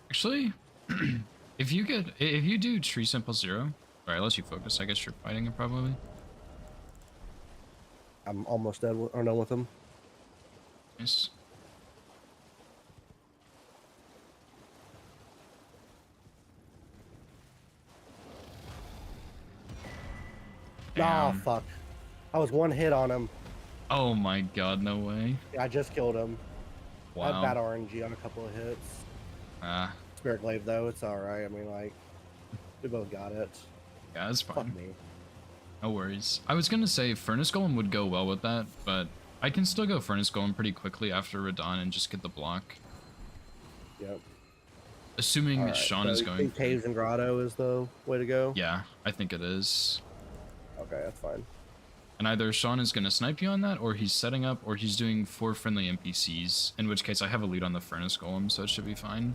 Actually, if you do Tree Simple 0, or unless you focus, I guess you're fighting it probably. I'm almost done with him. Nice. Oh Damn. fuck! I was one hit on him. Oh my god, no way. I just killed him. I had bad Wow. RNG on a couple of hits. Ah, Spirit Glaive though, it's all right. I mean, like, we both got it. yeah, that's Fuck fine. me. No worries. I was gonna say Furnace Golem would go well with that, but I can still go Furnace Golem pretty quickly after Radon and just get the block. Yep. Assuming All right, Sean so is you going. think Caves and Grotto is the way to go? Yeah, I think it is. Okay, that's fine. And either Sean is gonna snipe you on that, or he's setting up, or he's doing 4 friendly NPCs. In which case, I have a lead on the Furnace Golem, so it should be fine.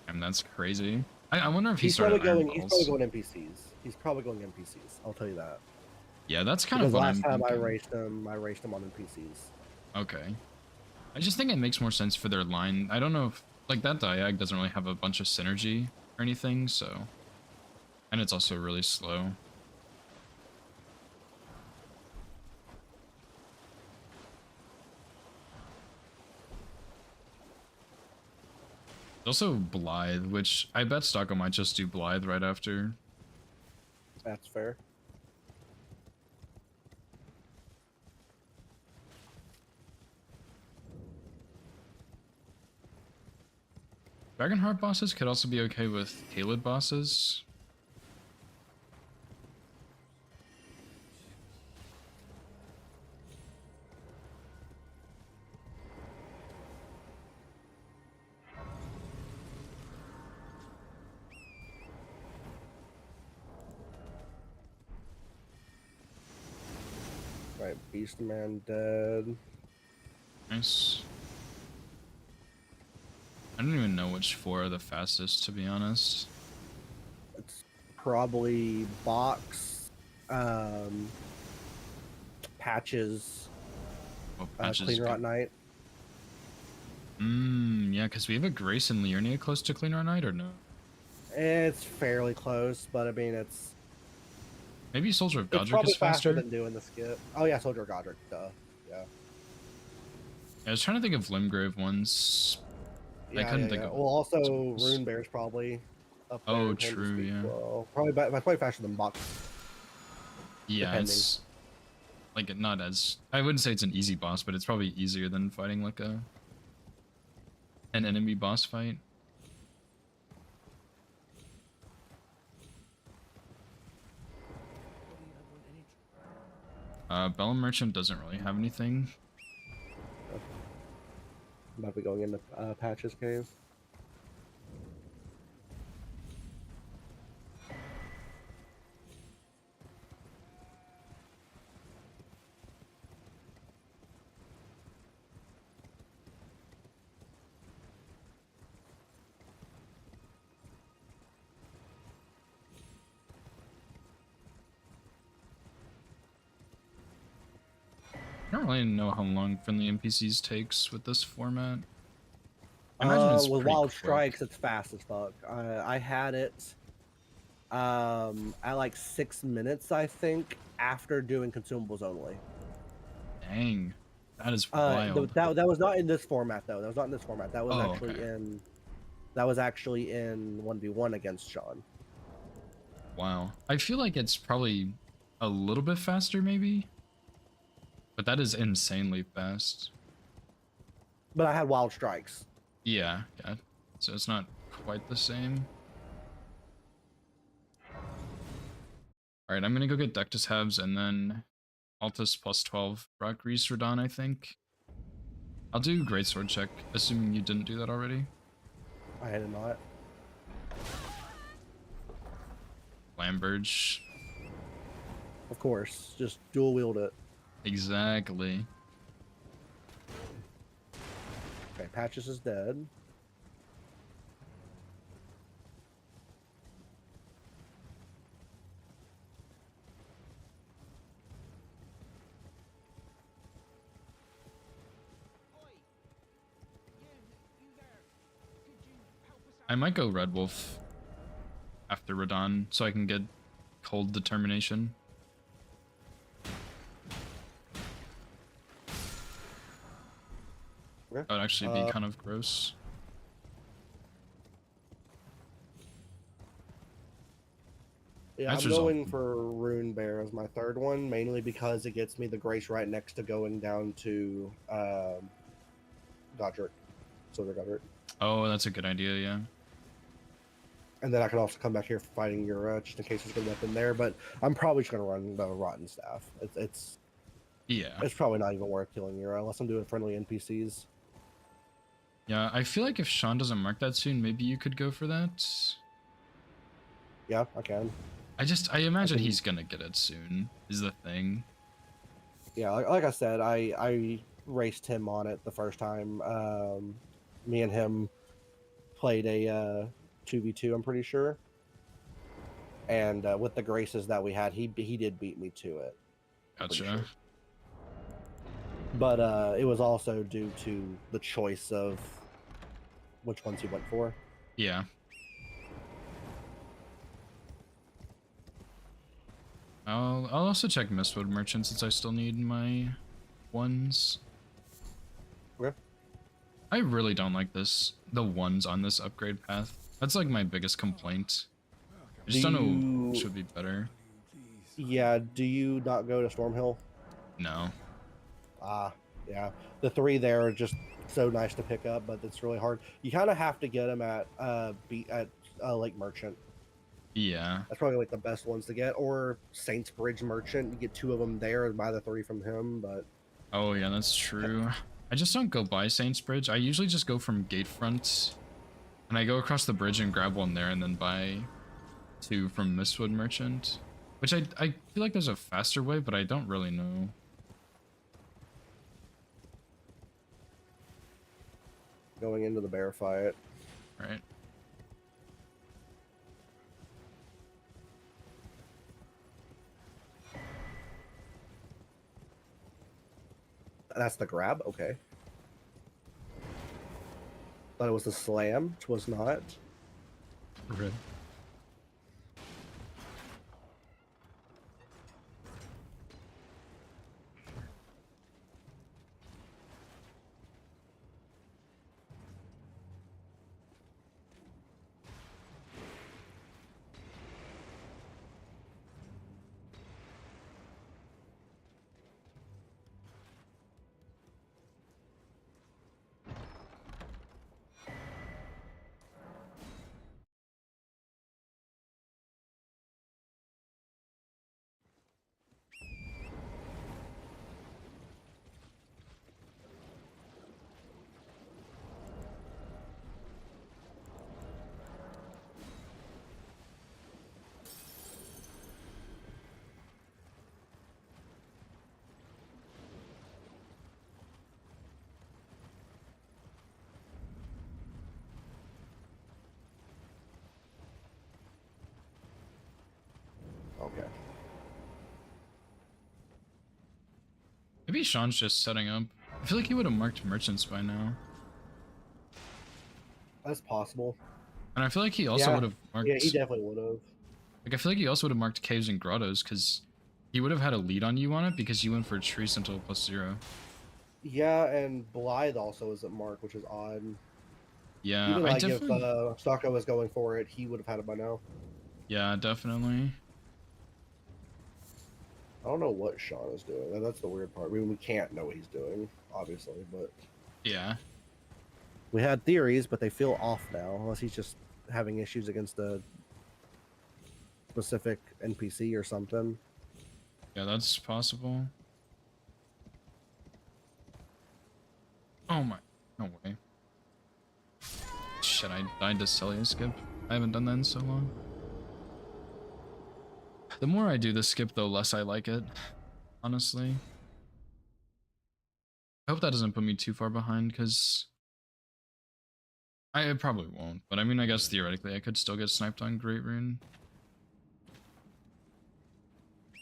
And that's crazy. I wonder if he He's started probably Iron going. He's Balls. probably going NPCs. He's probably going NPCs. I'll tell you that. Yeah, that's kind Because of what last I'm time I thinking. raced him on NPCs. Okay. I just think it makes more sense for their line. I don't know if, like, that Diag doesn't really have a bunch of synergy or anything, so. And it's also really slow. Also Blythe, which I bet Stocko might just do Blythe right after. That's fair. Dragonheart bosses could also be okay with Caelid bosses. Right, Beastman dead. Nice. I don't even know which 4 are the fastest, to be honest. It's probably Box, Patches, Oh, Patches Cleaner good. at Night. Yeah, because we have a Grace and Liurnia close to Cleaner Night, or no? It's fairly close, but I mean, it's Maybe Soldier of it's Godric probably is faster. than doing the skip. Oh yeah, Soldier of Godric, duh. Yeah. I was trying to think of Limgrave ones. I couldn't think of. Well, also ones. Rune Bear's probably up there. Oh, in terms of true, speed yeah. flow. Probably faster than Box. Yeah, depending. it's like not as. I wouldn't say it's an easy boss, but it's probably easier than fighting like an enemy boss fight. Bellum Merchant doesn't really have anything. Might be going into Patches Cave. I don't really know how long friendly NPCs takes with this format. I imagine it's With pretty Wild quick. Strikes, it's fast as fuck. I had it at like 6 minutes, I think, after doing consumables only. Dang, that is wild. That was not in this format though. That was not in this format. That was Oh, actually okay. in. That was actually in 1v1 against Sean. Wow, I feel like it's probably a little bit faster, maybe. But that is insanely fast. But I had Wild Strikes. Yeah, yeah. So it's not quite the same. Alright, I'm gonna go get Dectus Habs and then Altus plus 12 Rock Reese Radon, I think. I'll do Greatsword check, assuming you didn't do that already. I had it not. Lamberge. Of course, just dual wield it. Exactly. Okay, Patches is dead. I might go Red Wolf after Radon so I can get Cold Determination. Okay. That would actually be kind of gross. Yeah, Nice I'm resolve. going for Rune Bear as my third one, mainly because it gets me the Grace right next to going down to Godric, Silver Godric. Oh, that's a good idea. Yeah. And then I can also come back here for fighting Yura, just in case there's a good weapon there. But I'm probably just going to run the Rotten Staff. Yeah. It's probably not even worth killing Yura unless I'm doing friendly NPCs. Yeah. I feel like if Sean doesn't mark that soon, maybe you could go for that. Yeah, I can. I imagine can- he's gonna get it soon. Is the thing. Yeah, like I said, I raced him on it the first time. Me and him played a 2v2, I'm pretty sure. And with the graces that we had, he did beat me to it. pretty Gotcha. sure. But it was also due to the choice of which ones he went for. Yeah. I'll also check Mistwood Merchant since I still need my ones. Okay. I really don't like the ones on this upgrade path. That's like my biggest complaint. I just don't know what should be better. Yeah, do you not go to Stormhill? No. Ah, yeah. The 3 there are just so nice to pick up, but it's really hard. You kind of have to get them at Lake Merchant. Yeah. That's probably like the best ones to get, or Saints Bridge Merchant. You get 2 of them there and buy the 3 from him. But Oh yeah, that's true. I just don't go by Saints Bridge. I usually just go from Gatefront, and I go across the bridge and grab one there, and then buy 2 from Mistwood Merchant. Which I feel like there's a faster way, but I don't really know. going into the bear fight, Right. that's the grab. Okay. Thought it was the slam, which was not. Right. Okay. Maybe Sean's just setting up. I feel like he would have marked merchants by now. That's possible. And I feel like he also Yeah. would have marked... Yeah, he definitely would have. Like, I feel like he also would have marked caves and grottos, because he would have had a lead on you on it, because you went for tree sentinel +0. Yeah, and Blythe also isn't marked, which is odd. Yeah, Even I like if definitely... Sokka was going for it, he would have had it by now. Yeah, definitely. I don't know what Sean is doing. And that's the weird part. I mean, we can't know what he's doing, obviously, but Yeah. we had theories, but they feel off now, unless he's just having issues against a specific NPC or something. Yeah, that's possible. Oh my... No way. Shit, I died to Celia skip. I haven't done that in so long. The more I do this skip, the less I like it. Honestly. I hope that doesn't put me too far behind, because... I probably won't, but I mean, I guess theoretically I could still get sniped on Great Rune.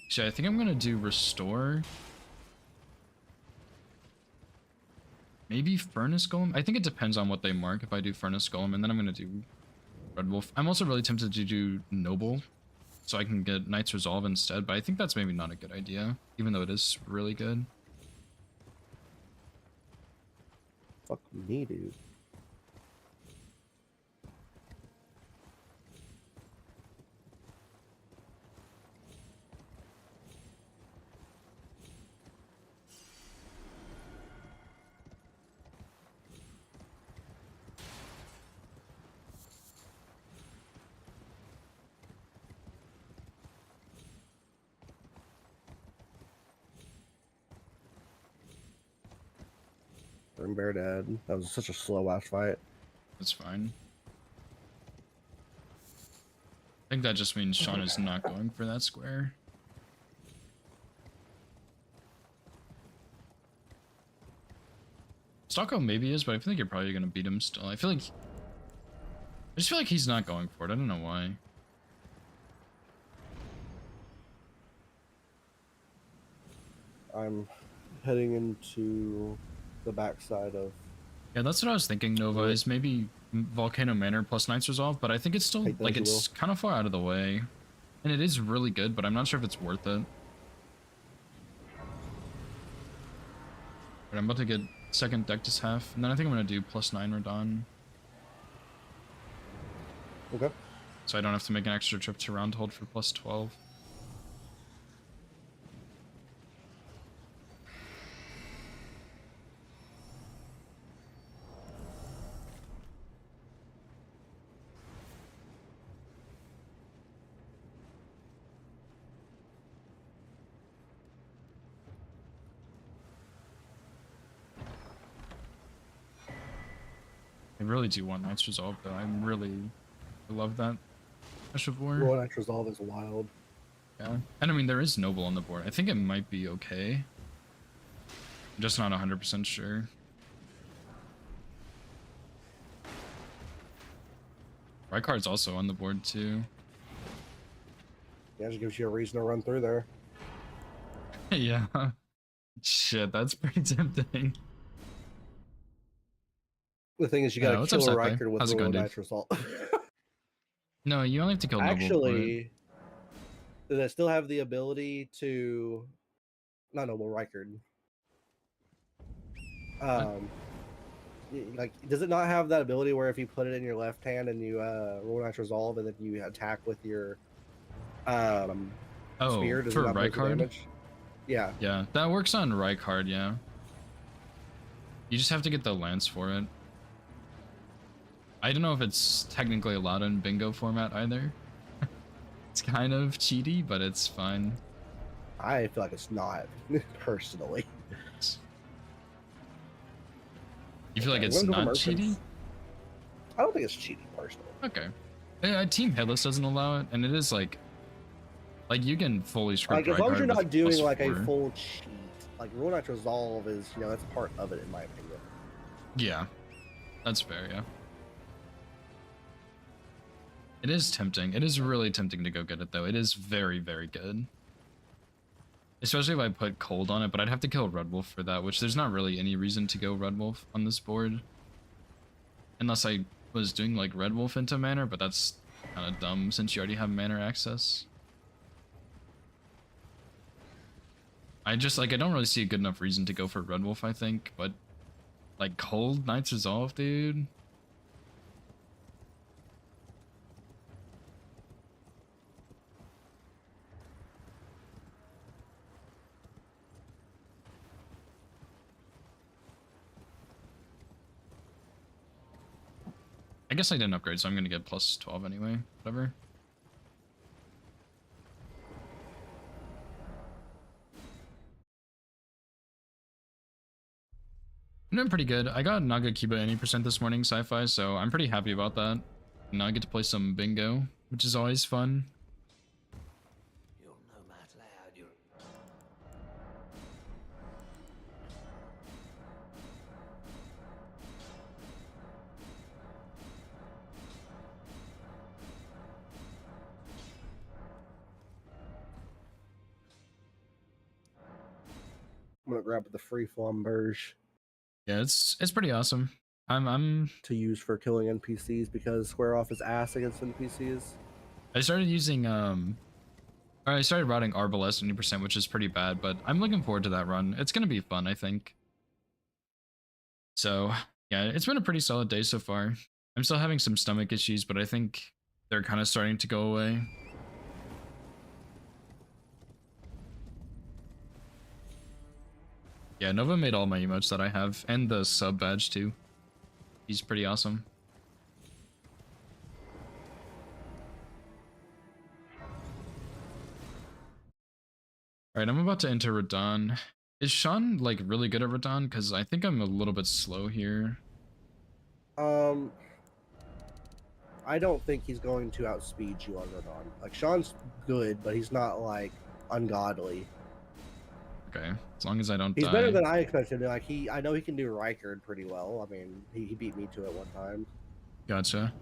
Actually, I think I'm gonna do Restore. Maybe Furnace Golem? I think it depends on what they mark if I do Furnace Golem, and then I'm gonna do Red Wolf. I'm also really tempted to do Noble, so I can get Knight's Resolve instead, but I think that's maybe not a good idea, even though it is really good. Fuck me, dude. Grim Bear dead. That was such a slow ass fight. That's fine. I think that just means Sean is not going for that square. Stocko maybe is, but I feel like you're probably gonna beat him still. I just feel like he's not going for it. I don't know why. I'm heading into the backside of. Yeah, that's what I was thinking, Nova, is maybe Volcano Manor plus Knight's Resolve, but I think it's still, Take that like, as you it's kind of far out of the way. And it is really good, but I'm not sure if it's worth it. Alright, I'm about to get second Dectus half, and then I think I'm gonna do plus 9 Radon, Okay. so I don't have to make an extra trip to Roundhold for plus 12. I really do want Knight's Resolve, though. I love that Ash of War. Royal Knight's Resolve is wild. Yeah. And I mean, there is Noble on the board. I think it might be okay. I'm just not 100% sure. Rykard's also on the board, too. Yeah, it just gives you a reason to run through there. Yeah. Shit, that's pretty tempting. The thing is, you gotta what's kill up, a Sackboy? Riker with How's it Royal going, dude? Knight's Resolve. No, you only have to kill Noble. Actually, do they still have the ability to not Noble Rykard? Like, does it not have that ability where if you put it in your left hand and you Royal Knight's Resolve and then you attack with your spear, does it for not do Rykard? damage? Yeah. Yeah, that works on Rykard, yeah. You just have to get the lance for it. I don't know if it's technically allowed in bingo format either. It's kind of cheaty, but it's fine. I feel like it's not, personally. You feel like Okay, it's I'm gonna not go for cheaty? merchants. I don't think it's cheating, personally. Okay. Team Headless doesn't allow it, and it is like you can fully script Like, as long as Rykard you're not with doing plus like 4. a full cheat, like Royal Knight's Resolve is, that's part of it in my opinion. Yeah, that's fair, yeah. It is tempting. It is really tempting to go get it, though. It is very, very good. Especially if I put Cold on it, but I'd have to kill Red Wolf for that, which there's not really any reason to go Red Wolf on this board. Unless I was doing, like, Red Wolf into Manor, but that's kind of dumb since you already have Manor access. I don't really see a good enough reason to go for Red Wolf, I think, but, like, Cold Knight's Resolve, dude? I guess I didn't upgrade, so I'm gonna get plus 12 anyway. Whatever. I'm doing pretty good. I got Nagakiba 80% this morning, sci-fi, so I'm pretty happy about that. Now I get to play some bingo, which is always fun. You're nomad lad, you're... I'm gonna grab the free flamberge Yeah, it's pretty awesome. I'm to use for killing NPCs because Square Off is ass against NPCs. I started using I started routing Arbalest 80%, which is pretty bad, but I'm looking forward to that run. It's gonna be fun, I think. So yeah, it's been a pretty solid day so far. I'm still having some stomach issues, but I think they're kind of starting to go away. Yeah, Nova made all my emotes that I have, and the sub badge too. He's pretty awesome. Alright, I'm about to enter Radon. Is Sean like really good at Radon? Because I think I'm a little bit slow here. I don't think he's going to outspeed you on Radon. Like Sean's good, but he's not like ungodly. Okay, as long as I don't He's die. better than I expected. Like I know he can do Rykard pretty well. I mean, he beat me to it one time. Gotcha.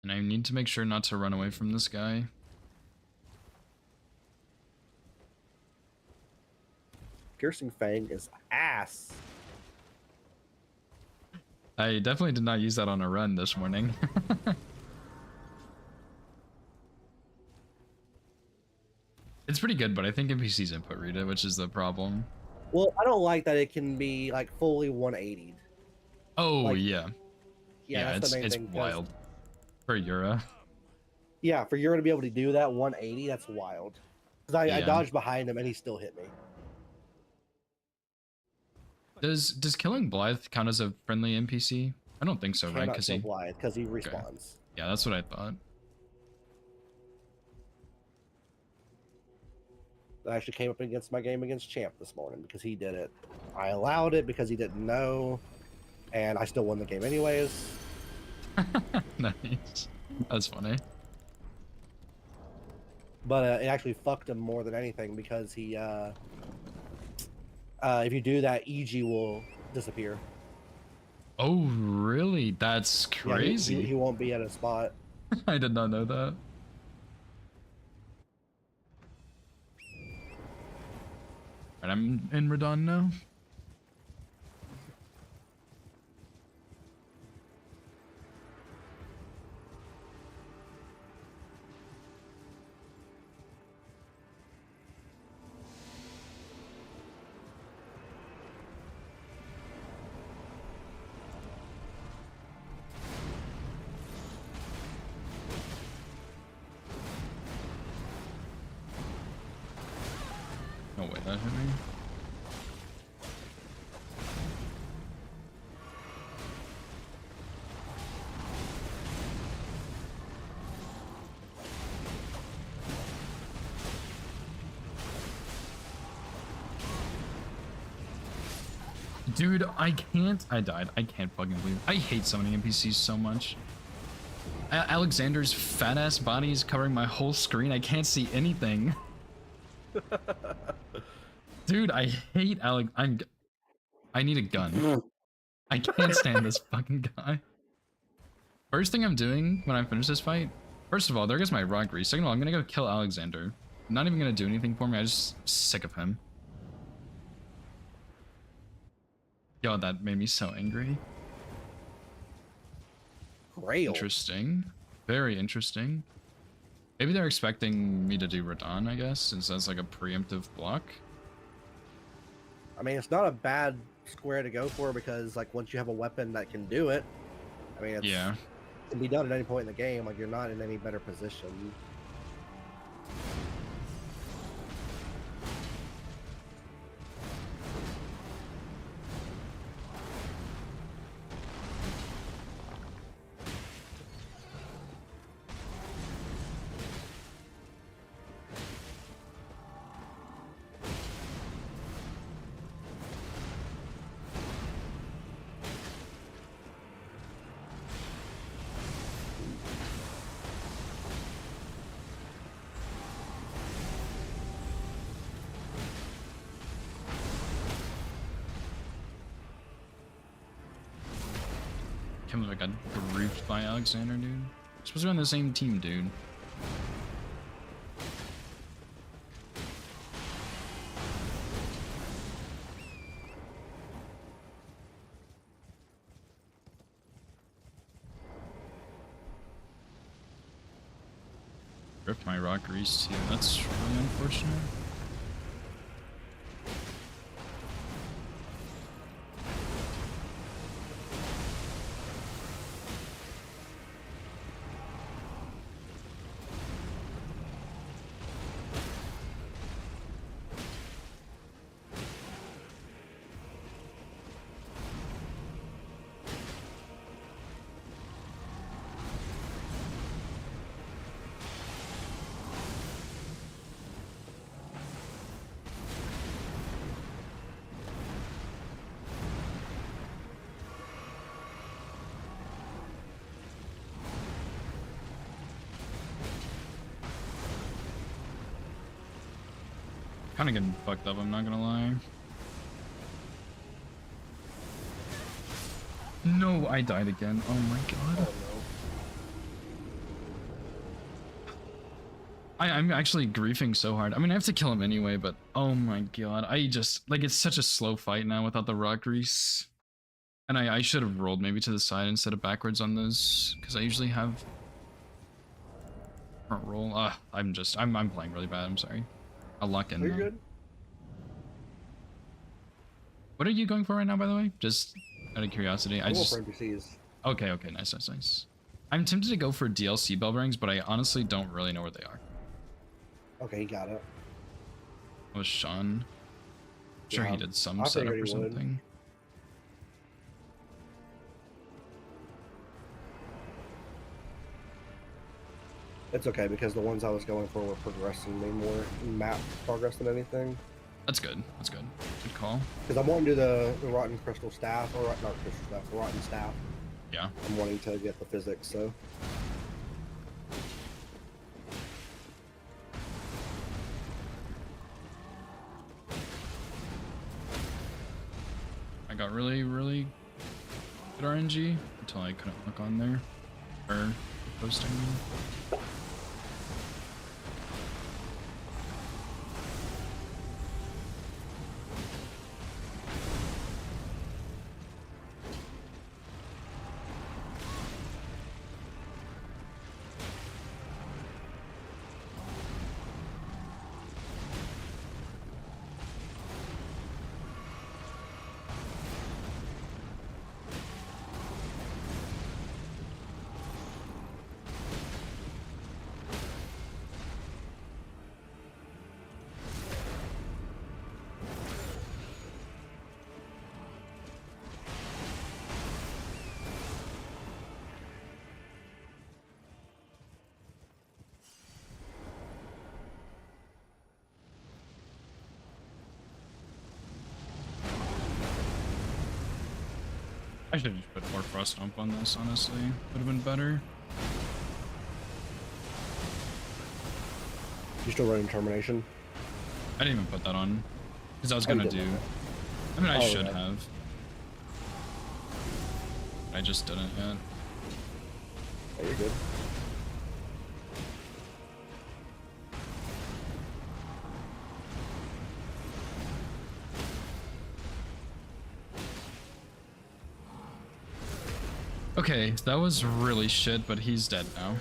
And I need to make sure not to run away from this guy. Piercing Fang is ass. I definitely did not use that on a run this morning. It's pretty good, but I think NPCs input read it, which is the problem. Well, I don't like that it can be like fully 180'd. Oh, Like, yeah. Yeah, that's the main it's thing, 'cause- wild. For Yura. Yeah, for Yura to be able to do that 180, that's wild. Because I Yeah. dodged behind him and he still hit me. Does killing Blythe count as a friendly NPC? I don't think so, right? Cannot Because kill he... Blythe because he respawns. Yeah, that's what I thought. I actually came up against my game against Champ this morning because he did it. I allowed it because he didn't know, and I still won the game anyways. Nice. That's funny. But it actually fucked him more than anything because he, if you do that, EG will disappear. Oh, really? That's Yeah, crazy. he won't be at a spot. I did not know that. Alright, I'm in Radon now. No way that hit me. Dude, I can't. I died. I can't fucking believe it. I hate summoning NPCs so much. Alexander's fat ass body is covering my whole screen. I can't see anything. Dude, I hate Alex. I need a gun. I can't stand this fucking guy. First thing I'm doing when I finish this fight, first of all, there goes my rock grease. Second of all, I'm gonna go kill Alexander. I'm not even gonna do anything for me. I'm just sick of him. Yo, that made me so angry. Grail. Interesting. Very interesting. Maybe they're expecting me to do Radon, I guess, since that's like a preemptive block. I mean, it's not a bad square to go for because, like, once you have a weapon that can do it, I mean, Yeah. it can be done at any point in the game. Like, you're not in any better position. Can't believe I got grouped by Alexander, dude. We're supposed to be on the same team, dude. Ripped my rock grease too. That's really unfortunate. kind of getting fucked up, I'm not gonna lie. No, I died again. Oh my god. I'm actually griefing so hard. I mean, I have to kill him anyway, but oh my god. I just, like, it's such a slow fight now without the rock grease. And I should have rolled maybe to the side instead of backwards on those, because I usually have front roll. I'm playing really bad, I'm sorry. I'll lock in Are you now. good? What are you going for right now, by the way? Just out of curiosity. I'm going for NPCs. Okay, nice. I'm tempted to go for DLC bell rings, but I honestly don't really know where they are. Okay, got it. Was Sean? I'm sure he Yeah, did some I setup figured or he would. something. It's okay because the ones I was going for were progressing me more in map progress than anything. That's good. Good call. Because I'm wanting to do the rotten crystal staff, or not crystal staff, the rotten staff. Yeah. I'm wanting to get the physics, so. I got really good RNG until I couldn't look on there. Or posting. I should have just put more frost ump on this, honestly. Would have been better. You still running termination? I didn't even put that on. Because I was Oh, you gonna didn't do. have it. I mean, I Oh, should right. have. I just didn't yet. Oh, you're good. Okay, that was really shit, but he's dead now.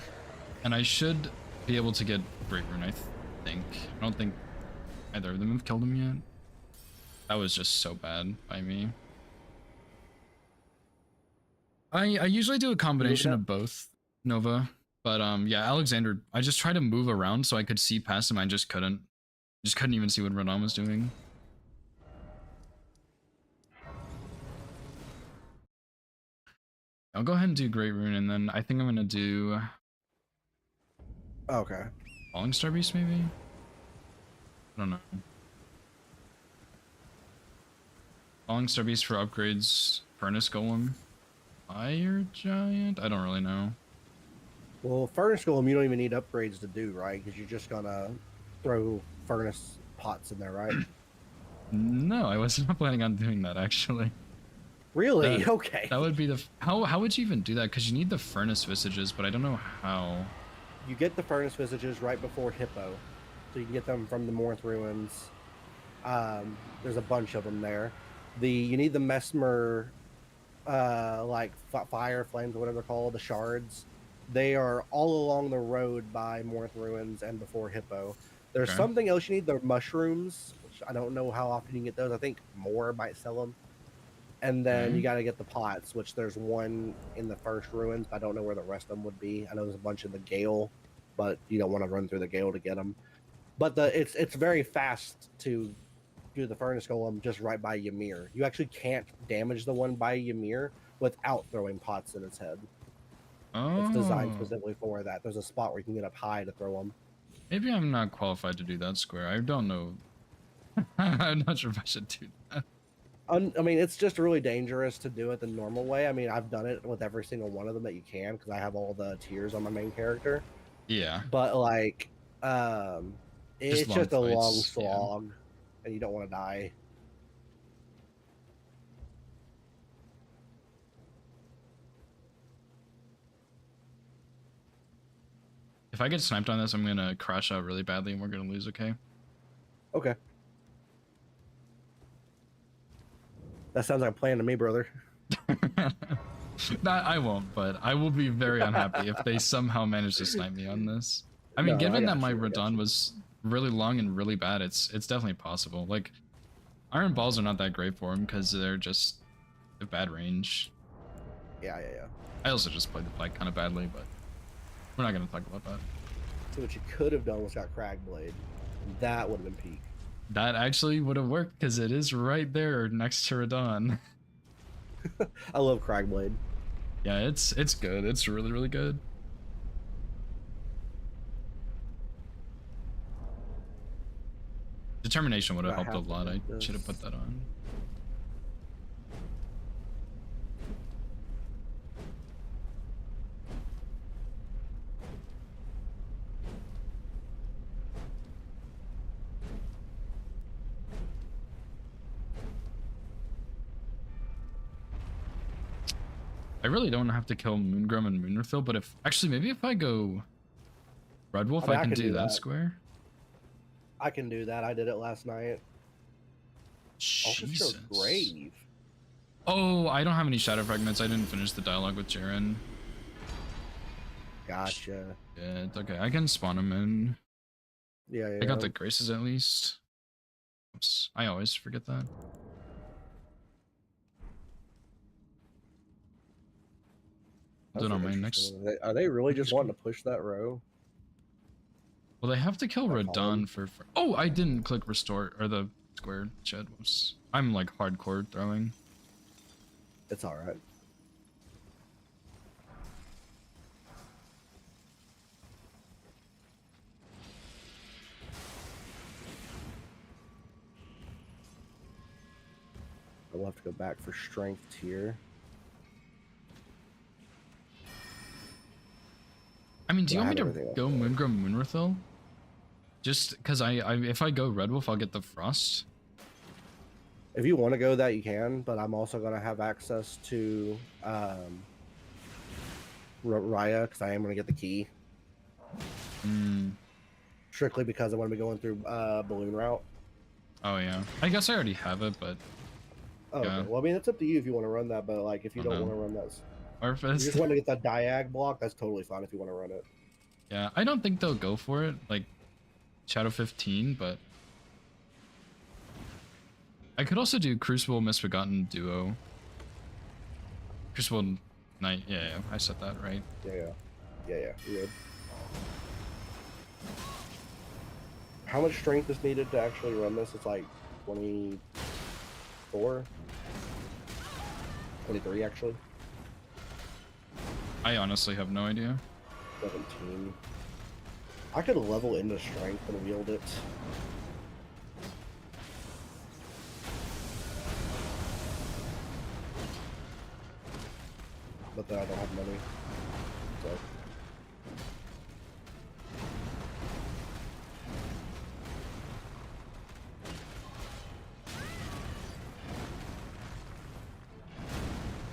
And I should be able to get Great Rune, I think. I don't think either of them have killed him yet. That was just so bad by me. I usually do a combination of both, Nova. But yeah, Alexander, I just tried to move around so I could see past him. I just couldn't. Just couldn't even see what Radon was doing. I'll go ahead and do Great Rune, and then I think I'm gonna do Okay. Falling Star Beast, maybe? I don't know. Falling Star Beast for upgrades, Furnace Golem, Fire Giant? I don't really know. Well, Furnace Golem, you don't even need upgrades to do, right? Because you're just gonna throw furnace pots in there, right? No, I was not planning on doing that, actually. Really? Okay. That would be the... How would you even do that? Because you need the Furnace Visages, but I don't know how. You get the furnace visages right before Hippo, so you can get them from the Morth Ruins. There's a bunch of them there. You need the Mesmer, like fire flames, whatever they're called, the shards. They are all along the road by Morth Ruins and before Hippo. There's Okay. something else you need, the mushrooms, which I don't know how often you can get those. I think more might sell them. And then Okay. you got to get the pots, which there's one in the first ruins. I don't know where the rest of them would be. I know there's a bunch in the Gale, but you don't want to run through the Gale to get them. But it's very fast to do the Furnace Golem just right by Ymir. You actually can't damage the one by Ymir without throwing pots in its head. Oh. It's designed specifically for that. There's a spot where you can get up high to throw them. Maybe I'm not qualified to do that square. I don't know. I'm not sure if I should do that. I mean, it's just really dangerous to do it the normal way. I mean, I've done it with every single one of them that you can because I have all the tiers on my main character. Yeah. But like, it's long just a long fights, yeah. slog. and you don't want to die. If I get sniped on this, I'm gonna crash out really badly and we're gonna lose, okay? Okay. That sounds like a plan to me, brother. That I won't, but I will be very unhappy if they somehow manage to snipe me on this. I mean, No, I given got that my you, I got Radon was really long and really bad, it's definitely possible. Like, iron balls are not that great for him because they're just a bad range. Yeah. I also just played the fight kind of badly, but we're not gonna talk about that. So what you could have done was got Cragblade. That would have been peak. That actually would have worked because it is right there next to Radon. I love Cragblade. Yeah, it's good. It's really, really good. Determination would have I helped a have to lot. I do should have this. put that on. I really don't have to kill Moongrum and Moonrithil, but if actually maybe if I go Red Wolf, I mean, I I can could do do that that. square. I can do that. I did it last night. Also shows Jesus. Grave. Oh, I don't have any shadow fragments. I didn't finish the dialogue with Jaren. Gotcha. Yeah, it's okay. I can spawn him in. Yeah. I got the graces at least. Oops, I always forget that. That's Do it on an my interesting next. one. Are they really just next wanting to push that row? Well, they have to kill That Radon column? for. Oh, I didn't click restore or the square shed. Whoops. I'm like hardcore throwing. It's all right. I'll have to go back for strength here. I mean, do you But I want me have to everything go Moongrum Moonrithil? Just because I if I go Red Wolf, I'll get the Frost. If you want to go that, you can, but I'm also going to have access to Raya because I am going to get the key. Mm. Strictly because I want to be going through Balloon Route. Oh yeah. I guess I already have it, but Oh, Yeah. okay. Well, I mean, it's up to you if you want to run that, but like, if you I don't know. want to run that, you Orphist. just want to get that diag block, that's totally fine if you want to run it. Yeah, I don't think they'll go for it, like Shadow 15, but I could also do Crucible Misbegotten Duo. Crucible Knight, yeah, I said that right. Yeah, you're good. How much strength is needed to actually run this? It's like 24? 23, actually. I honestly have no idea. 17. I could level into strength and wield it. But then I don't have money. So.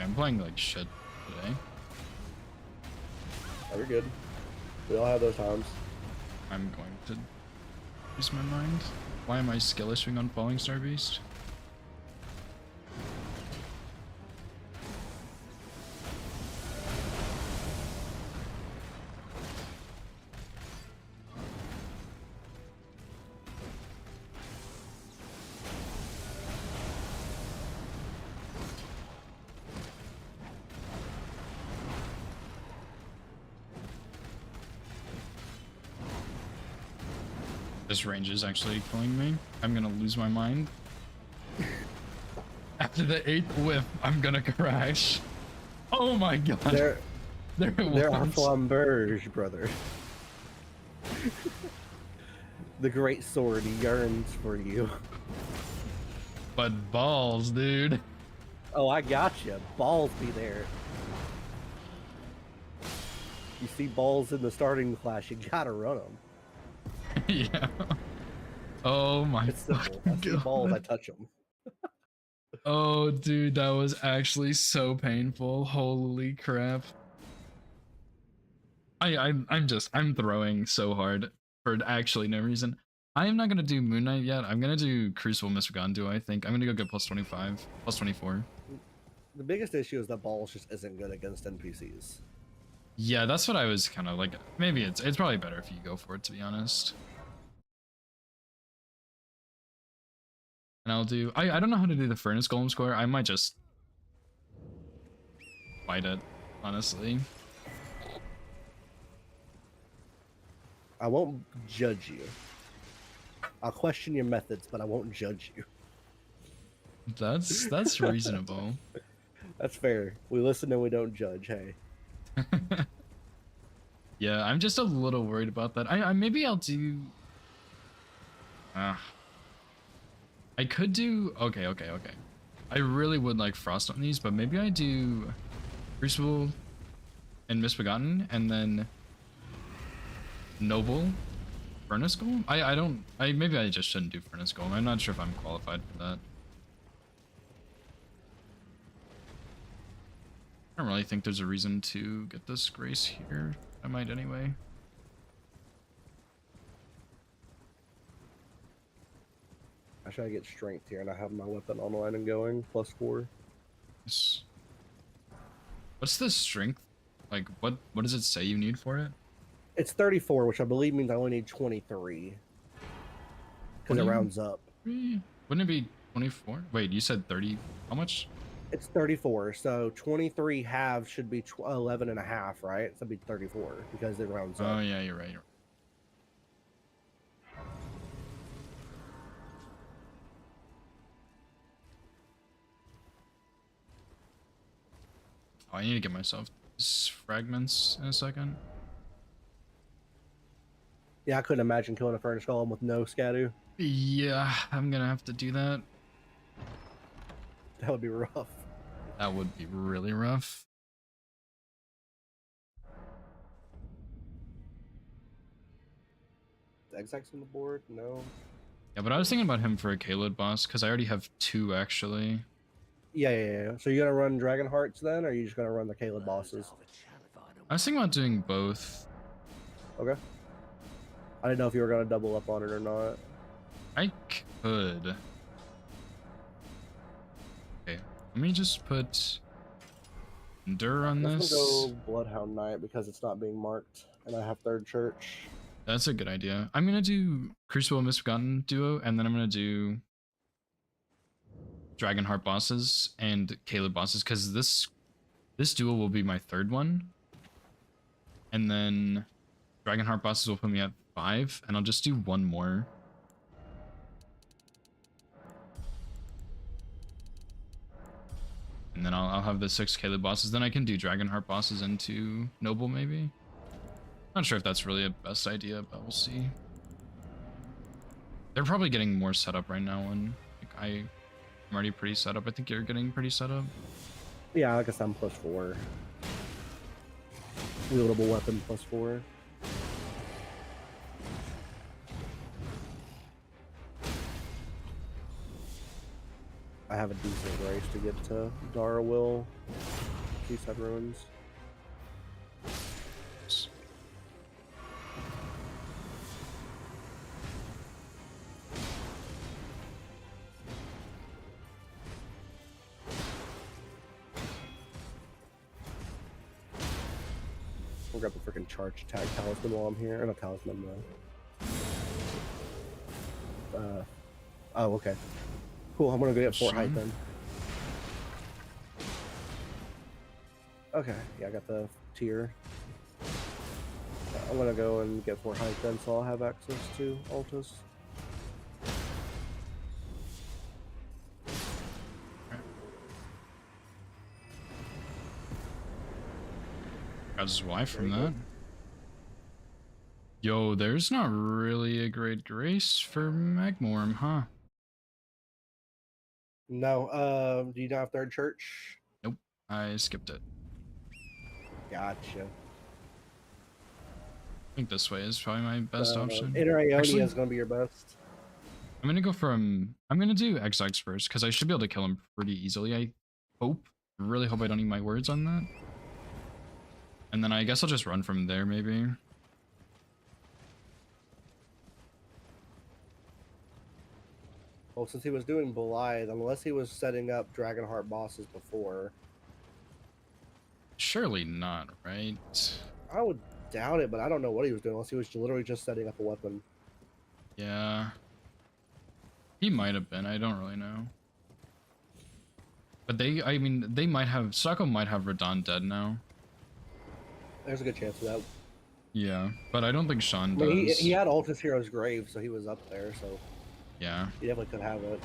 I'm playing like shit today. Oh, you're good. We all have those times. I'm going to lose my mind. Why am I skill issuing on Falling Star Beast? This range is actually killing me. I'm gonna lose my mind. After the 8th whiff, I'm gonna crash. Oh my god. There There are was. flamberge, brother. The great sword yearns for you. But balls, dude. Oh, I got you. Balls be there. You see balls in the starting class, you gotta run them. Yeah. Oh my It's simple. I see fucking balls, I god. touch them. Oh dude, that was actually so painful. Holy crap. I'm throwing so hard for actually no reason. I am not gonna do Moon Knight yet. I'm gonna do Crucible Misgandu, I think. I'm gonna go get plus 25, plus 24. The biggest issue is that balls just isn't good against NPCs. Yeah, that's what I was kind of like. Maybe it's probably better if you go for it, to be honest. And I'll do. I don't know how to do the Furnace Golem score. I might just fight it, honestly. I won't judge you. I'll question your methods, but I won't judge you. That's reasonable. That's fair. We listen and we don't judge. Hey. Yeah, I'm just a little worried about that. I maybe I'll do. I could do. Okay. I really would like Frost on these, but maybe I do Crucible and Misbegotten, and then Noble Furnace Golem. I don't. Maybe I just shouldn't do Furnace Golem. I'm not sure if I'm qualified for that. I don't really think there's a reason to get this grace here. I might anyway. I should get strength here, and I have my weapon online and going +4. Yes. What's the strength? Like, what does it say you need for it? It's 34, which I believe means I only need 23. Because it rounds up. Wouldn't it be 24? Wait, you said 30. How much? It's 34, so 23 halves should be 11 and a half, right? So it'd be 34 because it rounds up. Oh yeah, you're right. Oh, I need to get myself these fragments in a second. Yeah, I couldn't imagine killing a furnace golem with no scadu. Yeah, I'm gonna have to do that. That would be rough. That would be really rough. Execs on the board? No. Yeah, but I was thinking about him for a Kaled boss because I already have 2 actually. Yeah. So you gonna run Dragon Hearts then, or are you just gonna run the Caleb bosses? I was thinking about doing both. Okay. I didn't know if you were gonna double up on it or not. I could. Okay, let me just put Endure on I'm this. gonna go Bloodhound Knight because it's not being marked, and I have Third Church. That's a good idea. I'm gonna do Crucible and Misbegotten duo, and then I'm gonna do Dragonheart bosses and Caleb bosses, because this duo will be my 3rd one. And then Dragonheart bosses will put me at 5, and I'll just do 1 more. And then I'll have the 6 Caleb bosses. Then I can do Dragonheart bosses into Noble, maybe. Not sure if that's really a best idea, but we'll see. They're probably getting more set up right now, and like I'm already pretty set up. I think you're getting pretty set up. Yeah, like I said, I'm +4. Wieldable weapon +4. I have a decent race to get to Darwill. Seaside Ruins. We'll grab the freaking charge attack talisman while I'm here. Or not talisman, oh, okay. Cool, I'm gonna go get Fort Height then. Okay, yeah, I got the tier. I'm gonna go and get Fort Height then, so I'll have access to Altus. Got his wife from that. Yo, there's not really a great grace for Magmorm, huh? No, do you not have Third Church? Nope, I skipped it. Gotcha. I think this way is probably my best option. Inner Aeonia Actually, is gonna be your best. I'm gonna go from. I'm gonna do XX first because I should be able to kill him pretty easily. I hope. Really hope I don't eat my words on that. And then I guess I'll just run from there maybe. Well, since he was doing Blythe, unless he was setting up Dragonheart bosses before, Surely not, right? I would doubt it, but I don't know what he was doing unless he was literally just setting up a weapon. Yeah. He might have been. I don't really know. But I mean, they might have. Sako might have Radon dead now. There's a good chance of that. Yeah, but I don't think Sean I does. mean, he had Altus Hero's Grave, so he was up there, so Yeah. he definitely could have it.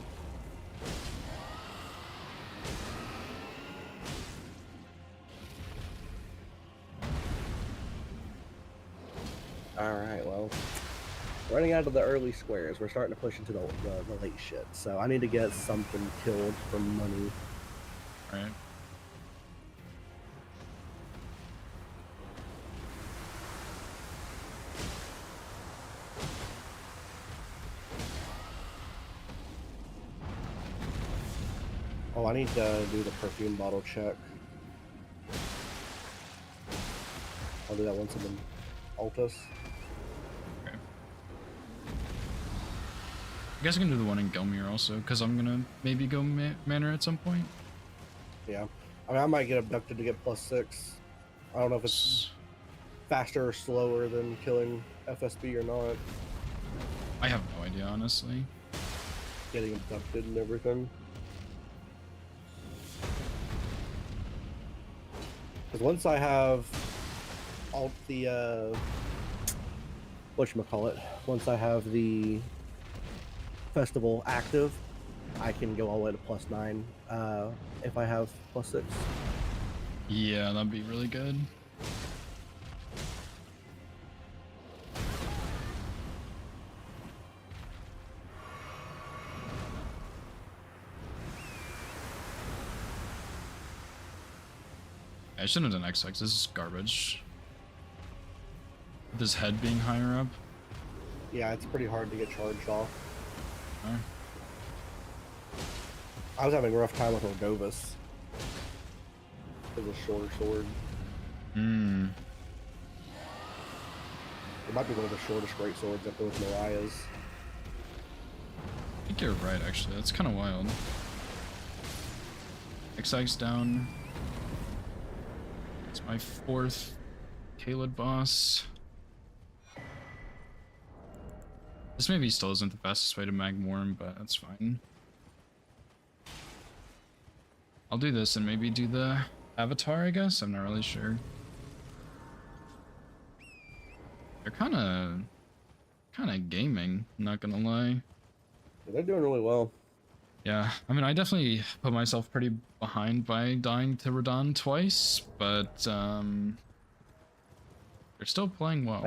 Alright, well, running out of the early squares, we're starting to push into the late shit, so I need to get something killed for money. Right. Oh, I need to do the perfume bottle check. I'll do that once I'm in Altus. Okay. I guess I can do the one in Gelmir also, because I'm gonna maybe go Manor at some point. Yeah. I mean, I might get abducted to get +6. I don't know if it's faster or slower than killing FSB or not. I have no idea, honestly. Getting abducted and everything. Because once I have all the whatchamacallit, once I have the festival active, I can go all the way to +9 if I have +6. Yeah, that'd be really good. I shouldn't have done XX. This is garbage. With his head being higher up. Yeah, it's pretty hard to get charged off. Okay. I was having a rough time with Ordovis. With a shorter sword. Hmm. It might be one of the shortest great swords up there with Mariah's. I think you're right, actually. That's kind of wild. XX's down. It's my 4th Caelid boss. This maybe still isn't the fastest way to Magmorn, but that's fine. I'll do this and maybe do the Avatar, I guess? I'm not really sure. They're kind of gaming, not gonna lie. They're doing really well. Yeah, I mean, I definitely put myself pretty behind by dying to Radon twice, but they're still playing well.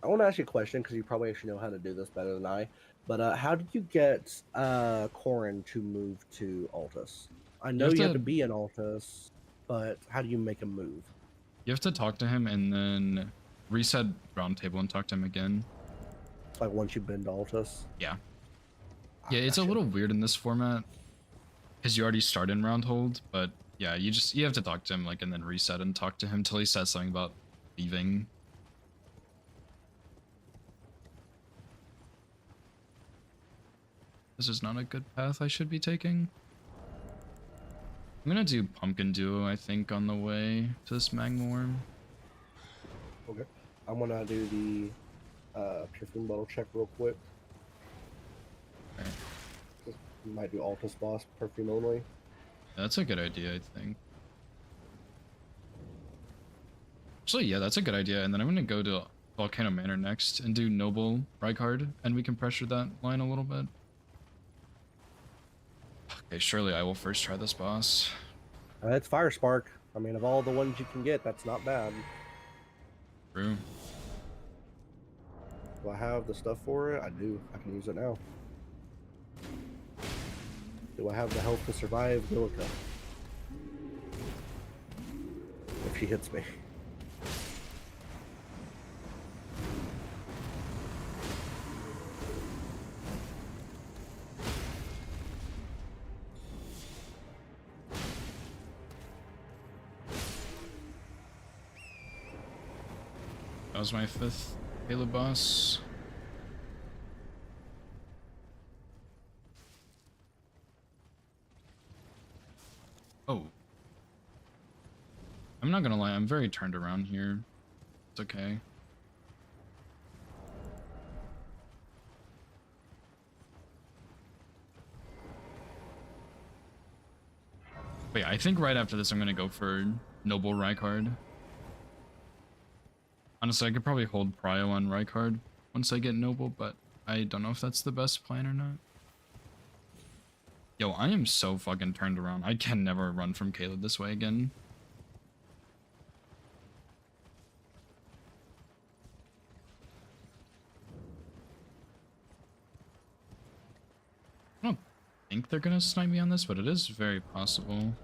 I want to ask you a question because you probably actually know how to do this better than I. But how did you get Corrin to move to Altus? I know you have to be in Altus, but how do you make him move? You have to talk to him and then reset Roundtable and talk to him again. Like once you've been to Altus? Yeah. Yeah, it's a little weird in this format because you already start in Roundhold, but yeah, you have to talk to him like and then reset and talk to him till he says something about leaving. This is not a good path I should be taking. I'm gonna do Pumpkin Duo, I think, on the way to this Magmorn. Okay. I'm gonna do the perfume bottle check real quick. Okay. Might do Altus boss perfume only. That's a good idea, I think. Actually, yeah, that's a good idea. And then I'm gonna go to Volcano Manor next and do Noble Rykard, and we can pressure that line a little bit. Okay, surely I will first try this boss. It's Fire Spark. I mean, of all the ones you can get, that's not bad. True. Do I have the stuff for it? I do. I can use it now. Do I have the health to survive Milica? If she hits me. That was my 5th Halo boss. Oh. I'm not gonna lie, I'm very turned around here. It's okay. But yeah, I think right after this I'm gonna go for Noble Rykard. Honestly, I could probably hold Prio on Rykard once I get Noble, but I don't know if that's the best plan or not. Yo, I am so fucking turned around. I can never run from Caleb this way again. I don't think they're gonna snipe me on this, but it is very possible.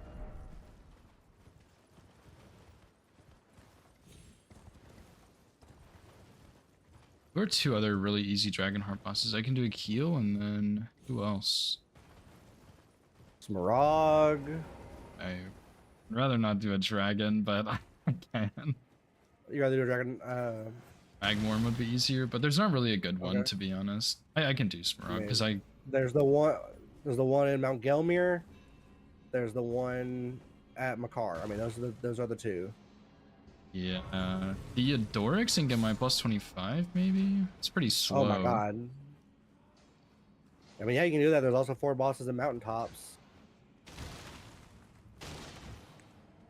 There are 2 other really easy Dragonheart bosses. I can do a Keel, and then who else? Smarag. I'd rather not do a dragon, but I can. You rather do a dragon? Magmorn would be easier, but there's not really a good one, Okay. to be honest. I can do Smarag, because I... There's the one. There's the one in Mount Gelmir. There's the one at Makar. I mean, those are the 2. Yeah, Theodorix and get my plus 25, maybe? It's pretty slow. Oh my god. I mean, yeah, you can do that. There's also 4 bosses in Mountaintops.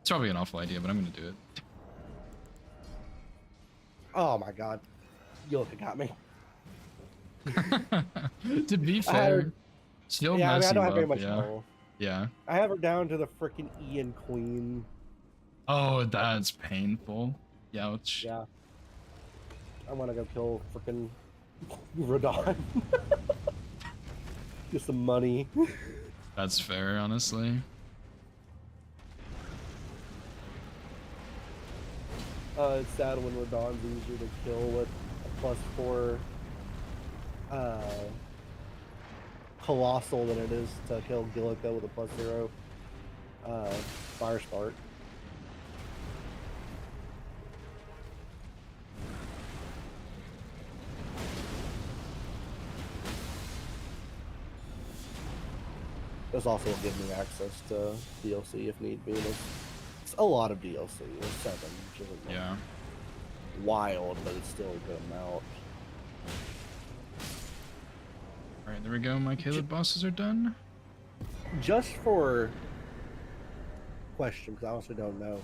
It's probably an awful idea, but I'm gonna do it. Oh my god. You look, it got me. To be I fair, had- still Yeah, I mean, mess I don't you have very up, much yeah. health. Yeah. I have her down to the freaking Ian Queen. Oh, that's painful. Ouch. Yeah. I want to go kill freaking Radon. Get some money. That's fair, honestly. It's sad when Radon's easier to kill with a +4 Colossal than it is to kill Gillica with a +0 Fire Spark. This also will give me access to DLC if need be. It's a lot of DLC. There's 7, which isn't like Yeah. wild, but it's still a good amount. Alright, there we go. My Caleb bosses are done. Just for question, because I honestly don't know.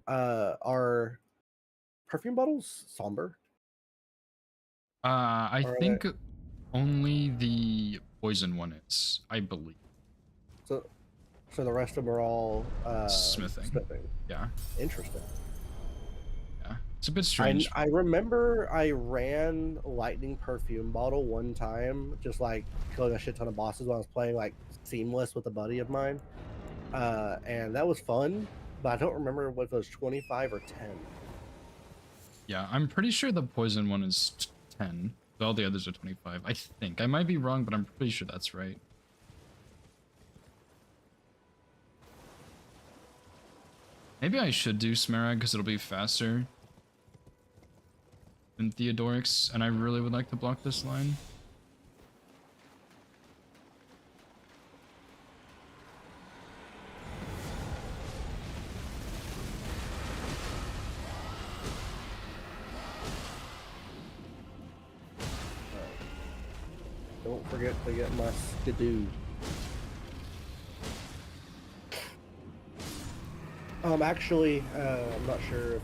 Are perfume bottles somber? I Or are think only the poison one is, I believe. So the rest of them are all Smithing. Yeah. Interesting. Yeah. It's a bit strange. I remember I ran lightning perfume bottle one time, just like killing a shit ton of bosses when I was playing like Seamless with a buddy of mine, and that was fun. But I don't remember what it was 25 or 10. Yeah, I'm pretty sure the poison one is 10. All the others are 25. I think. I might be wrong, but I'm pretty sure that's right. Maybe I should do Smarag because it'll be faster than Theodorix, and I really would like to block this line. Don't forget to get my skidoo. Actually, I'm not sure if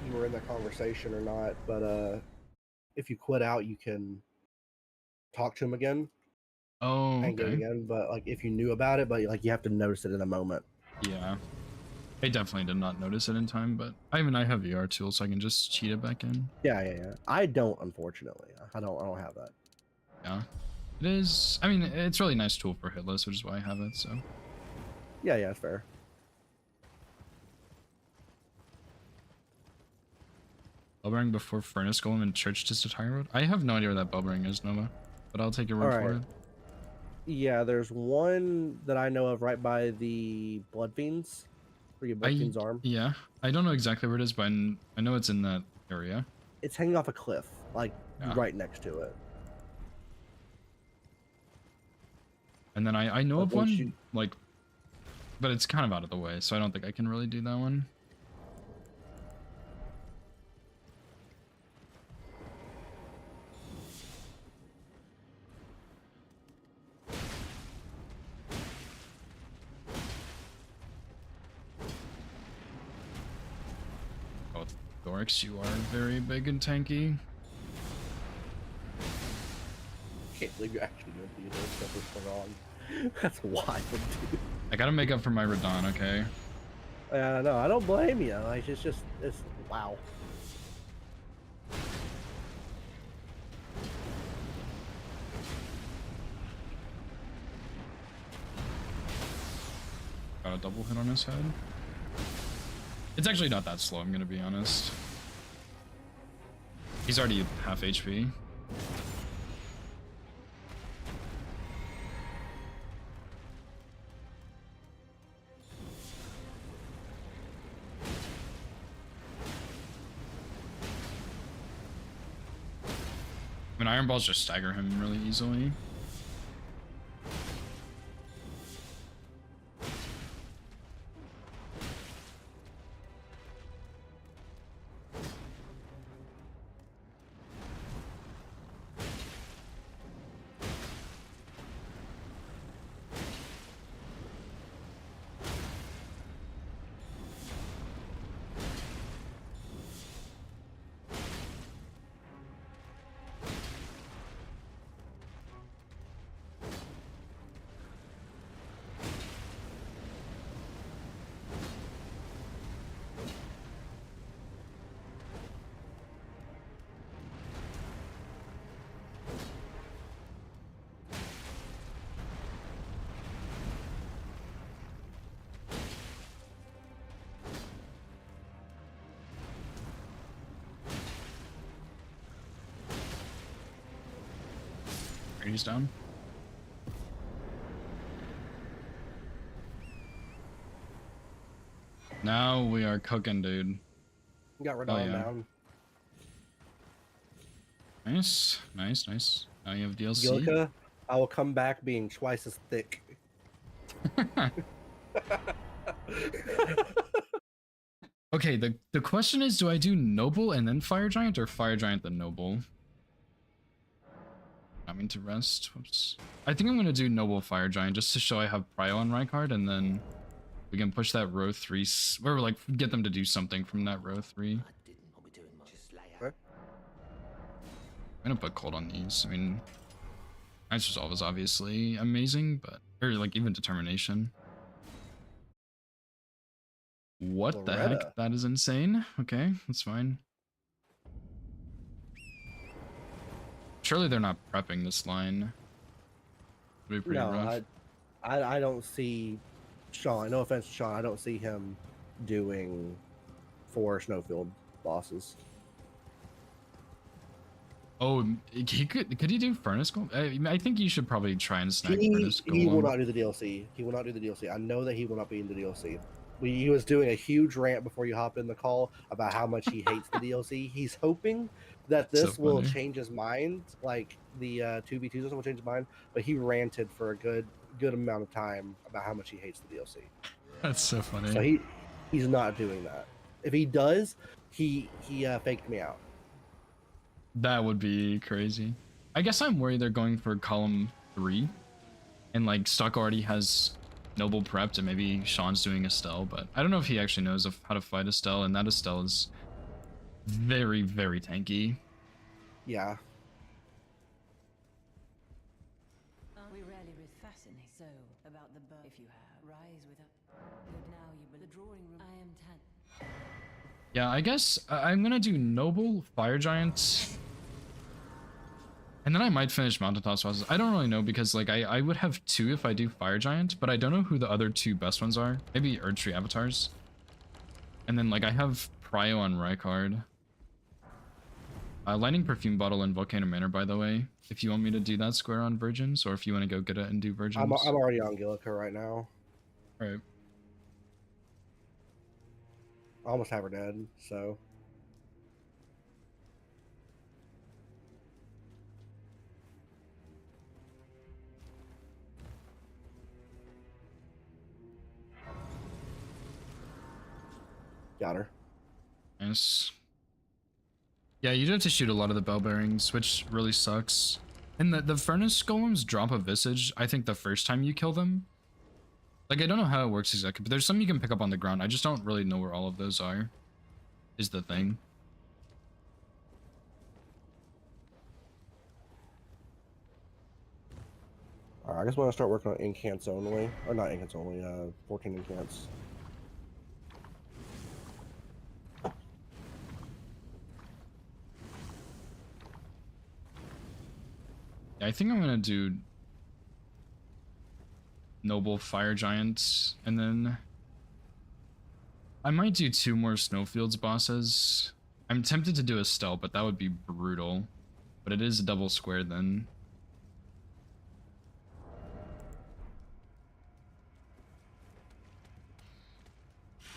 you were in the conversation or not, but if you quit out, you can talk to him again Oh, and get it okay. again. But like, if you knew about it, but like you have to notice it in a moment. Yeah. I definitely did not notice it in time, but I mean, I have VR tools, so I can just cheat it back in. Yeah. I don't, unfortunately. I don't have that. Yeah. It is, I mean, it's a really nice tool for hitless, which is why I have it, so. Yeah, it's fair. Bellbearing before Furnace Golem and Church to Satire Road? I have no idea where that Bellbearing is, Nova, but I'll take your word for Alright. it. Yeah, there's one that I know of right by the Blood Fiends, where you Blood Fiends arm. Yeah, I don't know exactly where it is, but I know it's in that area. it's hanging off a cliff, like Yeah. right next to it. And then I know But of once one, you- like, but it's kind of out of the way, so I don't think I can really do that one. Oh, Thorix, you are very big and tanky. Can't believe you're actually going to be there except for Strong. That's wild, dude. I gotta make up for my Radon, okay? No, I don't blame you. Like it's wow. Got a double hit on his head. It's actually not that slow, I'm gonna be honest. He's already half HP. I mean, Iron Balls just stagger him really easily. He's down. Now we are cooking, dude. You got Radon Oh, yeah. down. Nice, nice, nice. Now you have DLC. Gillica, I will come back being twice as thick. Okay, the question is, do I do Noble and then Fire Giant, or Fire Giant then Noble? I mean to rest. Whoops. I think I'm gonna do Noble Fire Giant just to show I have Prio on Rykard, and then we can push that row 3, or like get them to do something from that row 3. What? I'm gonna put Cold on these. I mean, Night's Resolve is obviously amazing, but or like even Determination. What the Loretta. heck? That is insane. Okay, that's fine. Surely they're not prepping this line. It'd be pretty No, rough. I don't see Sean. No offense to Sean, I don't see him doing 4 Snowfield bosses. Oh, he could he do Furnace Golem? I think you should probably try and snag Furnace Golem. He will not do the DLC. He will not do the DLC. I know that he will not be in the DLC. He was doing a huge rant before you hop in the call about how much he hates the DLC. He's hoping that So this will funny. change his mind, like the 2v2s will change his mind. But he ranted for a good amount of time about how much he hates the DLC. That's so funny. So he's not doing that. If he does, he faked me out. That would be crazy. I guess I'm worried they're going for column 3, and like Stuck already has Noble prepped, and maybe Sean's doing Estelle, but I don't know if he actually knows how to fight Estelle, and that Estelle is very, very tanky. Yeah. We rarely fascinate so about the birth. If you have, rise with up. Good now you the drawing room. I am Tan. Yeah, I guess I'm gonna do Noble, Fire Giant, and then I might finish Mountain Toss bosses. I don't really know, because like I would have 2 if I do Fire Giant, but I don't know who the other 2 best ones are. Maybe Erdtree Avatars. And then like I have Prio on Rykard. Lightning Perfume Bottle and Volcano Manor, by the way. If you want me to do that square on Virgins, or if you want to go get it and do Virgins. I'm already on Gillica right now. Alright. I almost have her dead, so. Got her. Nice. Yeah, you do have to shoot a lot of the bell bearings, which really sucks. And the furnace golems drop a visage, I think, the first time you kill them. Like, I don't know how it works exactly, but there's some you can pick up on the ground. I just don't really know where all of those are, is the thing. Alright, I guess we're gonna start working on incants only. Or not incants only, 14 incants. Yeah, I think I'm gonna do Noble Fire Giants, and then I might do 2 more Snowfields bosses. I'm tempted to do Estelle, but that would be brutal. But it is a double square then.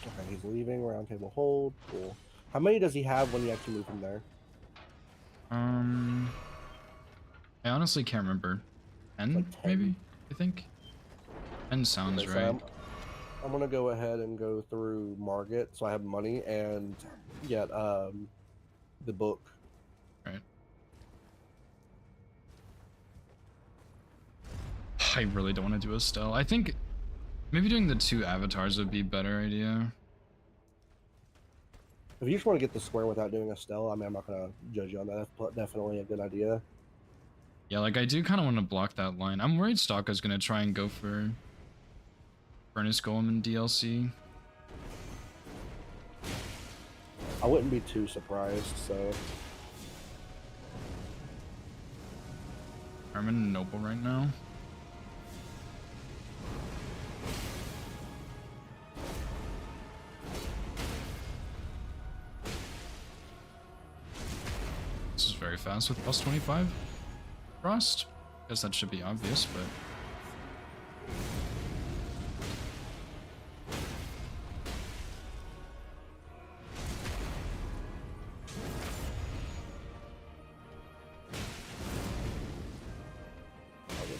Okay, he's leaving. Round table hold. Cool. How many does he have when you actually move him there? I honestly can't remember. 10, Like 10. maybe? I think? 10 sounds Okay, right. so I'm gonna go ahead and go through Margit, so I have money, and get the book. Right. I really don't want to do Estelle. I think maybe doing the 2 avatars would be a better idea. If you just want to get the square without doing a Estelle, I mean, I'm not gonna judge you on that. That's definitely a good idea. Yeah, like I do kind of want to block that line. I'm worried Stalker's gonna try and go for Furnace Golem in DLC. I wouldn't be too surprised, so... I'm in Noble right now. This is very fast with plus 25 Frost. Guess that should be obvious, but...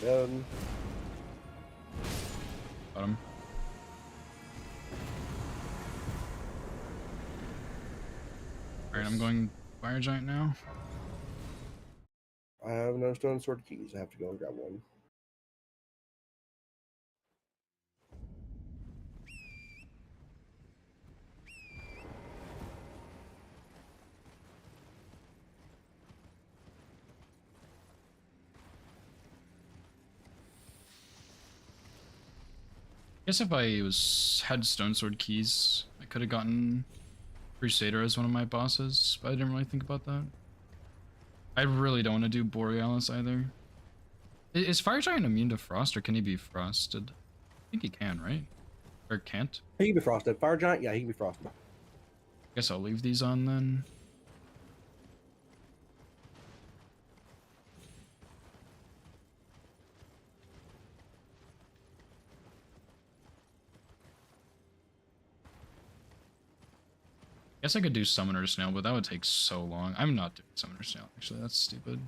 Done. Got him. Alright, I'm going Fire Giant now. I have no stone sword keys. I have to go and grab one. Guess if I had Stone Sword keys, I could have gotten Crusader as one of my bosses, but I didn't really think about that. I really don't want to do Borealis either. Is Fire Giant immune to frost, or can he be frosted? I think he can, right? Or can't? He can be frosted. Fire Giant, yeah, he can be frosted. Guess I'll leave these on then. Guess I could do Summoner Snail, but that would take so long. I'm not doing Summoner Snail, actually. That's stupid.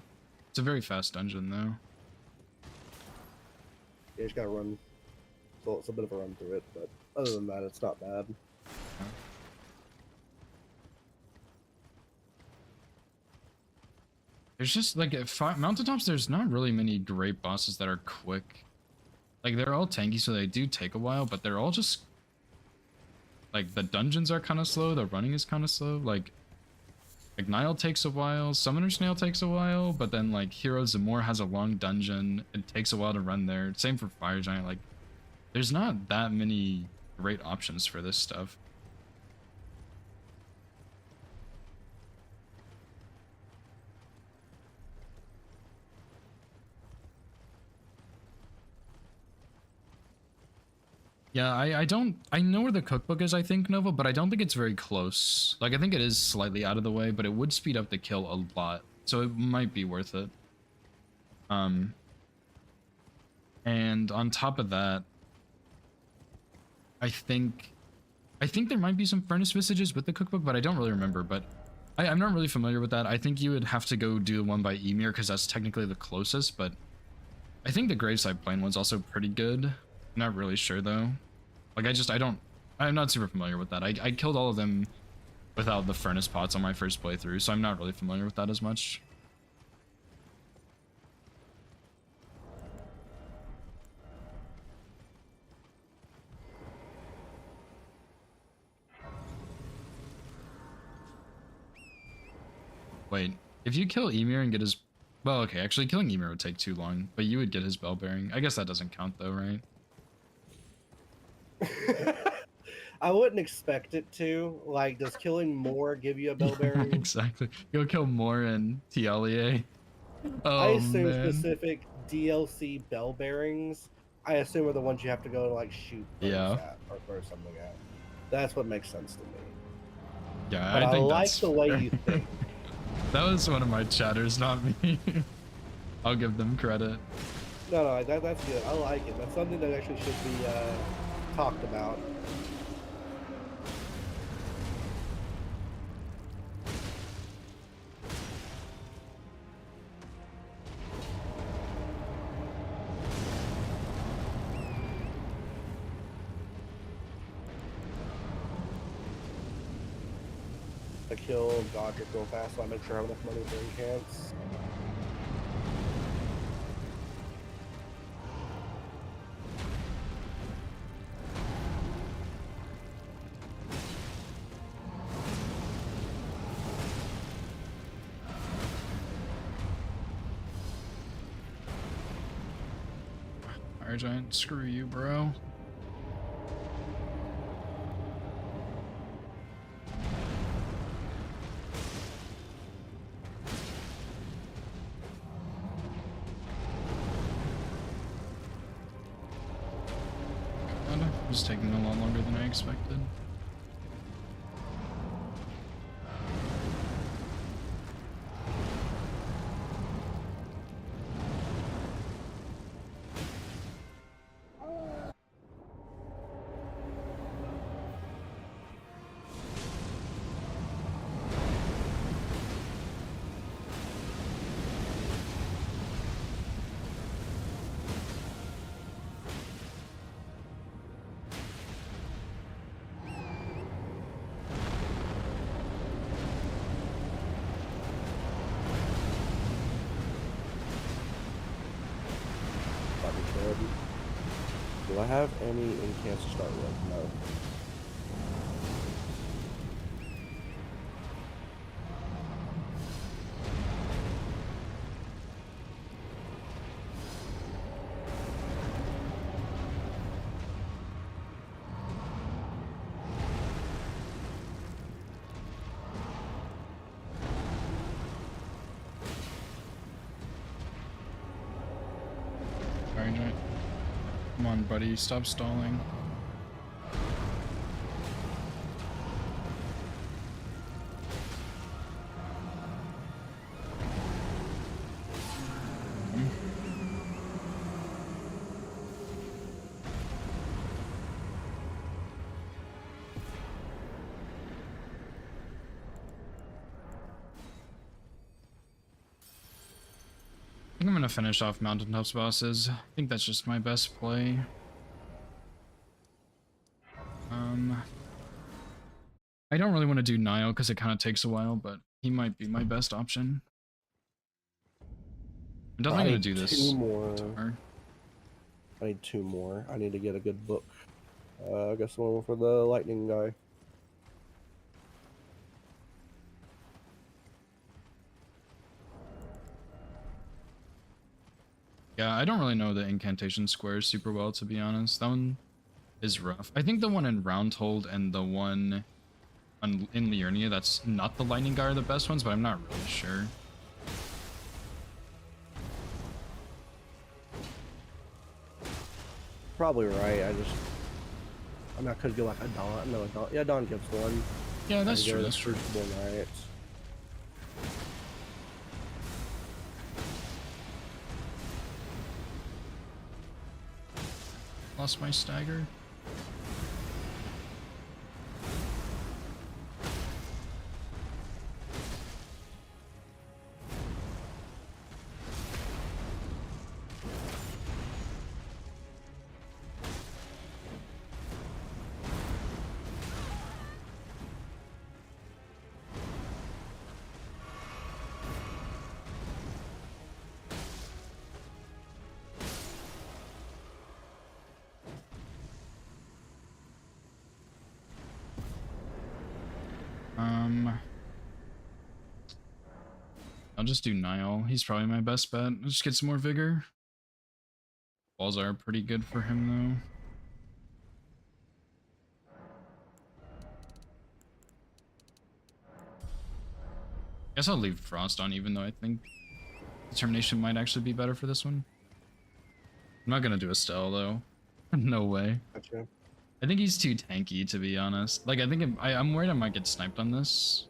It's a very fast dungeon, though. Yeah, you just gotta run. So it's a bit of a run through it, but other than that, it's not bad. There's just, like, at Mountaintops, there's not really many great bosses that are quick. Like, they're all tanky, so they do take a while, but they're all just... Like, the dungeons are kind of slow, the running is kind of slow. Like Nile takes a while, Summoner Snail takes a while, but then, like, Hero Zamor has a long dungeon. It takes a while to run there. Same for Fire Giant. Like, there's not that many great options for this stuff. Yeah, I know where the cookbook is, I think, Nova, but I don't think it's very close. Like, I think it is slightly out of the way, but it would speed up the kill a lot, so it might be worth it. And on top of that, I think there might be some furnace visages with the cookbook, but I don't really remember, but I'm not really familiar with that. I think you would have to go do one by Ymir, because that's technically the closest, but I think the Graveside Plain one's also pretty good. Not really sure though. Like I I'm not super familiar with that. I killed all of them without the furnace pots on my first playthrough, so I'm not really familiar with that as much. Wait, if you kill Emir and get his... Well, okay, actually killing Emir would take too long, but you would get his bell bearing. I guess that doesn't count though, right? I wouldn't expect it to. Like, does killing more give you a bell bearing? Exactly. Go kill Moore and Tialie. Oh, I assume man. specific DLC bell bearings, I assume are the ones you have to go to, like, shoot things Yeah. at or throw something at. That's what makes sense to me. Yeah, But I think like that's the way fair. you think. That was one of my chatters, not me. I'll give them credit. No, that's good. I like it. That's something that actually should be talked about. I kill Godric real fast, so I make sure I have enough money for incants. Fire Giant, screw you, bro. God, it was taking a lot longer than I expected. Do I have any incants to start with? No. Fire Giant. Come on, buddy, stop stalling. I think I'm gonna finish off Mountaintops bosses. I think that's just my best play. I don't really want to do Nile because it kind of takes a while, but he might be my best option. I'm definitely gonna do this. Two more. tomorrow. I need two more. I need to get a good book. I guess one for the lightning guy. Yeah, I don't really know the incantation squares super well, to be honest. That one is rough. I think the one in Roundhold and the one in Liurnia that's not the lightning guy are the best ones, but I'm not really sure. Probably right. I mean, I could go like a Dawn. No, a Dawn. Yeah, Dawn gives one. Yeah, that's I could go true. with That's true. Crucible Knight. Lost my stagger. I'll just do Nile. He's probably my best bet. I'll just get some more vigor. Walls are pretty good for him though. Guess I'll leave Frost on, even though I think Determination might actually be better for this one. I'm not gonna do Estelle though. No way. Gotcha. I think he's too tanky, to be honest. Like, I think I'm worried I might get sniped on this.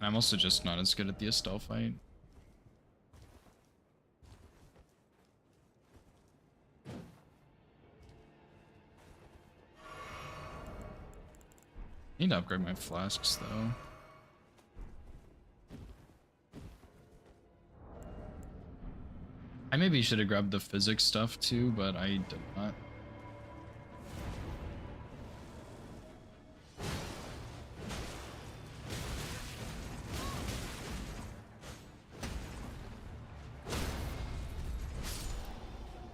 I'm also just not as good at the Estelle fight. Need to upgrade my flasks though. I maybe should have grabbed the physics stuff too, but I did not.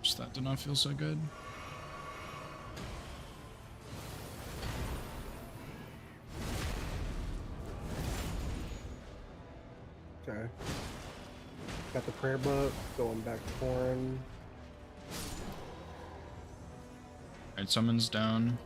Just that did not feel so good. Okay. Got the prayer book, going back to Corrin. Alright, summons down.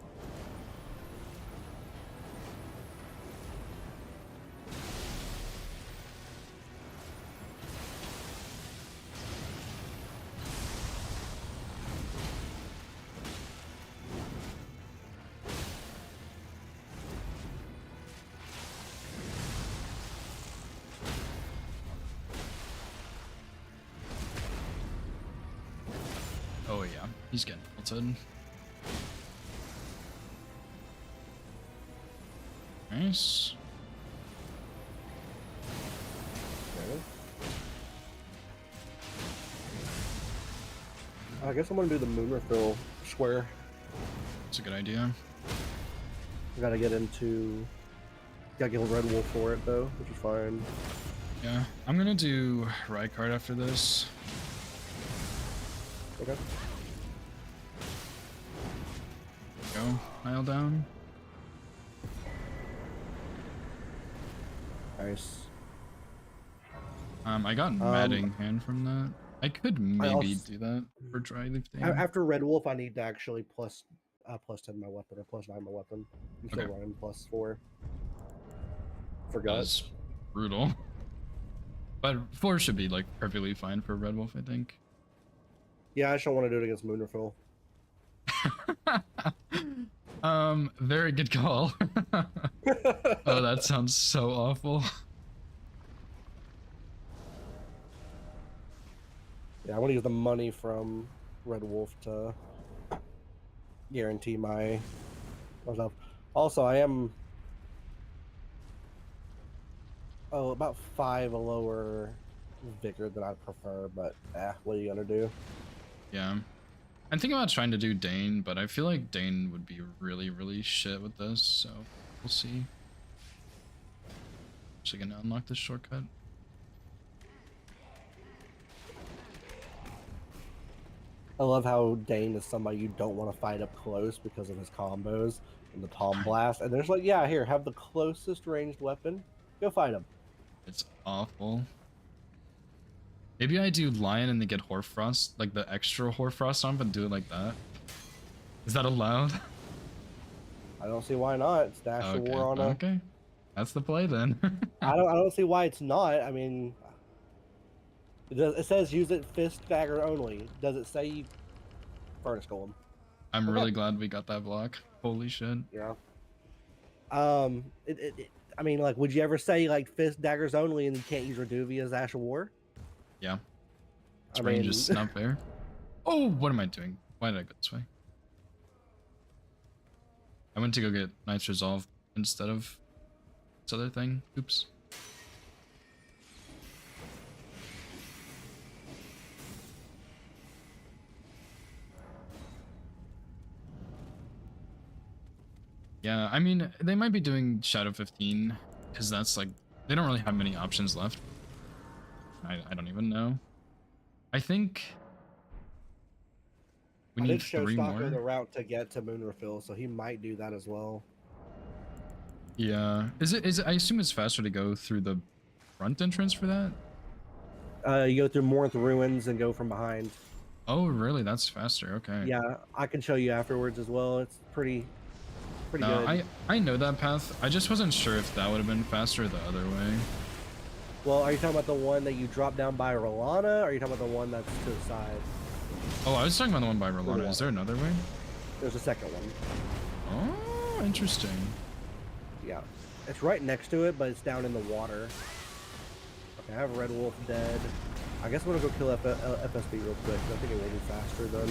Oh yeah, he's getting ulted. Nice. Okay. I guess I'm gonna do the moon refill square. It's a good idea. I gotta get into. Gotta get a red wolf for it though, which is fine. Yeah, I'm gonna do Rykard after this. Okay. Go, Nile down. Nice. I got Madding Hand from that. I could maybe do that for Dry Leaf Dam. After red wolf, I need to actually plus 10 my weapon or plus 9 my weapon. I'm still Okay. running plus 4. Forgot. That's brutal. But 4 should be like perfectly fine for Red Wolf, I think. Yeah, I just don't want to do it against moon refill. Very good call. Oh, that sounds so awful. Yeah, I want to use the money from Red Wolf to guarantee myself. Also, I am about 5 lower vigor than I'd prefer, but what are you gonna do? Yeah. I'm thinking about trying to do Dane, but I feel like Dane would be really, really shit with this, so we'll see. Actually gonna unlock this shortcut. I love how Dane is somebody you don't want to fight up close because of his combos and the Palm Blast. And there's like, yeah, here, have the closest ranged weapon. Go fight him. It's awful. Maybe I do Lion and then get Hoarfrost, like the extra Hoarfrost on, but do it like that. Is that allowed? I don't see why not. It's Dash of War on a... Okay. That's the play then. I don't see why it's not. I mean... It says use it fist dagger only. Does it say Furnace Golem? I'm really glad we got that block. Holy shit. Yeah. I mean, like, would you ever say like fist daggers only and you can't use Reduvia as Ash of War? Yeah. Its I range mean- is not fair. Oh, what am I doing? Why did I go this way? I went to go get Knight's Resolve instead of this other thing. Oops. Yeah, I mean, they might be doing Shadow 15, because that's like, They don't really have many options left. I don't even know. I think we I need did show 3 Stocko more. the route to get to Moonrefill, so he might do that as well. Yeah. Is it? I assume it's faster to go through the front entrance for that. You go through Morinth Ruins and go from behind. Oh, really? That's faster. Okay. Yeah, I can show you afterwards as well. It's pretty No, good. I know that path. I just wasn't sure if that would have been faster the other way. Well, are you talking about the one that you drop down by Rolana, or are you talking about the one that's to the side? Oh, I was talking about the one by Rolana. Is there another way? There's a second one. Oh, interesting. Yeah, it's right next to it, but it's down in the water. Okay, I have Red Wolf dead. I guess I'm gonna go kill FSB real quick. I think it will be faster than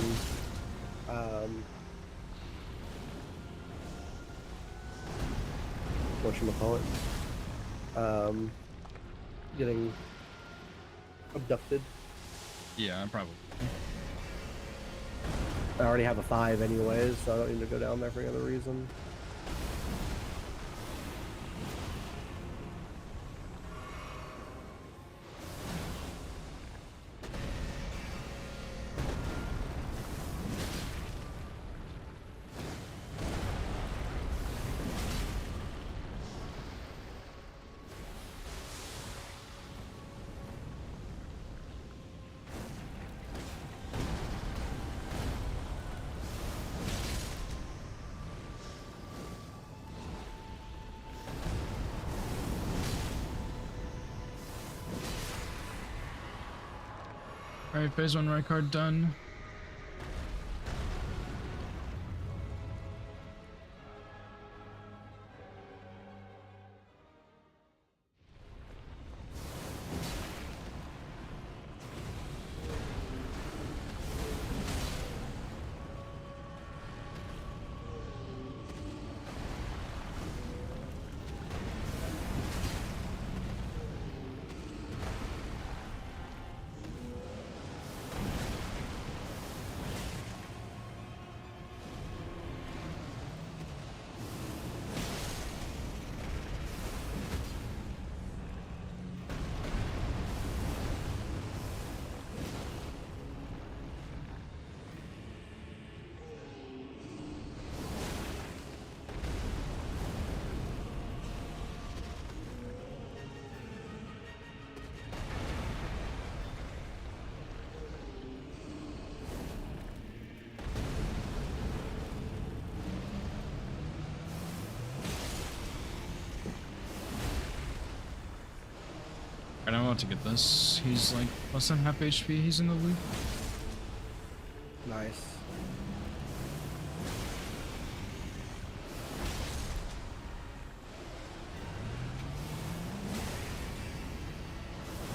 whatchamacallit? Getting abducted. Yeah, probably. I already have a 5 anyways, so I don't need to go down there for any other reason. Alright, phase 1 Rykard done. Alright, I'm about to get this. He's like less than half HP. He's in the loop. Nice.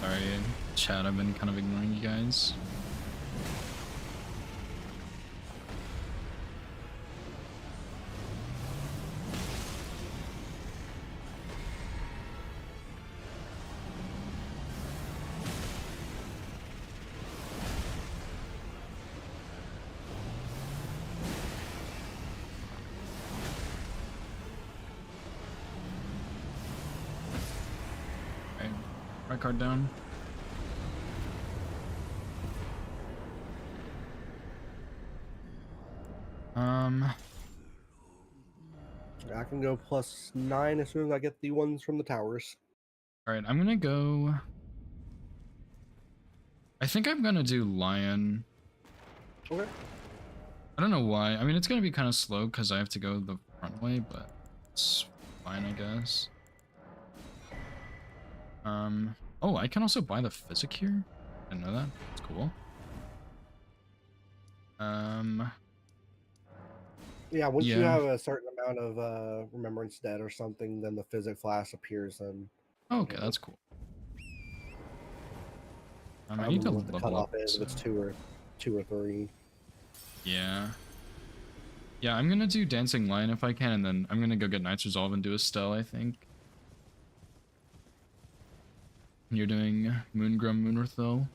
Sorry, chat, I've been kind of ignoring you guys. Okay, right card down. I can go +9 as soon as I get the ones from the towers. Alright, I'm gonna go... I think I'm gonna do Lion. Okay. I don't know why. I mean, it's gonna be kind of slow because I have to go the front way, but it's fine, I guess. Oh, I can also buy the Physic here? Didn't know that. It's cool. Yeah, once you Yeah. have a certain amount of Remembrance Dead or something, then the Physic Flask appears and Okay, that's cool. I I need to don't know what the level cutoff up. is, if it's So. 2 or 3. Yeah. Yeah, I'm gonna do Dancing Lion if I can, and then I'm gonna go get Knight's Resolve and do a Stell, I think. You're doing Moongrum Moonrefill.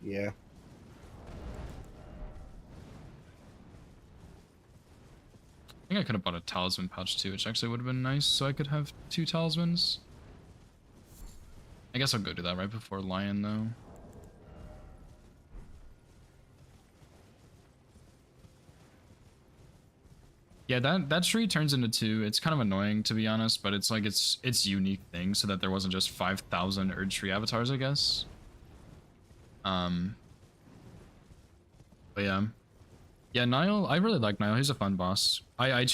Yeah. I think I could have bought a talisman pouch too, which actually would have been nice, so I could have 2 talismans. I guess I'll go do that right before Lion though. Yeah, that tree turns into 2. It's kind of annoying to be honest, but it's like it's unique thing so that there wasn't just 5,000 Erd tree avatars, I guess. But yeah. Yeah, Nile, I really like Nile. He's a fun boss. I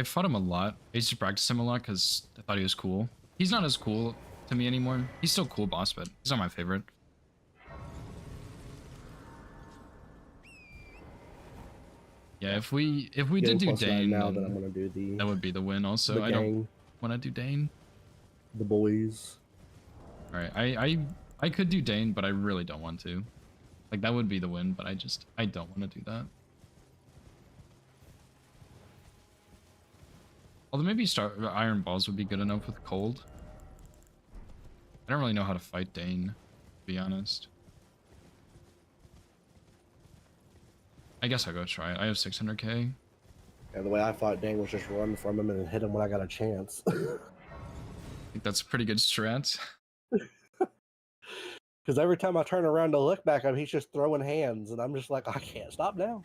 fought him a lot. I used to practice him a lot because I thought he was cool. He's not as cool to me anymore. He's still a cool boss, but he's not my favorite. Yeah, if we did do Dane, now that then I'm gonna do the that would be the win. Also, I don't want to do Dane. the boys. All right, I could do Dane, but I really don't want to. Like that would be the win, but I don't want to do that. Although maybe Iron Balls would be good enough with cold. I don't really know how to fight Dane, to be honest. I guess I'll go try it. I have 600k. Yeah, the way I fought Dane was just run from him and hit him when I got a chance. I think that's a pretty good strat. Because every time I turn around to look back at him, he's just throwing hands, and I'm just like, I can't stop now.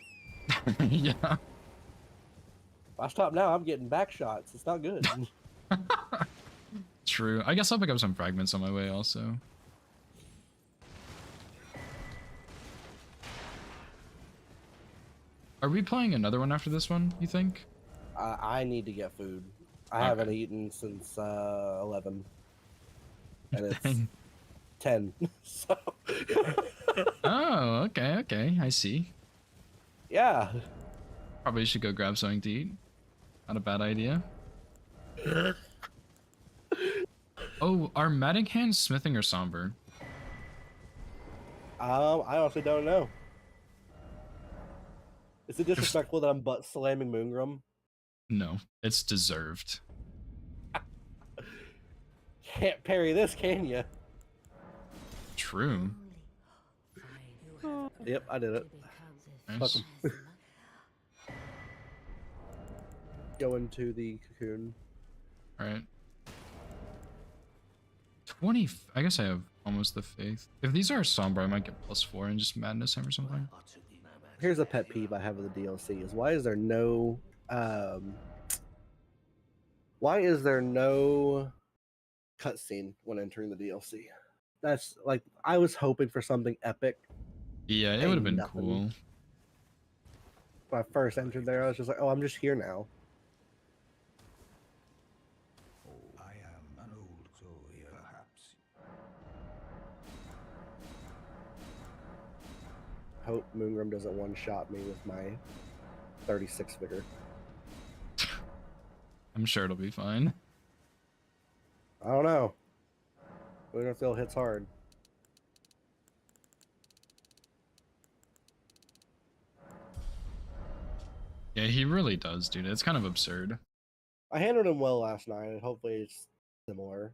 Yeah. If I stop now, I'm getting back shots. It's not good. True. I guess I'll pick up some fragments on my way also. Are we playing another one after this one, you think? I need to get food. I Okay. haven't eaten since 11. And it's Dang. 10. So, Oh, okay, I see. yeah. Probably should go grab something to eat. Not a bad idea. Oh, are matting hands smithing or somber? I honestly don't know. Is it disrespectful that I'm butt slamming Moongrum? No, it's deserved. Can't parry this, can you? True. Yep, I did it. Nice. Fuck 'em. Go into the cocoon. Alright. 20. I guess I have almost the faith. If these are somber, I might get +4 and just madness him or something. Here's a pet peeve I have with the DLC: is why is there no cutscene when entering the DLC? That's like, I was hoping for something epic. Yeah, it Ain't would have been nothing. cool. When I first entered there, I was just like, oh, I'm just here now. I am an old soul here, perhaps. Hope Moongrum doesn't one-shot me with my 36 vigor. I'm sure it'll be fine. I don't know. Moongrum still hits hard. Yeah, he really does, dude. It's kind of absurd. I handled him well last night, and hopefully it's similar.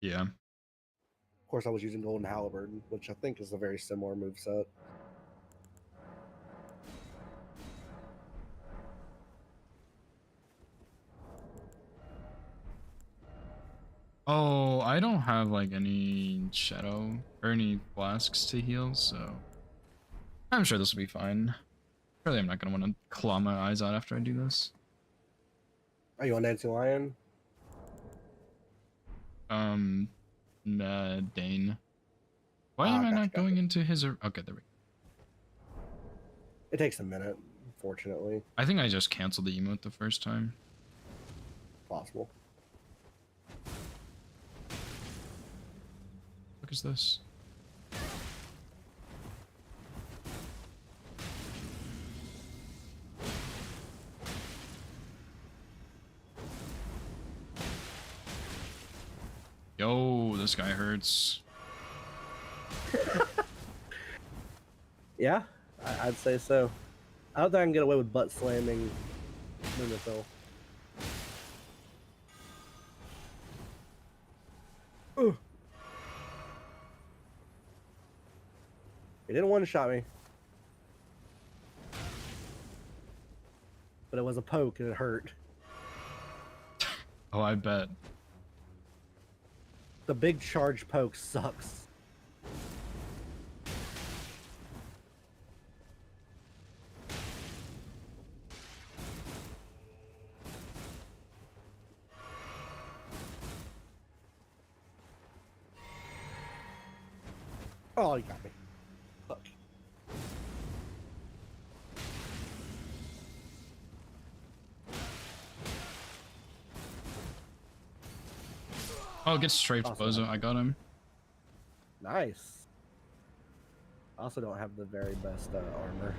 Yeah. Of course, I was using Golden Halberd, which I think is a very similar moveset. Oh, I don't have like any shadow or any flasks to heal, so I'm sure this will be fine. Really, I'm not gonna want to claw my eyes out after I do this. Are you on Dancing Lion? Nah, Dane. Why Ah, am I gotcha, not gotcha. going into his? Okay, there we go. It takes a minute, unfortunately. I think I just canceled the emote the first time. Possible. What is this? Yo, this guy hurts. Yeah, I'd say so. I don't think I can get away with butt slamming Moonithil. He didn't one-shot me. But it was a poke and it hurt. Oh, I bet. The big charge poke sucks. Oh, you got me. Fuck. Oh, get strafed, Awesome. Bozo. I got him. Nice. I also don't have the very best armor.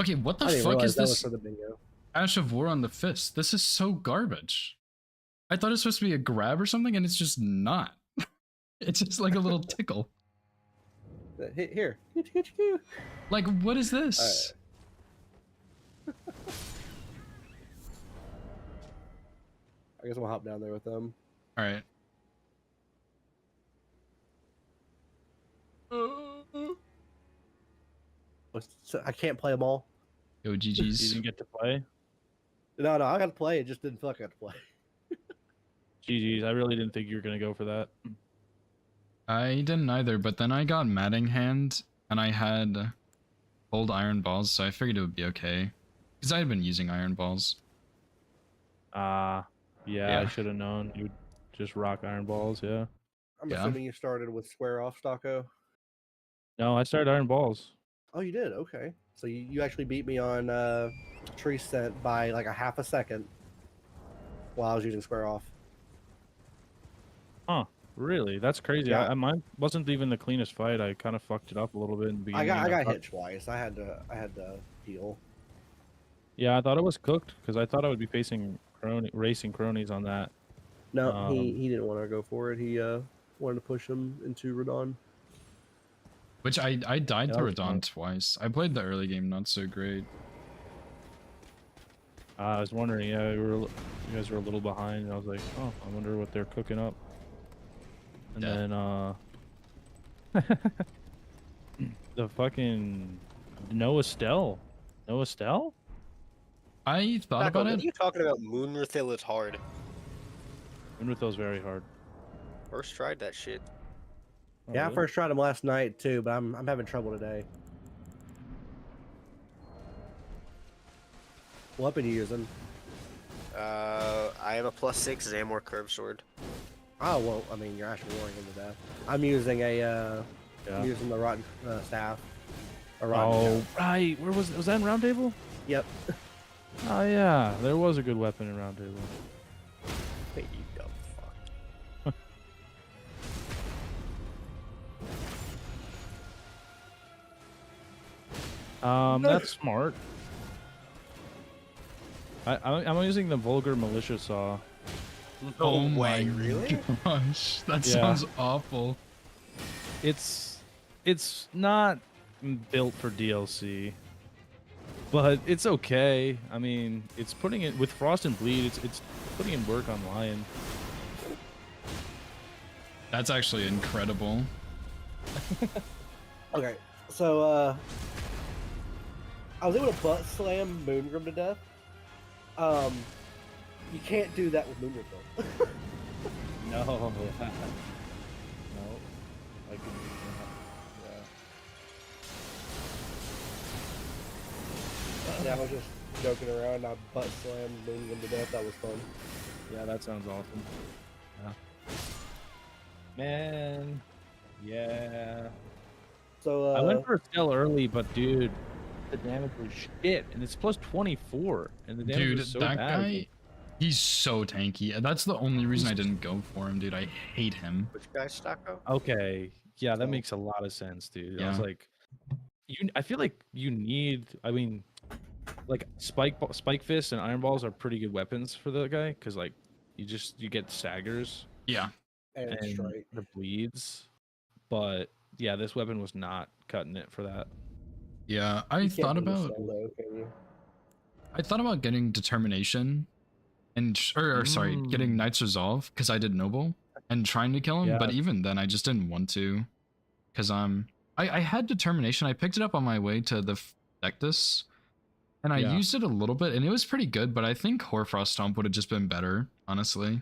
Okay, what the I didn't fuck realize is that was this for the bingo. Ash of War on the fist? This is so garbage. I thought it was supposed to be a grab or something, and it's just not. It's just like a little tickle. Here. Like, what is this? I guess we'll hop down there with them. All right. So I can't play them all. Yo, You GG's. didn't get to play. No, I got to play. It just didn't feel like I got to play. GG's. I really didn't think you were gonna go for that. I didn't either, but then I got Matting Hand, and I had old Iron Balls, so I figured it would be okay. Because I had been using Iron Balls. Yeah, Yeah. I should have known. You would just rock Iron Balls, yeah. I'm Yeah. assuming you started with Square Off, Stocko. No, I started Iron Balls. Oh, you did? Okay. So you actually beat me on Tree Scent by like a half a second while I was using Square Off. Huh. Really? That's crazy. Yeah. Mine wasn't even the cleanest fight. I kind of fucked it up a little bit in the beginning. I got thought- hit twice. I had to heal. Yeah, I thought it was cooked because I thought I would be facing racing cronies on that. No, he didn't want to go for it. He wanted to push him into Radon. Which I died Yeah, to that was Radon fun. twice. I played the early game not so great. I was wondering, yeah, you guys were a little behind, and I was like, oh, I wonder what they're cooking up. And Yeah. then the fucking Noah Stell. Noah Stell? I thought Taco, about what it. are you talking about? Moonrathil is hard. Moonrathil's very hard. First tried that shit. Oh, Yeah, I really? first tried him last night too, but I'm having trouble today. What weapon you using? I have a +6 Zamor curved sword. Oh well, I mean you're actually warring him to death. I'm using a Yeah. I'm using the rotten staff. A rotten Oh, staff. right. Where was that in Round Table? Yep. Oh yeah, there was a good weapon in Round Table. Hey, you dumb fuck. That's smart. I'm using the vulgar militia saw. Oh my way, really? gosh, that Yeah. sounds awful. It's not built for DLC, but it's okay. I mean, it's putting it with Frost and Bleed. It's putting in work on Lion. That's actually incredible. Okay, so I was able to butt slam Moongrim to death. You can't do that with Moonrathil. No, no, I can. Yeah, I was just joking around. I butt slammed Moongrim to death. That was fun. Yeah, that sounds awesome. Yeah. Man, yeah. So I went for a Stell early, but dude, the damage was shit, and it's plus 24, and the damage Dude, was so that bad. guy, he's so tanky. And that's the only reason I didn't go for him, dude. I hate him. Which guy, Stocko? Okay, yeah, that So- makes a lot of sense, dude. I was Yeah. like, I feel like you need. I mean, like spike fists and iron balls are pretty good weapons for the guy because like you get staggers Yeah. and it's and straight. the bleeds, but yeah, this weapon was not cutting it for that. Yeah. I You can't thought do the about Stell, though, can you? getting determination and sorry, getting Knight's Resolve because I did Noble and trying to kill him, but Yeah. even then I just didn't want to because I had determination. I picked it up on my way to the Dectus and I Yeah. used it a little bit and it was pretty good, but I think Hoarfrost Stomp would have just been better, honestly.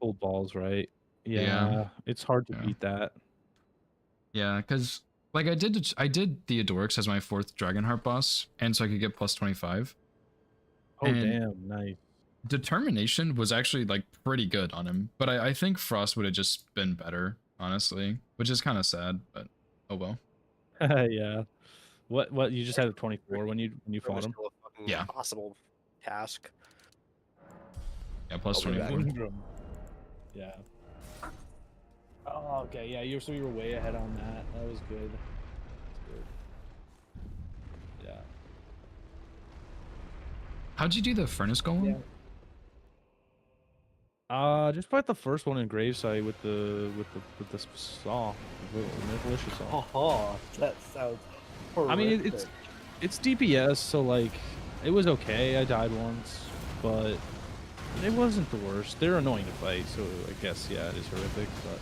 cold balls, right? Yeah. Yeah, it's hard to Yeah. beat that. Yeah, because like I did Theodorix as my 4th Dragonheart boss, and so I could get plus 25. Oh And damn, nice. Determination was actually like pretty good on him, but I think Frost would have just been better, honestly, which is kind of sad, but oh well. Yeah. What you just had a 24 when you Room fought is him? still a fucking Yeah. impossible task. Yeah, plus I'll be back. 24. Yeah. Oh, okay. Yeah, you were way ahead on that. That was good. That's good. Yeah. How'd you do the Furnace Golem? Just fight the first one in Gravesite with the saw, with the malicious saw. Oh, that sounds horrific. I mean, it's DPS, so like it was okay. I died once, but it wasn't the worst. They're annoying to fight, so I guess yeah, it is horrific. But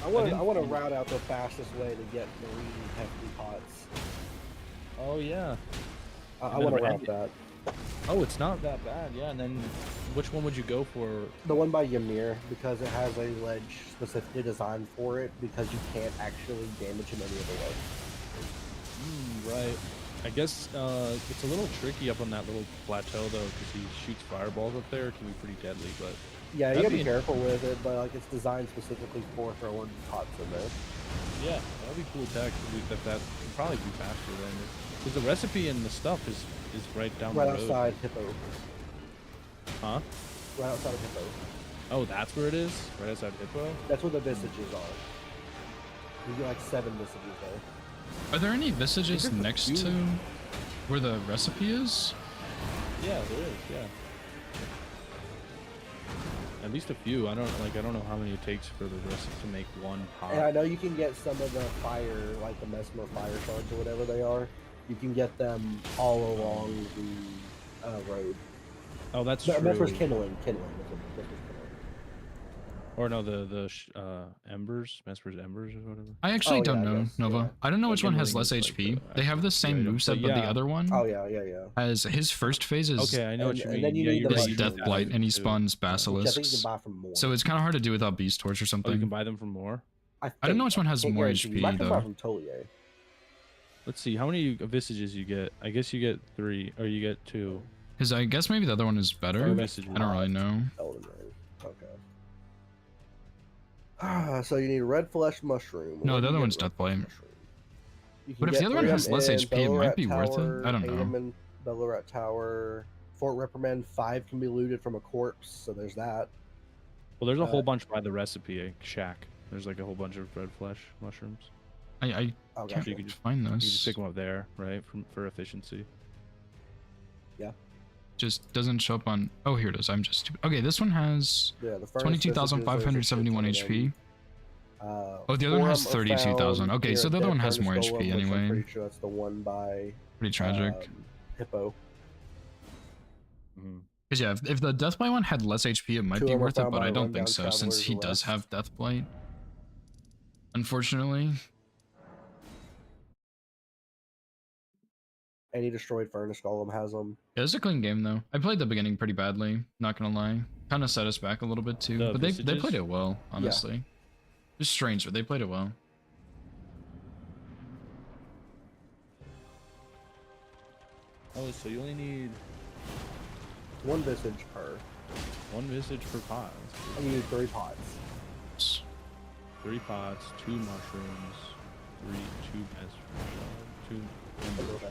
I want to didn't- route out the fastest way to get marine hefty pots. oh yeah. I And want then to end route it. that. Oh, it's not that bad. Yeah, and then which one would you go for? The one by Ymir, because it has a ledge specifically designed for it, because you can't actually damage him any other way. Right. I guess it's a little tricky up on that little plateau though, because he shoots fireballs up there. It can be pretty deadly, but Yeah, you that'd gotta be be- careful with it, but like it's designed specifically for throwing pots in there. yeah, that'd be cool tech. That would probably be faster than it. Because the recipe and the stuff is right down Right the road. outside Hippo. Huh? Right outside of Hippo. Oh, that's where it is? Right outside Hippo? That's where the visages are. You get like 7 visages there. Are there any visages there's a next few. to where the recipe is? Yeah, there is. Yeah. At least a few. I don't know how many it takes for the recipe to make one pot. And I know you can get some of the fire, like the Mesmer fire shards or whatever they are. You can get them all along the road. Oh, that's No, true. Mesmer's kindling. Kindling. That's what Mesmer's kindling. Or no, the embers, Mesmer's embers or whatever. I actually Oh, don't yeah, I know, guess, Nova. yeah. I don't know which one has Kindling less is like HP. the They have the actual same item, moveset, but but the yeah. other one Oh yeah. has his first phase is Okay, I know what you And mean. then you yeah, need you're the right, is you mushroom, Death need Blight, that and he too. spawns Which I think you basilisks. can buy from more. So it's kind of hard to do without Beast Torch or Oh, you can something. buy them for more? I don't know think. which one has Can't more guarantee. You HP might can buy though. from Tolier. Let's see, how many visages you get? I guess you get 3, or you get 2. Because I guess maybe the other one is better. Or visages. I don't really know. Elden Ring. Okay. So you need red flesh mushroom. No, Where the do you other get one's red Death flesh Blight. mushroom? You can But if the get other one 3 has less in HP, it might be worth it. Tower, I don't know. Aemon, Ballarat Tower, Fort Reprimand 5 can be looted from a corpse, so there's that. Well, there's a whole bunch by the recipe shack. There's like a whole bunch of red flesh mushrooms. I Oh, can't gotcha. You could just find You can just this. pick them up there, right? For efficiency. Just doesn't show up on. Oh, here it is. I'm just stupid. Okay, this one has Yeah, the furnace 22,571 visages, there's a HP. shit ton of them. Oh, the other one has Forum of 32,000. Found, Okay, here so at the other Dead one has Furnace more Golem, HP which I'm anyway. pretty sure that's the one by Pretty tragic. Hippo. Because yeah, if the Death Blight one had less HP, it might Two be of them worth it, found but by I don't Rundown think so, since Travelers he does West. have Death Blight. Unfortunately. Any destroyed furnace golem has them. Yeah, it's a clean game though. I played the beginning pretty badly, not gonna lie. Kind of set us back a little bit too, The but they Visages? played it well, honestly. Just strange, but they played it well. Oh, so you only need One visage per. 1 visage per pot. And you need 3 pots. 3 pots, 2 mushrooms, 2 best, 2 embers.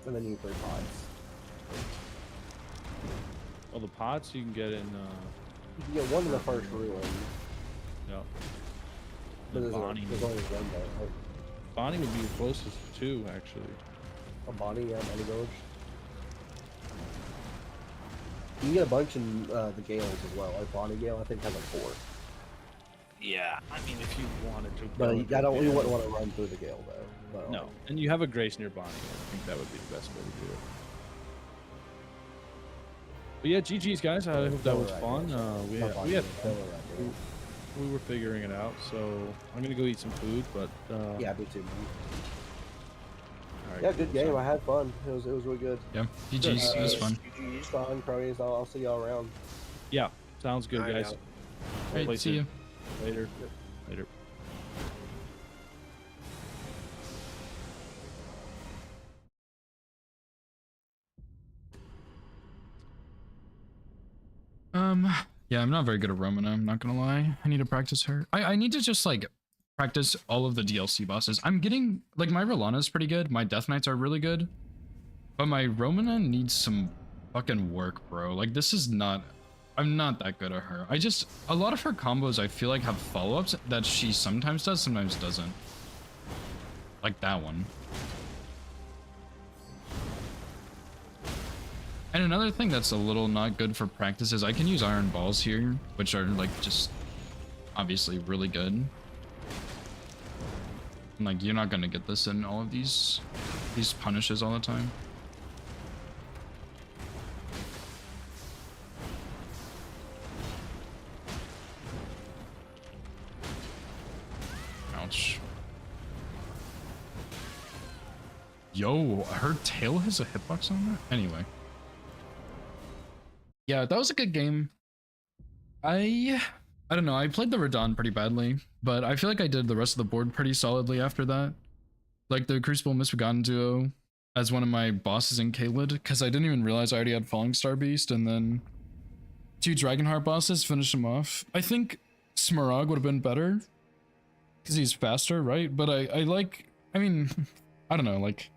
And then you need 3 pots. Well, the pots you can get in. You can get one in the first ruin. Yeah. But The there's, Bonnie. there's only one there. Bonnie would be the closest to 2, actually. A Bonnie, yeah, Bonnie Village. You can get a bunch in the Gales as well. Like Bonnie Gale, I think has like 4. Yeah, I mean, if you wanted to. But go you, with I don't. it, You wouldn't want to run through the Gale though. But, No, and you have a Grace near Bonnie. I think that would be the best way to do it. But yeah, GG's guys. I hope that was fun. We had fun. We were figuring it out, so I'm gonna go eat some food. But Yeah, me too. Man. Alright, Yeah, good game. so- I had fun. It was really good. Yeah, GG's. It was fun. GG's, fun, cronies. I'll see y'all around. Yeah, sounds good, Alright, guys. All Play right, see soon. you. Later. Later. Yeah, I'm not very good at Romana, I'm not gonna lie. I need to practice her. I need to just like practice all of the DLC bosses. I'm getting like my Rolana is pretty good, my Death Knights are really good, but my Romana needs some fucking work, bro. Like this is not, I'm not that good at her. A lot of her combos I feel like have follow-ups that she sometimes does, sometimes doesn't. Like that one. And another thing that's a little not good for practice is I can use Iron Balls here, which are like just obviously really good. And, like you're not gonna get this in all of these punishes all the time. Ouch. Yo, her tail has a hitbox on that? Anyway. Yeah, that was a good game. I don't know, I played the Radon pretty badly, but I feel like I did the rest of the board pretty solidly after that. Like the Crucible Misbegotten duo as one of my bosses in Caelid, because I didn't even realize I already had Falling Star Beast, and then 2 Dragonheart bosses finish him off. I think Smaragd would have been better, because he's faster, right? But I mean, I don't know, like,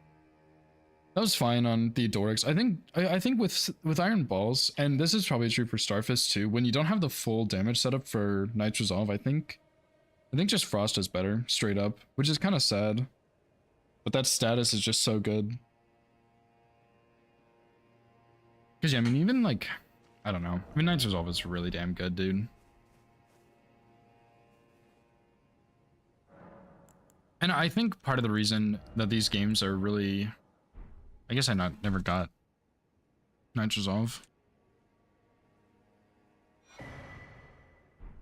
that was fine on Theodorix. I think with Iron Balls, and this is probably true for Starfist too, when you don't have the full damage setup for Knight's Resolve, I think just Frost is better, straight up, which is kind of sad. But that status is just so good. Because yeah, I mean, even like, I don't know. I mean, Knight's Resolve is really damn good, dude. And I think part of the reason that these games are really... I guess I never got Knight's Resolve.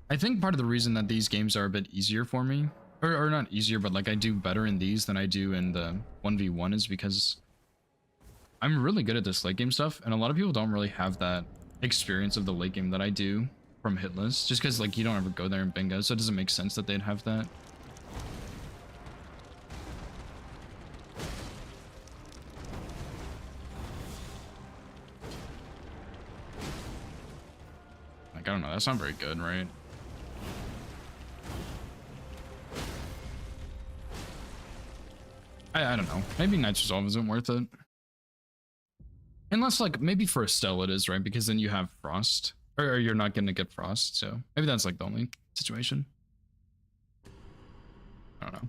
I think part of the reason that these games are a bit easier for me, or not easier, but like I do better in these than I do in the 1v1 is because I'm really good at this late game stuff, and a lot of people don't really have that experience of the late game that I do from Hitless, just because like you don't ever go there in bingo, so it doesn't make sense that they'd have that. Like, I don't know, that's not very good, right? I don't know. Maybe Knight's Resolve isn't worth it. Unless, like, maybe for Estelle it is, right? Because then you have Frost. Or you're not going to get Frost, so maybe that's, like, the only situation. I don't know.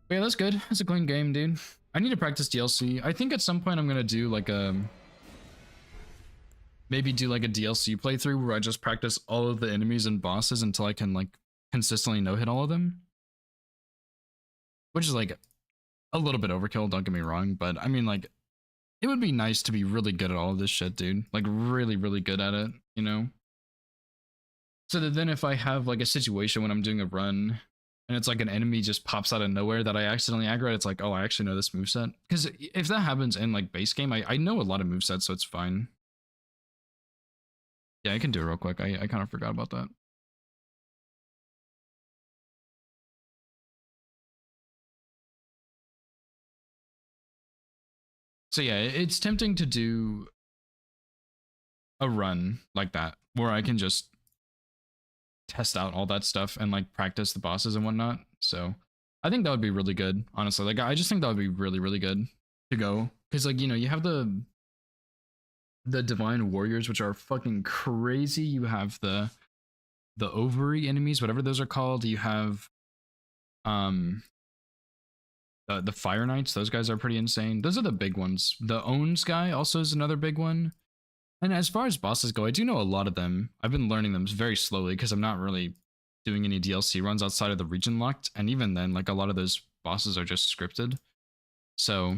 But yeah, that's good. That's a clean game, dude. I need to practice DLC. I think at some point I'm going to do, like, maybe do, like, a DLC playthrough where I just practice all of the enemies and bosses until I can, like, consistently no-hit all of them. Which is like a little bit overkill, don't get me wrong, but I mean, like, it would be nice to be really good at all of this shit, dude. Like, really, really good at it, you know? So that then if I have like a situation when I'm doing a run and it's like an enemy just pops out of nowhere that I accidentally aggro, it's like, oh, I actually know this moveset. Because if that happens in like base game, I know a lot of movesets, so it's fine. Yeah, I can do it real quick. I kind of forgot about that. So yeah, it's tempting to do a run like that where I can just test out all that stuff and like practice the bosses and whatnot. So I think that would be really good, honestly. Like, I just think that would be really, really good to go. Because, like, you know, you have the Divine Warriors, which are fucking crazy. You have the Ovary enemies, whatever those are called. You have the Fire Knights, those guys are pretty insane. Those are the big ones. The Owns guy also is another big one. And as far as bosses go, I do know a lot of them. I've been learning them very slowly because I'm not really doing any DLC runs outside of the region locked. And even then, like, a lot of those bosses are just scripted. So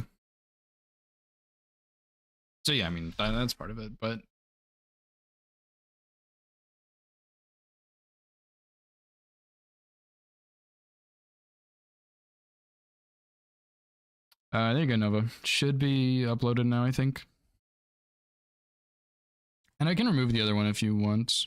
yeah, I mean, that's part of it. But There you go, Nova. Should be uploaded now, I think. And I can remove the other one if you want.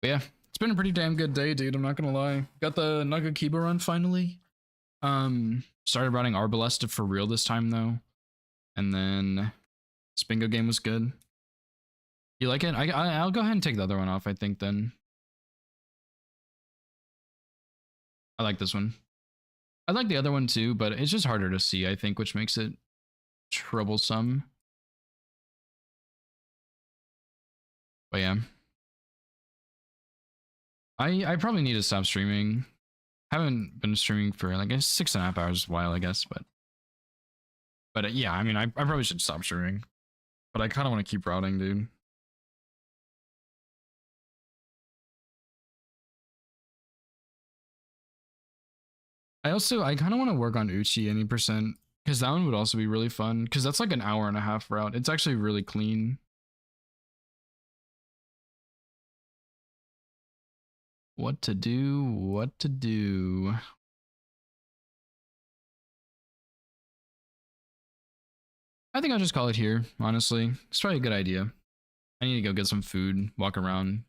But yeah, it's been a pretty damn good day, dude. I'm not gonna lie. Got the Nagakiba run finally. Started routing Arbalest for real this time though. And then Spingo game was good. You like it? I'll go ahead and take the other one off, I think then. I like this one. I like the other one too, but it's just harder to see, I think, which makes it troublesome. But yeah. I probably need to stop streaming. Haven't been streaming for like 6.5 hours a while, I guess, but yeah, I mean, I probably should stop streaming, but I kind of want to keep routing, dude. I kind of want to work on Uchi any percent, because that one would also be really fun, because that's like an 1.5 hour route. It's actually really clean. What to do, what to do. I think I'll just call it here, honestly. It's probably a good idea. I need to go get some food, walk around.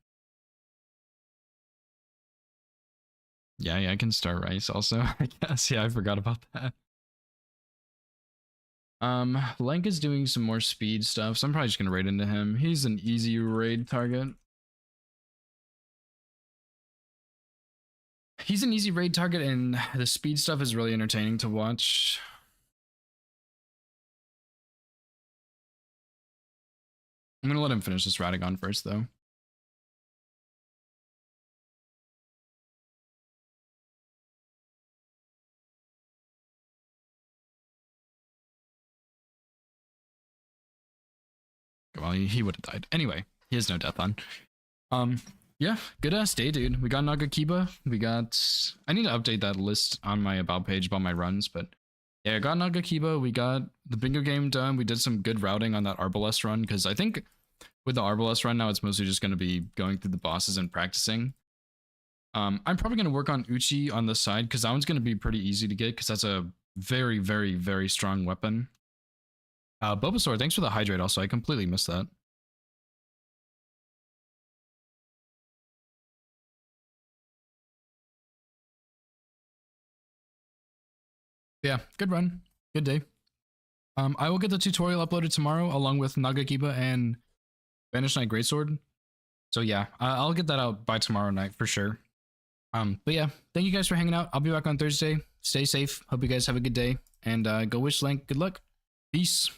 Yeah, I can start rice also, I guess. Yeah, I forgot about that. Lenk is doing some more speed stuff, so I'm probably just gonna raid into him. He's an easy raid target. He's an easy raid target, and the speed stuff is really entertaining to watch. I'm gonna let him finish this Radagon first, though. Well, he would have died. Anyway, he has no death on. Yeah, good ass day, dude. We got Nagakiba. I need to update that list on my about page about my runs, but yeah, I got Nagakiba. We got the bingo game done. We did some good routing on that Arbalest run, because I think with the Arbalest run now, it's mostly just going to be going through the bosses and practicing. I'm probably going to work on Uchi on the side, because that one's going to be pretty easy to get, because that's a very, very, very strong weapon. Bulbasaur, thanks for the hydrate also. I completely missed that. Yeah, good run. Good day. I will get the tutorial uploaded tomorrow along with Nagakiba and Banished Knight Greatsword. So yeah, I'll get that out by tomorrow night for sure. But yeah, thank you guys for hanging out. I'll be back on Thursday. Stay safe. Hope you guys have a good day. And go wish Lank good luck. Peace.